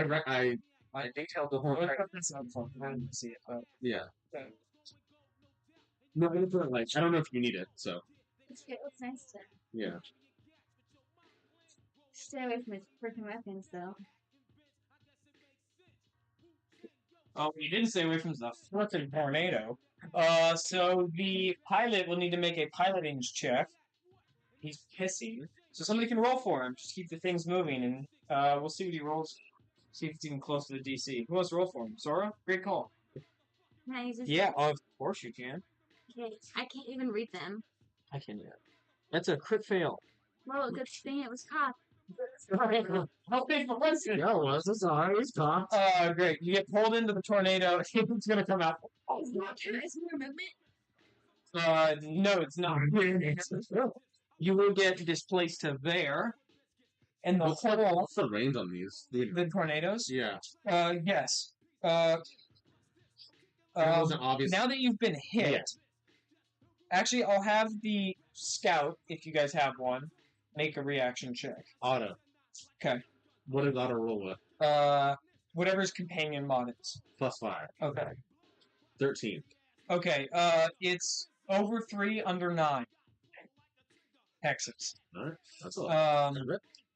[SPEAKER 5] I detailed the whole
[SPEAKER 2] Look
[SPEAKER 5] check.
[SPEAKER 2] up this up for me. I didn't see it, but
[SPEAKER 5] Yeah.
[SPEAKER 2] Okay.
[SPEAKER 5] No, it's not like I don't know if you need it, so
[SPEAKER 4] It's good. It's nice to
[SPEAKER 5] yeah.
[SPEAKER 4] stay away from his freaking weapons, though.
[SPEAKER 2] oh, you didn't stay away from the flipping tornado. So the pilot will need to make a piloting check. He's pissing, so somebody can roll for him. Just keep the things moving, and we'll see what he rolls. See if it's even close to the DC. Who wants to roll for him? Sora? Great call.
[SPEAKER 4] Can I use this?
[SPEAKER 2] Yeah, of course you can.
[SPEAKER 4] Okay, I can't even read them.
[SPEAKER 2] I can. That's a crit fail.
[SPEAKER 4] Well, good thing it was caught.
[SPEAKER 2] How big was it?
[SPEAKER 3] Yeah, it was. It's alright. It was topped.
[SPEAKER 2] Great. You get pulled into the tornado. It's gonna come out.
[SPEAKER 4] Is more movement?
[SPEAKER 2] No, it's not. You will get displaced to there. And the whole
[SPEAKER 5] What's the range on these?
[SPEAKER 2] the tornadoes.
[SPEAKER 5] Yeah.
[SPEAKER 2] Yes.
[SPEAKER 5] It wasn't obvious.
[SPEAKER 2] Now that you've been hit,
[SPEAKER 5] Yeah.
[SPEAKER 2] actually, I'll have the scout, if you guys have one, make a reaction check.
[SPEAKER 5] Auto.
[SPEAKER 2] Okay.
[SPEAKER 5] What does auto roll with?
[SPEAKER 2] Whatever's companion mod is.
[SPEAKER 5] +5.
[SPEAKER 2] Okay.
[SPEAKER 5] 13.
[SPEAKER 2] Okay. It's over 3, under 9 hexes.
[SPEAKER 5] Alright. That's a lot.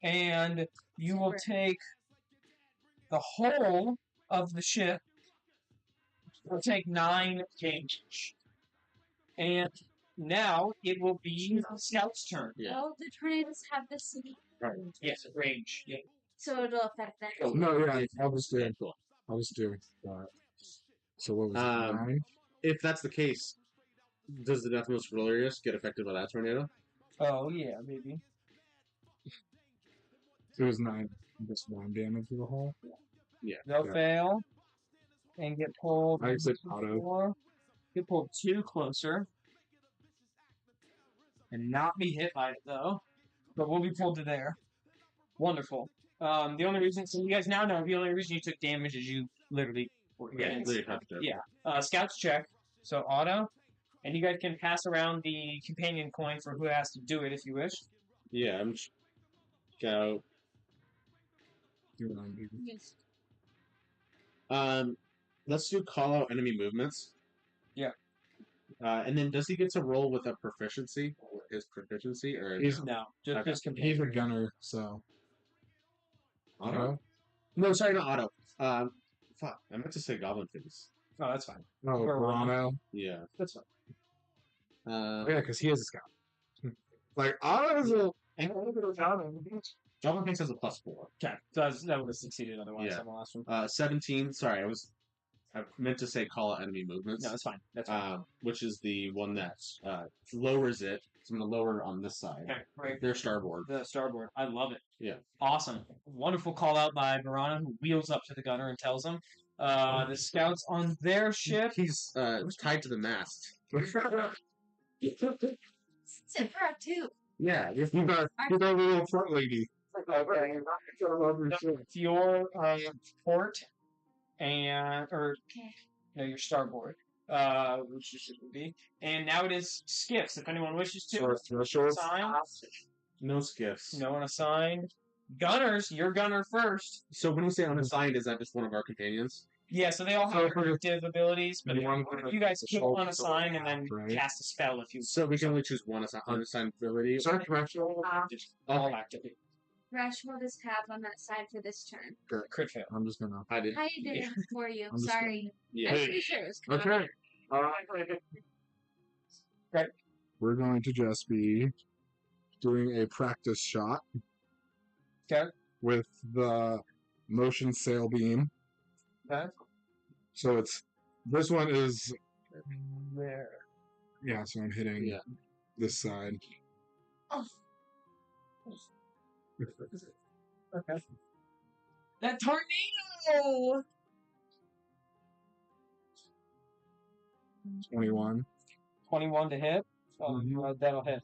[SPEAKER 2] And you will take the whole of the ship. Will take 9 damage. And now it will be the scout's turn.
[SPEAKER 5] Yeah.
[SPEAKER 4] Oh, the tornadoes have this.
[SPEAKER 2] Yes, range. Yeah.
[SPEAKER 4] So it'll affect that.
[SPEAKER 3] No, yeah, I'll just do
[SPEAKER 5] Yeah,
[SPEAKER 3] it.
[SPEAKER 5] cool.
[SPEAKER 3] I'll just do that. So what was it?
[SPEAKER 5] Um,
[SPEAKER 3] 9?
[SPEAKER 5] If that's the case, does the Death Most Glorious get affected by that tornado?
[SPEAKER 2] Oh yeah, maybe.
[SPEAKER 3] It was 9. Just 9 damage to the hull.
[SPEAKER 2] They'll
[SPEAKER 3] Yeah.
[SPEAKER 2] fail and get pulled.
[SPEAKER 3] I said auto.
[SPEAKER 2] 4. Get pulled 2 closer. And not be hit by it though. But we'll be pulled to there. Wonderful. The only reason, so you guys now know the only reason you took damage is you literally were hit.
[SPEAKER 5] Literally have to.
[SPEAKER 2] Yeah. Scouts check. So auto. And you guys can pass around the companion coin for who has to do it if you wish.
[SPEAKER 5] Yeah, I'm scout.
[SPEAKER 3] You're 9, baby.
[SPEAKER 4] Yes.
[SPEAKER 5] Let's do call out enemy movements.
[SPEAKER 2] Yeah.
[SPEAKER 5] And then does he get to roll with a proficiency? His proficiency or
[SPEAKER 3] He's-
[SPEAKER 2] No, just
[SPEAKER 5] Okay.
[SPEAKER 2] just companion.
[SPEAKER 3] He's a gunner, so.
[SPEAKER 5] auto? No, sorry, not auto. Fuck, I meant to say goblin face.
[SPEAKER 2] Oh, that's fine.
[SPEAKER 3] Oh,
[SPEAKER 2] Or
[SPEAKER 3] Verano.
[SPEAKER 5] Yeah.
[SPEAKER 2] That's fine.
[SPEAKER 3] Oh, yeah, because he is a scout. Like, I was a.
[SPEAKER 5] Goblin face has a +4.
[SPEAKER 2] Okay, so that would have succeeded otherwise
[SPEAKER 5] Yeah.
[SPEAKER 2] on the last one.
[SPEAKER 5] 17. Sorry, I meant to say call out enemy movements.
[SPEAKER 2] No, that's fine. That's fine.
[SPEAKER 5] Which is the one that lowers it. So I'm gonna lower it on this side.
[SPEAKER 2] Okay, right.
[SPEAKER 5] Their starboard.
[SPEAKER 2] The starboard. I love it.
[SPEAKER 5] Yeah.
[SPEAKER 2] Awesome. Wonderful call out by Verana, who wheels up to the gunner and tells him. The scouts on their ship.
[SPEAKER 5] He's tied to the mast.
[SPEAKER 4] Sit for a 2.
[SPEAKER 5] Yeah.
[SPEAKER 3] You got a little front lady.
[SPEAKER 2] It's your port and
[SPEAKER 4] Okay.
[SPEAKER 2] no, your starboard. Which it should be. And now it is skiffs. If anyone wishes to assign.
[SPEAKER 5] No skiffs.
[SPEAKER 2] No one assigned. Gunners, you're gunner first.
[SPEAKER 5] So when we say unassigned, is that just one of our companions?
[SPEAKER 2] Yeah, so they all have predictive abilities, but you guys
[SPEAKER 3] the
[SPEAKER 2] keep
[SPEAKER 3] shoulder
[SPEAKER 2] unassigned and then
[SPEAKER 3] right?
[SPEAKER 2] cast a spell if you
[SPEAKER 5] So we can only choose one unassigned ability.
[SPEAKER 3] Is that correct?
[SPEAKER 2] just all activate.
[SPEAKER 4] Threshold is tapped on that side for this turn.
[SPEAKER 2] Crit fail.
[SPEAKER 3] I'm just gonna.
[SPEAKER 5] I did.
[SPEAKER 4] I did it for you.
[SPEAKER 3] I'm just
[SPEAKER 4] Sorry.
[SPEAKER 5] Yeah.
[SPEAKER 4] I'm pretty sure it was caught.
[SPEAKER 3] Okay. We're going to just be doing a practice shot
[SPEAKER 2] Okay.
[SPEAKER 3] with the motion sail beam.
[SPEAKER 2] Okay.
[SPEAKER 3] So this one is
[SPEAKER 2] There.
[SPEAKER 3] yeah. So I'm hitting
[SPEAKER 5] Yeah.
[SPEAKER 3] this side.
[SPEAKER 4] Oh,
[SPEAKER 2] Okay. That tornado!
[SPEAKER 3] 21.
[SPEAKER 2] 21 to hit. Oh,
[SPEAKER 3] Mhm.
[SPEAKER 2] that'll hit.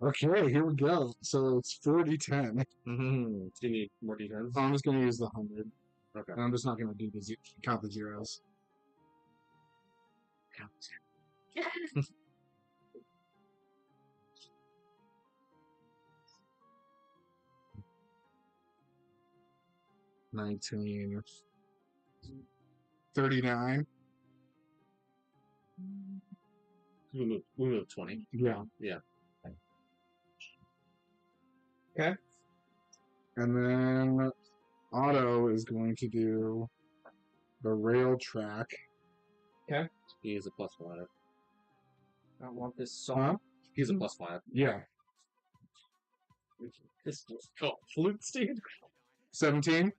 [SPEAKER 3] Okay, here we go. So it's 40-10.
[SPEAKER 1] Mhm.
[SPEAKER 5] Do you need more d10s?
[SPEAKER 3] I'm just going to use the 100.
[SPEAKER 5] Okay.
[SPEAKER 3] And I'm just not going to do count the zeros. 19. 39.
[SPEAKER 5] We move 20.
[SPEAKER 3] Yeah.
[SPEAKER 5] Yeah.
[SPEAKER 3] Okay. And then Otto is going to do the rail track.
[SPEAKER 5] He is a +5.
[SPEAKER 2] I want this song.
[SPEAKER 5] He's a +5.
[SPEAKER 3] Yeah.
[SPEAKER 5] This flute steed.
[SPEAKER 3] 17.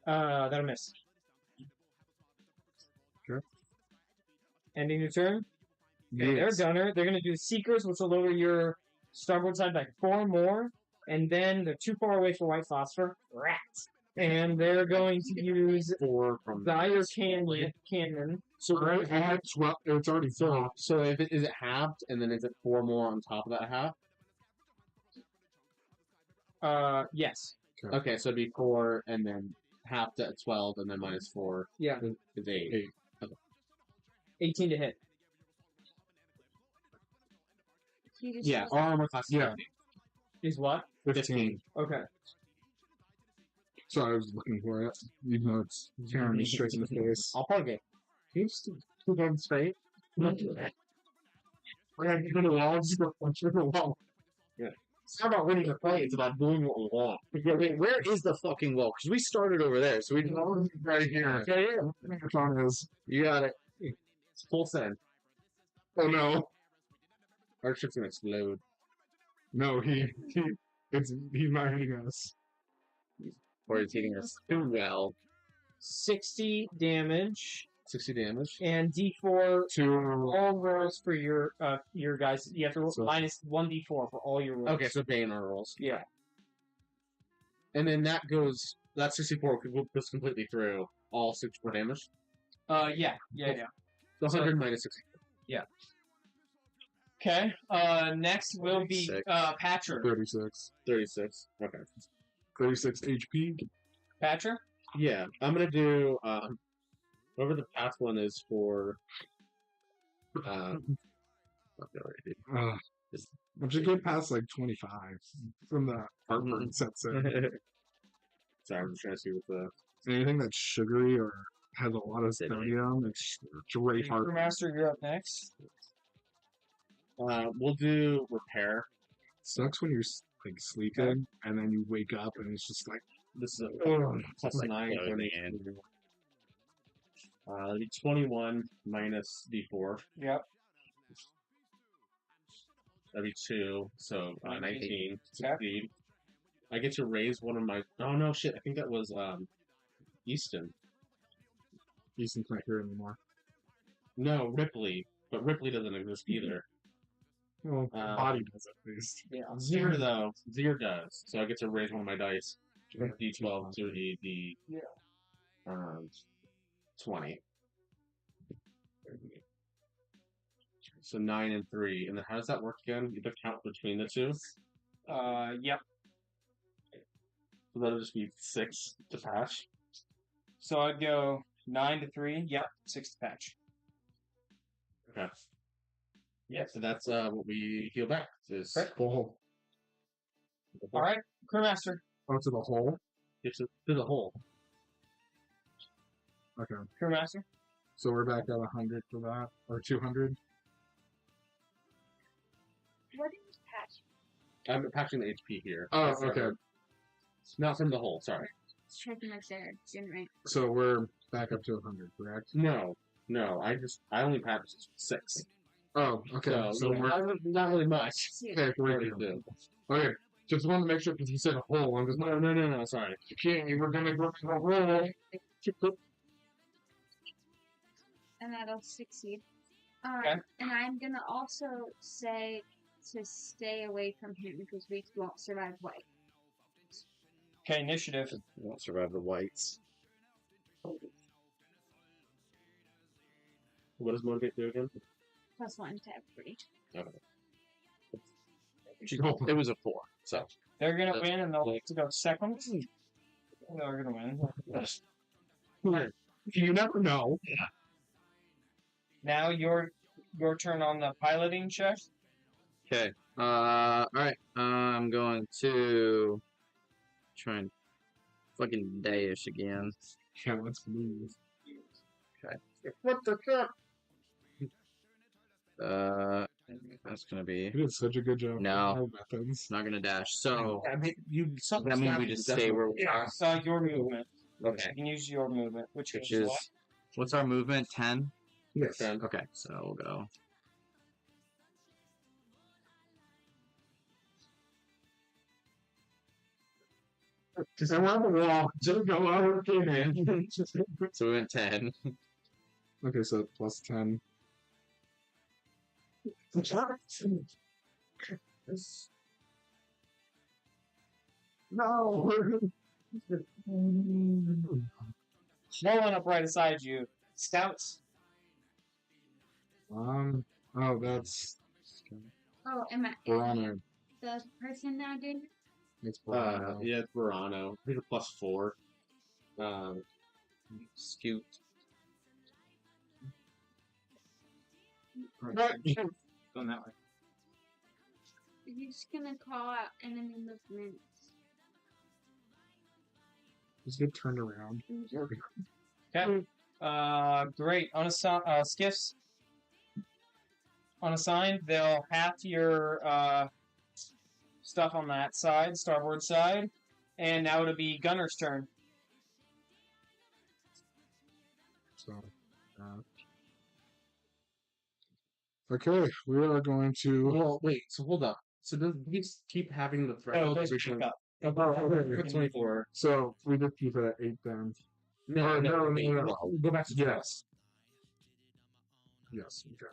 [SPEAKER 2] That'll miss.
[SPEAKER 3] Sure.
[SPEAKER 2] Ending your turn. Okay,
[SPEAKER 3] Yes.
[SPEAKER 2] they're gunner. They're gonna do Seekers, which will lower your starboard side by 4 more, and then they're too far away for White Phosphor. Rats. And they're going to use
[SPEAKER 5] 4 from
[SPEAKER 2] Dire Cannon.
[SPEAKER 3] So I had 12. It's already full.
[SPEAKER 5] So if is it halved, and then is it 4 more on top of that half?
[SPEAKER 2] Yes.
[SPEAKER 5] Okay, so it'd be 4, and then half to 12, and then -4
[SPEAKER 2] Yeah.
[SPEAKER 5] is 8.
[SPEAKER 2] 18 to hit.
[SPEAKER 4] You just
[SPEAKER 5] Yeah,
[SPEAKER 4] use-
[SPEAKER 5] our armor class is
[SPEAKER 3] Yeah.
[SPEAKER 5] 50.
[SPEAKER 2] Is what?
[SPEAKER 3] 15.
[SPEAKER 2] Okay.
[SPEAKER 3] So I was looking for it. Even though it's staring me straight in the face.
[SPEAKER 5] I'll probably get.
[SPEAKER 3] Can you just keep on straight? We're going to go to the wall. Just go punch the wall.
[SPEAKER 5] It's not about winning the fight, it's about doing what we want.
[SPEAKER 1] Wait, where is the fucking wall? Because we started over there, so we
[SPEAKER 3] Right here.
[SPEAKER 1] yeah.
[SPEAKER 3] Which one is?
[SPEAKER 1] You got it.
[SPEAKER 5] It's full send.
[SPEAKER 3] Oh no.
[SPEAKER 5] Our ship's gonna explode.
[SPEAKER 3] No, he's not hitting us.
[SPEAKER 1] Or it's hitting us too well.
[SPEAKER 2] 60 damage
[SPEAKER 5] 60 damage.
[SPEAKER 2] and D4
[SPEAKER 3] To
[SPEAKER 2] all rolls for your guys. You have to roll
[SPEAKER 3] So-
[SPEAKER 2] minus 1d4 for all your rolls.
[SPEAKER 5] Okay, so Bane our rolls.
[SPEAKER 2] Yeah.
[SPEAKER 5] And then that 64 goes completely through all 64 damage.
[SPEAKER 2] Yeah.
[SPEAKER 5] So 100 minus 60.
[SPEAKER 2] Okay. Next will be
[SPEAKER 1] Sick.
[SPEAKER 2] Patcher.
[SPEAKER 3] 36.
[SPEAKER 5] 36. Okay.
[SPEAKER 3] 36 HP.
[SPEAKER 2] Patcher.
[SPEAKER 5] Yeah, I'm gonna do whatever the past one is for
[SPEAKER 3] Once you get past like 25 from the artwork sets it.
[SPEAKER 5] Sorry, I'm just trying to see what the
[SPEAKER 3] Anything that's sugary or has a lot of sodium, it's great heart.
[SPEAKER 2] Master, you're up next.
[SPEAKER 5] we'll do repair.
[SPEAKER 3] Sucks when you're like sleeping and then you wake up and it's just like,
[SPEAKER 5] This is a
[SPEAKER 3] ugh.
[SPEAKER 5] plus
[SPEAKER 1] Like
[SPEAKER 5] 9.
[SPEAKER 1] clothing and-
[SPEAKER 5] It'll be 21 minus d4.
[SPEAKER 2] Yep.
[SPEAKER 5] That'd be 2, so 19.
[SPEAKER 2] Okay.
[SPEAKER 5] Succeed. I get to raise one of my. Oh no, shit! I think that was Easton.
[SPEAKER 3] Easton's not here anymore.
[SPEAKER 5] No, Ripley, but Ripley doesn't exist either.
[SPEAKER 3] Well, body does at least.
[SPEAKER 2] Yeah.
[SPEAKER 5] Zir though, Zir does. So I get to raise one of my dice. D12 to the
[SPEAKER 2] Yeah.
[SPEAKER 5] 20. So 9 and 3, and then how does that work again? You have to count between the two.
[SPEAKER 2] Yep.
[SPEAKER 5] So that'll just be 6 to patch.
[SPEAKER 2] So I'd go 9 to 3. Yep. 6 to patch.
[SPEAKER 5] Okay. Yeah, so that's what we heal back. Is
[SPEAKER 2] Okay.
[SPEAKER 3] Full.
[SPEAKER 2] All right. Crewmaster.
[SPEAKER 3] Oh, to the hole?
[SPEAKER 5] Get to the hole.
[SPEAKER 3] Okay.
[SPEAKER 2] Crewmaster.
[SPEAKER 3] So we're back at 100 for that? Or 200?
[SPEAKER 4] What is patch?
[SPEAKER 5] I'm patching the HP here.
[SPEAKER 3] Oh,
[SPEAKER 5] That's
[SPEAKER 3] okay.
[SPEAKER 5] Not from the hole, sorry.
[SPEAKER 4] Just checking if they're doing right.
[SPEAKER 3] So we're back up to 100, correct?
[SPEAKER 5] No. I only patched 6.
[SPEAKER 3] Oh, okay. So we're
[SPEAKER 5] not really much.
[SPEAKER 3] okay. We're
[SPEAKER 5] Already
[SPEAKER 3] good.
[SPEAKER 5] do.
[SPEAKER 3] Okay. Just wanted to make sure because you said hole. I'm just
[SPEAKER 5] No, sorry.
[SPEAKER 3] you were gonna go to the hole.
[SPEAKER 4] And that'll succeed.
[SPEAKER 2] Okay.
[SPEAKER 4] And I'm gonna also say to stay away from him because we won't survive white.
[SPEAKER 2] Okay. Initiative.
[SPEAKER 1] Won't survive the whites.
[SPEAKER 5] What does motivate do again?
[SPEAKER 4] +1 to everybody.
[SPEAKER 5] Okay.
[SPEAKER 1] It was a 4. So
[SPEAKER 2] They're gonna win, and they'll get to go second. They're gonna win.
[SPEAKER 3] You never know.
[SPEAKER 2] Now your turn on the piloting check.
[SPEAKER 1] okay. All right. I'm going to try and fucking dash again.
[SPEAKER 3] Yeah, let's move.
[SPEAKER 1] Okay.
[SPEAKER 3] What the fuck?
[SPEAKER 1] That's gonna be
[SPEAKER 3] You did such a good job.
[SPEAKER 1] No.
[SPEAKER 3] with weapons.
[SPEAKER 1] not gonna dash. So
[SPEAKER 5] I mean, you
[SPEAKER 1] that means we just stay where we are.
[SPEAKER 2] Your movement.
[SPEAKER 1] Okay.
[SPEAKER 2] You can use your movement, which
[SPEAKER 1] Which
[SPEAKER 2] is
[SPEAKER 1] is
[SPEAKER 2] what?
[SPEAKER 1] what's our movement? 10.
[SPEAKER 3] Yes.
[SPEAKER 1] Okay. So we'll go.
[SPEAKER 3] Just around the wall. Just go out in.
[SPEAKER 1] So we went 10.
[SPEAKER 3] Okay, so plus 10. No.
[SPEAKER 2] Rolling up right beside you. Scouts.
[SPEAKER 3] Oh, that's
[SPEAKER 4] Oh, am I
[SPEAKER 3] Verona.
[SPEAKER 4] the person now, dude?
[SPEAKER 3] It's Verona.
[SPEAKER 5] Yeah, it's Verano. He's a +4.
[SPEAKER 1] Scoot.
[SPEAKER 2] Going that way.
[SPEAKER 4] You're just gonna call out enemy movements.
[SPEAKER 3] Just get turned around.
[SPEAKER 2] Okay. Great. Skiffs. Unassigned, they'll half your stuff on that side, starboard side, and now it'll be Gunner's turn.
[SPEAKER 3] So, okay, we are going to.
[SPEAKER 5] Well, wait. So hold up. So does he keep having the threshold?
[SPEAKER 2] those pick up.
[SPEAKER 5] For 24.
[SPEAKER 3] So we just keep it at 8 then.
[SPEAKER 5] No.
[SPEAKER 3] Go back to
[SPEAKER 5] Yes.
[SPEAKER 3] Yes. Okay.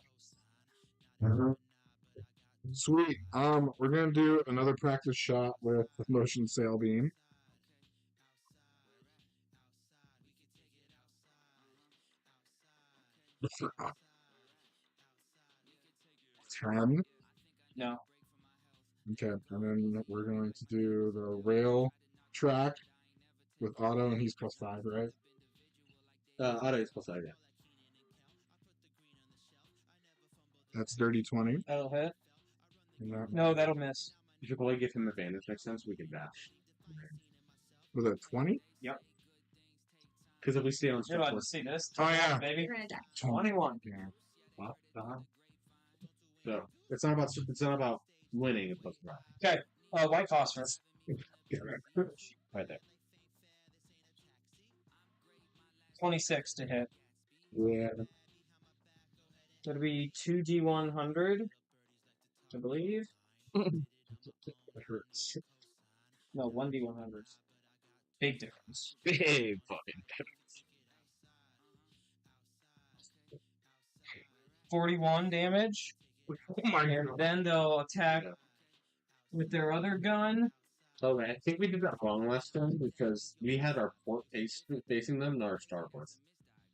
[SPEAKER 3] Sweet. We're gonna do another practice shot with the motion sail beam. Ten.
[SPEAKER 2] No.
[SPEAKER 3] Okay, and then we're going to do the rail track with Otto, and he's +5, right?
[SPEAKER 5] Otto is +5, yeah.
[SPEAKER 3] That's dirty 20.
[SPEAKER 2] That'll hit.
[SPEAKER 3] And that
[SPEAKER 2] No, that'll miss.
[SPEAKER 5] You should probably give him advantage next time so we can dash.
[SPEAKER 3] was a 20.
[SPEAKER 5] Because if we stay on
[SPEAKER 2] You're allowed to see this.
[SPEAKER 3] Oh, yeah.
[SPEAKER 2] Baby.
[SPEAKER 4] You're gonna die.
[SPEAKER 2] 21.
[SPEAKER 3] Yeah.
[SPEAKER 5] So it's not about winning. It's about
[SPEAKER 2] White phosphorus.
[SPEAKER 5] right there.
[SPEAKER 2] 26 to hit.
[SPEAKER 3] Yeah.
[SPEAKER 2] That'll be 2d100, I believe.
[SPEAKER 3] It hurts.
[SPEAKER 2] No, 1d100. Big difference.
[SPEAKER 1] Big fucking.
[SPEAKER 2] 41 damage.
[SPEAKER 3] Oh my
[SPEAKER 2] And
[SPEAKER 3] god.
[SPEAKER 2] then they'll attack with their other gun.
[SPEAKER 5] Oh, man, I think we did that wrong last time because we had our port facing them, not our starboard.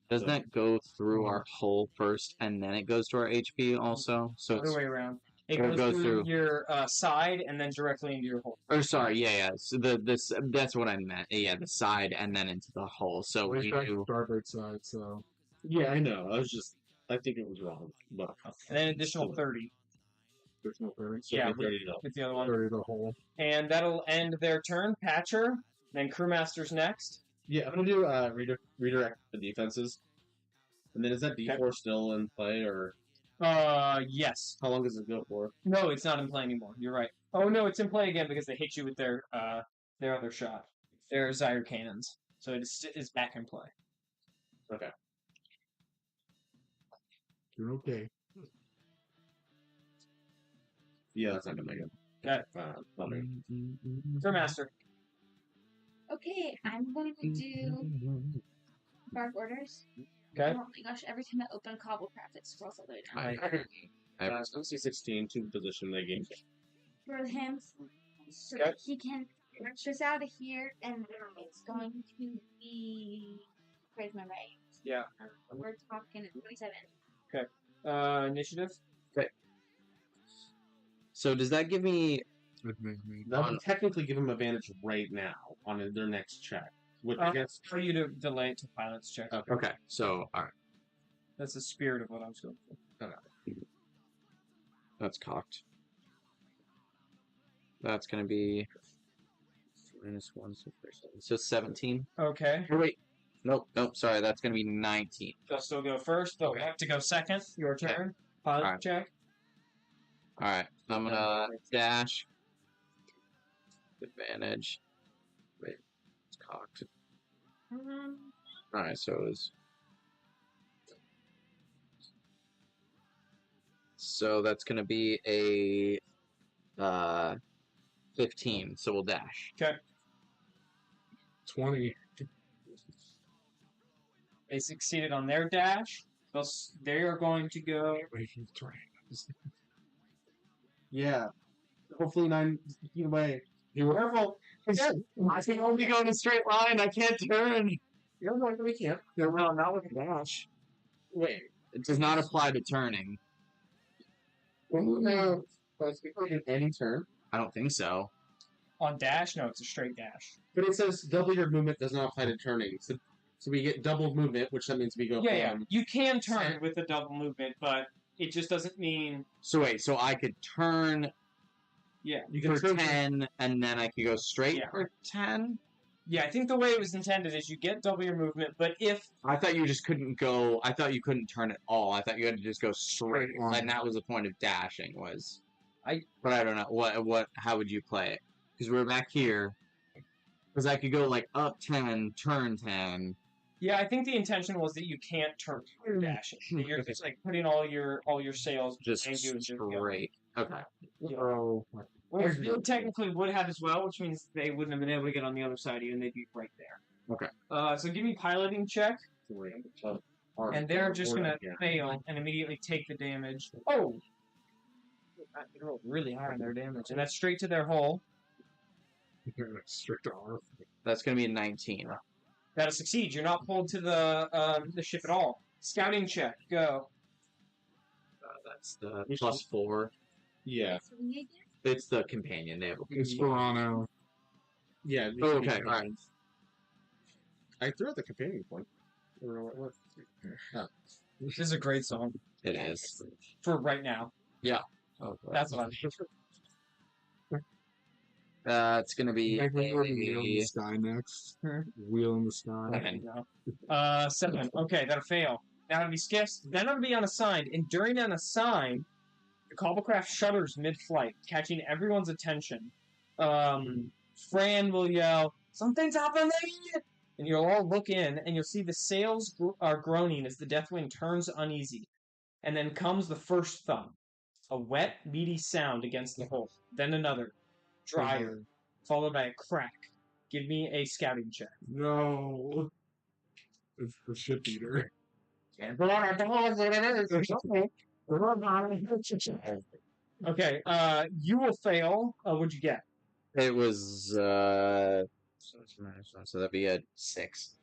[SPEAKER 1] Doesn't that go through our hull first and then it goes to our HP also? So
[SPEAKER 2] Other
[SPEAKER 1] it's,
[SPEAKER 2] way around. It
[SPEAKER 1] Or
[SPEAKER 2] goes through your side and then directly into your hole.
[SPEAKER 1] or sorry, yeah. So that's what I meant. Yeah, the side and then into the hull. So
[SPEAKER 3] We
[SPEAKER 1] we
[SPEAKER 3] got
[SPEAKER 1] do.
[SPEAKER 3] starboard side, so
[SPEAKER 5] Yeah, I know. I think it was wrong. But
[SPEAKER 2] And then additional 30
[SPEAKER 3] there's no 30.
[SPEAKER 2] Yeah,
[SPEAKER 5] we're ready to go.
[SPEAKER 2] with the other one.
[SPEAKER 3] 30 the whole.
[SPEAKER 2] And that'll end their turn. Patcher. Then Crewmaster's next.
[SPEAKER 5] Yeah, I'm gonna do redirect the defenses. And then is that D4 still in play, or
[SPEAKER 2] Yes.
[SPEAKER 5] how long does it go for?
[SPEAKER 2] No, it's not in play anymore. You're right. Oh no, it's in play again because they hit you with their other shot. Their Zyre cannons. So it's back in play.
[SPEAKER 5] Okay.
[SPEAKER 3] You're okay.
[SPEAKER 5] Yeah, that's not gonna make it.
[SPEAKER 2] Got
[SPEAKER 5] Not make it.
[SPEAKER 2] Crewmaster.
[SPEAKER 4] Okay, I'm going to do bark orders.
[SPEAKER 2] Okay.
[SPEAKER 4] Oh my gosh, every time I open Cobblecraft, it scrolls all the way down.
[SPEAKER 5] C16 to position the game.
[SPEAKER 4] For him, so
[SPEAKER 2] Okay.
[SPEAKER 4] that he can rush us out of here, and it's going to be. Where's my right?
[SPEAKER 2] Yeah.
[SPEAKER 4] We're talking at 27.
[SPEAKER 2] Initiative.
[SPEAKER 1] So does that give me?
[SPEAKER 5] That would technically give him advantage right now on their next check. Which I guess.
[SPEAKER 2] For you to delay it to pilot's check.
[SPEAKER 1] Okay. So all right,
[SPEAKER 2] That's the spirit of what I was going for.
[SPEAKER 1] that's cocked. That's gonna be -1, so 17.
[SPEAKER 2] Okay.
[SPEAKER 1] Oh, wait, nope. Sorry, that's gonna be 19.
[SPEAKER 2] They'll still go first. They'll have to go second. Your turn. Pilot
[SPEAKER 1] Alright.
[SPEAKER 2] check.
[SPEAKER 1] All right, I'm gonna dash. Advantage. Wait, it's cocked. All right, so it was. So that's gonna be a 15. So we'll dash.
[SPEAKER 2] Okay.
[SPEAKER 3] 20.
[SPEAKER 2] They succeeded on their dash. They are going to go.
[SPEAKER 3] Making terrain.
[SPEAKER 5] Yeah. Hopefully 9 feet away.
[SPEAKER 3] You were
[SPEAKER 2] Careful.
[SPEAKER 1] I can only go in a straight line. I can't turn.
[SPEAKER 5] Yeah, no, we can't.
[SPEAKER 1] No, not with dash.
[SPEAKER 5] Wait.
[SPEAKER 1] It does not apply to turning.
[SPEAKER 5] No. But in any turn.
[SPEAKER 1] I don't think so.
[SPEAKER 2] On dash? No, it's a straight dash.
[SPEAKER 5] But it says double your movement does not apply to turning. So we get double movement, which that means we go
[SPEAKER 2] Yeah.
[SPEAKER 5] from.
[SPEAKER 2] You can turn with a double movement, but it just doesn't mean.
[SPEAKER 1] So wait, so I could turn
[SPEAKER 2] Yeah.
[SPEAKER 5] You can
[SPEAKER 1] for
[SPEAKER 5] turn
[SPEAKER 1] 10, and then I could go straight
[SPEAKER 2] Yeah.
[SPEAKER 1] for 10?
[SPEAKER 2] Yeah, I think the way it was intended is you get double your movement, but if.
[SPEAKER 1] I thought you just couldn't go. I thought you couldn't turn at all. I thought you had to just go straight.
[SPEAKER 3] Straight line.
[SPEAKER 1] And that was the point of dashing was.
[SPEAKER 2] I-
[SPEAKER 1] But I don't know. What? How would you play it? Because we're back here. Because I could go like up 10, turn 10.
[SPEAKER 2] Yeah, I think the intention was that you can't turn your dashing. That you're just like putting all your sails
[SPEAKER 1] Just
[SPEAKER 2] behind you and just go.
[SPEAKER 1] straight. Okay.
[SPEAKER 3] Oh,
[SPEAKER 2] Or you technically would have as well, which means they wouldn't have been able to get on the other side of you, and they'd be right there.
[SPEAKER 1] Okay.
[SPEAKER 2] So give me piloting check, and they're just gonna fail and immediately take the damage. Oh, they rolled really high on their damage, and that's straight to their hull.
[SPEAKER 3] strict R.
[SPEAKER 1] That's going to be a 19.
[SPEAKER 2] That'll succeed. You're not pulled to the ship at all. Scouting check, go.
[SPEAKER 1] That's the +4.
[SPEAKER 5] Yeah.
[SPEAKER 1] It's the companion. They have a
[SPEAKER 3] It's Verano.
[SPEAKER 5] Yeah.
[SPEAKER 1] Oh, okay, alright.
[SPEAKER 5] I threw out the companion point. I don't know what it was. Oh.
[SPEAKER 2] This is a great song
[SPEAKER 1] It is.
[SPEAKER 2] for right now.
[SPEAKER 1] Oh,
[SPEAKER 2] That's what I'm.
[SPEAKER 1] it's going to be
[SPEAKER 3] Wheel in the
[SPEAKER 1] a
[SPEAKER 3] sky next.
[SPEAKER 2] Hmm.
[SPEAKER 3] Wheel in the sky.
[SPEAKER 1] 7.
[SPEAKER 2] 7. Okay, that'll fail. Now it'll be skiffs. Then it'll be unassigned. And during unassigned, the Cobblecraft shudders mid-flight, catching everyone's attention. Fran will yell, "Something's happening!" And you'll all look in, and you'll see the sails are groaning as the Deathwind turns uneasy. And then comes the first thump. A wet, meaty sound against the hull. Then another. Drier. Followed by a crack. Give me a scouting check.
[SPEAKER 3] No. It's the ship eater.
[SPEAKER 2] Okay, you will fail. What'd you get?
[SPEAKER 1] It was, so that'd be a 6.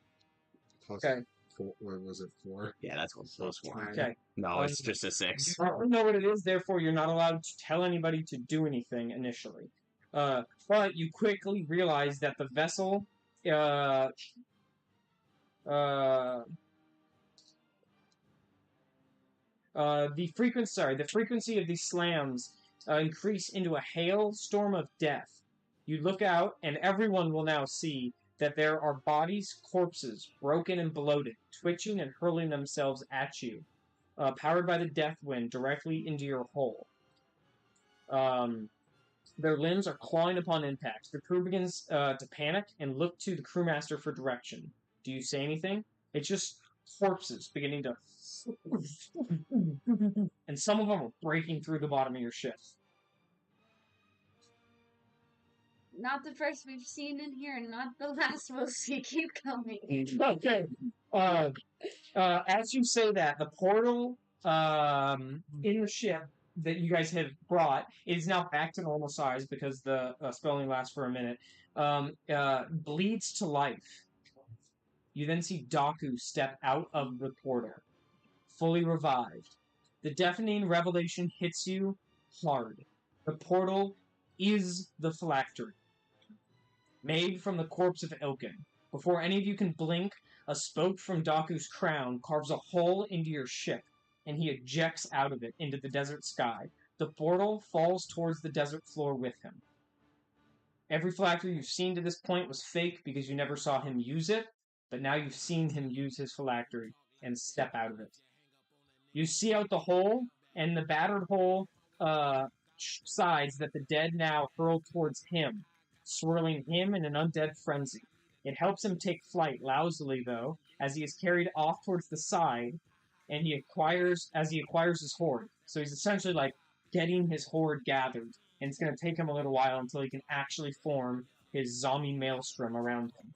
[SPEAKER 3] Plus
[SPEAKER 2] Okay.
[SPEAKER 3] 4, what was it, 4?
[SPEAKER 1] Yeah, that's what's close one.
[SPEAKER 2] Okay.
[SPEAKER 1] No, it's just a 6.
[SPEAKER 2] You don't know what it is, therefore you're not allowed to tell anybody to do anything initially. But you quickly realize that the vessel, the frequency of these slams increase into a hailstorm of death. You look out, and everyone will now see that there are bodies, corpses, broken and bloated, twitching and hurling themselves at you, powered by the death wind directly into your hull. Their limbs are clawing upon impact. The crew begins to panic and look to the crewmaster for direction. Do you say anything? It's just corpses beginning to... and some of them are breaking through the bottom of your ship.
[SPEAKER 4] Not the first we've seen in here, and not the last we'll see. Keep going.
[SPEAKER 2] Okay. As you say that, the portal in the ship that you guys have brought is now back to normal size because the spell only lasts for a minute. Bleeds to life. You then see Daku step out of the portal, fully revived. The deafening revelation hits you hard. The portal is the phylactery, made from the corpse of Ilkin. Before any of you can blink, a spoke from Daku's crown carves a hole into your ship, and he ejects out of it into the desert sky. The portal falls towards the desert floor with him. Every phylactery you've seen to this point was fake because you never saw him use it, but now you've seen him use his phylactery and step out of it. You see out the hole, and the battered hole sides that the dead now hurl towards him, swirling him in an undead frenzy. It helps him take flight lousily, though, as he is carried off towards the side, and he acquires his horde. So he's essentially like getting his horde gathered, and it's going to take him a little while until he can actually form his zombie maelstrom around him.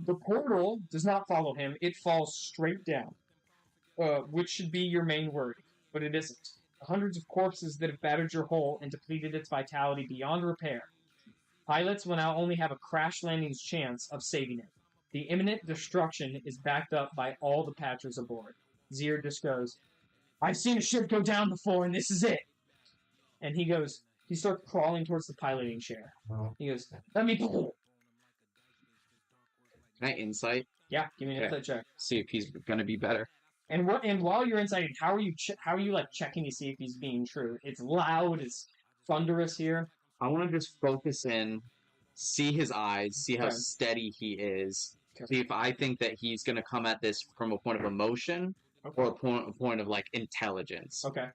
[SPEAKER 2] The portal does not follow him; it falls straight down, which should be your main worry, but it isn't. The hundreds of corpses that have battered your hull and depleted its vitality beyond repair. Pilots will now only have a crash landing's chance of saving it. The imminent destruction is backed up by all the patchers aboard. Zir just goes, "I've seen a ship go down before, and this is it." And he starts crawling towards the piloting chair. He goes, "Let me pull."
[SPEAKER 1] Can I insight?
[SPEAKER 2] Yeah, give me an insight check.
[SPEAKER 1] See if he's gonna be better.
[SPEAKER 2] And while you're inside, how are you like checking to see if he's being true? It's loud, it's thunderous here.
[SPEAKER 1] I want to just focus in, see his eyes, see how
[SPEAKER 2] Okay.
[SPEAKER 1] steady he is.
[SPEAKER 2] Okay.
[SPEAKER 1] See if I think that he's gonna come at this from a point of emotion or a point of like intelligence.
[SPEAKER 2] Okay.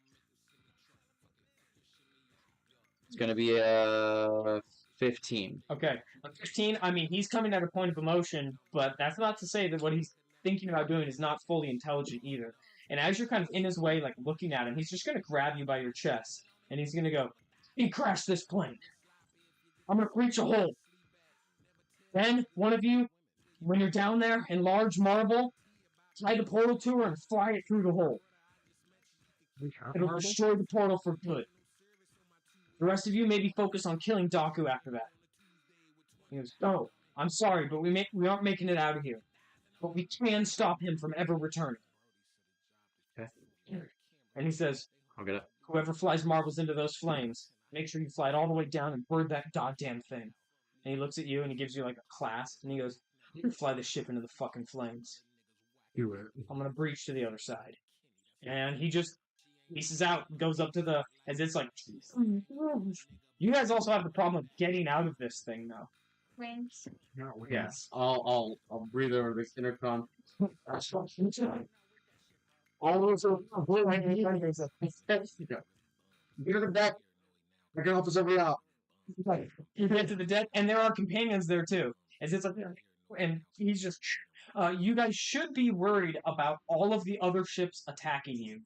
[SPEAKER 1] It's gonna be a 15.
[SPEAKER 2] Okay. On 15, I mean, he's coming at a point of emotion, but that's not to say that what he's thinking about doing is not fully intelligent either. And as you're kind of in his way, like looking at him, he's just going to grab you by your chest, and he's going to go, "He crashed this plane. I'm going to breach a hole. Then, one of you, when you're down there in large marble, tie the portal to her and fly it through the hole. It'll destroy the portal for good. The rest of you maybe focus on killing Daku after that." He goes, "Oh, I'm sorry, but we aren't making it out of here. But we can stop him from ever returning."
[SPEAKER 1] Okay.
[SPEAKER 2] And he says,
[SPEAKER 1] I'll get it.
[SPEAKER 2] "Whoever flies marbles into those flames, make sure you fly it all the way down and burn that goddamn thing." And he looks at you and he gives you like a clasp, and he goes, "You fly the ship into the fucking flames.
[SPEAKER 3] Do it.
[SPEAKER 2] I'm gonna breach to the other side." And he just pieces out, goes up to the, as it's like, you guys also have the problem of getting out of this thing, though.
[SPEAKER 4] Wings.
[SPEAKER 3] Not wings.
[SPEAKER 5] Yes. I'll breathe over this intercom.
[SPEAKER 3] All those are.
[SPEAKER 5] Get to the deck. I can help us every out.
[SPEAKER 2] You get to the deck, and there are companions there too. As it's like, and he's just, you guys should be worried about all of the other ships attacking you.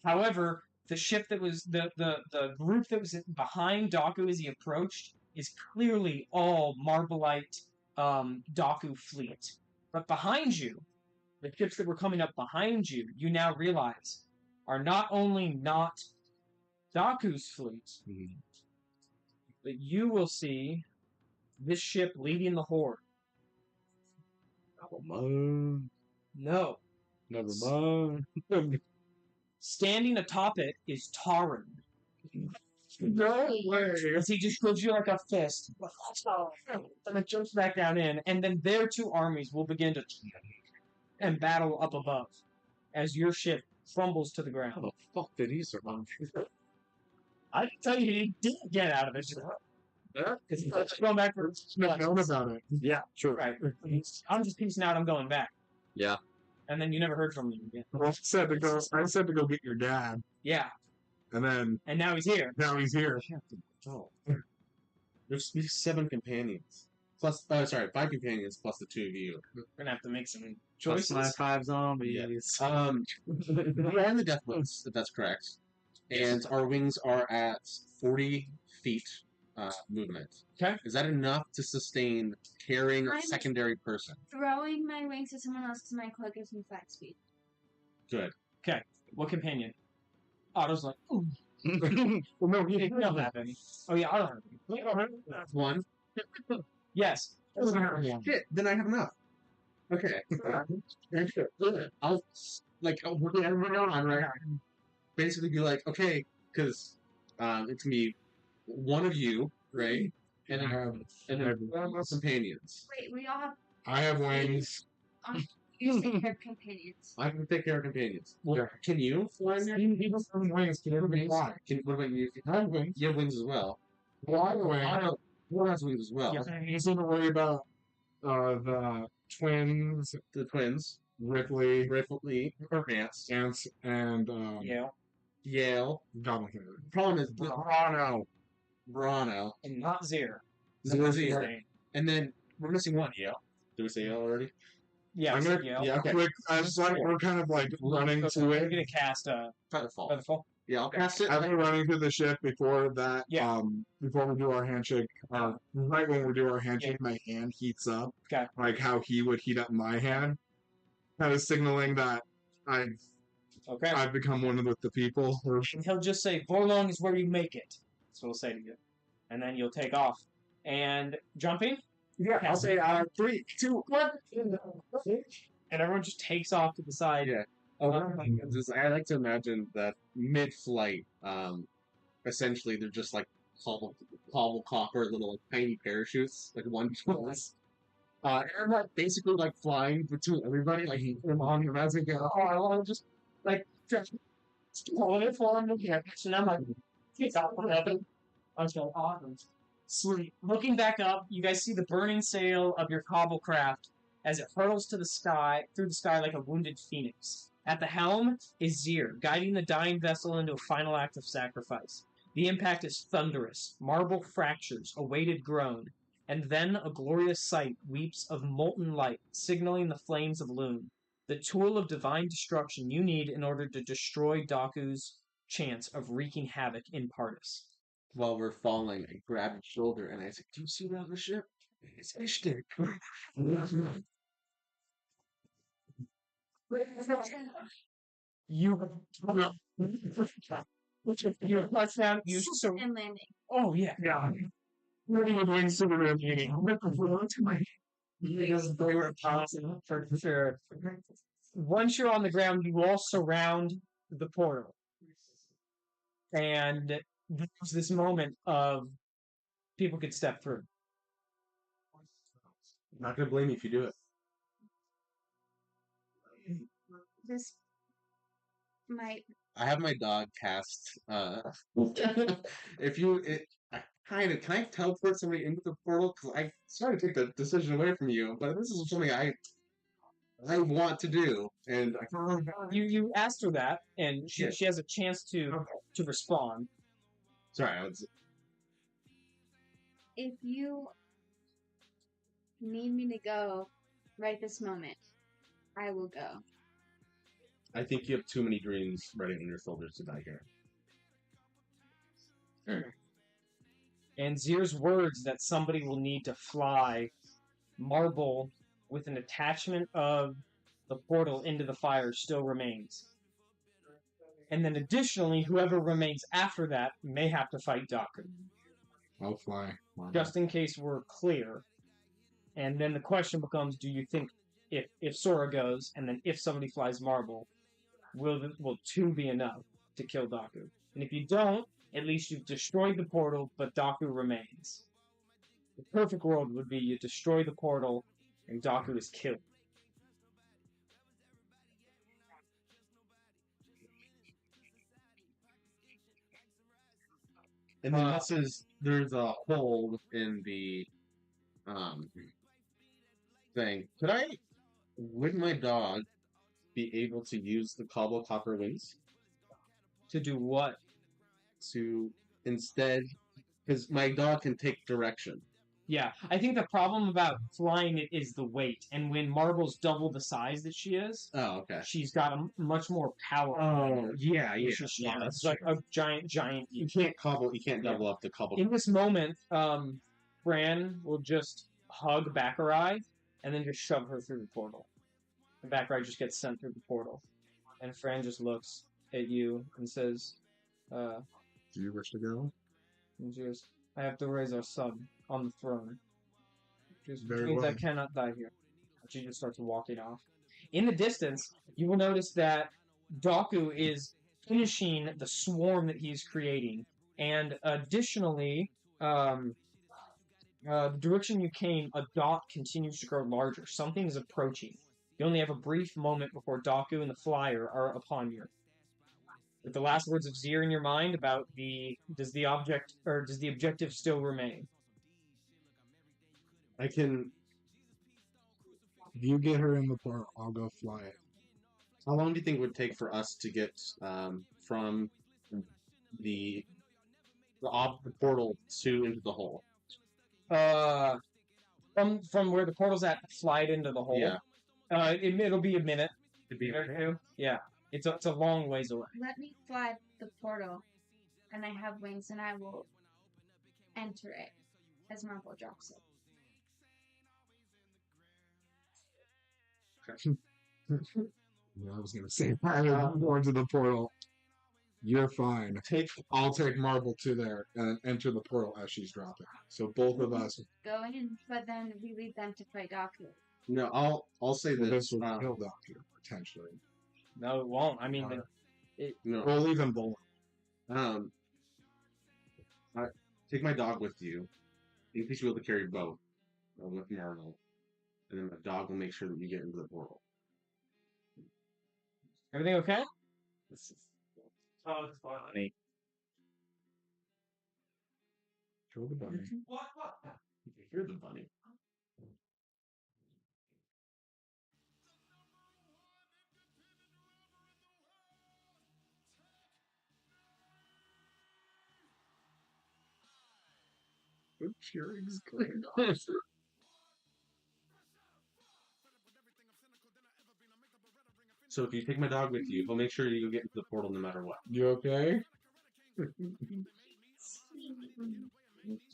[SPEAKER 2] However, the ship that was the group that was behind Daku as he approached is clearly all Marbalite Daku fleet. But behind you, the ships that were coming up behind you, you now realize are not only not Daku's fleet, but you will see this ship leading the horde. No.
[SPEAKER 3] Never mind.
[SPEAKER 2] Standing atop it is Taran.
[SPEAKER 3] No way.
[SPEAKER 2] As he just gives you like a fist. And it jumps back down in. And then their two armies will begin to and battle up above as your ship crumbles to the
[SPEAKER 3] How
[SPEAKER 2] ground.
[SPEAKER 3] the fuck did he survive?
[SPEAKER 2] I can tell you he didn't get out of it.
[SPEAKER 3] Yeah.
[SPEAKER 2] Because he's going back for
[SPEAKER 3] Not known about it.
[SPEAKER 2] Yeah,
[SPEAKER 3] True.
[SPEAKER 2] right. I'm just piecing out, I'm going back.
[SPEAKER 1] Yeah.
[SPEAKER 2] And then you never heard from him again.
[SPEAKER 3] Well, I said to go get your dad,
[SPEAKER 2] Yeah.
[SPEAKER 3] and then
[SPEAKER 2] And now he's here.
[SPEAKER 3] now he's here.
[SPEAKER 5] Oh. There's 7 companions. Plus, 5 companions plus the 2 of you.
[SPEAKER 2] We're gonna have to make some
[SPEAKER 1] Plus my
[SPEAKER 2] choices.
[SPEAKER 1] 5 zombies.
[SPEAKER 5] We are in the death woods, if that's correct. And our wings are at 40 feet movement.
[SPEAKER 2] Okay.
[SPEAKER 5] Is that enough to sustain carrying a
[SPEAKER 4] I'm-
[SPEAKER 5] secondary person?
[SPEAKER 4] Throwing my wings to someone else because my cloak gives me flat speed.
[SPEAKER 5] Good.
[SPEAKER 2] What companion? Otto's like, ooh.
[SPEAKER 3] Well, no, he
[SPEAKER 2] He don't have any. Oh yeah, Otto has any.
[SPEAKER 5] That's 1.
[SPEAKER 2] Yes.
[SPEAKER 5] Shit, then I have enough. Okay. I'll, working everybody on, right? Basically be like, okay, because it's gonna be one of you, right? And
[SPEAKER 3] I
[SPEAKER 5] then
[SPEAKER 3] have
[SPEAKER 5] four more companions.
[SPEAKER 4] Wait, we all have.
[SPEAKER 3] I have wings.
[SPEAKER 4] You take care of companions.
[SPEAKER 5] I can take care of companions. Well,
[SPEAKER 3] Yeah.
[SPEAKER 5] can you fly in there?
[SPEAKER 3] People from wings can everybody fly.
[SPEAKER 5] What about you?
[SPEAKER 3] I have wings.
[SPEAKER 5] You have wings as well.
[SPEAKER 3] Well, I have wings.
[SPEAKER 5] I don't. Who has wings as well?
[SPEAKER 3] You just need to worry about the twins,
[SPEAKER 5] The twins,
[SPEAKER 3] Ripley,
[SPEAKER 5] or Ants,
[SPEAKER 3] and
[SPEAKER 2] Yeah.
[SPEAKER 5] Yale.
[SPEAKER 3] Goblin King.
[SPEAKER 5] Problem is
[SPEAKER 3] Brano.
[SPEAKER 5] Brano.
[SPEAKER 2] And not Zir.
[SPEAKER 5] Zero. And then we're missing one. Yale. Did we say Yale already?
[SPEAKER 2] Yeah,
[SPEAKER 3] I'm
[SPEAKER 2] so
[SPEAKER 3] gonna,
[SPEAKER 2] Yale.
[SPEAKER 5] Yeah. Okay.
[SPEAKER 3] quick. I just like we're kind of like running
[SPEAKER 2] So
[SPEAKER 3] to
[SPEAKER 2] we're
[SPEAKER 3] it.
[SPEAKER 2] gonna cast
[SPEAKER 5] Featherfall.
[SPEAKER 2] Featherfall.
[SPEAKER 5] Yeah, I'll cast it.
[SPEAKER 3] As we're running to the ship before that,
[SPEAKER 2] Yeah.
[SPEAKER 3] before we do our handshake, right when we do our handshake, my hand heats up,
[SPEAKER 2] Okay.
[SPEAKER 3] like how he would heat up my hand, kind of signaling that
[SPEAKER 2] Okay.
[SPEAKER 3] I've become one with the people.
[SPEAKER 2] And he'll just say, Vorlong is where you make it. That's what he'll say to you. And then you'll take off. And jumping?
[SPEAKER 3] Yeah, I'll say 3, 2, 1.
[SPEAKER 2] And everyone just takes off to the side.
[SPEAKER 5] Yeah. I like to imagine that mid-flight, essentially they're just like cobble copper little like, tiny parachutes, like one twirls. And like basically like flying between everybody, like along the as they go. Oh, I want to just like just hold it for them again. And I'm like, take off whatever. I was going awesome.
[SPEAKER 2] Sweet. Looking back up, you guys see the burning sail of your cobblecraft as it hurtles to the sky, through the sky like a wounded phoenix. At the helm is Zir, guiding the dying vessel into a final act of sacrifice. The impact is thunderous. Marble fractures, a weighted groan, and then a glorious sight weeps of molten light, signaling the flames of Loon, the tool of divine destruction you need in order to destroy Daku's chance of wreaking havoc in Pardis.
[SPEAKER 5] While we're falling, I grab his shoulder and I say, "Do you see that on the ship? It's a shtick."
[SPEAKER 2] You touchdown. You so.
[SPEAKER 4] And landing.
[SPEAKER 2] Oh yeah.
[SPEAKER 3] Yeah. We're doing Superman meeting.
[SPEAKER 2] Because they were possible for sure. Once you're on the ground, you all surround the portal. And there's this moment of people could step through.
[SPEAKER 5] I'm not gonna blame you if you do it.
[SPEAKER 4] This might.
[SPEAKER 5] I have my dog cast. If you, I kind of can I teleport somebody into the portal? Because I sorry to take the decision away from you, but this is something I want to do, and
[SPEAKER 2] You asked her that, and she has a chance to respond.
[SPEAKER 5] sorry, I was.
[SPEAKER 4] If you need me to go right this moment, I will go.
[SPEAKER 5] I think you have too many dreams riding on your shoulders to die here.
[SPEAKER 2] And Zir's words that somebody will need to fly marble with an attachment of the portal into the fire still remains. And then additionally, whoever remains after that may have to fight Daku.
[SPEAKER 3] I'll fly.
[SPEAKER 2] Just in case we're clear. And then the question becomes, do you think if Sora goes, and then if somebody flies marble, will 2 be enough to kill Daku? And if you don't, at least you've destroyed the portal, but Daku remains. The perfect world would be you destroy the portal, and Daku is killed.
[SPEAKER 5] And then there's a hole in the thing. Would my dog be able to use the cobble copper wings
[SPEAKER 2] To do what?
[SPEAKER 5] to instead, because my dog can take direction.
[SPEAKER 2] Yeah, I think the problem about flying it is the weight. And when Marble's double the size that she is,
[SPEAKER 5] Oh, okay.
[SPEAKER 2] she's got a much more power.
[SPEAKER 5] Yeah.
[SPEAKER 2] It's like a giant.
[SPEAKER 5] You can't double up the cobble.
[SPEAKER 2] In this moment, Fran will just hug Baccarai and then just shove her through the portal. And Baccarai just gets sent through the portal. And Fran just looks at you and says,
[SPEAKER 3] Do you wish to go?
[SPEAKER 2] and she goes, I have to raise our son on the throne. Which
[SPEAKER 3] Very
[SPEAKER 2] means I
[SPEAKER 3] well.
[SPEAKER 2] cannot die here. She just starts walking off. In the distance, you will notice that Daku is finishing the swarm that he's creating. And additionally, the direction you came, a dot continues to grow larger. Something is approaching. You only have a brief moment before Daku and the flyer are upon you. With the last words of Zir in your mind about does the objective still remain?
[SPEAKER 5] I can.
[SPEAKER 3] If you get her in the portal, I'll go fly it.
[SPEAKER 5] How long do you think it would take for us to get from the portal to into the hole?
[SPEAKER 2] From where the portal's at, fly it into the hole.
[SPEAKER 5] Yeah.
[SPEAKER 2] It'll be a minute.
[SPEAKER 5] It'd be
[SPEAKER 2] Or two. Yeah. It's a long ways away.
[SPEAKER 4] Let me fly the portal, and I have wings, and I will enter it as Marvel drops it.
[SPEAKER 3] Yeah, I was gonna say I'm going to the portal. You're fine. I'll take Marvel to there and enter the portal as she's dropping. So both of us.
[SPEAKER 4] Go in, but then we leave them to fight Daku.
[SPEAKER 5] No, I'll say
[SPEAKER 3] Well,
[SPEAKER 5] this.
[SPEAKER 3] this will kill Doctor potentially.
[SPEAKER 2] No, it won't. I mean,
[SPEAKER 5] No.
[SPEAKER 3] We'll leave him both.
[SPEAKER 5] Take my dog with you. In case you will be able to carry both. With Marvel. And then my dog will make sure that you get into the portal.
[SPEAKER 2] everything okay?
[SPEAKER 1] Oh, it's funny.
[SPEAKER 3] Kill the bunny.
[SPEAKER 5] What? You can hear the bunny.
[SPEAKER 3] What cheering's going on?
[SPEAKER 5] So if you take my dog with you, he'll make sure you get into the portal no matter what.
[SPEAKER 3] You okay?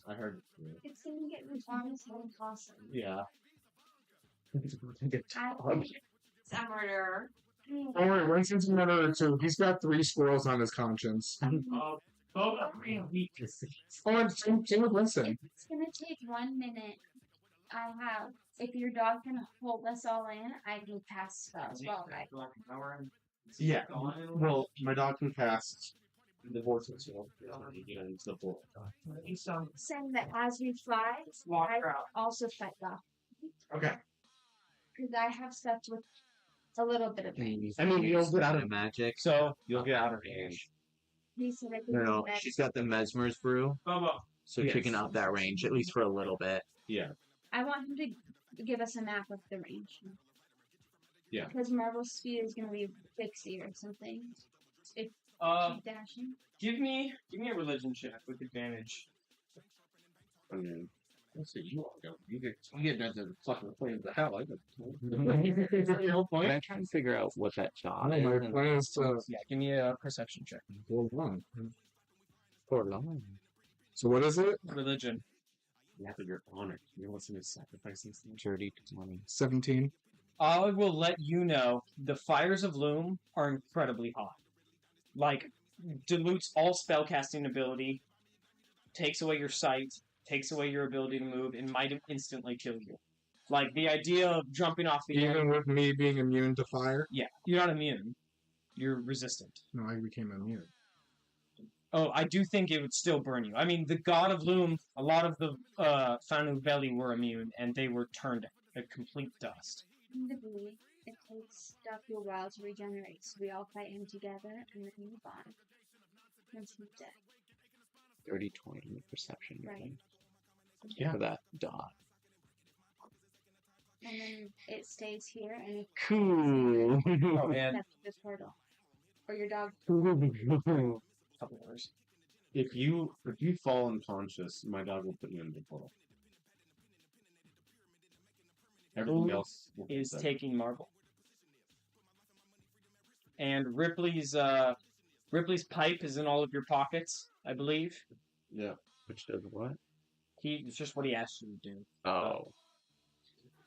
[SPEAKER 5] I heard.
[SPEAKER 4] It's gonna get me honest and awesome.
[SPEAKER 5] Yeah.
[SPEAKER 4] It's
[SPEAKER 6] a murderer.
[SPEAKER 3] Don't worry, Winston's another two. He's got 3 squirrels on his conscience. Oh, and same with Winston.
[SPEAKER 4] It's gonna take 1 minute. If your dog can hold us all in, I can cast spells while I.
[SPEAKER 5] Yeah. Well, my dog can cast the vortex. Into the portal.
[SPEAKER 4] Saying that as we fly, I also fight Daku.
[SPEAKER 5] Okay.
[SPEAKER 4] Because I have stuff with a little bit of range.
[SPEAKER 5] I mean, you'll get out of
[SPEAKER 1] magic.
[SPEAKER 2] So you'll get out of range.
[SPEAKER 4] He said I could
[SPEAKER 1] No,
[SPEAKER 4] do that.
[SPEAKER 1] she's got the mesmer's brew, so
[SPEAKER 5] Yes.
[SPEAKER 1] she can up that range at least for a little bit.
[SPEAKER 5] Yeah.
[SPEAKER 4] I want him to give us a map of the range.
[SPEAKER 5] Yeah.
[SPEAKER 4] Because Marvel's speed is going to be 60 or something. If she's dashing.
[SPEAKER 2] Give me a religion check with advantage.
[SPEAKER 5] I mean, let's see. You want to go? You get that to fucking flames the hell. I could.
[SPEAKER 1] But I'm trying to figure out what that dot is.
[SPEAKER 3] My plan is to
[SPEAKER 2] Yeah, give me a perception check.
[SPEAKER 3] hold on.
[SPEAKER 1] Poor long.
[SPEAKER 3] So what is it?
[SPEAKER 2] Religion.
[SPEAKER 5] Yeah, but you're on it. You're listening to sacrificing things.
[SPEAKER 1] 30 to 20.
[SPEAKER 3] 17.
[SPEAKER 2] I will let you know the fires of Loom are incredibly hot. Like, dilutes all spellcasting ability, takes away your sight, takes away your ability to move, and might instantly kill you. Like, the idea of jumping off the
[SPEAKER 3] Even with me being immune to fire?
[SPEAKER 2] Yeah, you're not immune. You're resistant.
[SPEAKER 3] No, I became immune.
[SPEAKER 2] Oh, I do think it would still burn you. I mean, the God of Loom, a lot of the Fanu Veli were immune, and they were turned to complete dust.
[SPEAKER 4] Inevitably, it takes Daku a while to regenerate, so we all fight him together and then move on. Once he's dead.
[SPEAKER 1] 30, 20 perception. I
[SPEAKER 4] Right.
[SPEAKER 1] think.
[SPEAKER 5] Yeah.
[SPEAKER 1] For that dot.
[SPEAKER 4] And then it stays here, and it
[SPEAKER 1] Cool.
[SPEAKER 2] Oh, and
[SPEAKER 4] that's the portal. Or your dog.
[SPEAKER 2] couple hours.
[SPEAKER 5] If you fall unconscious, my dog will put you in the portal. Everything
[SPEAKER 2] Who
[SPEAKER 5] else will
[SPEAKER 2] is
[SPEAKER 5] be
[SPEAKER 2] taking Marvel. And Ripley's pipe is in all of your pockets, I believe.
[SPEAKER 5] Yeah.
[SPEAKER 1] Which does what?
[SPEAKER 2] It's just what he asked you to do.
[SPEAKER 1] Oh.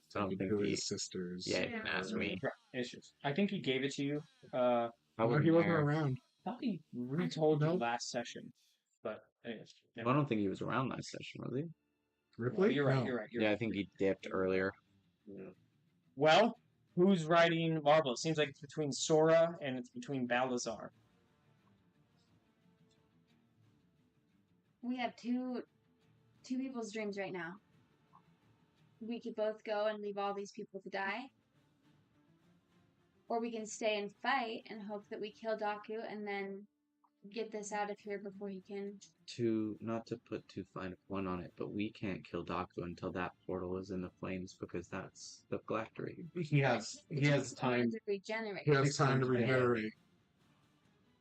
[SPEAKER 1] So I don't think
[SPEAKER 3] Who
[SPEAKER 1] he...
[SPEAKER 3] his sisters.
[SPEAKER 1] Yeah, he can ask me.
[SPEAKER 2] Issues. I think he gave it to you.
[SPEAKER 1] I
[SPEAKER 3] Oh,
[SPEAKER 1] wasn't
[SPEAKER 3] he wasn't
[SPEAKER 1] there.
[SPEAKER 3] around.
[SPEAKER 2] I thought he retold you last session. But anyways.
[SPEAKER 1] I don't think he was around last session, was he?
[SPEAKER 3] Ripley?
[SPEAKER 2] You're right,
[SPEAKER 3] No.
[SPEAKER 2] you're right.
[SPEAKER 1] Yeah, I think he dipped earlier.
[SPEAKER 5] Yeah.
[SPEAKER 2] Well, who's riding Marvel? It seems like it's between Sora and it's between Balazar.
[SPEAKER 4] We have two people's dreams right now. We could both go and leave all these people to die. Or we can stay and fight and hope that we kill Daku and then get this out of here before he can.
[SPEAKER 1] Not to put too fine a point on it, but we can't kill Daku until that portal is in the flames because that's the phylactery.
[SPEAKER 5] He has time
[SPEAKER 4] to regenerate.
[SPEAKER 3] He has time to regenerate.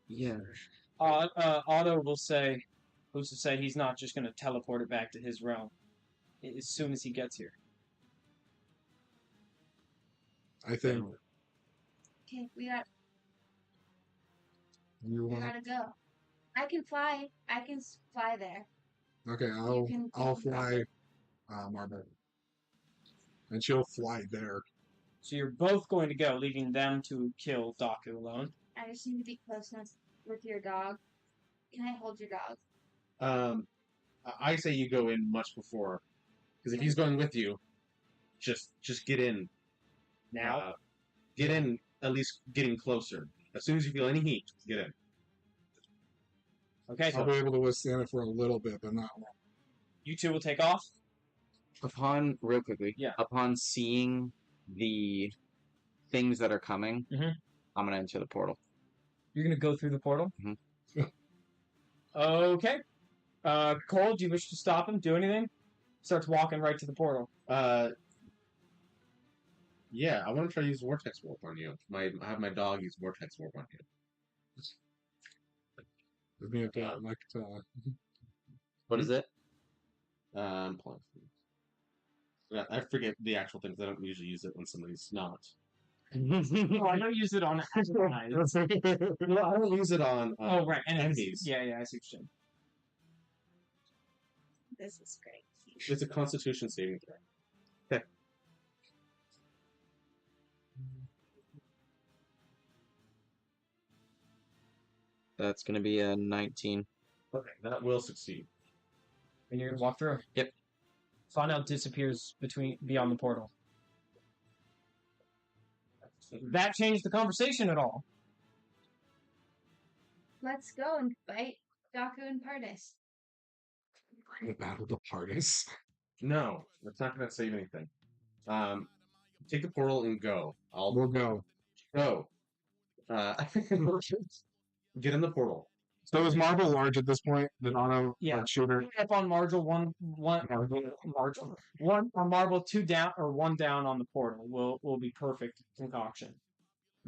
[SPEAKER 1] Yeah.
[SPEAKER 2] Otto will say, who's to say he's not just going to teleport it back to his realm as soon as he gets here.
[SPEAKER 3] I think
[SPEAKER 4] Okay, we
[SPEAKER 3] you want.
[SPEAKER 4] gotta go. I can fly. I can fly there.
[SPEAKER 3] Okay, I'll fly, Marble, and she'll fly there.
[SPEAKER 2] So you're both going to go, leaving them to kill Daku alone.
[SPEAKER 4] I just need to be close enough with your dog. Can I hold your dog?
[SPEAKER 5] I say you go in much before, because if he's going with you, just get in
[SPEAKER 2] Now?
[SPEAKER 5] Get in, at least getting closer. As soon as you feel any heat, get in.
[SPEAKER 2] Okay,
[SPEAKER 3] I'll
[SPEAKER 2] so
[SPEAKER 3] be able to withstand it for a little bit, but not long.
[SPEAKER 2] you two will take off.
[SPEAKER 1] Real quickly,
[SPEAKER 2] Yeah.
[SPEAKER 1] upon seeing the things that are coming,
[SPEAKER 2] Mhm.
[SPEAKER 1] I'm gonna enter the portal.
[SPEAKER 2] You're going to go through the portal?
[SPEAKER 1] Mhm.
[SPEAKER 2] Okay. Cole, do you wish to stop him? Do anything? Starts walking right to the portal.
[SPEAKER 5] Yeah, I want to try to use Vortex Warp on you. I have my dog use Vortex Warp on you.
[SPEAKER 3] Give me a like
[SPEAKER 1] What is it?
[SPEAKER 5] Pulling. Yeah, I forget the actual things. I don't usually use it when somebody's not.
[SPEAKER 2] Oh, I don't use it on guys.
[SPEAKER 5] No, I don't use it on
[SPEAKER 2] Oh, right.
[SPEAKER 5] enemies.
[SPEAKER 2] Yeah, I see what you're saying.
[SPEAKER 4] This is great.
[SPEAKER 5] It's a Constitution saving throw.
[SPEAKER 1] That's gonna be a 19.
[SPEAKER 5] Okay, that will succeed.
[SPEAKER 2] And you're going to walk through?
[SPEAKER 1] Yep.
[SPEAKER 2] Fonel disappears beyond the portal. That changed the conversation at all?
[SPEAKER 4] Let's go and fight Daku and Pardis.
[SPEAKER 3] the battle to Pardis.
[SPEAKER 5] No, that's not going to save anything. Take the portal and go.
[SPEAKER 3] We'll go.
[SPEAKER 5] Go. Get in the portal.
[SPEAKER 3] So is Marble large at this point? Did Otto shoot her?
[SPEAKER 2] Up on Marble, one on Marble, two down or one down on the portal will be perfect concoction.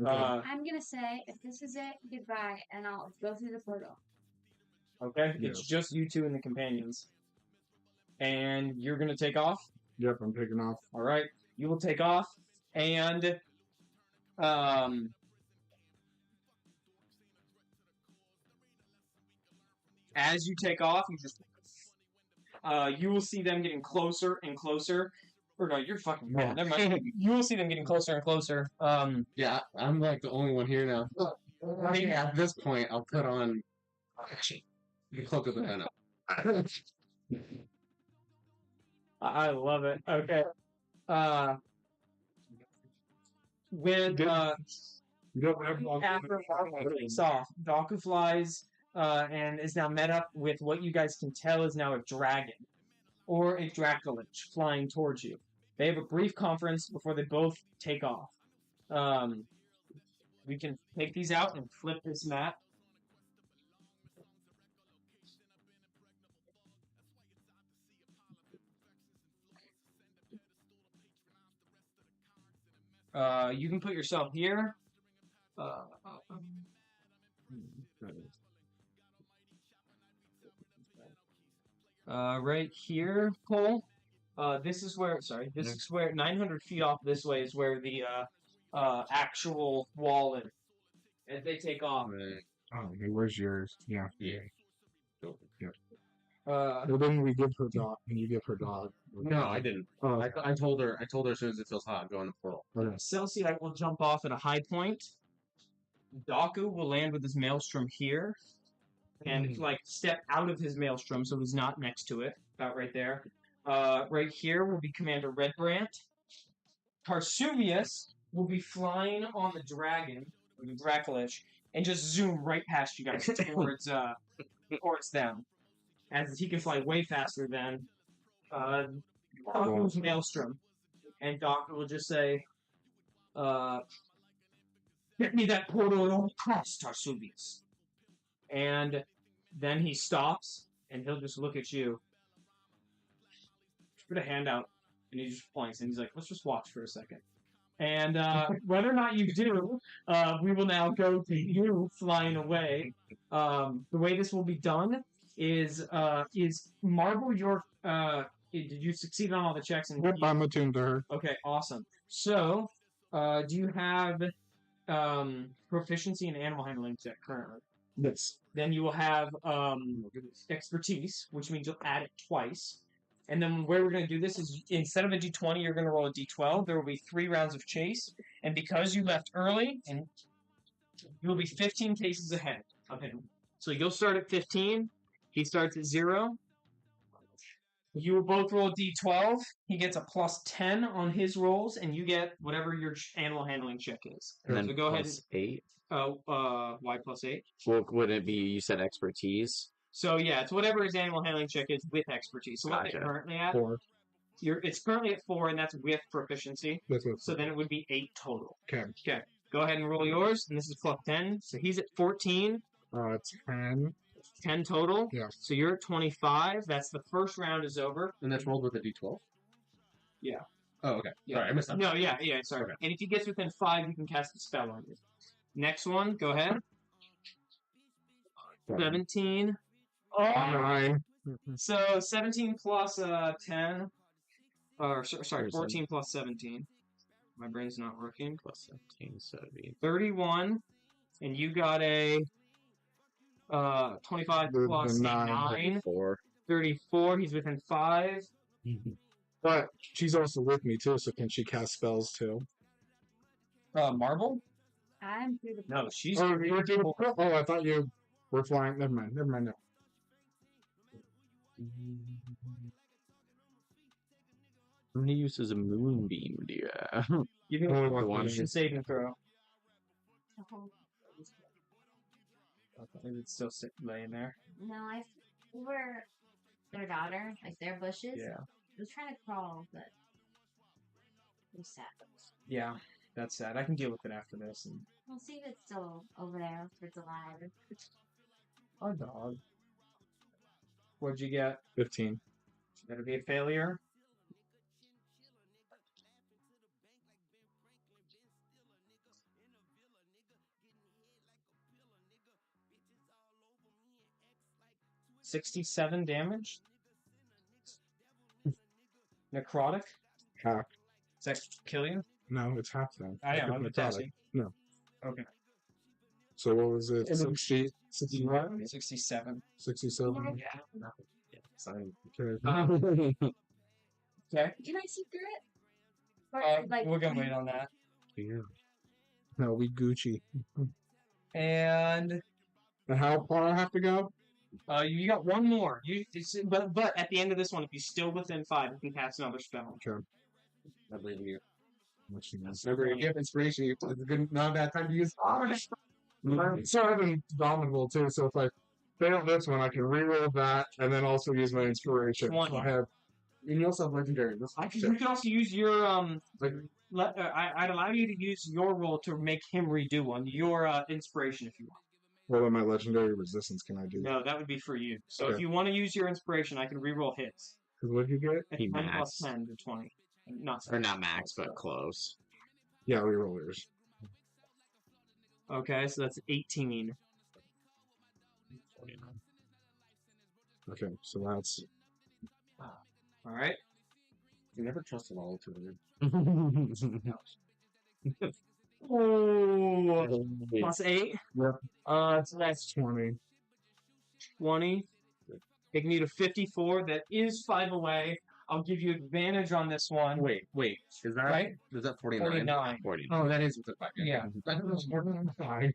[SPEAKER 3] Okay.
[SPEAKER 4] I'm gonna say if this is it, goodbye, and I'll go through the portal.
[SPEAKER 2] Okay,
[SPEAKER 3] Yeah.
[SPEAKER 2] it's just you two and the companions, and you're gonna take off.
[SPEAKER 3] Yep, I'm taking off.
[SPEAKER 2] All right, you will take off, and as you take off, you will see them getting closer and closer. Or no, you're fucking mad. Never mind. You will see them getting closer and closer.
[SPEAKER 5] Yeah, I'm like the only one here now. I mean, at this point, I'll put on the Cloak of the Venom.
[SPEAKER 2] I love it. Okay. When after Marvel takes off, Daku flies and is now met up with what you guys can tell is now a dragon or a Dracolich flying towards you. They have a brief conference before they both take off. We can take these out and flip this map. You can put yourself here. Right here, Cole. This is where. Sorry, this is where 900 feet off this way is where the actual wall is. As they take off.
[SPEAKER 3] Oh, okay, where's yours? Yeah.
[SPEAKER 5] Yeah.
[SPEAKER 3] Well, then we give her dog. Can you give her dog?
[SPEAKER 5] No, I didn't.
[SPEAKER 3] Oh,
[SPEAKER 5] I told her as soon as it feels hot, go in the portal.
[SPEAKER 3] okay.
[SPEAKER 2] Celsius will jump off at a high point. Daku will land with his maelstrom here. And step out of his maelstrom so he's not next to it. About right there. Right here will be Commander Redbrant. Tarsuvius will be flying on the dragon, or the Dracolich, and just zoom right past you guys towards them. as he can fly way faster than Doctor's Maelstrom. And Doctor will just say, get me that portal at all costs, Tarsubius. And then he stops, and he'll just look at you. Just put a hand out, and he just points, and he's like, let's just watch for a second. And whether or not you do, we will now go to you flying away. The way this will be done is Marble your... did you succeed on all the checks? And
[SPEAKER 3] Yep, I'm attuned to her.
[SPEAKER 2] Okay, awesome. So, do you have proficiency in animal handling check currently?
[SPEAKER 3] Yes.
[SPEAKER 2] Then you will have expertise, which means you'll add it twice. And then the way we're going to do this is instead of a d20, you're going to roll a d12. There will be 3 rounds of chase. And because you left early, and you'll be 15 cases ahead of him. So you'll start at 15. He starts at 0. You will both roll a d12. He gets a plus 10 on his rolls, and you get whatever your animal handling check is.
[SPEAKER 1] And then
[SPEAKER 2] so go ahead.
[SPEAKER 1] 8.
[SPEAKER 2] Y plus 8.
[SPEAKER 1] Well, would it be? You said expertise.
[SPEAKER 2] So yeah, it's whatever his animal handling check is with expertise. So what
[SPEAKER 1] Gotcha.
[SPEAKER 2] they're currently at?
[SPEAKER 3] 4.
[SPEAKER 2] It's currently at 4, and that's with proficiency. So then it would be 8 total.
[SPEAKER 3] Okay.
[SPEAKER 2] Okay. Go ahead and roll yours, and this is plus 10. So he's at 14.
[SPEAKER 3] 10.
[SPEAKER 2] 10 total.
[SPEAKER 3] Yeah.
[SPEAKER 2] So you're at 25. That's the first round is over.
[SPEAKER 5] And that's rolled with a d12?
[SPEAKER 2] Yeah.
[SPEAKER 5] Oh, okay.
[SPEAKER 2] Yeah.
[SPEAKER 5] Sorry, I missed that.
[SPEAKER 2] No, yeah, sorry.
[SPEAKER 5] Okay.
[SPEAKER 2] And if he gets within 5, you can cast a spell on you. Next one, go ahead. 17. Oh!
[SPEAKER 3] 9.
[SPEAKER 2] So 17 plus 10. Or, sorry, 14 plus 17. My brain's not working.
[SPEAKER 1] Plus 17, so it'd be
[SPEAKER 2] 31. And you got a 25 plus 9.
[SPEAKER 1] 4.
[SPEAKER 2] 34. He's within 5.
[SPEAKER 3] But she's also with me too, so can she cast spells too?
[SPEAKER 2] Marble?
[SPEAKER 4] I'm through the.
[SPEAKER 2] No, she's.
[SPEAKER 3] Oh, I thought you were flying. Never mind. No.
[SPEAKER 1] How many uses a moonbeam do you have?
[SPEAKER 2] Give me
[SPEAKER 3] Only
[SPEAKER 2] a
[SPEAKER 3] one.
[SPEAKER 2] constitution saving throw.
[SPEAKER 4] Oh,
[SPEAKER 2] Maybe it's still laying there.
[SPEAKER 4] no, over their daughter, like their bushes.
[SPEAKER 2] Yeah.
[SPEAKER 4] I was trying to crawl, but it was sad.
[SPEAKER 2] Yeah, that's sad. I can deal with it after this. And...
[SPEAKER 4] We'll see if it's still over there, if it's alive.
[SPEAKER 2] Our dog. What'd you get?
[SPEAKER 3] 15.
[SPEAKER 2] That'll be a failure. $67 damage. Necrotic.
[SPEAKER 3] Half.
[SPEAKER 2] Does that kill you?
[SPEAKER 3] No, it's half then.
[SPEAKER 2] I am. I'm
[SPEAKER 3] Necrotic.
[SPEAKER 2] testing.
[SPEAKER 3] No.
[SPEAKER 2] Okay.
[SPEAKER 3] So what was it?
[SPEAKER 2] It
[SPEAKER 3] 60, 61?
[SPEAKER 2] 67.
[SPEAKER 3] 67?
[SPEAKER 2] Yeah.
[SPEAKER 3] Okay.
[SPEAKER 2] Okay.
[SPEAKER 4] Can I see through it? Or,
[SPEAKER 2] We're gonna wait on that.
[SPEAKER 3] Yeah. No, we Gucci.
[SPEAKER 2] And
[SPEAKER 3] And how far I have to go?
[SPEAKER 2] you got one more. But at the end of this one, if you're still within 5, you can cast another spell.
[SPEAKER 3] Okay.
[SPEAKER 5] I believe in you.
[SPEAKER 3] Remember, you get inspiration. It's a good, not a bad time to use. So I've been dominable too. So if I fail this one, I can reroll that and then also use my inspiration.
[SPEAKER 2] 20.
[SPEAKER 3] So I have. And you also have legendary.
[SPEAKER 2] You can also use your I'd allow you to use your roll to make him redo one. Your inspiration, if you want.
[SPEAKER 3] What about my legendary resistance? Can I do that?
[SPEAKER 2] No, that would be for you. So
[SPEAKER 3] Okay.
[SPEAKER 2] if you want to use your inspiration, I can reroll his.
[SPEAKER 3] Because what did you get?
[SPEAKER 2] It's
[SPEAKER 1] He
[SPEAKER 2] 10 plus
[SPEAKER 1] maxed.
[SPEAKER 2] 10 to 20. Not
[SPEAKER 1] Or not max, but close.
[SPEAKER 3] Yeah, reroll yours.
[SPEAKER 2] Okay, so that's 18.
[SPEAKER 3] Okay, so that's.
[SPEAKER 2] All right.
[SPEAKER 5] You never trusted all to it.
[SPEAKER 2] Oh, plus 8.
[SPEAKER 3] Yep.
[SPEAKER 2] So that's
[SPEAKER 3] 20.
[SPEAKER 2] 20. Taking you to 54. That is 5 away. I'll give you advantage on this one.
[SPEAKER 5] Wait. Is that
[SPEAKER 2] Right?
[SPEAKER 5] Is that 49?
[SPEAKER 2] 49.
[SPEAKER 1] 40.
[SPEAKER 5] Oh, that is with the 5.
[SPEAKER 2] Yeah.
[SPEAKER 3] I think it was more than 5.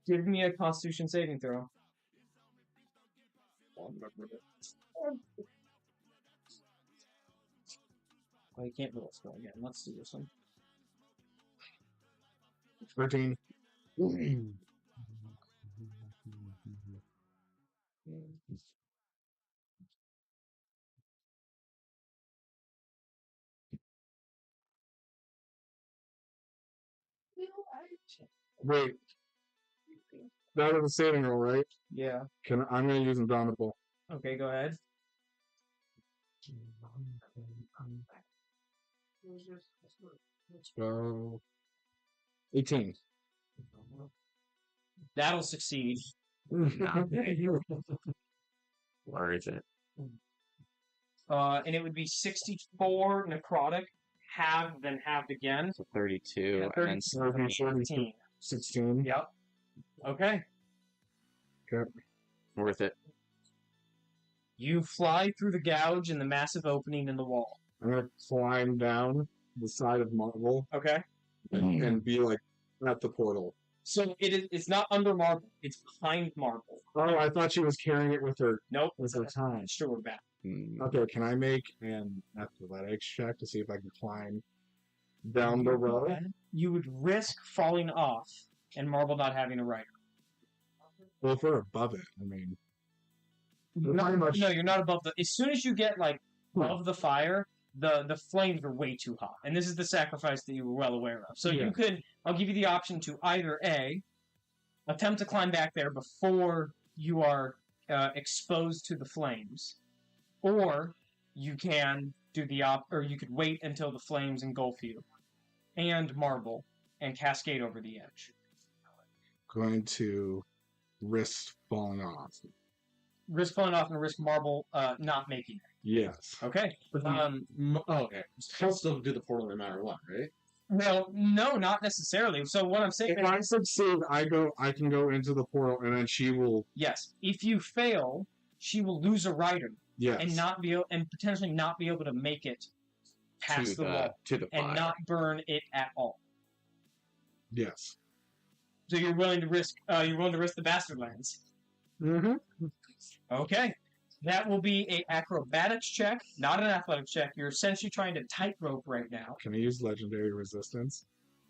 [SPEAKER 2] Give me a Constitution saving throw. Oh, you can't roll a spell again. Let's do this one.
[SPEAKER 3] 13. Wait, that was a saving roll, right?
[SPEAKER 2] Yeah.
[SPEAKER 3] I'm gonna use Indomitable.
[SPEAKER 2] Okay, go ahead.
[SPEAKER 3] 12, 18.
[SPEAKER 2] That'll succeed.
[SPEAKER 1] Where is it?
[SPEAKER 2] And it would be 64 necrotic, halved, then halved again.
[SPEAKER 1] So 32
[SPEAKER 2] Yeah,
[SPEAKER 1] and then
[SPEAKER 2] 17.
[SPEAKER 3] 16.
[SPEAKER 2] Yep. Okay.
[SPEAKER 3] Okay.
[SPEAKER 1] worth it.
[SPEAKER 2] You fly through the gouge in the massive opening in the wall.
[SPEAKER 3] I'm gonna climb down the side of Marvel
[SPEAKER 2] Okay.
[SPEAKER 3] and be like at the portal.
[SPEAKER 2] So it's not under marble, it's behind marble.
[SPEAKER 3] Oh, I thought she was carrying it with her
[SPEAKER 2] Nope.
[SPEAKER 3] time.
[SPEAKER 2] Sure, we're back.
[SPEAKER 3] Okay, can I make an athletics check to see if I can climb down the road?
[SPEAKER 2] You would risk falling off and marble not having a rider.
[SPEAKER 3] Well, if we're above it, I mean,
[SPEAKER 2] No, you're not above the. As soon as you get like above the fire, the flames are way too hot, and this is the sacrifice that you were well aware of. So you could. I'll give you the option to either A, attempt to climb back there before you are exposed to the flames, or you can do the or you could wait until the flames engulf you, and marble, and cascade over the edge.
[SPEAKER 3] going to risk falling off.
[SPEAKER 2] Risk falling off and risk marble not making it.
[SPEAKER 3] Yes.
[SPEAKER 2] Okay.
[SPEAKER 5] Okay. He'll still do the portal no matter what, right?
[SPEAKER 2] Well, no, not necessarily. So what I'm saying
[SPEAKER 3] If I succeed, I can go into the portal, and then she will.
[SPEAKER 2] yes, if you fail, she will lose a rider
[SPEAKER 3] Yes.
[SPEAKER 2] and not be and potentially not be able to make it past the wall
[SPEAKER 1] to the fire.
[SPEAKER 2] and not burn it at all.
[SPEAKER 3] Yes.
[SPEAKER 2] So you're willing to risk the bastard lands.
[SPEAKER 3] Mm-hmm.
[SPEAKER 2] Okay. That will be a acrobatics check, not an athletics check. You're essentially trying to tightrope right now.
[SPEAKER 3] Can I use legendary resistance?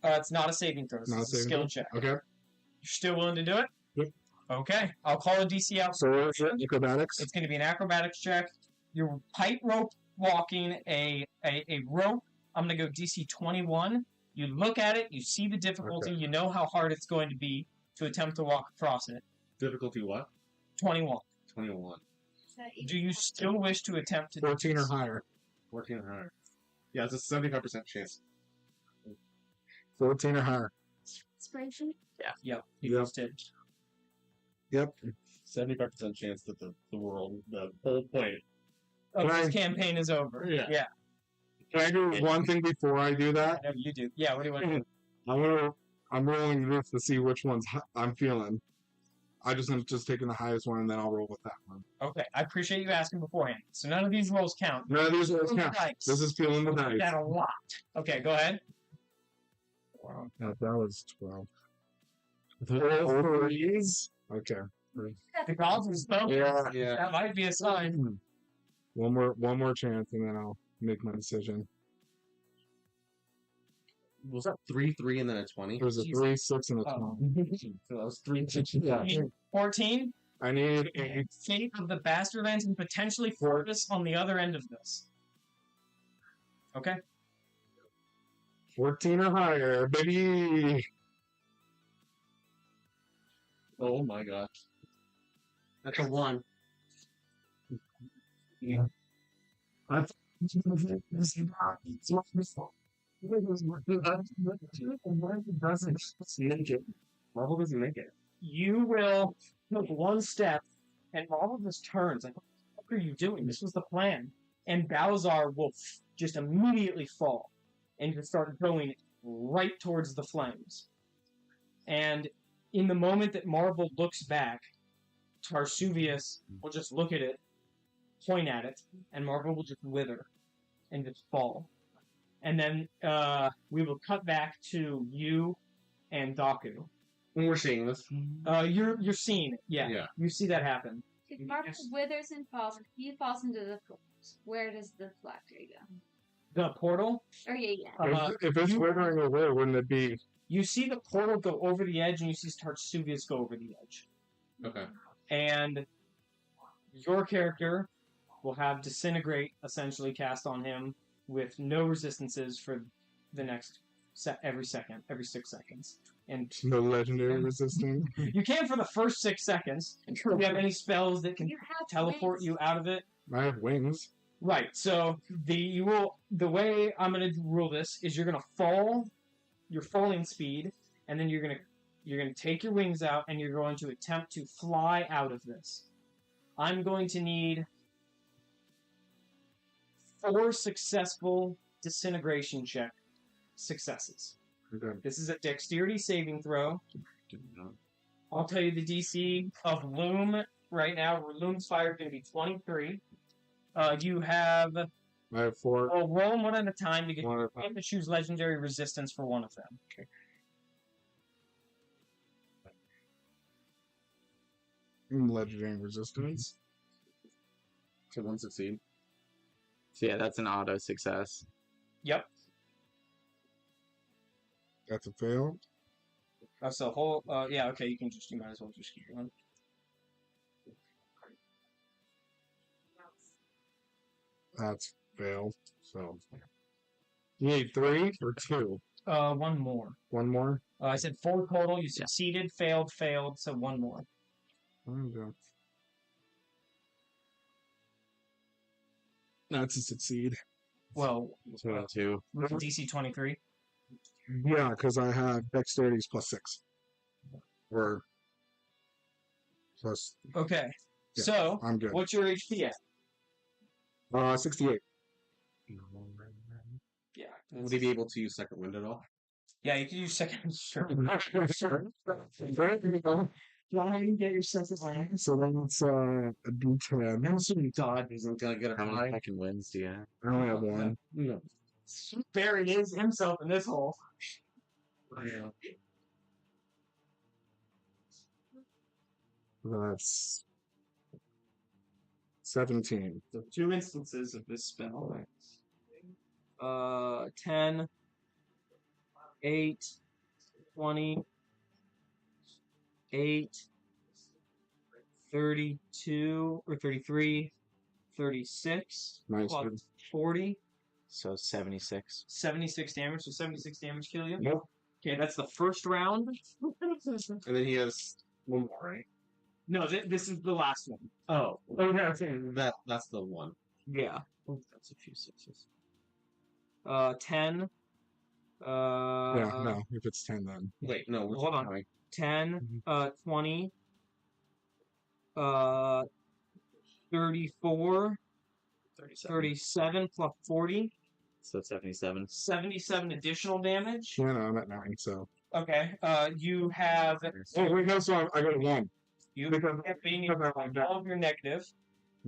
[SPEAKER 2] It's not a saving throw. It's
[SPEAKER 3] Not a
[SPEAKER 2] a
[SPEAKER 3] saving
[SPEAKER 2] skill
[SPEAKER 3] throw?
[SPEAKER 2] check.
[SPEAKER 3] Okay.
[SPEAKER 2] You're still willing to do it?
[SPEAKER 3] Yep.
[SPEAKER 2] Okay. I'll call a DC out.
[SPEAKER 3] So what is it? Acrobatics?
[SPEAKER 2] It's going to be an acrobatics check. You're tightrope walking a rope. I'm going to go DC 21. You look at it, you see the difficulty, you know how hard it's going to be to attempt to walk across it.
[SPEAKER 5] Difficulty what?
[SPEAKER 2] 21.
[SPEAKER 5] 21.
[SPEAKER 2] Do you still wish to attempt to
[SPEAKER 3] 14 or higher.
[SPEAKER 5] 14 or higher. Yeah, it's a 75% chance.
[SPEAKER 3] 14 or higher.
[SPEAKER 4] Inspiration?
[SPEAKER 2] Yep.
[SPEAKER 3] Yep.
[SPEAKER 2] Just did.
[SPEAKER 3] Yep.
[SPEAKER 5] 75% chance that the whole point.
[SPEAKER 2] Oh,
[SPEAKER 3] Can
[SPEAKER 2] this
[SPEAKER 3] I-
[SPEAKER 2] campaign is over.
[SPEAKER 5] Yeah.
[SPEAKER 3] Can I do one thing before I do that?
[SPEAKER 2] I know you do. Yeah, what do you want to do?
[SPEAKER 3] I'm rolling this to see which ones I'm feeling. I just am just taking the highest one, and then I'll roll with that one.
[SPEAKER 2] Okay, I appreciate you asking beforehand. So none of these rolls count.
[SPEAKER 3] No, these rolls
[SPEAKER 2] Feeling
[SPEAKER 3] count.
[SPEAKER 2] the dice.
[SPEAKER 3] This is feeling the dice.
[SPEAKER 2] That a lot. Okay, go ahead.
[SPEAKER 3] Wow. That was 12. All threes? Okay.
[SPEAKER 2] The gods are spoken.
[SPEAKER 3] Yeah.
[SPEAKER 2] That might be a sign.
[SPEAKER 3] One more chance, and then I'll make my decision.
[SPEAKER 5] Was that 3, 3, and then a 20?
[SPEAKER 3] There's a 3, 6, and a 12.
[SPEAKER 5] So that was 3, 6.
[SPEAKER 3] Yeah.
[SPEAKER 2] 14.
[SPEAKER 3] I need a
[SPEAKER 2] Fate of the Bastard Lands and potentially Fortis on the other end of this. Okay.
[SPEAKER 3] 14 or higher, baby.
[SPEAKER 5] Oh my gosh. That's a 1.
[SPEAKER 3] Yeah. That's
[SPEAKER 5] Marvel doesn't make it.
[SPEAKER 2] You will take one step, and Marvel just turns. Like, what are you doing? This was the plan. And Balazar will just immediately fall and just start going right towards the flames. And in the moment that Marvel looks back, Tarsuvius will just look at it, point at it, and Marvel will just wither and just fall. And then we will cut back to you and Daku.
[SPEAKER 5] When we're seeing this.
[SPEAKER 2] You're seeing it, yeah.
[SPEAKER 5] Yeah.
[SPEAKER 2] You see that happen.
[SPEAKER 4] If Marvel withers and falls, if he falls into the flames, where does the phylactery go?
[SPEAKER 2] The portal.
[SPEAKER 4] Oh, yeah.
[SPEAKER 3] if it's withering away, wouldn't it be?
[SPEAKER 2] You see the portal go over the edge, and you see Tarsuvius go over the edge.
[SPEAKER 5] Okay.
[SPEAKER 2] And your character will have Disintegrate essentially cast on him with no resistances for the next every 6 seconds. And
[SPEAKER 3] No legendary resisting.
[SPEAKER 2] you can for the first 6 seconds. If you have any spells that can
[SPEAKER 4] You have
[SPEAKER 2] teleport
[SPEAKER 4] wings.
[SPEAKER 2] you out of it.
[SPEAKER 3] I have wings.
[SPEAKER 2] Right. So the way I'm gonna rule this is you're gonna fall your falling speed, and then you're gonna take your wings out, and you're going to attempt to fly out of this. I'm going to need 4 successful disintegration check successes.
[SPEAKER 3] Okay.
[SPEAKER 2] This is a dexterity saving throw. I'll tell you the DC of Loom right now. Loom's fire is going to be 23. You have...
[SPEAKER 3] I have 4.
[SPEAKER 2] Well, roll them one at a time to get
[SPEAKER 3] One at a
[SPEAKER 2] you have to choose legendary resistance for one of them.
[SPEAKER 3] Okay. Legendary resistance.
[SPEAKER 5] So 1 succeed.
[SPEAKER 1] So yeah, that's an auto success.
[SPEAKER 2] Yep.
[SPEAKER 3] That's a fail.
[SPEAKER 2] That's the whole... yeah, okay, you might as well just keep going.
[SPEAKER 3] That's fail. So you need 3 or 2.
[SPEAKER 2] One more.
[SPEAKER 3] One more.
[SPEAKER 2] I said 4 total. You succeeded, failed, so one more.
[SPEAKER 3] Okay. That's a succeed.
[SPEAKER 2] Well,
[SPEAKER 1] So 2.
[SPEAKER 2] DC 23.
[SPEAKER 3] Yeah, because I have dexterities plus 6. Or plus.
[SPEAKER 2] Okay.
[SPEAKER 3] Yeah,
[SPEAKER 2] So,
[SPEAKER 3] I'm good.
[SPEAKER 2] what's your HP at?
[SPEAKER 3] 68.
[SPEAKER 2] Yeah.
[SPEAKER 5] Would he be able to use second wind at all?
[SPEAKER 2] Yeah, you can use second. Sure.
[SPEAKER 3] Sure. There you go.
[SPEAKER 2] Go ahead and get your second land.
[SPEAKER 3] So then it's a D10.
[SPEAKER 5] How many dodges and gonna get a
[SPEAKER 1] How many
[SPEAKER 5] high?
[SPEAKER 1] fucking wins do you have?
[SPEAKER 3] I only have 1.
[SPEAKER 5] No.
[SPEAKER 2] Buried himself in this hole.
[SPEAKER 3] That's 17.
[SPEAKER 2] So 2 instances of this spell. 10, 8, 20, 8, 32, or 33, 36,
[SPEAKER 3] Nice.
[SPEAKER 2] plus 40,
[SPEAKER 1] So 76.
[SPEAKER 2] 76 damage. So 76 damage kill you?
[SPEAKER 3] Yep.
[SPEAKER 2] Okay, that's the first round.
[SPEAKER 5] And then he has one more, right?
[SPEAKER 2] No, this is the last one.
[SPEAKER 5] Oh, that's the one.
[SPEAKER 2] Yeah.
[SPEAKER 1] That's a few 6s.
[SPEAKER 2] 10.
[SPEAKER 3] Yeah, no. If it's 10, then.
[SPEAKER 5] Wait, no. Which
[SPEAKER 2] Hold on.
[SPEAKER 5] one?
[SPEAKER 2] 10, 20, 34, 37 plus 40,
[SPEAKER 1] So 77.
[SPEAKER 2] 77 additional damage.
[SPEAKER 3] Yeah, no, I'm at 9, so.
[SPEAKER 2] Okay, you have
[SPEAKER 3] Oh, wait, no, so I got a 1.
[SPEAKER 2] you
[SPEAKER 3] Because-
[SPEAKER 2] have being
[SPEAKER 3] because I like that.
[SPEAKER 2] all of your negative.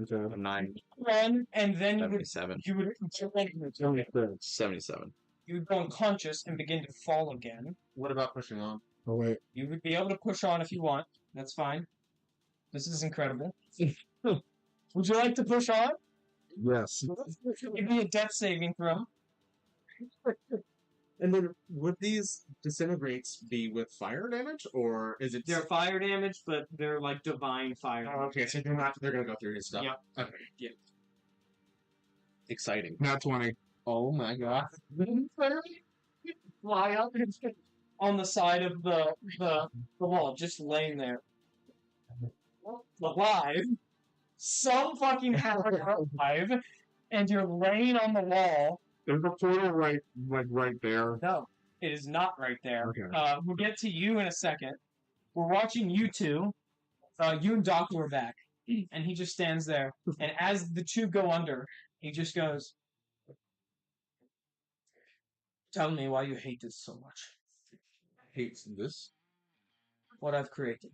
[SPEAKER 3] Okay.
[SPEAKER 1] 9.
[SPEAKER 2] Run, and then you would
[SPEAKER 1] 77.
[SPEAKER 2] you would go unconscious and begin to fall again.
[SPEAKER 5] What about pushing on?
[SPEAKER 3] Oh, wait.
[SPEAKER 2] You would be able to push on if you want. That's fine. This is incredible. Would you like to push on?
[SPEAKER 3] Yes.
[SPEAKER 2] Give me a death saving throw.
[SPEAKER 5] And then would these disintegrates be with fire damage, or is it?
[SPEAKER 2] They're fire damage, but they're like divine fire.
[SPEAKER 5] Oh, okay, so they're gonna go through his stuff.
[SPEAKER 2] Yep.
[SPEAKER 5] Okay.
[SPEAKER 2] Yep.
[SPEAKER 5] Exciting.
[SPEAKER 3] Not 20.
[SPEAKER 5] Oh my god.
[SPEAKER 2] Fly up and sit on the side of the wall, just laying there. Alive. Some fucking hell alive. And you're laying on the wall.
[SPEAKER 3] There's a portal right there.
[SPEAKER 2] No, it is not right there.
[SPEAKER 3] Okay.
[SPEAKER 2] We'll get to you in a second. We're watching you two. You and Doc are back. And he just stands there. And as the two go under, he just goes, "Tell me why you hate this so much.
[SPEAKER 5] Hates this.
[SPEAKER 2] What I've created."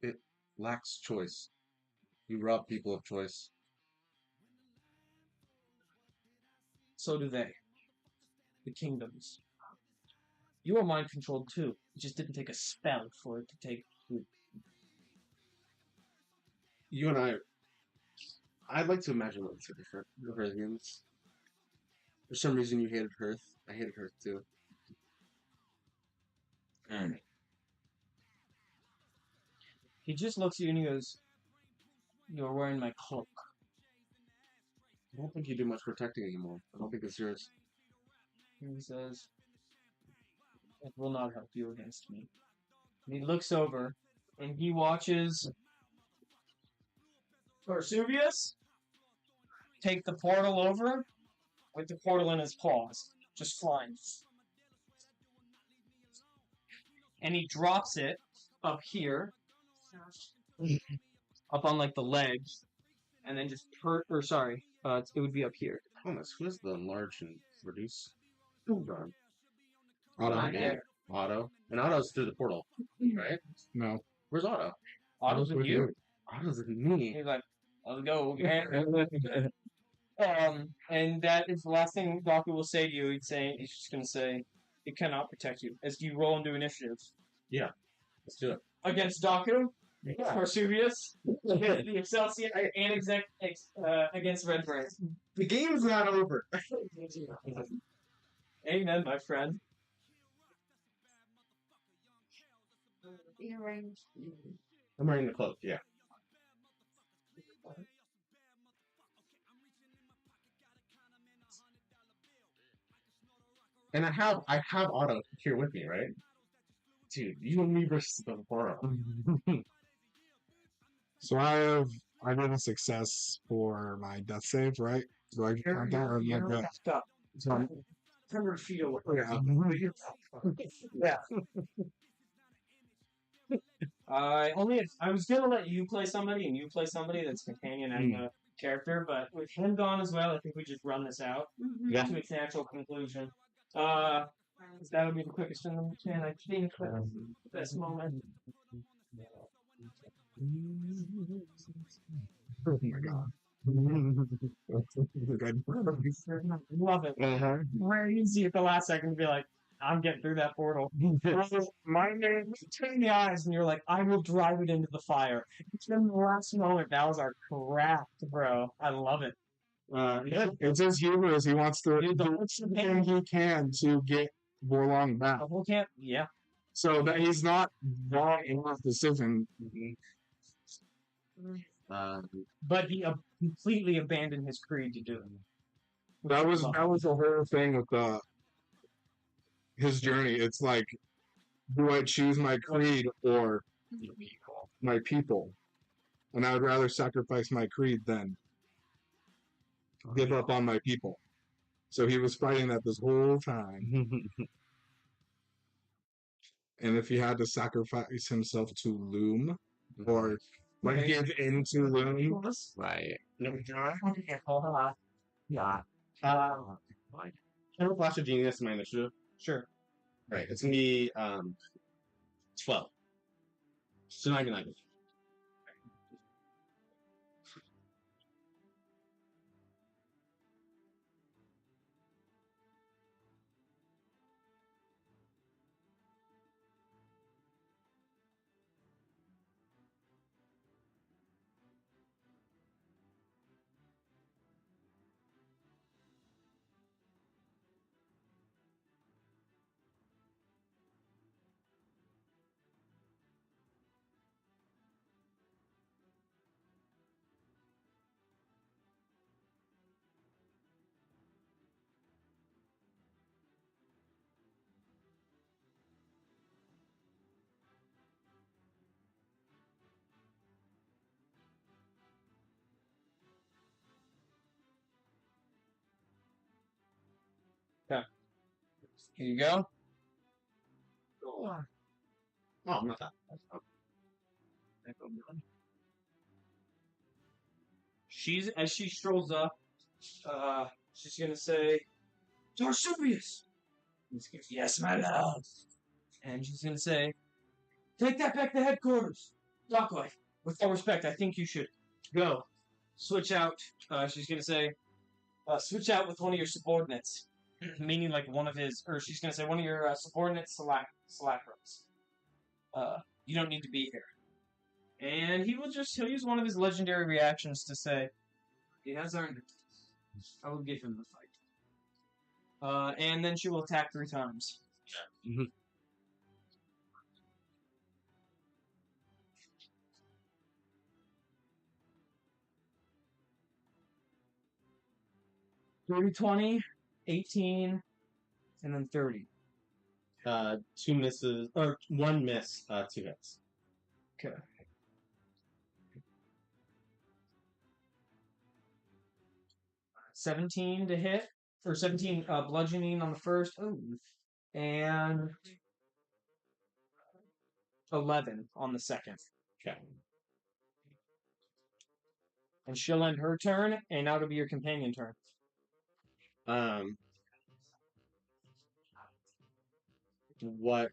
[SPEAKER 5] It lacks choice. You rob people of choice.
[SPEAKER 2] So do they. The kingdoms. You are mind controlled too. It just didn't take a spell for it to take root.
[SPEAKER 5] You and I'd like to imagine what it's different for humans. For some reason you hated Hearth. I hated Hearth too.
[SPEAKER 2] He just looks at you and he goes, "You're wearing my cloak."
[SPEAKER 5] I don't think you do much protecting anymore. I don't think it's yours.
[SPEAKER 2] And he says, "It will not help you against me." And he looks over, and he watches Vesuvius take the portal over with the portal in his paws, just flying. And he drops it up here, up on like the legs, and then just it would be up here.
[SPEAKER 5] Thomas, who is the large and reduce?
[SPEAKER 3] Auto.
[SPEAKER 5] Otto. And Otto's through the portal, right?
[SPEAKER 3] No.
[SPEAKER 5] Where's Otto?
[SPEAKER 2] Otto's with you.
[SPEAKER 5] Otto's with me.
[SPEAKER 2] He's like, "Let's go." And that is the last thing Doku will say to you. He's just gonna say, "It cannot protect you." As you roll into initiative.
[SPEAKER 5] Yeah. Let's do it.
[SPEAKER 2] Against Doku, Vesuvius, the Excelsior, and against Red Brain.
[SPEAKER 5] The game's not over.
[SPEAKER 2] Amen, my friend.
[SPEAKER 4] You're wearing.
[SPEAKER 5] I'm wearing the cloak, yeah. And I have Otto here with me, right? Dude, you and me versus the world.
[SPEAKER 3] So I did a success for my death save, right? Do I count that or
[SPEAKER 2] You're
[SPEAKER 3] not?
[SPEAKER 2] messed up.
[SPEAKER 3] So I'm-
[SPEAKER 2] 100 feet away.
[SPEAKER 3] Yeah.
[SPEAKER 2] I was gonna let you play somebody and you play somebody that's companion and a character, but with him gone as well, I think we just run this out to its natural conclusion. That would be the quickest one we can, I think, at this moment.
[SPEAKER 3] Oh my god.
[SPEAKER 2] Love it. Very easy at the last second to be like, "I'm getting through that portal." My name, turn the eyes, and you're like, "I will drive it into the fire." It's been the last moment. That was our craft, bro. I love it.
[SPEAKER 3] It's his humorous. He wants to
[SPEAKER 2] Dude,
[SPEAKER 3] do everything he can to get Borlong back.
[SPEAKER 2] The whole camp, yeah.
[SPEAKER 3] So that he's not wrong in his decision.
[SPEAKER 2] But he completely abandoned his creed to do it.
[SPEAKER 3] That was the whole thing with his journey. It's like, do I choose my creed or my people? And I would rather sacrifice my creed than give up on my people. So he was fighting that this whole time. And if he had to sacrifice himself to Loom, or like give in to Loom,
[SPEAKER 1] Right.
[SPEAKER 2] Yeah.
[SPEAKER 5] Can I flash a genius in my initiative?
[SPEAKER 2] Sure.
[SPEAKER 5] Right. It's gonna be 12. So 99.
[SPEAKER 2] Here you go.
[SPEAKER 5] Oh, not that.
[SPEAKER 2] As she strolls up, she's gonna say, "Vesuvius." "Yes, my love." And she's gonna say, "Take that back to headquarters. Docklight, with all respect, I think you should go. Switch out." She's gonna say, "Switch out with one of your subordinates." Meaning like one of his, or she's gonna say one of your subordinates, Salacros. You don't need to be here. And he'll use one of his legendary reactions to say, "He has earned it. I will give him the fight." And then she will attack 3 times.
[SPEAKER 5] Mm-hmm.
[SPEAKER 2] Dirty 20, 18, And then 30.
[SPEAKER 5] 2 misses, or 1 miss, 2 hits.
[SPEAKER 2] Okay. $17 to hit, or 17 bludgeoning on the first. Ooh. And 11 on the second.
[SPEAKER 5] Okay.
[SPEAKER 2] And she'll end her turn, and now it'll be your companion turn.
[SPEAKER 5] What?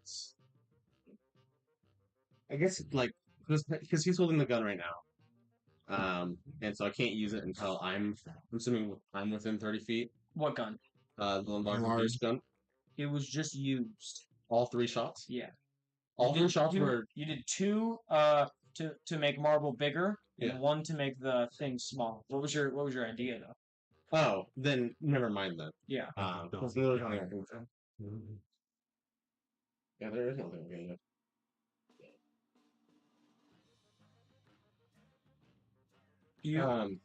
[SPEAKER 5] I guess, like, because he's holding the gun right now. And so I can't use it until I'm assuming I'm within 30 feet.
[SPEAKER 2] What gun?
[SPEAKER 5] The large reduce gun.
[SPEAKER 2] It was just used.
[SPEAKER 5] All 3 shots?
[SPEAKER 2] Yeah.
[SPEAKER 5] All 3 shots were...
[SPEAKER 2] You did 2 to make marble bigger, and 1 to make the thing small. What was your idea, though?
[SPEAKER 5] Oh, then never mind then.
[SPEAKER 2] Yeah.
[SPEAKER 5] There's literally nothing I can do. Yeah, there is nothing I can do.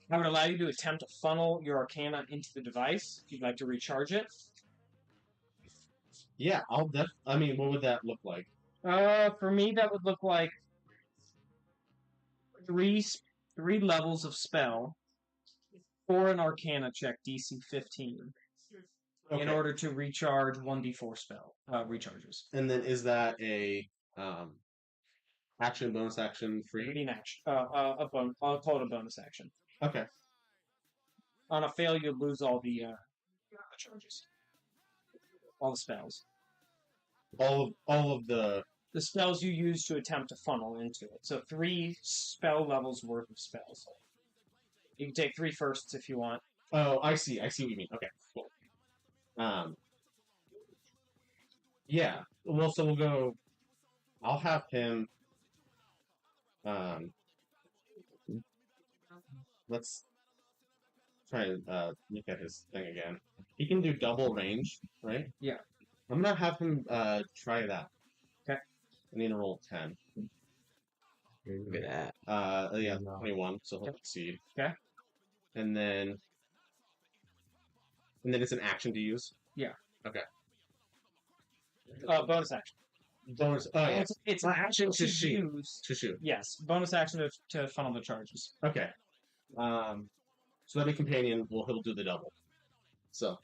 [SPEAKER 2] I would allow you to attempt to funnel your arcana into the device if you'd like to recharge it.
[SPEAKER 5] Yeah, I mean, what would that look like?
[SPEAKER 2] For me, that would look like three levels of spell or an arcana check, DC 15, in order to recharge 1d4 spell recharges.
[SPEAKER 5] And then is that a action, bonus action, free?
[SPEAKER 2] An action. I'll call it a bonus action.
[SPEAKER 5] Okay.
[SPEAKER 2] On a fail, you lose all the charges. All the spells.
[SPEAKER 5] All of the
[SPEAKER 2] spells you use to attempt to funnel into it. So 3 spell levels worth of spells. You can take 3 firsts if you want.
[SPEAKER 5] Oh, I see what you mean. Okay, cool. Yeah. Well, so we'll go. I'll have him. Let's try and look at his thing again. He can do double range, right?
[SPEAKER 2] Yeah.
[SPEAKER 5] I'm gonna have him try that.
[SPEAKER 2] Okay.
[SPEAKER 5] I need to roll 10.
[SPEAKER 1] Look at that.
[SPEAKER 5] Yeah, 21, so he'll succeed.
[SPEAKER 2] Okay.
[SPEAKER 5] And then it's an action to use?
[SPEAKER 2] Yeah.
[SPEAKER 5] Okay.
[SPEAKER 2] Bonus action.
[SPEAKER 5] Bonus. Oh, yeah.
[SPEAKER 2] It's an action to
[SPEAKER 5] shoot.
[SPEAKER 2] use.
[SPEAKER 5] To shoot.
[SPEAKER 2] Yes. Bonus action to funnel the charges.
[SPEAKER 5] Okay. So that'll be companion. Well, he'll do the double. So.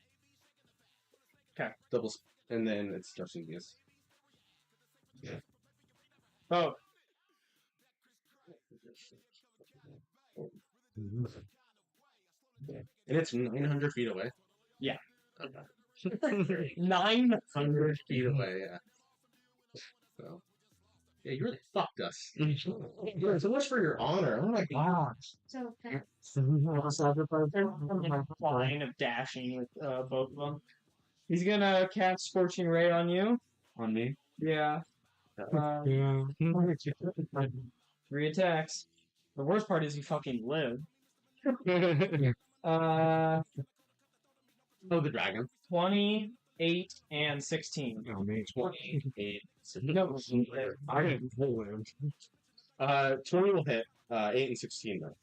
[SPEAKER 2] Okay.
[SPEAKER 5] Doubles. And then it's Darcy's. Yeah.
[SPEAKER 2] Oh.
[SPEAKER 5] And it's 900 feet away.
[SPEAKER 2] Yeah.
[SPEAKER 5] Okay.
[SPEAKER 2] 900
[SPEAKER 5] feet away, yeah. So. Yeah, you really fucked us. Yeah, so much for your honor. Oh my gosh.
[SPEAKER 4] So
[SPEAKER 2] line of dashing with both of them. He's gonna cast Scorching Ray on you.
[SPEAKER 5] On me?
[SPEAKER 2] Yeah. 3 attacks. The worst part is you fucking live.
[SPEAKER 5] Oh, the dragon.
[SPEAKER 2] 28 and 16.
[SPEAKER 3] Oh, man.
[SPEAKER 5] 28.
[SPEAKER 2] No,
[SPEAKER 3] I didn't pull him.
[SPEAKER 5] 20 will hit. 8 and 16 though.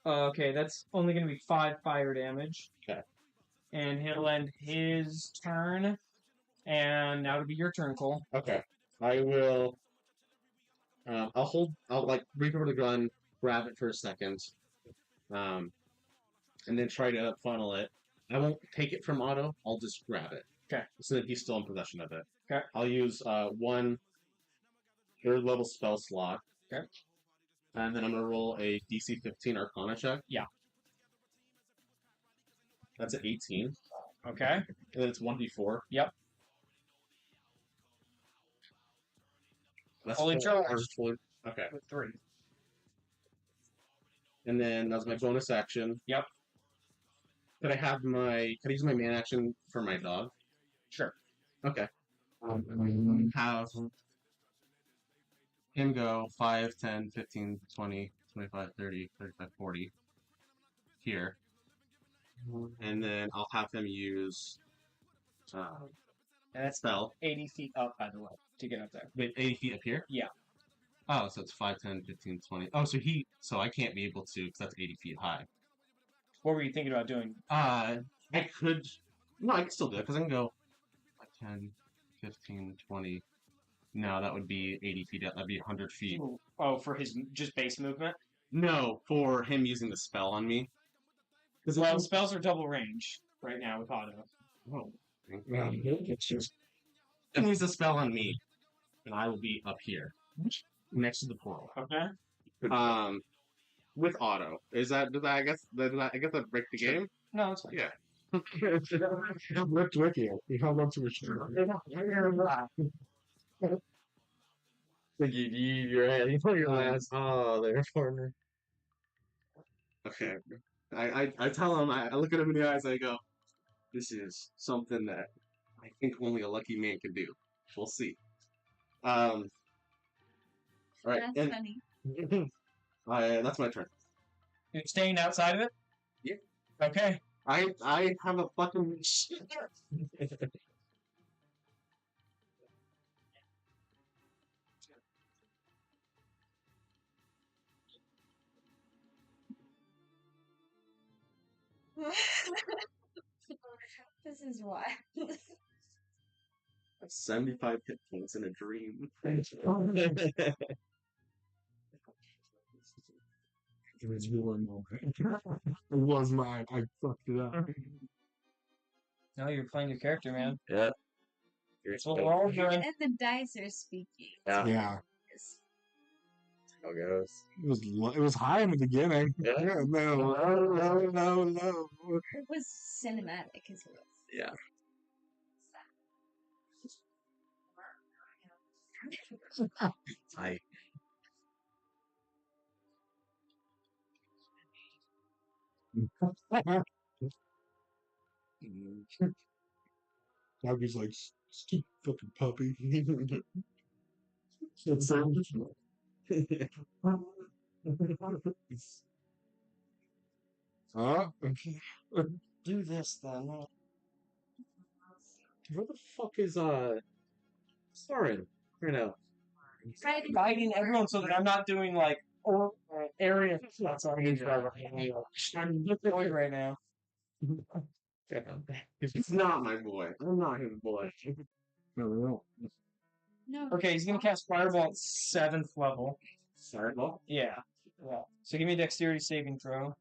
[SPEAKER 2] okay, that's only going to be 5 fire damage.
[SPEAKER 5] Okay.
[SPEAKER 2] And he'll end his turn. And now it'll be your turn, Cole.
[SPEAKER 5] Okay. I will. I'll like reach over the gun, grab it for a second, and then try to funnel it. I won't take it from Otto. I'll just grab it.
[SPEAKER 2] Okay.
[SPEAKER 5] So that he's still in possession of it.
[SPEAKER 2] Okay.
[SPEAKER 5] I'll use 1 3rd level spell slot.
[SPEAKER 2] Okay.
[SPEAKER 5] And then I'm gonna roll a DC 15 Arcana check.
[SPEAKER 2] Yeah.
[SPEAKER 5] That's an 18.
[SPEAKER 2] Okay.
[SPEAKER 5] And then it's 1d4.
[SPEAKER 2] Yep.
[SPEAKER 5] That's
[SPEAKER 2] Fully
[SPEAKER 5] 4.
[SPEAKER 2] charged.
[SPEAKER 5] Okay.
[SPEAKER 2] With 3.
[SPEAKER 5] And then that's my bonus action.
[SPEAKER 2] Yep.
[SPEAKER 5] Could I use my man action for my dog?
[SPEAKER 2] Sure.
[SPEAKER 5] Okay. Have him go 5, 10, 15, 20, 25, 30, 35, 40 here. And then I'll have him use
[SPEAKER 2] And that's
[SPEAKER 5] spell.
[SPEAKER 2] 80 feet up, by the way, to get up there.
[SPEAKER 5] Wait, 80 feet up here?
[SPEAKER 2] Yeah.
[SPEAKER 5] Oh, so it's 5, 10, 15, 20. Oh, so I can't be able to, because that's 80 feet high.
[SPEAKER 2] What were you thinking about doing?
[SPEAKER 5] I could... No, I can still do it, because I can go 10, 15, 20. No, that would be 80 feet. That'd be 100 feet.
[SPEAKER 2] Ooh. Oh, for his just base movement?
[SPEAKER 5] No, for him using the spell on me.
[SPEAKER 2] Well, spells are double range right now with auto.
[SPEAKER 5] Oh, and use a spell on me, and I will be up here, next to the portal.
[SPEAKER 2] Okay.
[SPEAKER 5] With auto. Does that I guess that break the game?
[SPEAKER 2] No, it's fine.
[SPEAKER 5] Yeah.
[SPEAKER 3] Ripped with you. He held on to his shirt.
[SPEAKER 1] Like your head, you put your last. Oh, there, partner.
[SPEAKER 5] Okay. I tell him, I look at him in the eyes, I go, this is something that I think only a lucky man can do. We'll see. All right.
[SPEAKER 4] That's funny.
[SPEAKER 5] That's my turn.
[SPEAKER 2] You're staying outside of it?
[SPEAKER 5] Yeah.
[SPEAKER 2] Okay.
[SPEAKER 5] I have a fucking
[SPEAKER 4] This is why.
[SPEAKER 5] 75 hit points in a dream.
[SPEAKER 3] It was your moment. It was mine. I fucked it up.
[SPEAKER 2] No, you're playing your character, man.
[SPEAKER 1] Yeah.
[SPEAKER 2] That's what we're all doing.
[SPEAKER 4] And the dice are speaking.
[SPEAKER 1] Yeah.
[SPEAKER 3] Yeah.
[SPEAKER 1] How it goes.
[SPEAKER 3] It was high in the beginning.
[SPEAKER 1] Yeah.
[SPEAKER 3] No.
[SPEAKER 4] It was cinematic as well.
[SPEAKER 1] Yeah. I.
[SPEAKER 3] Doggy's like, stupid fucking puppy. Oh,
[SPEAKER 2] Do this then.
[SPEAKER 1] Where the fuck is Soren right now?
[SPEAKER 2] Guiding everyone so that I'm not doing like area shots on each other. I'm deployed right now.
[SPEAKER 5] He's not my boy. I'm not his boy.
[SPEAKER 3] no.
[SPEAKER 4] No.
[SPEAKER 2] Okay, he's gonna cast Fireball at 7th level.
[SPEAKER 5] Fireball?
[SPEAKER 2] Yeah. So give me a dexterity saving throw.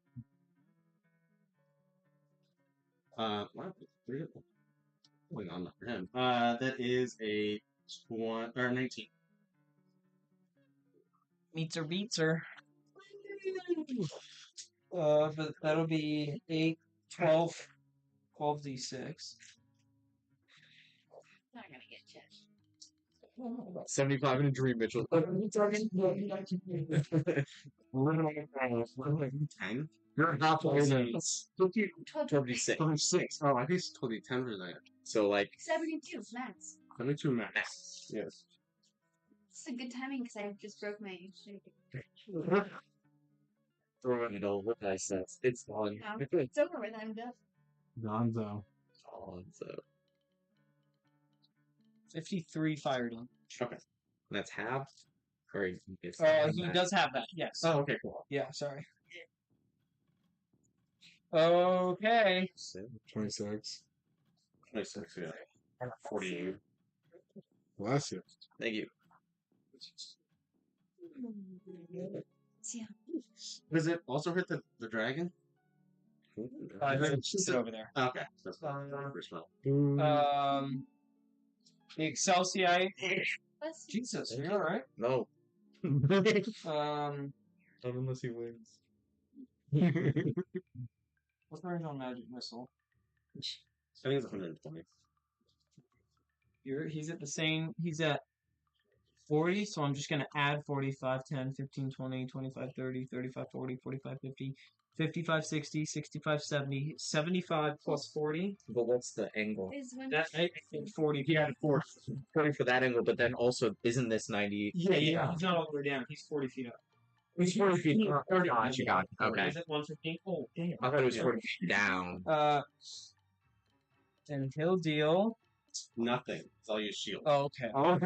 [SPEAKER 5] What? Probably not enough for him. That is a 19.
[SPEAKER 2] Meets or beats her. But that'll be 8, 12, 12d6.
[SPEAKER 4] Not gonna get you.
[SPEAKER 1] 75 in a dream, Mitchell.
[SPEAKER 5] 10?
[SPEAKER 3] You're halfway there.
[SPEAKER 1] 26.
[SPEAKER 5] 26. Oh, I think it's totally 10 for that.
[SPEAKER 1] So, like,
[SPEAKER 4] 72 max.
[SPEAKER 5] 72 max. Yes.
[SPEAKER 4] It's a good timing because I just broke my.
[SPEAKER 1] throwing it over dice sets. It's on.
[SPEAKER 4] It's over with. I'm done.
[SPEAKER 3] Gonzo.
[SPEAKER 1] On, so.
[SPEAKER 2] 53 fire damage.
[SPEAKER 5] Okay.
[SPEAKER 1] That's half? Or he gets
[SPEAKER 2] He does have that, yes.
[SPEAKER 5] Oh, okay, cool.
[SPEAKER 2] Yeah, sorry. Okay.
[SPEAKER 3] 26.
[SPEAKER 5] 26, yeah. 48.
[SPEAKER 3] Bless you.
[SPEAKER 1] Thank you.
[SPEAKER 4] Yeah.
[SPEAKER 5] Does it also hit the dragon?
[SPEAKER 2] Sit over there.
[SPEAKER 5] Okay. That's fine. First spell.
[SPEAKER 2] The Excelsior.
[SPEAKER 4] Let's
[SPEAKER 2] Jesus, are you alright?
[SPEAKER 1] No.
[SPEAKER 2] Not
[SPEAKER 1] unless he wins.
[SPEAKER 2] What's the range on Magic Missile?
[SPEAKER 5] I think it's 120.
[SPEAKER 2] He's at the same. He's at 40, so I'm just going to add 45, 10, 15, 20, 25, 30, 35, 40, 45, 50, 55, 60, 65, 70, 75 plus 40.
[SPEAKER 1] But what's the angle?
[SPEAKER 4] is when
[SPEAKER 2] That, I think 40.
[SPEAKER 5] He had 4.
[SPEAKER 1] 40 for that angle, but then also, isn't this 90?
[SPEAKER 2] Yeah. He's not all the way down. He's 40 feet up.
[SPEAKER 1] He's 40 feet up. Gotcha, gotcha. Okay.
[SPEAKER 2] Is it 115? Oh, damn.
[SPEAKER 1] I thought it was 40 feet down.
[SPEAKER 2] And he'll deal.
[SPEAKER 5] Nothing. It's all you shield.
[SPEAKER 2] Oh, okay.
[SPEAKER 3] Oh,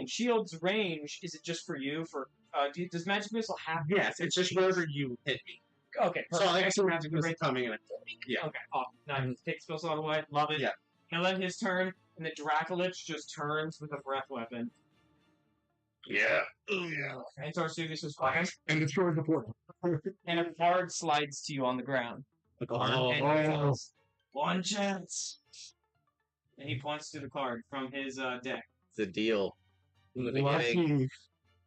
[SPEAKER 2] Shield's range, is it just for you? Does Magic Missile have?
[SPEAKER 5] Yes, it's just wherever you hit me.
[SPEAKER 2] Okay.
[SPEAKER 5] So I guess Magic Missile coming in at 40. Yeah.
[SPEAKER 2] Okay. Awesome. Nice. Take spell slot away. Love it.
[SPEAKER 5] Yeah.
[SPEAKER 2] He'll end his turn, and the Dracolich just turns with a breath weapon.
[SPEAKER 3] Yeah.
[SPEAKER 2] And Tarsuvius is fine.
[SPEAKER 3] And destroys the portal.
[SPEAKER 2] And a card slides to you on the ground. And he says, one chance. And he points to the card from his deck.
[SPEAKER 1] It's a deal. From the beginning.
[SPEAKER 3] Lucky.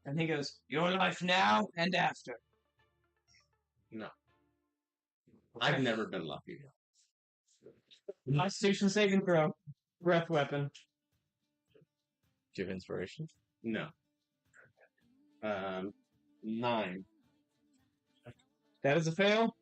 [SPEAKER 2] And he goes, your life now and after.
[SPEAKER 5] No. I've never been lucky.
[SPEAKER 2] Constitution saving throw. Breath weapon.
[SPEAKER 1] Do you have inspiration?
[SPEAKER 5] No. 9.
[SPEAKER 2] That is a fail.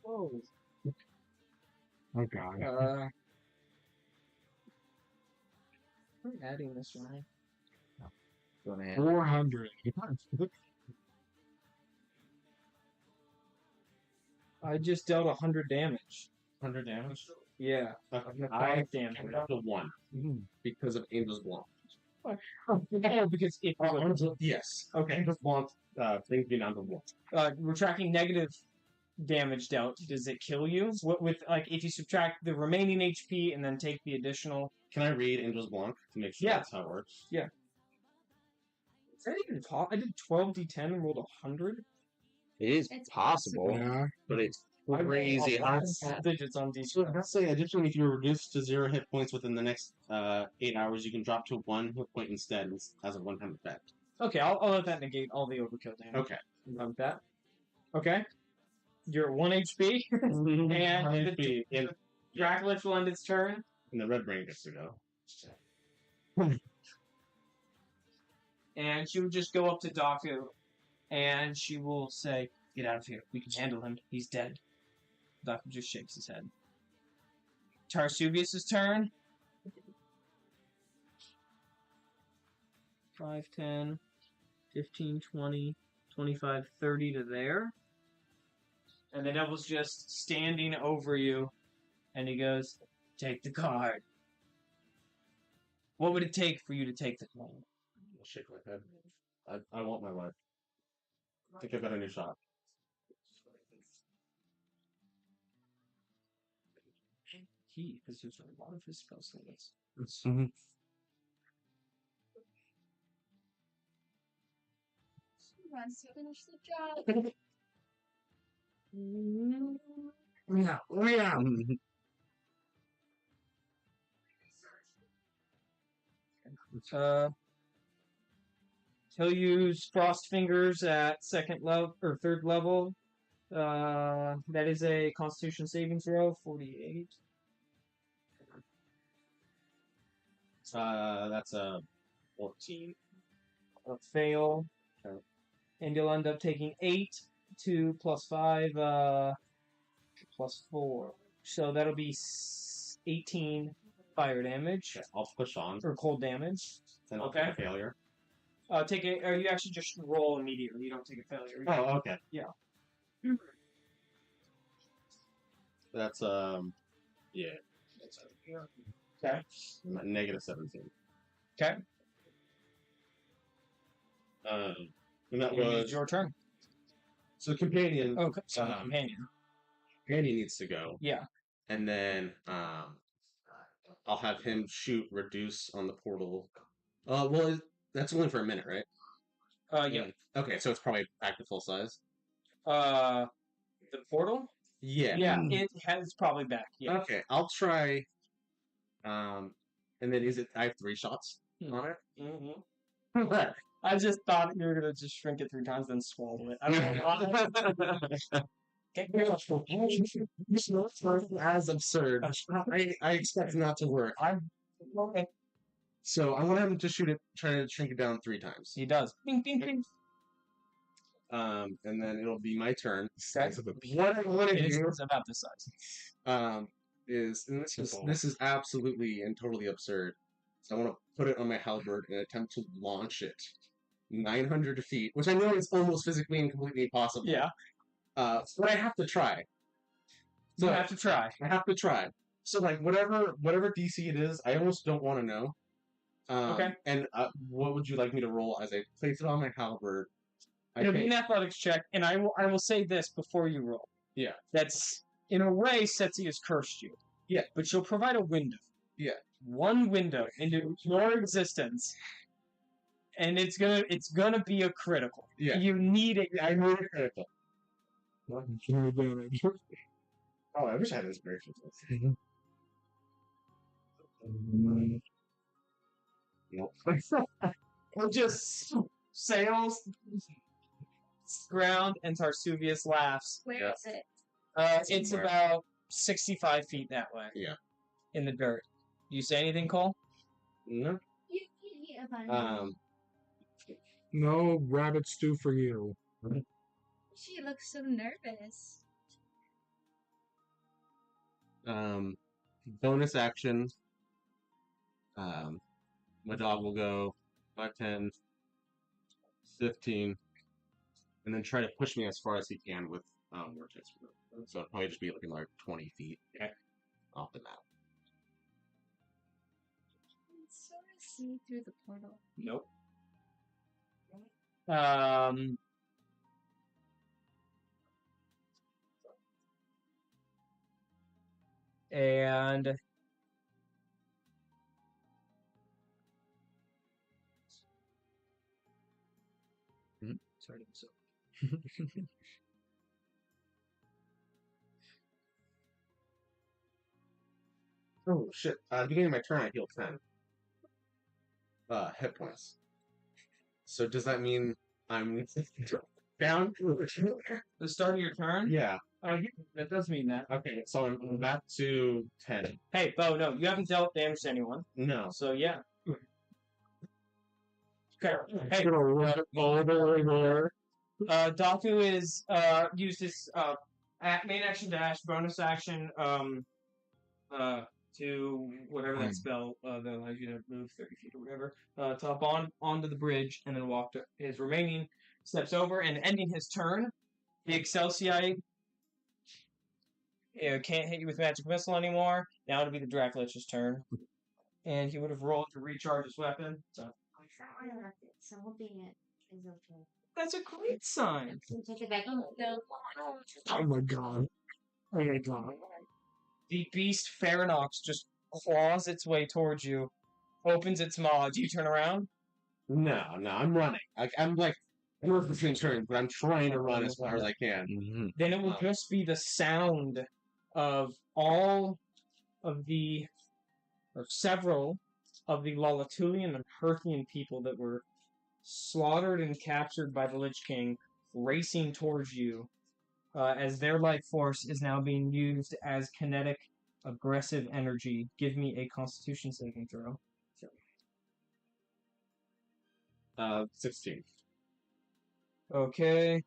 [SPEAKER 2] Oh.
[SPEAKER 3] Oh god.
[SPEAKER 2] I'm adding this right.
[SPEAKER 1] Go ahead.
[SPEAKER 3] 400.
[SPEAKER 2] I just dealt 100 damage.
[SPEAKER 5] 100 damage?
[SPEAKER 2] Yeah.
[SPEAKER 5] Okay.
[SPEAKER 2] 5 damage.
[SPEAKER 5] I'm down to 1 because of Angel's Blanc.
[SPEAKER 2] Oh, because it
[SPEAKER 5] Yes.
[SPEAKER 2] Okay.
[SPEAKER 5] Angel's Blanc, things being down to 1.
[SPEAKER 2] We're tracking negative damage dealt. Does it kill you? What with like if you subtract the remaining HP and then take the additional?
[SPEAKER 5] Can I read Angel's Blanc to make sure
[SPEAKER 2] Yeah.
[SPEAKER 5] that's how it works?
[SPEAKER 2] Yeah. Is that even possible? I did 12d10 and rolled 100.
[SPEAKER 1] It is
[SPEAKER 4] It's
[SPEAKER 1] possible,
[SPEAKER 3] Yeah.
[SPEAKER 1] but it's crazy.
[SPEAKER 2] Digits on d10.
[SPEAKER 5] So let's say additionally, if you're reduced to 0 hit points within the next 8 hours, you can drop to 1 hit point instead as a one-time effect.
[SPEAKER 2] Okay, I'll let that negate all the overkill damage.
[SPEAKER 5] Okay.
[SPEAKER 2] I'm done with that. Okay. You're at 1 HP. And
[SPEAKER 5] HP, and
[SPEAKER 2] Dracolich will end its turn.
[SPEAKER 5] the red brain gets to go.
[SPEAKER 2] And she would just go up to Daku. And she will say, get out of here. We can handle him. He's dead. Daku just shakes his head. Tarsuvius' turn. 5, 10, 15, 20, 25, 30 to there. And the devil's just standing over you. And he goes, take the card. What would it take for you to take the card?
[SPEAKER 5] I'll shake my head. I want my life. I think I've got a new shot.
[SPEAKER 2] He has used a lot of his spell slots.
[SPEAKER 4] He wants to finish the job.
[SPEAKER 3] Yeah.
[SPEAKER 2] He'll use Frost Fingers at second level or third level. That is a Constitution saving throw, 48.
[SPEAKER 5] That's a 14.
[SPEAKER 2] A fail.
[SPEAKER 5] Okay.
[SPEAKER 2] And you'll end up taking 8 to plus 5, plus 4. So that'll be 18 fire damage.
[SPEAKER 5] Okay, I'll push on.
[SPEAKER 2] Or cold damage.
[SPEAKER 5] Then I'll
[SPEAKER 2] Okay.
[SPEAKER 5] take a failure.
[SPEAKER 2] Take it, or you actually just roll immediately. You don't take a failure.
[SPEAKER 5] Oh, okay.
[SPEAKER 2] Yeah.
[SPEAKER 5] That's yeah. That's
[SPEAKER 2] Okay.
[SPEAKER 5] I'm at negative 17.
[SPEAKER 2] Okay.
[SPEAKER 5] And that
[SPEAKER 2] It's
[SPEAKER 5] was
[SPEAKER 2] your turn.
[SPEAKER 5] so companion.
[SPEAKER 2] Oh, sorry,
[SPEAKER 5] Um,
[SPEAKER 2] companion.
[SPEAKER 5] Companion needs to go,
[SPEAKER 2] Yeah.
[SPEAKER 5] and then I'll have him shoot reduce on the portal. Well, that's only for a minute, right?
[SPEAKER 2] Yeah.
[SPEAKER 5] Okay, so it's probably back to full size.
[SPEAKER 2] The portal?
[SPEAKER 5] Yeah.
[SPEAKER 2] Yeah, it has probably back. Yeah.
[SPEAKER 5] Okay, I'll try. And then is it? I have 3 shots on it.
[SPEAKER 2] Mm-hmm. I just thought you were gonna just shrink it 3 times, then swallow it. I don't know.
[SPEAKER 5] As absurd. I expect it not to work.
[SPEAKER 2] Okay.
[SPEAKER 5] So I want him to shoot it, try to shrink it down 3 times.
[SPEAKER 2] He does. Bing, bing, bing.
[SPEAKER 5] And then it'll be my turn.
[SPEAKER 2] Okay.
[SPEAKER 5] What I want to
[SPEAKER 2] It
[SPEAKER 5] do,
[SPEAKER 2] is about this size.
[SPEAKER 5] is, and this is absolutely and totally absurd. So I want to put it on my halberd and attempt to launch it 900 feet, which I know is almost physically and completely impossible.
[SPEAKER 2] Yeah.
[SPEAKER 5] But I have to try.
[SPEAKER 2] So you have to try.
[SPEAKER 5] I have to try. So like whatever DC it is, I almost don't want to know.
[SPEAKER 2] Okay.
[SPEAKER 5] And what would you like me to roll as I place it on my halberd?
[SPEAKER 2] It'll be an athletics check, and I will say this before you roll.
[SPEAKER 5] Yeah.
[SPEAKER 2] That's in a way Setzi has cursed you.
[SPEAKER 5] Yeah.
[SPEAKER 2] But she'll provide a window.
[SPEAKER 5] Yeah.
[SPEAKER 2] One window into your existence. And it's gonna be a critical.
[SPEAKER 5] Yeah.
[SPEAKER 2] You need it.
[SPEAKER 5] I need a critical.
[SPEAKER 3] Advantage.
[SPEAKER 5] Oh, I wish I had inspiration. Nope.
[SPEAKER 2] It just sails ground, and Tarsuvius laughs.
[SPEAKER 4] Where is it?
[SPEAKER 2] It's about 65 feet that way.
[SPEAKER 5] Yeah.
[SPEAKER 2] In the dirt. Do you say anything, Cole?
[SPEAKER 5] No.
[SPEAKER 3] No rabbit stew for you.
[SPEAKER 4] She looks so nervous.
[SPEAKER 5] Bonus action. My dog will go 5, 10, 15, and then try to push me as far as he can with vortex. So it'll probably just be looking like 20 feet off the map.
[SPEAKER 4] It's sort of see through the portal.
[SPEAKER 2] Nope. And sorry, so
[SPEAKER 5] Oh shit! At the beginning of my turn, I heal 10 hit points. So does that mean I'm down?
[SPEAKER 2] the start of your turn?
[SPEAKER 5] Yeah.
[SPEAKER 2] That does mean that.
[SPEAKER 5] Okay, so I'm back to 10.
[SPEAKER 2] Hey, Bo, no, you haven't dealt damage to anyone.
[SPEAKER 5] No.
[SPEAKER 2] So yeah. Okay. Hey, Daku is used his main action dash, bonus action to whatever that spell that allows you to move 30 feet or whatever, to hop onto the bridge and then walk to his remaining steps over and ending his turn. The Excelsior can't hit you with magic missile anymore. Now it'll be the Dracolich's turn, and he would have rolled to recharge his weapon. So
[SPEAKER 4] So hoping it is okay.
[SPEAKER 2] that's a great sign.
[SPEAKER 3] Oh my god. Oh my god.
[SPEAKER 2] The beast Farinox just claws its way towards you, opens its maw. Do you turn around?
[SPEAKER 5] No, I'm running. I'm like, I'm working between turns, but I'm trying to run as far as I can.
[SPEAKER 1] Mm-hmm.
[SPEAKER 2] Then it will just be the sound of all of the, or several of the Lolatulian and Herthian people that were slaughtered and captured by the Lich King racing towards you, as their life force is now being used as kinetic, aggressive energy. Give me a Constitution saving throw.
[SPEAKER 5] 16.
[SPEAKER 2] Okay.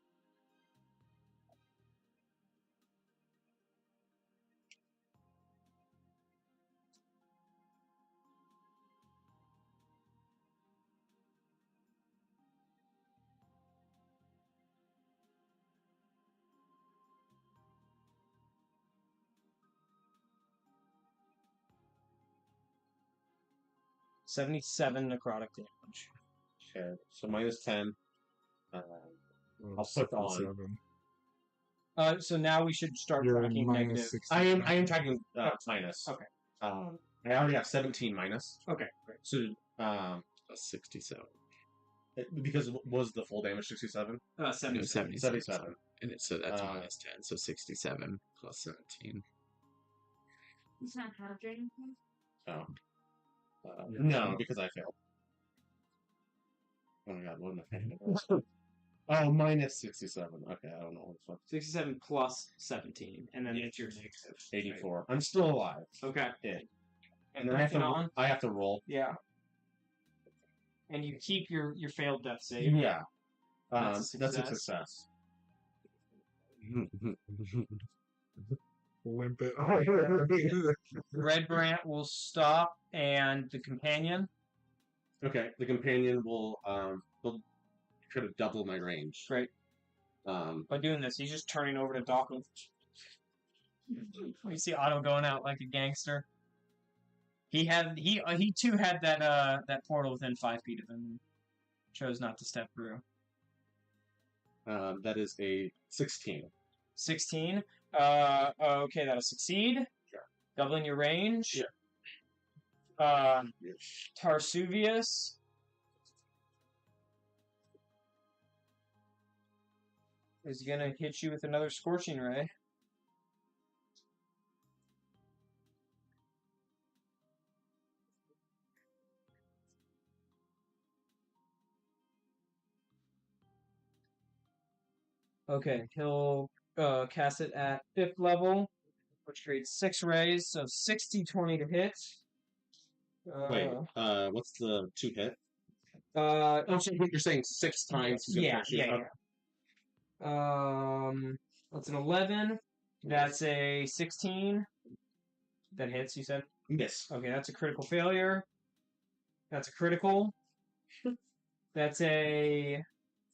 [SPEAKER 2] $77 necrotic damage.
[SPEAKER 5] Okay, so minus 10. I'll put on.
[SPEAKER 2] So now we should start
[SPEAKER 3] You're
[SPEAKER 2] tracking
[SPEAKER 3] minus
[SPEAKER 2] negative.
[SPEAKER 3] 60.
[SPEAKER 5] I am tracking minus.
[SPEAKER 2] Okay.
[SPEAKER 5] I already have 17 minus.
[SPEAKER 2] Okay, great.
[SPEAKER 5] So
[SPEAKER 1] 67.
[SPEAKER 5] because was the full damage 67?
[SPEAKER 2] 77.
[SPEAKER 5] 77.
[SPEAKER 1] And so that's minus 10, so 67 plus 17.
[SPEAKER 4] It's not half dragon.
[SPEAKER 5] Oh. No, because I failed. Oh my god, what am I paying? Oh, minus 67. Okay, I don't know what's what.
[SPEAKER 2] 67 plus 17, and then it's your negative.
[SPEAKER 5] 84. I'm still alive.
[SPEAKER 2] Okay.
[SPEAKER 5] Yeah.
[SPEAKER 2] And
[SPEAKER 5] then I have to roll.
[SPEAKER 2] Yeah. And you keep your failed death save.
[SPEAKER 5] Yeah.
[SPEAKER 2] That's a
[SPEAKER 5] That's a
[SPEAKER 2] success.
[SPEAKER 5] success.
[SPEAKER 3] limp it.
[SPEAKER 2] Red Brant will stop, and the companion.
[SPEAKER 5] Okay, the companion will try to double my range.
[SPEAKER 2] Great.
[SPEAKER 5] By
[SPEAKER 2] doing this, he's just turning over to Dawkins. We see Otto going out like a gangster. He too had that portal within 5 feet of him. Chose not to step through.
[SPEAKER 5] That is a 16.
[SPEAKER 2] 16. Okay, that'll succeed.
[SPEAKER 5] Sure.
[SPEAKER 2] Doubling your range.
[SPEAKER 5] Yeah.
[SPEAKER 2] Tarsuvius. Is gonna hit you with another Scorching Ray. Okay, he'll cast it at 5th level, which creates 6 rays, so 60, 20 to hit.
[SPEAKER 5] Wait, what's the 2 hit?
[SPEAKER 2] So
[SPEAKER 5] You're saying 6 times he's
[SPEAKER 2] yeah. That's an 11. That's a 16. That hits, you said?
[SPEAKER 5] Yes.
[SPEAKER 2] Okay, that's a critical failure. That's a critical. That's a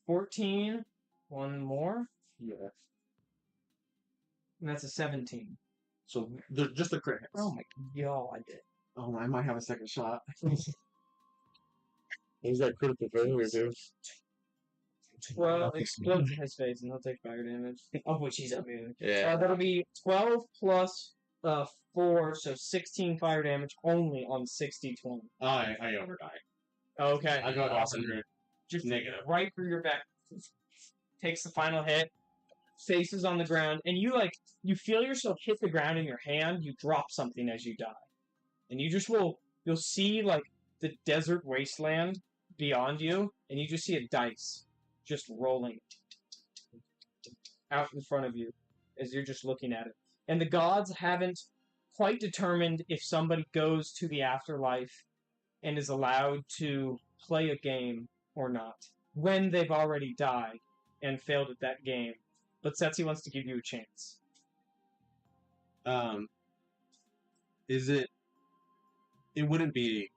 [SPEAKER 2] 14. One more.
[SPEAKER 5] Yeah.
[SPEAKER 2] And that's a 17.
[SPEAKER 5] So just the crit hits.
[SPEAKER 2] Oh my god.
[SPEAKER 5] Oh, I might have a second shot. He's got critical failure, dude.
[SPEAKER 2] 12 explodes in his face, and he'll take fire damage. Of which he's immune.
[SPEAKER 1] Yeah.
[SPEAKER 2] That'll be 12 plus 4, so 16 fire damage only on 60, 20.
[SPEAKER 5] Oh, I overdie.
[SPEAKER 2] Okay.
[SPEAKER 5] I got 100.
[SPEAKER 2] Just
[SPEAKER 5] negative.
[SPEAKER 2] right through your back. Takes the final hit. Faces on the ground, and you feel yourself hit the ground in your hand. You drop something as you die, and you'll see like the desert wasteland beyond you, and you just see a dice just rolling out in front of you as you're just looking at it. And the gods haven't quite determined if somebody goes to the afterlife and is allowed to play a game or not when they've already died and failed at that game. But Setsi wants to give you a chance.
[SPEAKER 5] It wouldn't be,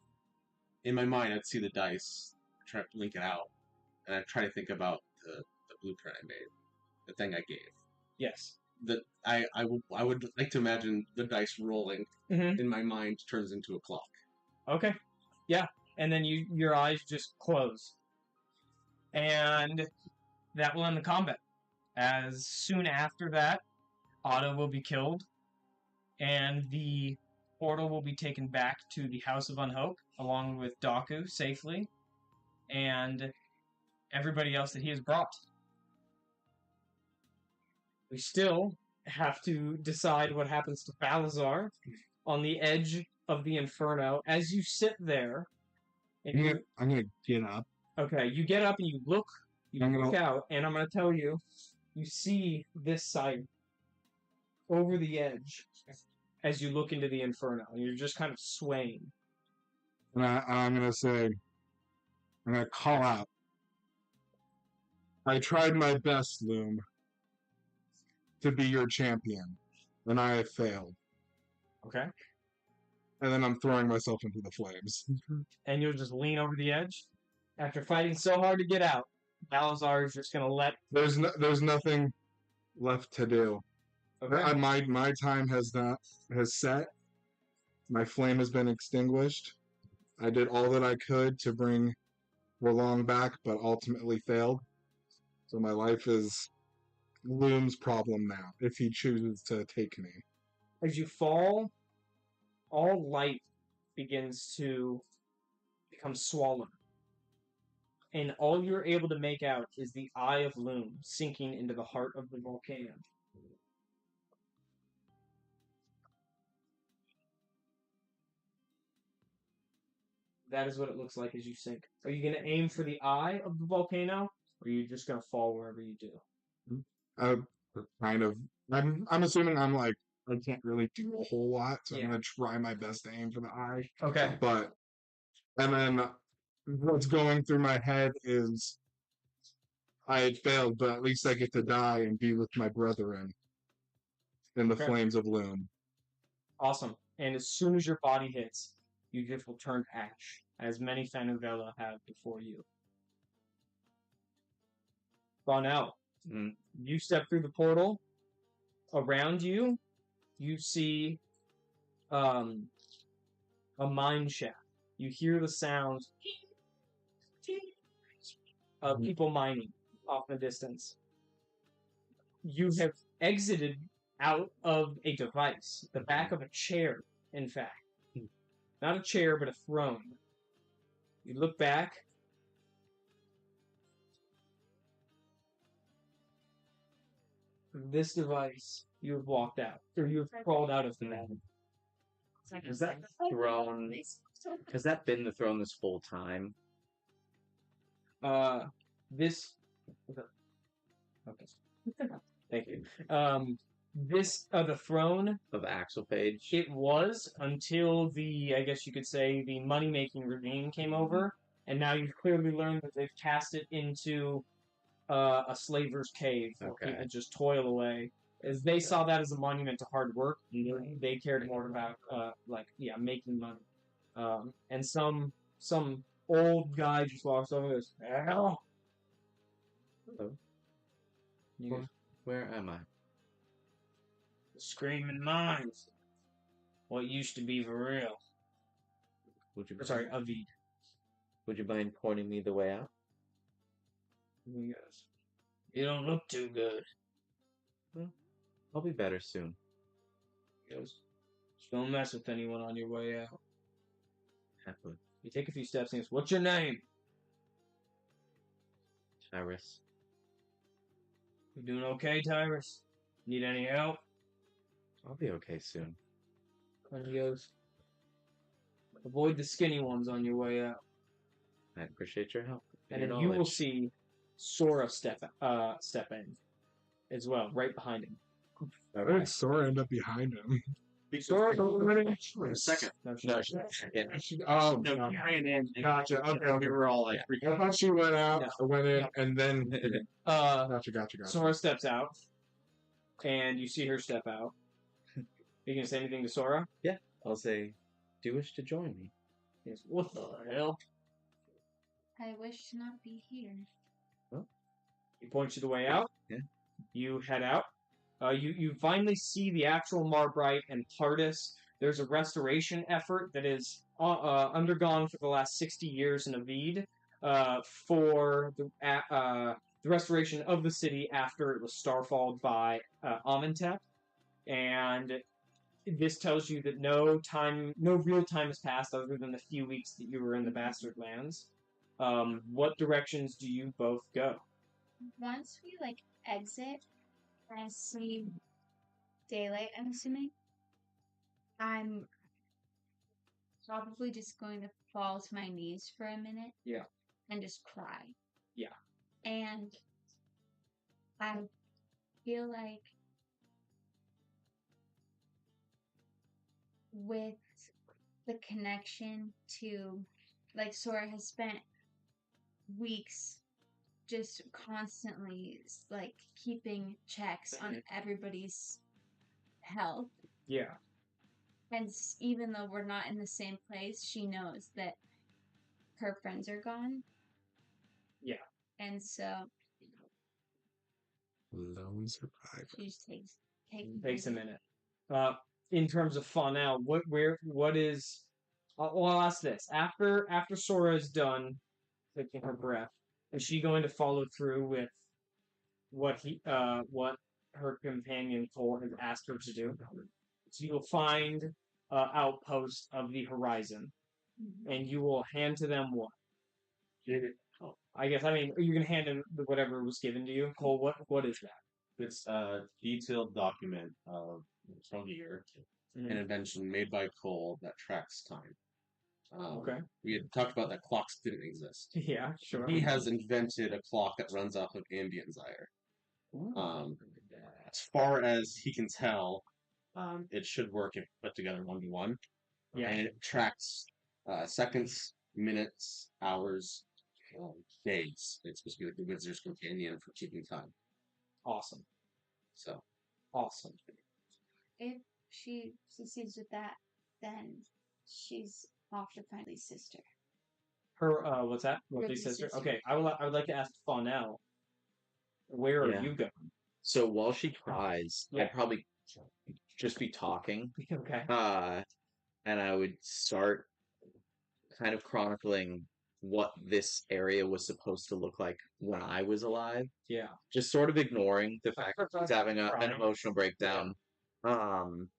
[SPEAKER 5] in my mind, I'd see the dice, try to blink it out, and I'd try to think about the blueprint I made, the thing I gave.
[SPEAKER 2] Yes.
[SPEAKER 5] I would like to imagine the dice rolling in my mind turns into a clock.
[SPEAKER 2] Okay. Yeah. And then your eyes just close. And that will end the combat. As soon after that, Otto will be killed, and the portal will be taken back to the House of Unhope, along with Daku safely, and everybody else that he has brought. We still have to decide what happens to Balazar on the edge of the Inferno. As you sit there, and
[SPEAKER 3] I'm gonna get up.
[SPEAKER 2] Okay, you get up and you look out, and I'm gonna tell you, you see this sight over the edge as you look into the Inferno, and you're just kind of swaying.
[SPEAKER 3] And I'm gonna say, I'm gonna call out. I tried my best, Loom, to be your champion, and I have failed.
[SPEAKER 2] Okay.
[SPEAKER 3] And then I'm throwing myself into the flames.
[SPEAKER 2] And you'll just lean over the edge? After fighting so hard to get out, Balazar is just gonna let...
[SPEAKER 3] There's nothing left to do.
[SPEAKER 2] Okay.
[SPEAKER 3] My time has set. My flame has been extinguished. I did all that I could to bring Warlong back, but ultimately failed. So my life is Loom's problem now, if he chooses to take me.
[SPEAKER 2] As you fall, all light begins to become swallowed. And all you're able to make out is the eye of Loom sinking into the heart of the volcano. That is what it looks like as you sink. Are you going to aim for the eye of the volcano, or are you just going to fall wherever you do?
[SPEAKER 3] Kind of. I'm assuming I'm like, I can't really do a whole lot, so I'm going to try my best to aim for the eye.
[SPEAKER 2] Okay.
[SPEAKER 3] And then what's going through my head is I had failed, but at least I get to die and be with my brethren. in the
[SPEAKER 2] Okay.
[SPEAKER 3] flames of Loom.
[SPEAKER 2] Awesome. And as soon as your body hits, you just will turn to ash, as many Fanuvella have before you. Ronell, you step through the portal. Around you, you see a mine shaft. You hear the sounds of people mining off in the distance. You have exited out of a device, the back of a chair, in fact. Not a chair, but a throne. You look back. This device, you have walked out, or you have crawled out of the mountain.
[SPEAKER 1] Is that the throne? Has that been the throne this whole time?
[SPEAKER 2] This. Okay. Thank you. The throne
[SPEAKER 1] Of Axel Page?
[SPEAKER 2] it was until I guess you could say, the money-making regime came over, and now you've clearly learned that they've cast it into a slaver's cave where people just toil away. As they saw that as a monument to hard work, they cared more about making money. And some old guy just walks over and goes, "Hell."
[SPEAKER 1] Hello.
[SPEAKER 2] You go,
[SPEAKER 1] Where am I?
[SPEAKER 2] "Screaming mines. What used to be for real."
[SPEAKER 1] Would you?
[SPEAKER 2] Sorry, Avid.
[SPEAKER 1] Would you mind pointing me the way out?
[SPEAKER 2] He goes, "You don't look too good."
[SPEAKER 1] I'll be better soon.
[SPEAKER 2] He goes, "Just don't mess with anyone on your way out."
[SPEAKER 1] Happily.
[SPEAKER 2] You take a few steps and he goes, "What's your name?"
[SPEAKER 1] Tyrus.
[SPEAKER 2] "You doing okay, Tyrus? Need any help?"
[SPEAKER 1] I'll be okay soon.
[SPEAKER 2] And he goes, "Avoid the skinny ones on your way out."
[SPEAKER 1] I appreciate your help.
[SPEAKER 2] And then you will see Sora step in as well, right behind him.
[SPEAKER 3] Why did Sora end up behind him?
[SPEAKER 2] Sora,
[SPEAKER 5] For a second.
[SPEAKER 1] No,
[SPEAKER 3] Oh,
[SPEAKER 5] No,
[SPEAKER 3] no.
[SPEAKER 5] he ran in.
[SPEAKER 3] Gotcha. Okay.
[SPEAKER 5] We were all like,
[SPEAKER 3] I thought she went out, went in,
[SPEAKER 2] No.
[SPEAKER 3] and then. Gotcha.
[SPEAKER 2] Sora steps out, and you see her step out. You gonna say anything to Sora?
[SPEAKER 1] Yeah, I'll say, do you wish to join me?
[SPEAKER 2] He goes, "What the hell?"
[SPEAKER 4] I wish to not be here.
[SPEAKER 2] He points you the way out.
[SPEAKER 1] Yeah.
[SPEAKER 2] You head out. You finally see the actual Marbrite and Pardis. There's a restoration effort that is undergone for the last 60 years in Avid for the restoration of the city after it was starfalled by Amenhotep. And this tells you that no real time has passed other than the few weeks that you were in the Bastard Lands. What directions do you both go?
[SPEAKER 4] Once we exit and see daylight, I'm assuming, I'm probably just going to fall to my knees for a minute.
[SPEAKER 2] Yeah.
[SPEAKER 4] And just cry.
[SPEAKER 2] Yeah.
[SPEAKER 4] And I feel like with the connection to, Sora has spent weeks just constantly keeping checks on everybody's health.
[SPEAKER 2] Yeah.
[SPEAKER 4] And even though we're not in the same place, she knows that her friends are gone.
[SPEAKER 2] Yeah.
[SPEAKER 4] And so
[SPEAKER 3] Lone survivor.
[SPEAKER 4] she just
[SPEAKER 2] Takes a minute. In terms of Faunel, what is? I'll ask this: after Sora is done taking her breath, is she going to follow through with what her companion Thor has asked her to do? So you will find outpost of the horizon, and you will hand to them what? I mean, you're gonna hand them whatever was given to you. Cole, what is that?
[SPEAKER 5] It's a detailed document of from year, an invention made by Cole that tracks time.
[SPEAKER 2] Okay.
[SPEAKER 5] We had talked about that clocks didn't exist.
[SPEAKER 2] Yeah, sure.
[SPEAKER 5] He has invented a clock that runs off of ambient desire. As far as he can tell, it should work if put together 1v1.
[SPEAKER 2] Yeah.
[SPEAKER 5] And it tracks seconds, minutes, hours, days. It's supposed to be like the wizard's companion for keeping time.
[SPEAKER 2] Awesome.
[SPEAKER 5] So
[SPEAKER 2] Awesome.
[SPEAKER 4] if she succeeds with that, then she's off to find Lee's sister.
[SPEAKER 2] Her, what's that? Ripley's
[SPEAKER 4] Ripley's
[SPEAKER 2] sister?
[SPEAKER 4] sister.
[SPEAKER 2] Okay, I would like to ask Fawnell, where are
[SPEAKER 1] Yeah.
[SPEAKER 2] you going?
[SPEAKER 1] So while she tries,
[SPEAKER 2] Yeah.
[SPEAKER 1] I'd probably just be talking.
[SPEAKER 2] Okay.
[SPEAKER 1] And I would start kind of chronicling what this area was supposed to look like when I was alive.
[SPEAKER 2] Yeah.
[SPEAKER 1] Just sort of ignoring the fact that he's having an
[SPEAKER 2] Right.
[SPEAKER 1] emotional breakdown. And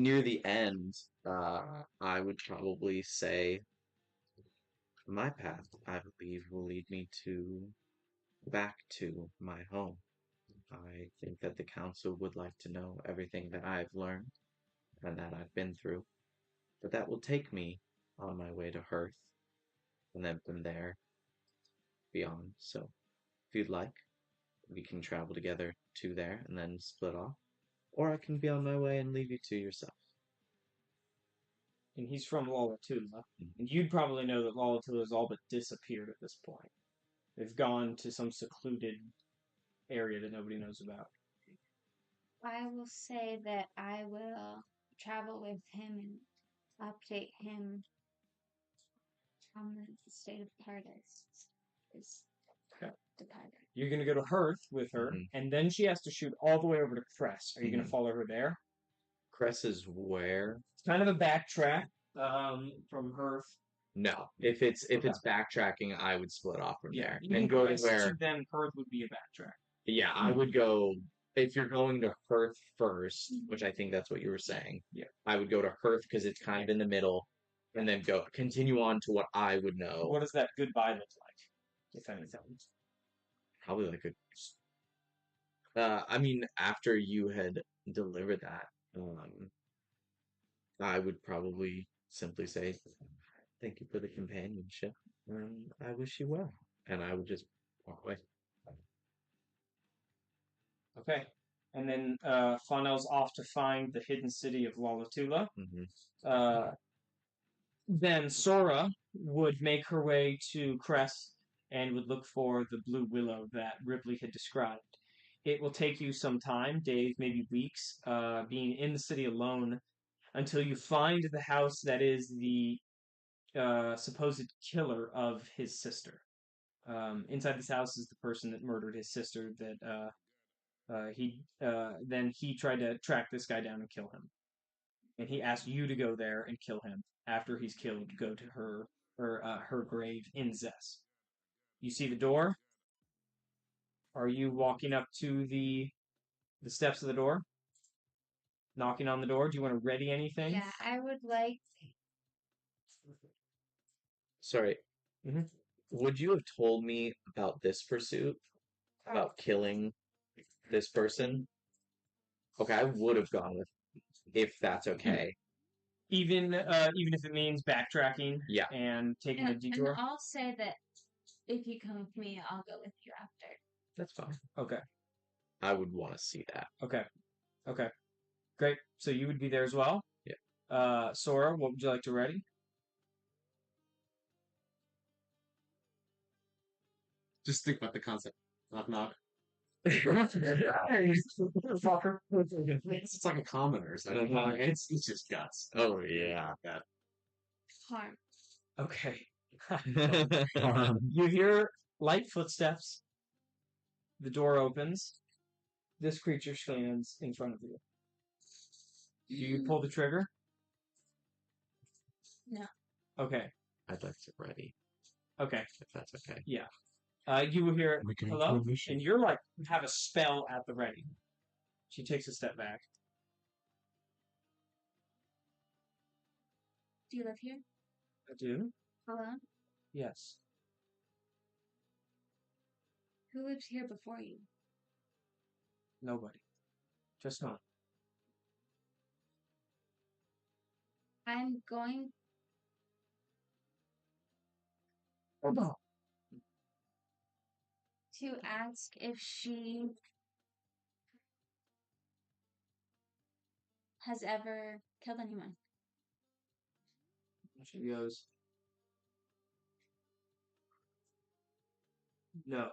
[SPEAKER 1] near the end, I would probably say, my path, I believe, will lead me back to my home. I think that the council would like to know everything that I've learned and that I've been through, but that will take me on my way to Hearth, and then from there beyond. So, if you'd like, we can travel together to there and then split off, or I can be on my way and leave you to yourself.
[SPEAKER 2] And he's from Lolatula. And you'd probably know that Lolatula's all but disappeared at this point. They've gone to some secluded area that nobody knows about.
[SPEAKER 4] I will say that I will travel with him and update him on the state of Paradise. Is
[SPEAKER 2] Okay.
[SPEAKER 4] departed.
[SPEAKER 2] You're going to go to Hearth with her, and then she has to shoot all the way over to Cress. Are you going to follow her there?
[SPEAKER 1] Cress is where?
[SPEAKER 2] It's kind of a backtrack from Hearth.
[SPEAKER 1] No. If it's backtracking, I would split off from there
[SPEAKER 2] And
[SPEAKER 1] go to
[SPEAKER 2] Cress
[SPEAKER 1] where.
[SPEAKER 2] then Hearth would be a backtrack.
[SPEAKER 1] Yeah, I would go. If you're going to Hearth first, which I think that's what you were saying,
[SPEAKER 2] Yeah.
[SPEAKER 1] I would go to Hearth because it's kind of in the middle, and then continue on to what I would know.
[SPEAKER 2] What does that goodbye look like, if anything?
[SPEAKER 1] Probably like I mean, after you had delivered that, I would probably simply say, "Thank you for the companionship, and I wish you well," and I would just walk away.
[SPEAKER 2] Okay. And then Fawnell's off to find the hidden city of Lolatula. Then Sora would make her way to Cress and would look for the blue willow that Ripley had described. It will take you some time, days, maybe weeks, being in the city alone until you find the house that is the supposed killer of his sister. Inside this house is the person that murdered his sister. Then he tried to track this guy down and kill him, and he asked you to go there and kill him. After he's killed, go to her grave in Zess. You see the door. Are you walking up to the steps of the door? Knocking on the door? Do you want to ready anything?
[SPEAKER 4] Yeah, I would like.
[SPEAKER 1] Sorry. Would you have told me about this pursuit? About killing this person? Okay, I would have gone with, if that's okay.
[SPEAKER 2] Even if it means backtracking,
[SPEAKER 1] Yeah,
[SPEAKER 2] and taking a detour.
[SPEAKER 4] And I'll say that if you come with me, I'll go with you after.
[SPEAKER 1] that's fine.
[SPEAKER 2] Okay.
[SPEAKER 1] I would want to see that.
[SPEAKER 2] Okay. Great. So you would be there as well?
[SPEAKER 1] Yeah.
[SPEAKER 2] Sora, what would you like to ready?
[SPEAKER 5] Just think about the concept. Knock knock.
[SPEAKER 2] Fucker.
[SPEAKER 5] It's like a commoner's. I don't know. It's just guts.
[SPEAKER 1] Oh yeah.
[SPEAKER 4] Harm.
[SPEAKER 2] Okay. You hear light footsteps. The door opens. This creature stands in front of you. Do you pull the trigger?
[SPEAKER 4] No.
[SPEAKER 2] Okay.
[SPEAKER 1] I'd like to ready,
[SPEAKER 2] Okay.
[SPEAKER 1] if that's okay.
[SPEAKER 2] Yeah. You will hear hello, and you're like have a spell at the ready. She takes a step back.
[SPEAKER 4] Do you live here?
[SPEAKER 2] I do.
[SPEAKER 4] Alone?
[SPEAKER 2] Yes.
[SPEAKER 4] Who lives here before you?
[SPEAKER 2] Nobody. Just not.
[SPEAKER 4] I'm going. To ask if she has ever killed anyone.
[SPEAKER 2] She goes, no.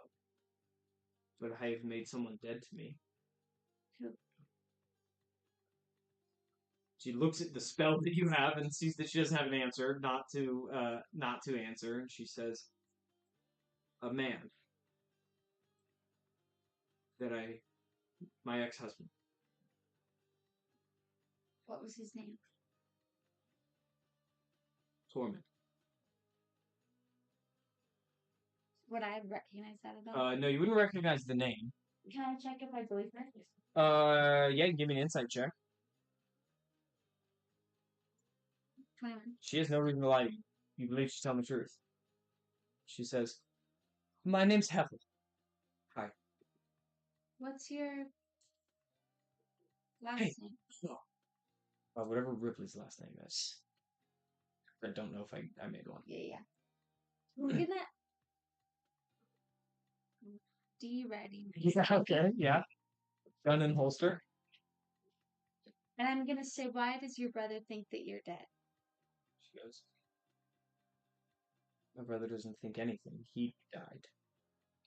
[SPEAKER 2] But I have made someone dead to me.
[SPEAKER 4] Who?
[SPEAKER 2] She looks at the spell that you have and sees that she doesn't have an answer, not to answer, and she says, "A man that my ex-husband."
[SPEAKER 4] What was his name?
[SPEAKER 2] Torment.
[SPEAKER 4] Would I recognize that at all?
[SPEAKER 2] No, you wouldn't recognize the name.
[SPEAKER 4] Can I check if I believe her?
[SPEAKER 2] Yeah, give me an insight check.
[SPEAKER 4] 21.
[SPEAKER 2] She has no reason to lie to you. You believe she's telling the truth. She says, "My name's Hethel." Hi.
[SPEAKER 4] What's your last
[SPEAKER 2] Hey.
[SPEAKER 4] name?
[SPEAKER 2] Whatever Ripley's last name is. I don't know if I made one.
[SPEAKER 4] Yeah. We're gonna ready.
[SPEAKER 2] Yeah, okay, yeah. Gun and holster.
[SPEAKER 4] And I'm gonna say, why does your brother think that you're dead?
[SPEAKER 2] She goes, "My brother doesn't think anything. He died.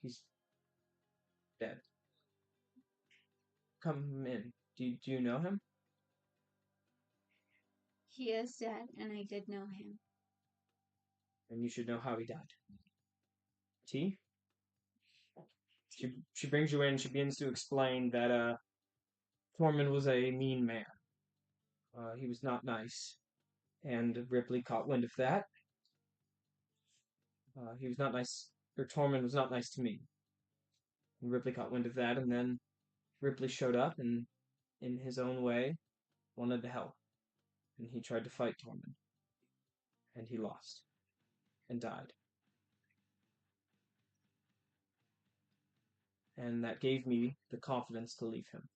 [SPEAKER 2] He's dead. Come in. Do you know him?"
[SPEAKER 4] He is dead, and I did know him.
[SPEAKER 2] "And you should know how he died." Tea? She brings you in. She begins to explain that Tormund was a mean man. He was not nice, and Ripley caught wind of that. He was not nice, or Tormund was not nice to me. And Ripley caught wind of that, and then Ripley showed up and, in his own way, wanted to help. And he tried to fight Tormund. And he lost. And died. And that gave me the confidence to leave him.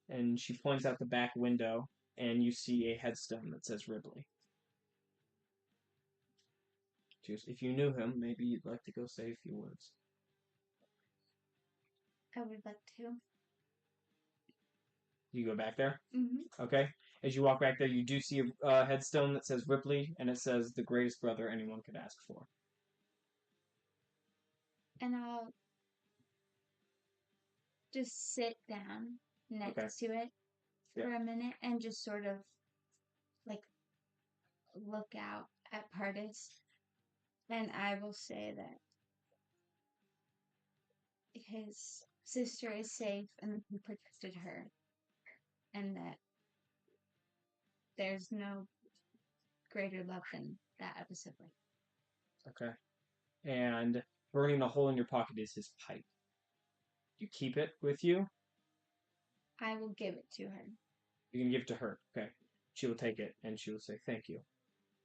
[SPEAKER 2] And she points out the back window, and you see a headstone that says Ripley. She goes, "If you knew him, maybe you'd like to go say a few words."
[SPEAKER 4] I would like to.
[SPEAKER 2] You go back there?
[SPEAKER 4] Mm-hmm.
[SPEAKER 2] Okay. As you walk back there, you do see a headstone that says Ripley, and it says the greatest brother anyone could ask for.
[SPEAKER 4] And I'll just sit down next to it for a minute and just sort of like look out at Pardis. And I will say that his sister is safe and he protected her. And that there's no greater love than that of a sibling.
[SPEAKER 2] Okay. And burning a hole in your pocket is his pipe. You keep it with you?
[SPEAKER 4] I will give it to her.
[SPEAKER 2] You can give it to her. Okay. She will take it and she will say thank you.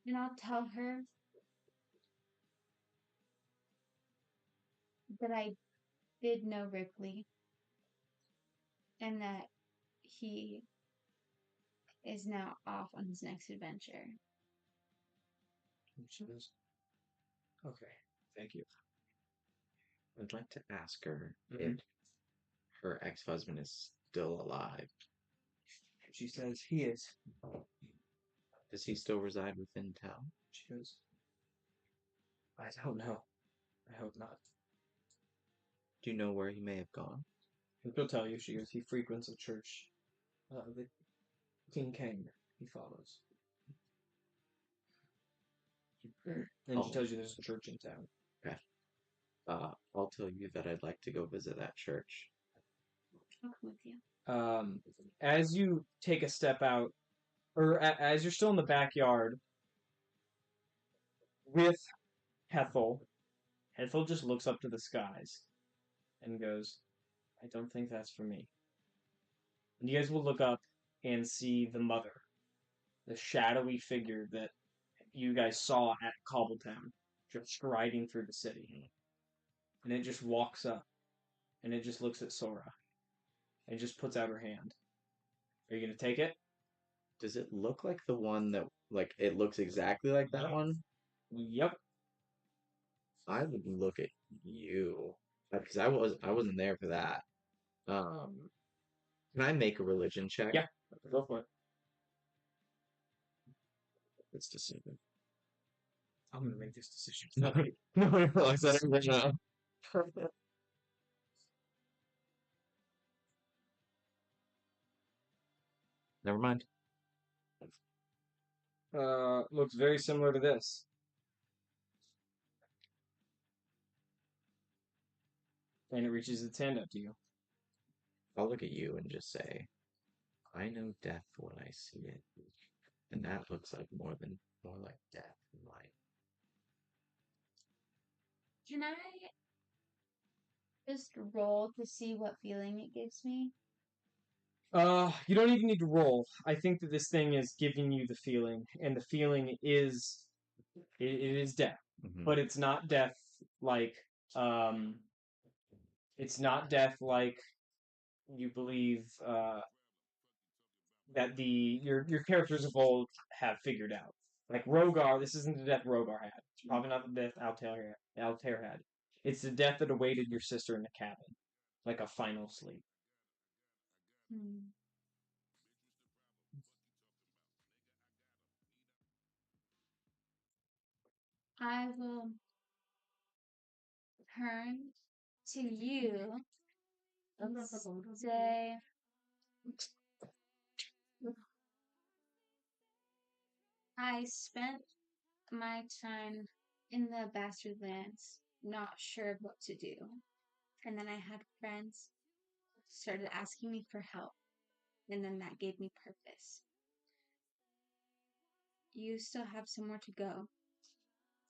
[SPEAKER 4] And I'll tell her that I did know Ripley and that he is now off on his next adventure.
[SPEAKER 2] And she goes, "Okay, thank you."
[SPEAKER 1] I'd like to ask her if her ex-husband is still alive.
[SPEAKER 2] She says, "He is."
[SPEAKER 1] Does he still reside within town?
[SPEAKER 2] She goes, "I don't know. I hope not."
[SPEAKER 1] Do you know where he may have gone?
[SPEAKER 2] And she'll tell you. She goes, "He frequents a church. The King Kang he follows." And she tells you there's a church in town.
[SPEAKER 1] Okay. I'll tell you that I'd like to go visit that church.
[SPEAKER 4] I'll come with you.
[SPEAKER 2] As you take a step out, or as you're still in the backyard with Hethel just looks up to the skies and goes, "I don't think that's for me." And you guys will look up and see the mother, the shadowy figure that you guys saw at Cobbletown, just striding through the city. And it just walks up, and it just looks at Sora, and just puts out her hand. Are you going to take it?
[SPEAKER 1] Does it look like the one that, like, it looks exactly like that one?
[SPEAKER 2] Yep.
[SPEAKER 1] I would look at you, because I wasn't there for that. Can I make a religion check?
[SPEAKER 2] Yeah, go for it.
[SPEAKER 1] It's decision.
[SPEAKER 2] I'm going to make this decision.
[SPEAKER 1] No, I realize that right now. Never mind.
[SPEAKER 2] Looks very similar to this. And it reaches its hand up to you.
[SPEAKER 1] I'll look at you and just say, I know death when I see it. And that looks like more like death than life.
[SPEAKER 4] Can I just roll to see what feeling it gives me?
[SPEAKER 2] You don't even need to roll. I think that this thing is giving you the feeling, and the feeling is it is death, but it's not death like it's not death like you believe that your characters of old have figured out. Like Rogar, this isn't the death Rogar had. It's probably not the death Altair had. It's the death that awaited your sister in the cabin, like a final sleep.
[SPEAKER 4] I will turn to you and say, I spent my time in the Bastard Lands, not sure of what to do. And then I had friends started asking me for help, and then that gave me purpose. You still have somewhere to go,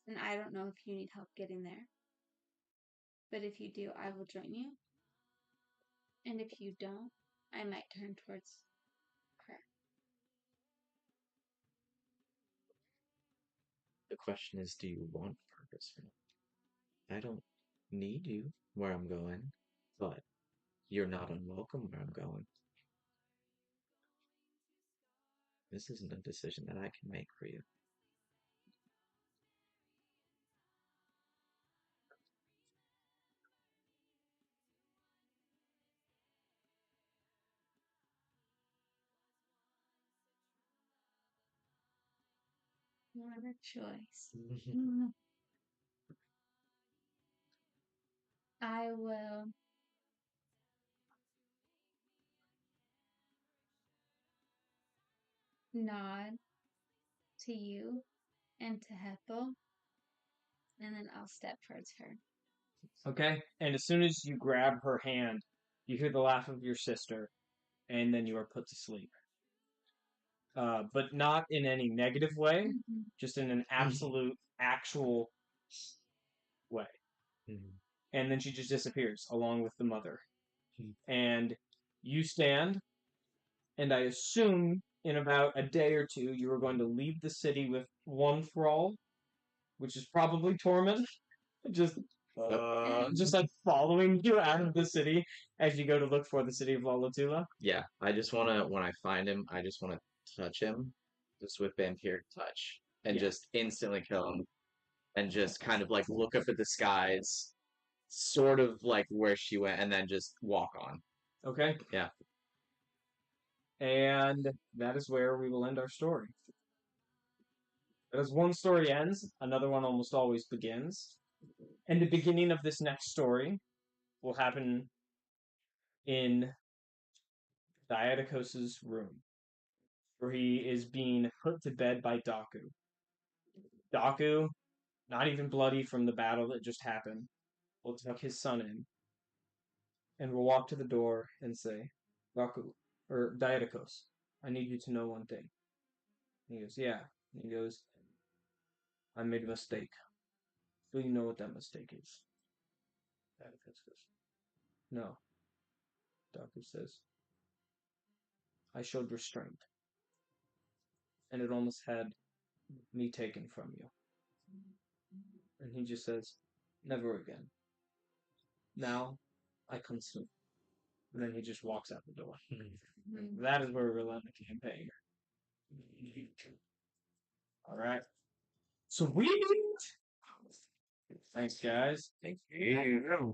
[SPEAKER 4] and I don't know if you need help getting there. But if you do, I will join you. And if you don't, I might turn towards her.
[SPEAKER 1] The question is, do you want purpose or not? I don't need you where I'm going, but you're not unwelcome where I'm going. This isn't a decision that I can make for you.
[SPEAKER 4] What a choice. I will nod to you and to Hethel, and then I'll step towards her.
[SPEAKER 2] Okay? And as soon as you grab her hand, you hear the laugh of your sister, and then you are put to sleep. But not in any negative way, just in an absolute, actual way. And then she just disappears along with the mother. And you stand, and I assume in about a day or two you are going to leave the city with one thrall, which is probably Tormund, just like following you out of the city as you go to look for the city of Lalatula.
[SPEAKER 1] Yeah, I just want to, when I find him, I just want to touch him, just with vampiric touch, and just instantly kill him, and just kind of like look up at the skies, sort of like where she went, and then just walk on.
[SPEAKER 2] Okay?
[SPEAKER 1] Yeah.
[SPEAKER 2] And that is where we will end our story. As one story ends, another one almost always begins. And the beginning of this next story will happen in Diaticos' room, where he is being put to bed by Daku. Daku, not even bloody from the battle that just happened, will tuck his son in and will walk to the door and say, Daku, or Diaticos, I need you to know one thing. And he goes, yeah. And he goes, I made a mistake. Do you know what that mistake is? Diaticos goes, no. Daku says, I showed restraint, and it almost had me taken from you. And he just says, never again. Now, I consume. And then he just walks out the door. That is where we'll end the campaign. Alright. Sweet! Thanks, guys.
[SPEAKER 1] Thank you.